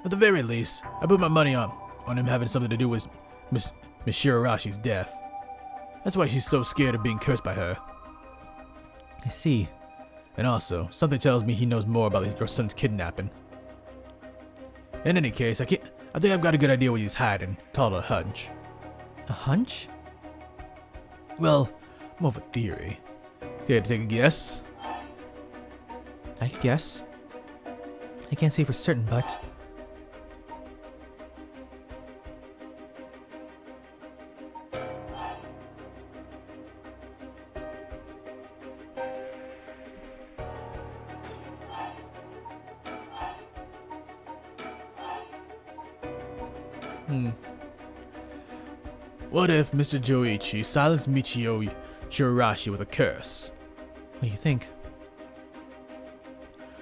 At the very least, I put my money on him having something to do with Miss Shirarashi's death. That's why she's so scared of being cursed by her. I see. And also, something tells me he knows more about your son's kidnapping. In any case, I think I've got a good idea what he's hiding. Call it a hunch. A hunch? Well, more of a theory. Care to take a guess? I could guess. I can't say for certain, but... What if Mr. Joichi silenced Michio Shirarashi with a curse? What do you think?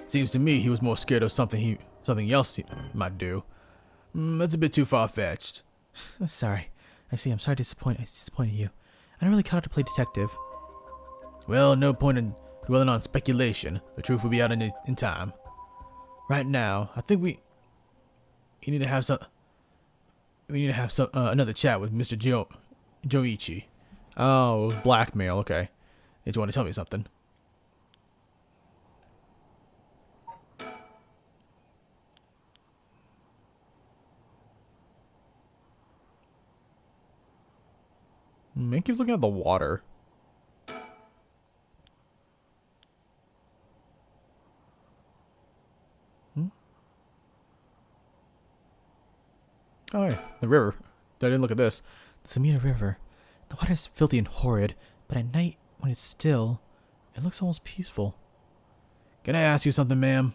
Seems to me he was more scared of something else he might do. That's a bit too far-fetched. I'm sorry. I see. I'm sorry I disappointed you. I don't really cut out to play detective. Well, no point in dwelling on speculation. The truth will be out in time. Right now, I think we need to have another chat with Mr. Joichi. Oh, blackmail. Okay. Did you want to tell me something? Man keeps looking at the water. Oh, hey, the river. I didn't look at this. The Samina River. The water is filthy and horrid, but at night, when it's still, it looks almost peaceful. Can I ask you something, ma'am?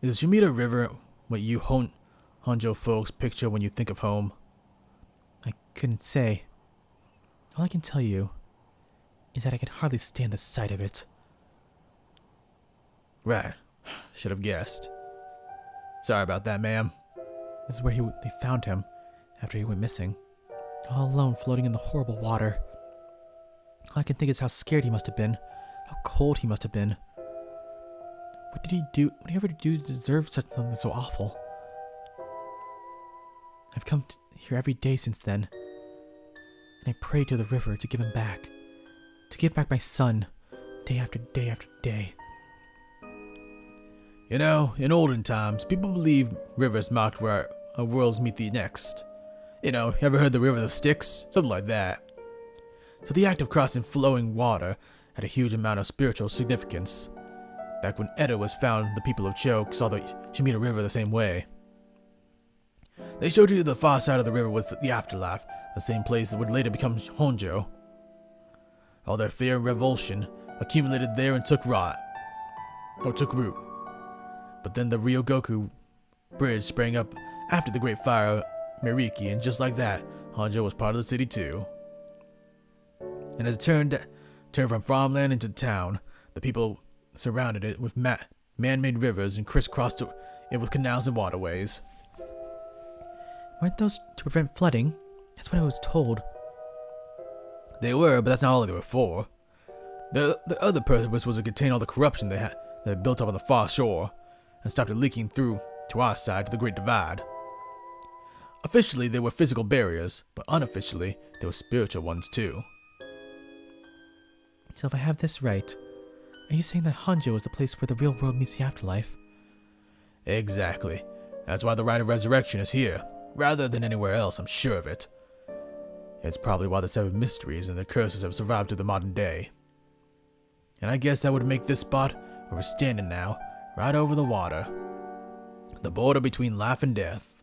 Is the Shumida River what you Honjo folks picture when you think of home? I couldn't say. All I can tell you is that I can hardly stand the sight of it. Right. Should have guessed. Sorry about that, ma'am. This is where they found him after he went missing. All alone, floating in the horrible water. All I can think is how scared he must have been. How cold he must have been. What did he do? What did he ever do to deserve such something so awful? I've come here every day since then. And I prayed to the river to give him back. To give back my son. Day after day after day. You know, in olden times, people believed rivers marked where our worlds meet the next. You know, ever heard the river that Styx? Something like that. So the act of crossing flowing water had a huge amount of spiritual significance. Back when Edo was found, the people of Cho saw the Shumida River the same way. They showed you the far side of the river with the afterlife, the same place that would later become Honjo. All their fear and revulsion accumulated there and took root. But then the Ryogoku Bridge sprang up after the Great Fire of Miriki, and just like that, Honjo was part of the city too. And as it turned from farmland into town, the people surrounded it with man-made rivers and crisscrossed it with canals and waterways. Weren't those to prevent flooding? That's what I was told. They were, but that's not all they were for. The other purpose was to contain all the corruption they had built up on the far shore, and stopped it leaking through to our side to the Great Divide. Officially, they were physical barriers, but unofficially, they were spiritual ones too. So if I have this right, are you saying that Honjo is the place where the real world meets the afterlife? Exactly. That's why the rite of resurrection is here, rather than anywhere else, I'm sure of it. It's probably why the 7 mysteries and the curses have survived to the modern day. And I guess that would make this spot where we're standing now, right over the water. The border between life and death.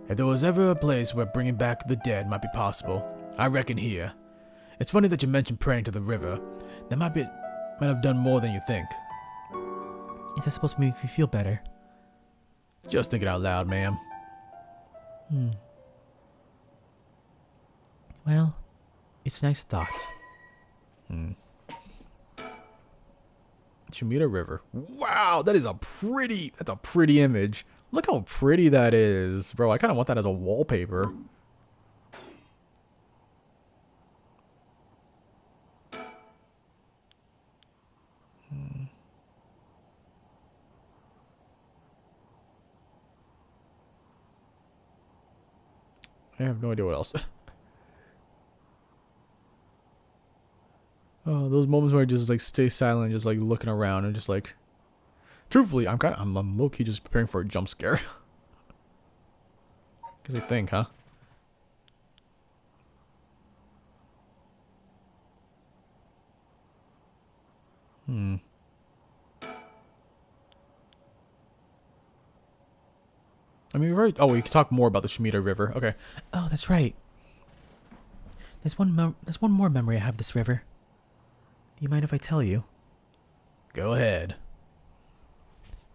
If there was ever a place where bringing back the dead might be possible, I reckon here. It's funny that you mentioned praying to the river. That might have done more than you think. Is that supposed to make me feel better? Just thinking out loud, ma'am. Well, it's a nice thought. Shumita River. Wow, that's a pretty image. Look how pretty that is. Bro, I kind of want that as a wallpaper. I have no idea what else. Oh, those moments where I just like stay silent, just like looking around and just like, truthfully, I'm low key just preparing for a jump scare. Cause I think, huh? I mean, we can talk more about the Shumita River. Okay. Oh, that's right. There's one more memory I have of this river. Do you mind if I tell you? Go ahead.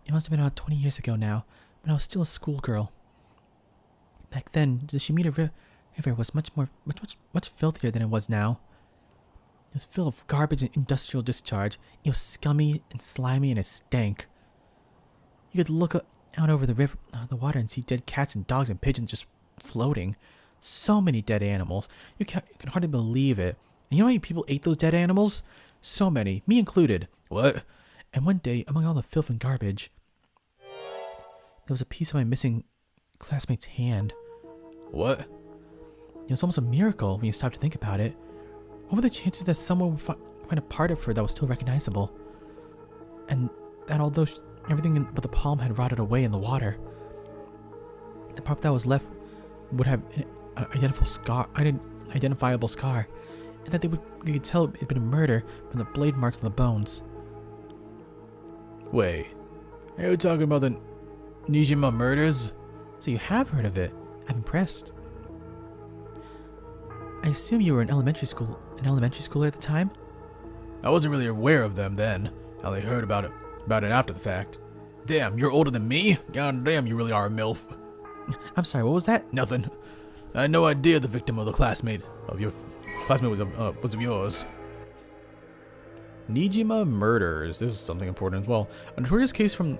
It must have been about 20 years ago now, when I was still a schoolgirl. Back then, the Shumita River was much filthier than it was now. It was full of garbage and industrial discharge. It was scummy and slimy, and it stank. You could look out over the river, the water, and see dead cats and dogs and pigeons just floating. So many dead animals. You can hardly believe it. And you know how many people ate those dead animals? So many, me included. What? And one day, among all the filth and garbage, there was a piece of my missing classmate's hand. What? It was almost a miracle when you stopped to think about it. What were the chances that someone would find a part of her that was still recognizable? And that although everything but the palm had rotted away in the water, the part that was left would have an identifiable scar, and that they could tell it had been a murder from the blade marks on the bones. Wait, are you talking about the Nijima murders? So you have heard of it. I'm impressed. I assume you were in elementary schooler at the time? I wasn't really aware of them then. I only heard about it after the fact. Damn, you're older than me? God damn, you really are a MILF. I'm sorry, what was that? Nothing. I had no idea the victim of the classmate was of yours. Nijima murders. This is something important as well. A notorious case from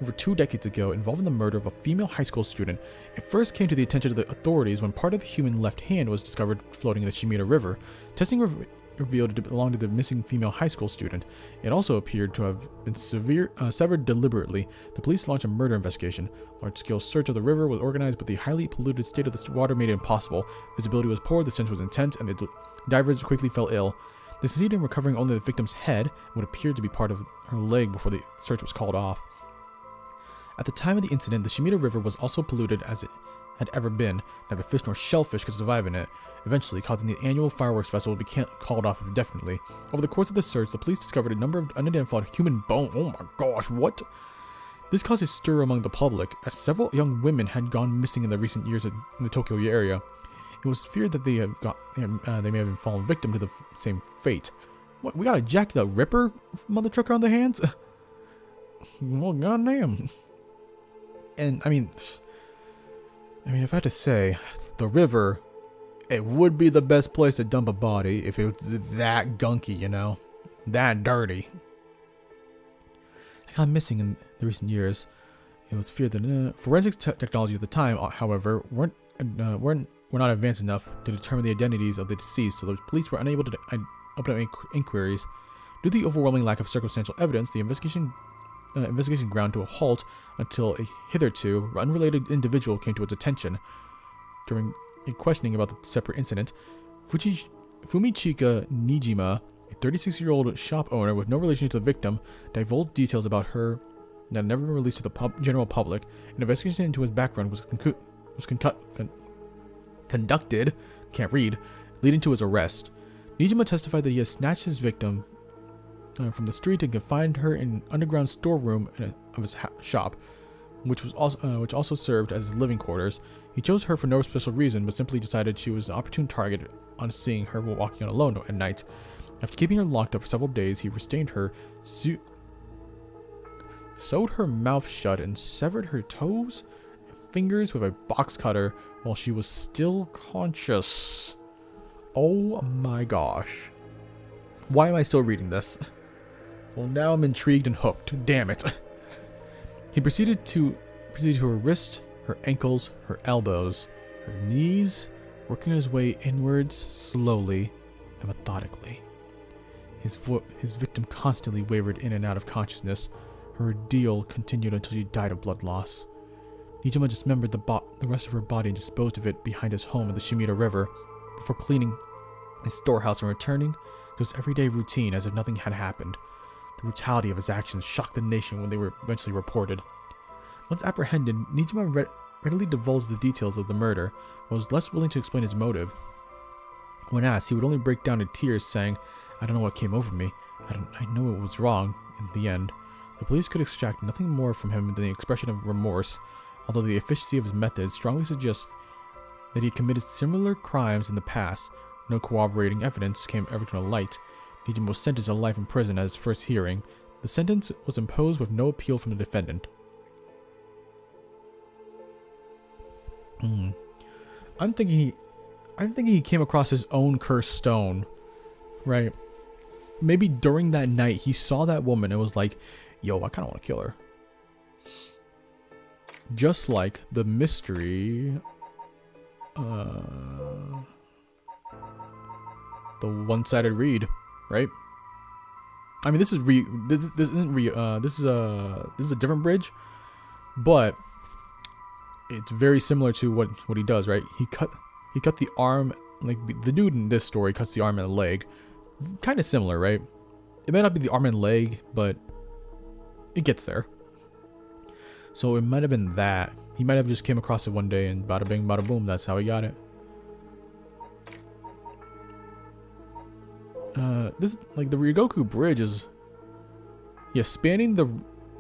over 2 decades ago involving the murder of a female high school student. It first came to the attention of the authorities when part of the human left hand was discovered floating in the Shumita River. Testing revealed it belonged to the missing female high school student. It also appeared to have been severed deliberately. The police launched a murder investigation. Large-scale search of the river was organized, but the highly polluted state of the water made it impossible. Visibility was poor, the stench was intense, and the divers quickly fell ill. They succeeded in recovering only the victim's head and what appeared to be part of her leg before the search was called off. At the time of the incident, the Shumita River was also polluted as it had ever been. Neither fish nor shellfish could survive in it, eventually causing the annual fireworks festival to be called off indefinitely. Over the course of the search, the police discovered a number of unidentified human bones. Oh my gosh, what? This caused a stir among the public, as several young women had gone missing in the recent years in the Tokyo area. It was feared that they may have fallen victim to the same fate. What, we got a Jack the Ripper mother trucker on their hands? Well, goddamn. And I mean, if I had to say, the river, it would be the best place to dump a body if it was that gunky, you know, that dirty. I got missing in the recent years. It was feared that forensics technology at the time, however, were not advanced enough to determine the identities of the deceased, so the police were unable to open up inquiries. Due to the overwhelming lack of circumstantial evidence, the investigation ground to a halt until a hitherto unrelated individual came to its attention. During a questioning about the separate incident, Fumichika Nijima, a 36-year-old shop owner with no relation to the victim, divulged details about her that had never been released to the general public. An investigation into his background was conducted, leading to his arrest. Nijima testified that he had snatched his victim from the street and confined her in an underground storeroom of his shop. which also served as his living quarters. He chose her for no special reason, but simply decided she was an opportune target on seeing her while walking alone at night. After keeping her locked up for several days, he restrained her, sewed her mouth shut, and severed her toes and fingers with a box cutter while she was still conscious. Oh my gosh. Why am I still reading this? Well, now I'm intrigued and hooked. Damn it. He proceeded to her wrist, her ankles, her elbows, her knees, working his way inwards slowly and methodically. His victim constantly wavered in and out of consciousness. Her ordeal continued until she died of blood loss. Nijima dismembered the rest of her body and disposed of it behind his home in the Shimida River before cleaning his storehouse and returning to his everyday routine as if nothing had happened. The brutality of his actions shocked the nation when they were eventually reported. Once apprehended, Nijima readily divulged the details of the murder, but was less willing to explain his motive. When asked, he would only break down in tears, saying, "I don't know what came over me. I know it was wrong." In the end, the police could extract nothing more from him than the expression of remorse, although the efficiency of his methods strongly suggests that he committed similar crimes in the past. No corroborating evidence came ever to light. Nijima was sentenced to life in prison at his first hearing. The sentence was imposed with no appeal from the defendant. I'm thinking he came across his own cursed stone, right? Maybe during that night he saw that woman and was like, "Yo, I kind of want to kill her." Just like the mystery, the one-sided read, right? I mean, this is a different bridge, but it's very similar to what he does, right? He cut the arm, like the dude in this story cuts the arm and the leg. Kind of similar, right? It may not be the arm and leg, but it gets there. So it might have been that. He might have just came across it one day and bada bing, bada boom, that's how he got it. This, like, the Ryogoku Bridge is, yeah, spanning the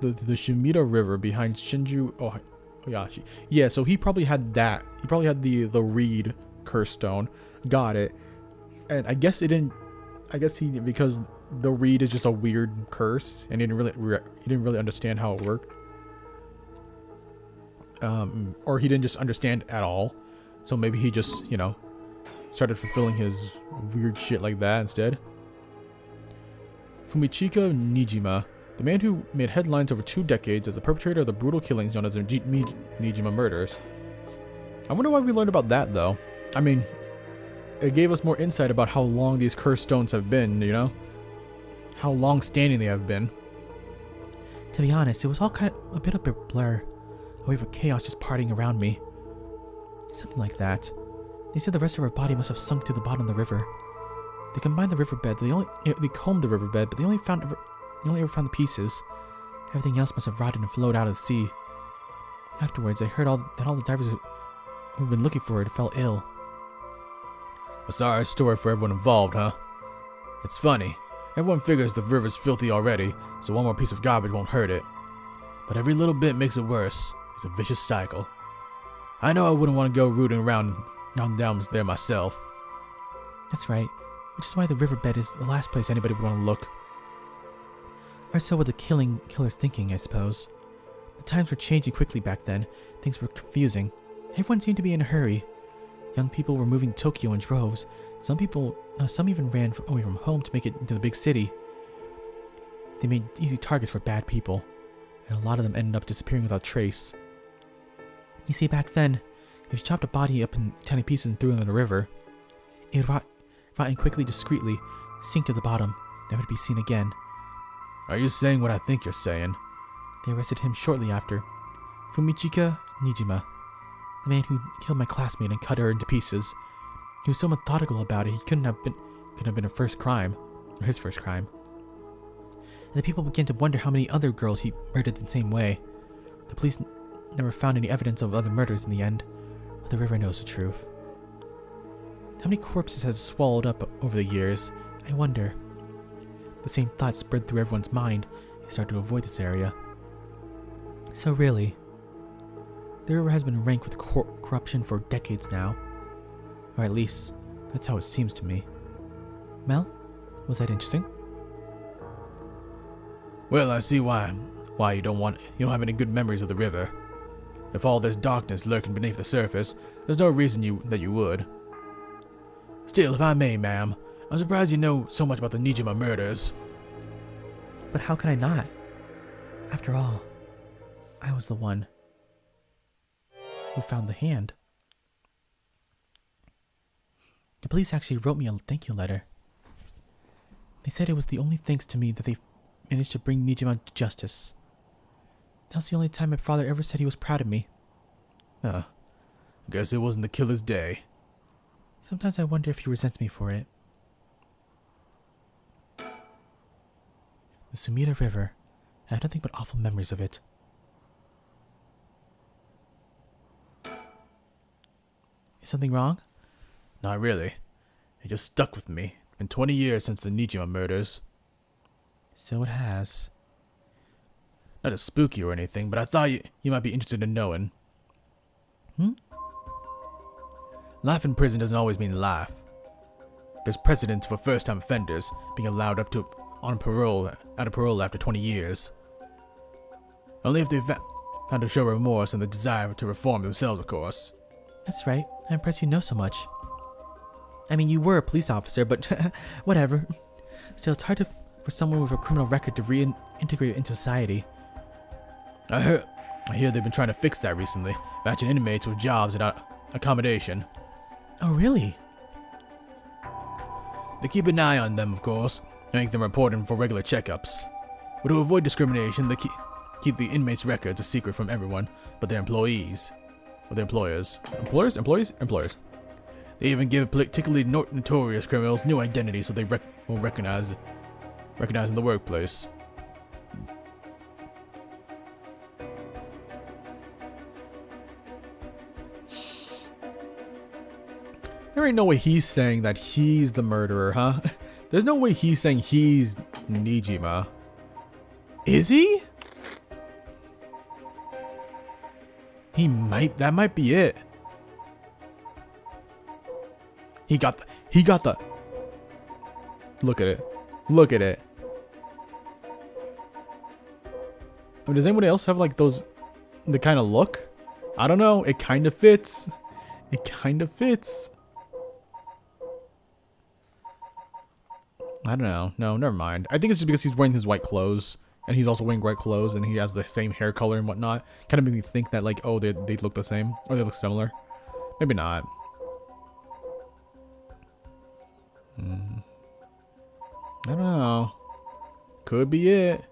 Shimida River behind Shinju Ohashi. Yeah, so he probably had that. He probably had the reed curse stone. Got it. And I guess because the reed is just a weird curse, and he didn't really understand how it worked. Or he didn't just understand at all. So maybe he just, started fulfilling his weird shit like that instead. Fumichika Nijima, the man who made headlines over 2 decades as the perpetrator of the brutal killings known as the Nijima murders. I wonder why we learned about that, though. I mean, it gave us more insight about how long these cursed stones have been, How long-standing they have been. To be honest, it was all kind of a bit of a blur. A wave of chaos just partying around me. Something like that. They said the rest of her body must have sunk to the bottom of the river. They combined the riverbed. They combed the riverbed, but they only ever found the pieces. Everything else must have rotted and flowed out of the sea. Afterwards, I heard that all the divers who'd been looking for it fell ill. A sorry story for everyone involved, huh? It's funny. Everyone figures the river's filthy already, so one more piece of garbage won't hurt it. But every little bit makes it worse. It's a vicious cycle. I know I wouldn't want to go rooting around down there myself. That's right, which is why the riverbed is the last place anybody would want to look. Or so were the killer's thinking, I suppose. The times were changing quickly back then. Things were confusing. Everyone seemed to be in a hurry. Young people were moving to Tokyo in droves. Some even ran away from home to make it into the big city. They made easy targets for bad people, and a lot of them ended up disappearing without trace. You see, back then, if you chopped a body up in tiny pieces and threw it in the river, it would rot and quickly, discreetly, sink to the bottom, never to be seen again. Are you saying what I think you're saying? They arrested him shortly after. Fumichika Nijima, the man who killed my classmate and cut her into pieces. He was so methodical about it, he couldn't have been his first crime. And the people began to wonder how many other girls he murdered the same way. The police never found any evidence of other murders in the end, but the river knows the truth. How many corpses has it swallowed up over the years? I wonder. The same thoughts spread through everyone's mind. They started to avoid this area. So really, The river has been rank with corruption for decades now. Or at least, that's how it seems to me. Mel, was that interesting? Well, I see why you don't have any good memories of the river. If all this darkness lurking beneath the surface, there's no reason that you would. Still, if I may, ma'am, I'm surprised you know so much about the Nijima murders. But how could I not? After all, I was the one who found the hand. The police actually wrote me a thank you letter. They said it was the only thanks to me that they managed to bring Nijima to justice. That was the only time my father ever said he was proud of me. I guess it wasn't the killer's day. Sometimes I wonder if he resents me for it. The Sumida River. I have nothing but awful memories of it. Is something wrong? Not really. It just stuck with me. It's been 20 years since the Nijima murders. So it has. Not to spook you or anything, but I thought you might be interested in knowing. Life in prison doesn't always mean life. There's precedent for first-time offenders being allowed out of parole after 20 years. Only if they've found to show remorse and the desire to reform themselves, of course. That's right. I'm impressed you know so much. I mean, you were a police officer, but whatever. Still, it's hard for someone with a criminal record to reintegrate into society. I hear they've been trying to fix that recently, matching inmates with jobs and accommodation. Oh, really? They keep an eye on them, of course, and make them report in for regular checkups. But to avoid discrimination, they keep the inmates' records a secret from everyone but their employees. Or their employers. Employers. They even give particularly notorious criminals new identities so they won't recognize in the workplace. There ain't no way he's saying that he's the murderer, huh? There's no way he's saying he's Nijima. Is he? That might be it. He got the. Look at it. Look at it. I mean, does anybody else have like the kind of look? I don't know. It kind of fits. It kind of fits. I don't know. No, never mind. I think it's just because he's wearing his white clothes. And he's also wearing white clothes. And he has the same hair color and whatnot. Kind of made me think that like, oh, they look the same. Or they look similar. Maybe not. I don't know. Could be it.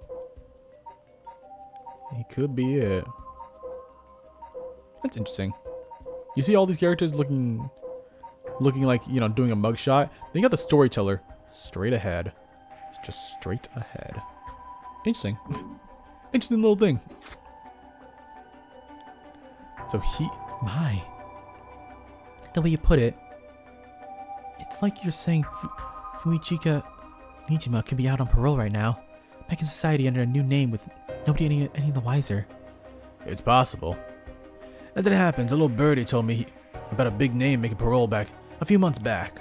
He could be it. That's interesting. You see all these characters looking like, you know, doing a mugshot. Then you got the storyteller straight ahead. Just straight ahead. Interesting. Interesting little thing. So My. The way you put it, it's like you're saying Fuichika Nijima could be out on parole right now, back in society under a new name with nobody any the wiser. It's possible. As it happens, a little birdie told me about a big name making parole back a few months back.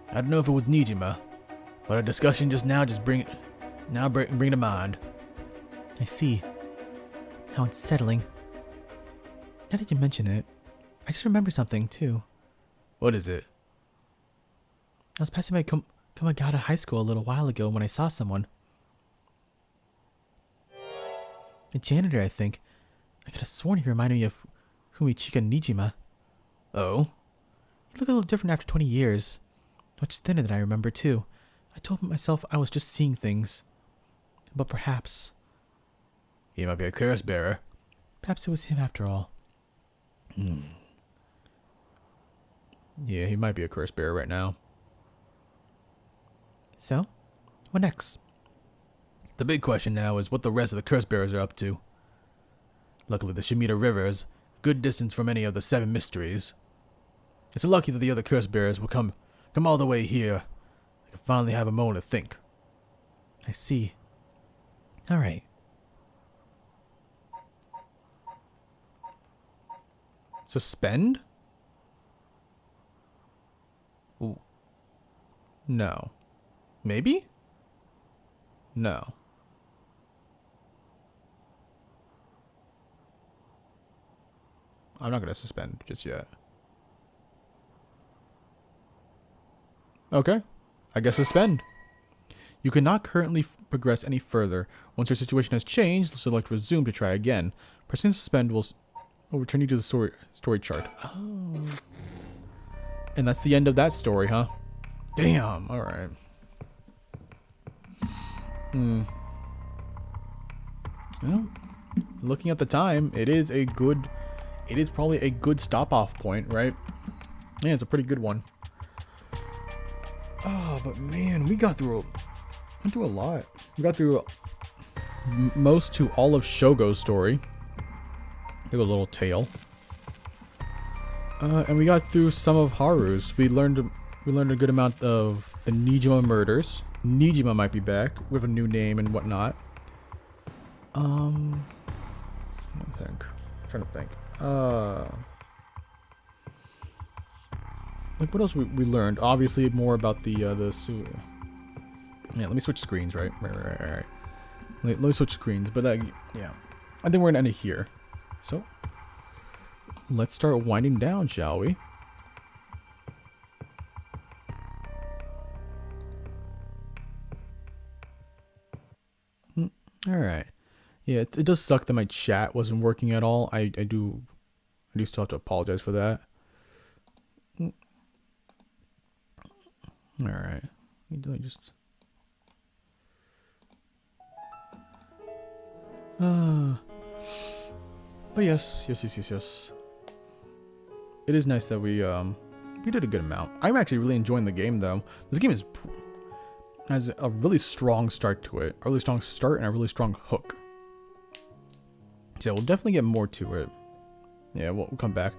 I don't know if it was Nijima, but our discussion just bring to mind. I see. How unsettling. Now that you mention it, I just remember something too. What is it? I was passing by Kamagata High School a little while ago when I saw someone. A janitor, I think. I could have sworn he reminded me of Fumichika Nijima. Oh? He looked a little different after 20 years. Much thinner than I remember, too. I told myself I was just seeing things. But perhaps... He might be a curse bearer. Perhaps it was him after all. yeah, he might be a curse bearer right now. So, what next? The big question now is what the rest of the curse bearers are up to. Luckily, the Shimida River is a good distance from any of the 7 mysteries. It's lucky that the other curse bearers will come all the way here. I can finally have a moment to think. I see. Alright. Suspend? Ooh. No. Maybe? No. I'm not going to suspend just yet. Okay. I guess suspend. You cannot currently progress any further. Once your situation has changed, select resume to try again. Pressing suspend will return you to the story chart. Oh. And that's the end of that story, huh? Damn. All right. Well, looking at the time, it is probably a good stop-off point, right? Yeah, it's a pretty good one. Oh, but man, we went through a lot. We got through most to all of Shogo's story. Give a little tale. And we got through some of Haru's. We learned a good amount of the Nijima murders. Nijima might be back with a new name and whatnot. Let me think. I'm trying to think. Like what else we learned? Obviously more about the yeah, let me switch screens, right? Right. Let me switch screens, but yeah. I think we're gonna end it here. So let's start winding down, shall we? Alright. Yeah, it does suck that my chat wasn't working at all. I do still have to apologize for that. Alright. Just but yes. It is nice that we did a good amount. I'm actually really enjoying the game though. This game has a really strong start to it. A really strong start and a really strong hook. So we'll definitely get more to it. Yeah, we'll come back.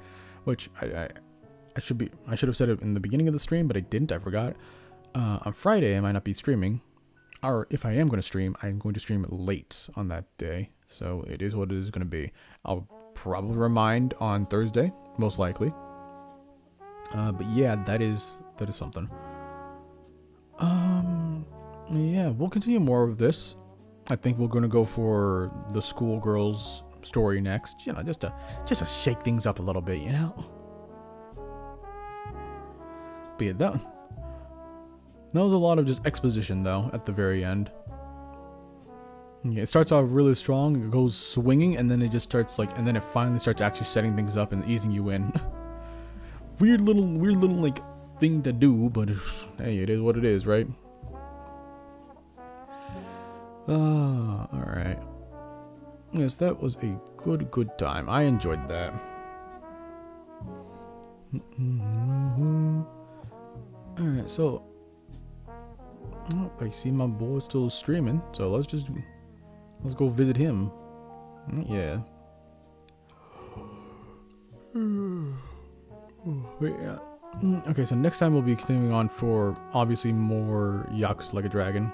Which I should have said it in the beginning of the stream, but I didn't. I forgot. On Friday, I might not be streaming. Or if I am going to stream, I'm going to stream late on that day. So it is what it is going to be. I'll probably remind on Thursday, most likely. But yeah, that is something. Yeah, we'll continue more of this. I think we're going to go for the schoolgirls story next. You know, just to shake things up a little bit, you know. But yeah, that was a lot of just exposition though at the very end. Yeah, it starts off really strong, it goes swinging, and then it just starts and then it finally starts actually setting things up and easing you in. weird little like thing to do, but hey, it is what it is, right? Alright. Yes, that was a good time. I enjoyed that. Alright, so I see my boy still streaming, so let's go visit him. Yeah. Wait, yeah. Okay, so next time we'll be continuing on for obviously more Yakuza Like a Dragon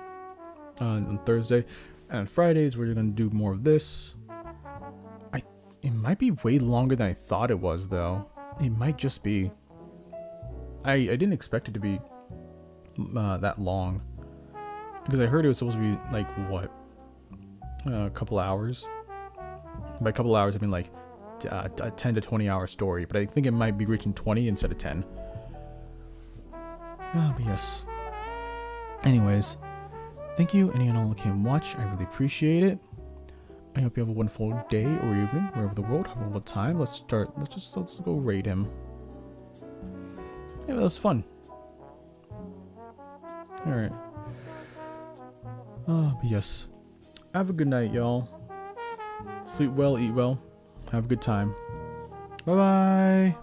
on Thursday, and on Fridays we're gonna do more of this. It might be way longer than I thought it was, though. It might just be. I didn't expect it to be that long, because I heard it was supposed to be like what, a couple hours. By a couple hours I mean like a 10 to 20 hour story, but I think it might be reaching 20 instead of 10. But yes. Anyways, thank you any and all who came and watch. I really appreciate it. I hope you have a wonderful day or evening wherever the world. Have a wonderful time. Let's go raid him. Yeah, that was fun. Alright. But yes. Have a good night, y'all. Sleep well, eat well. Have a good time. Bye-bye.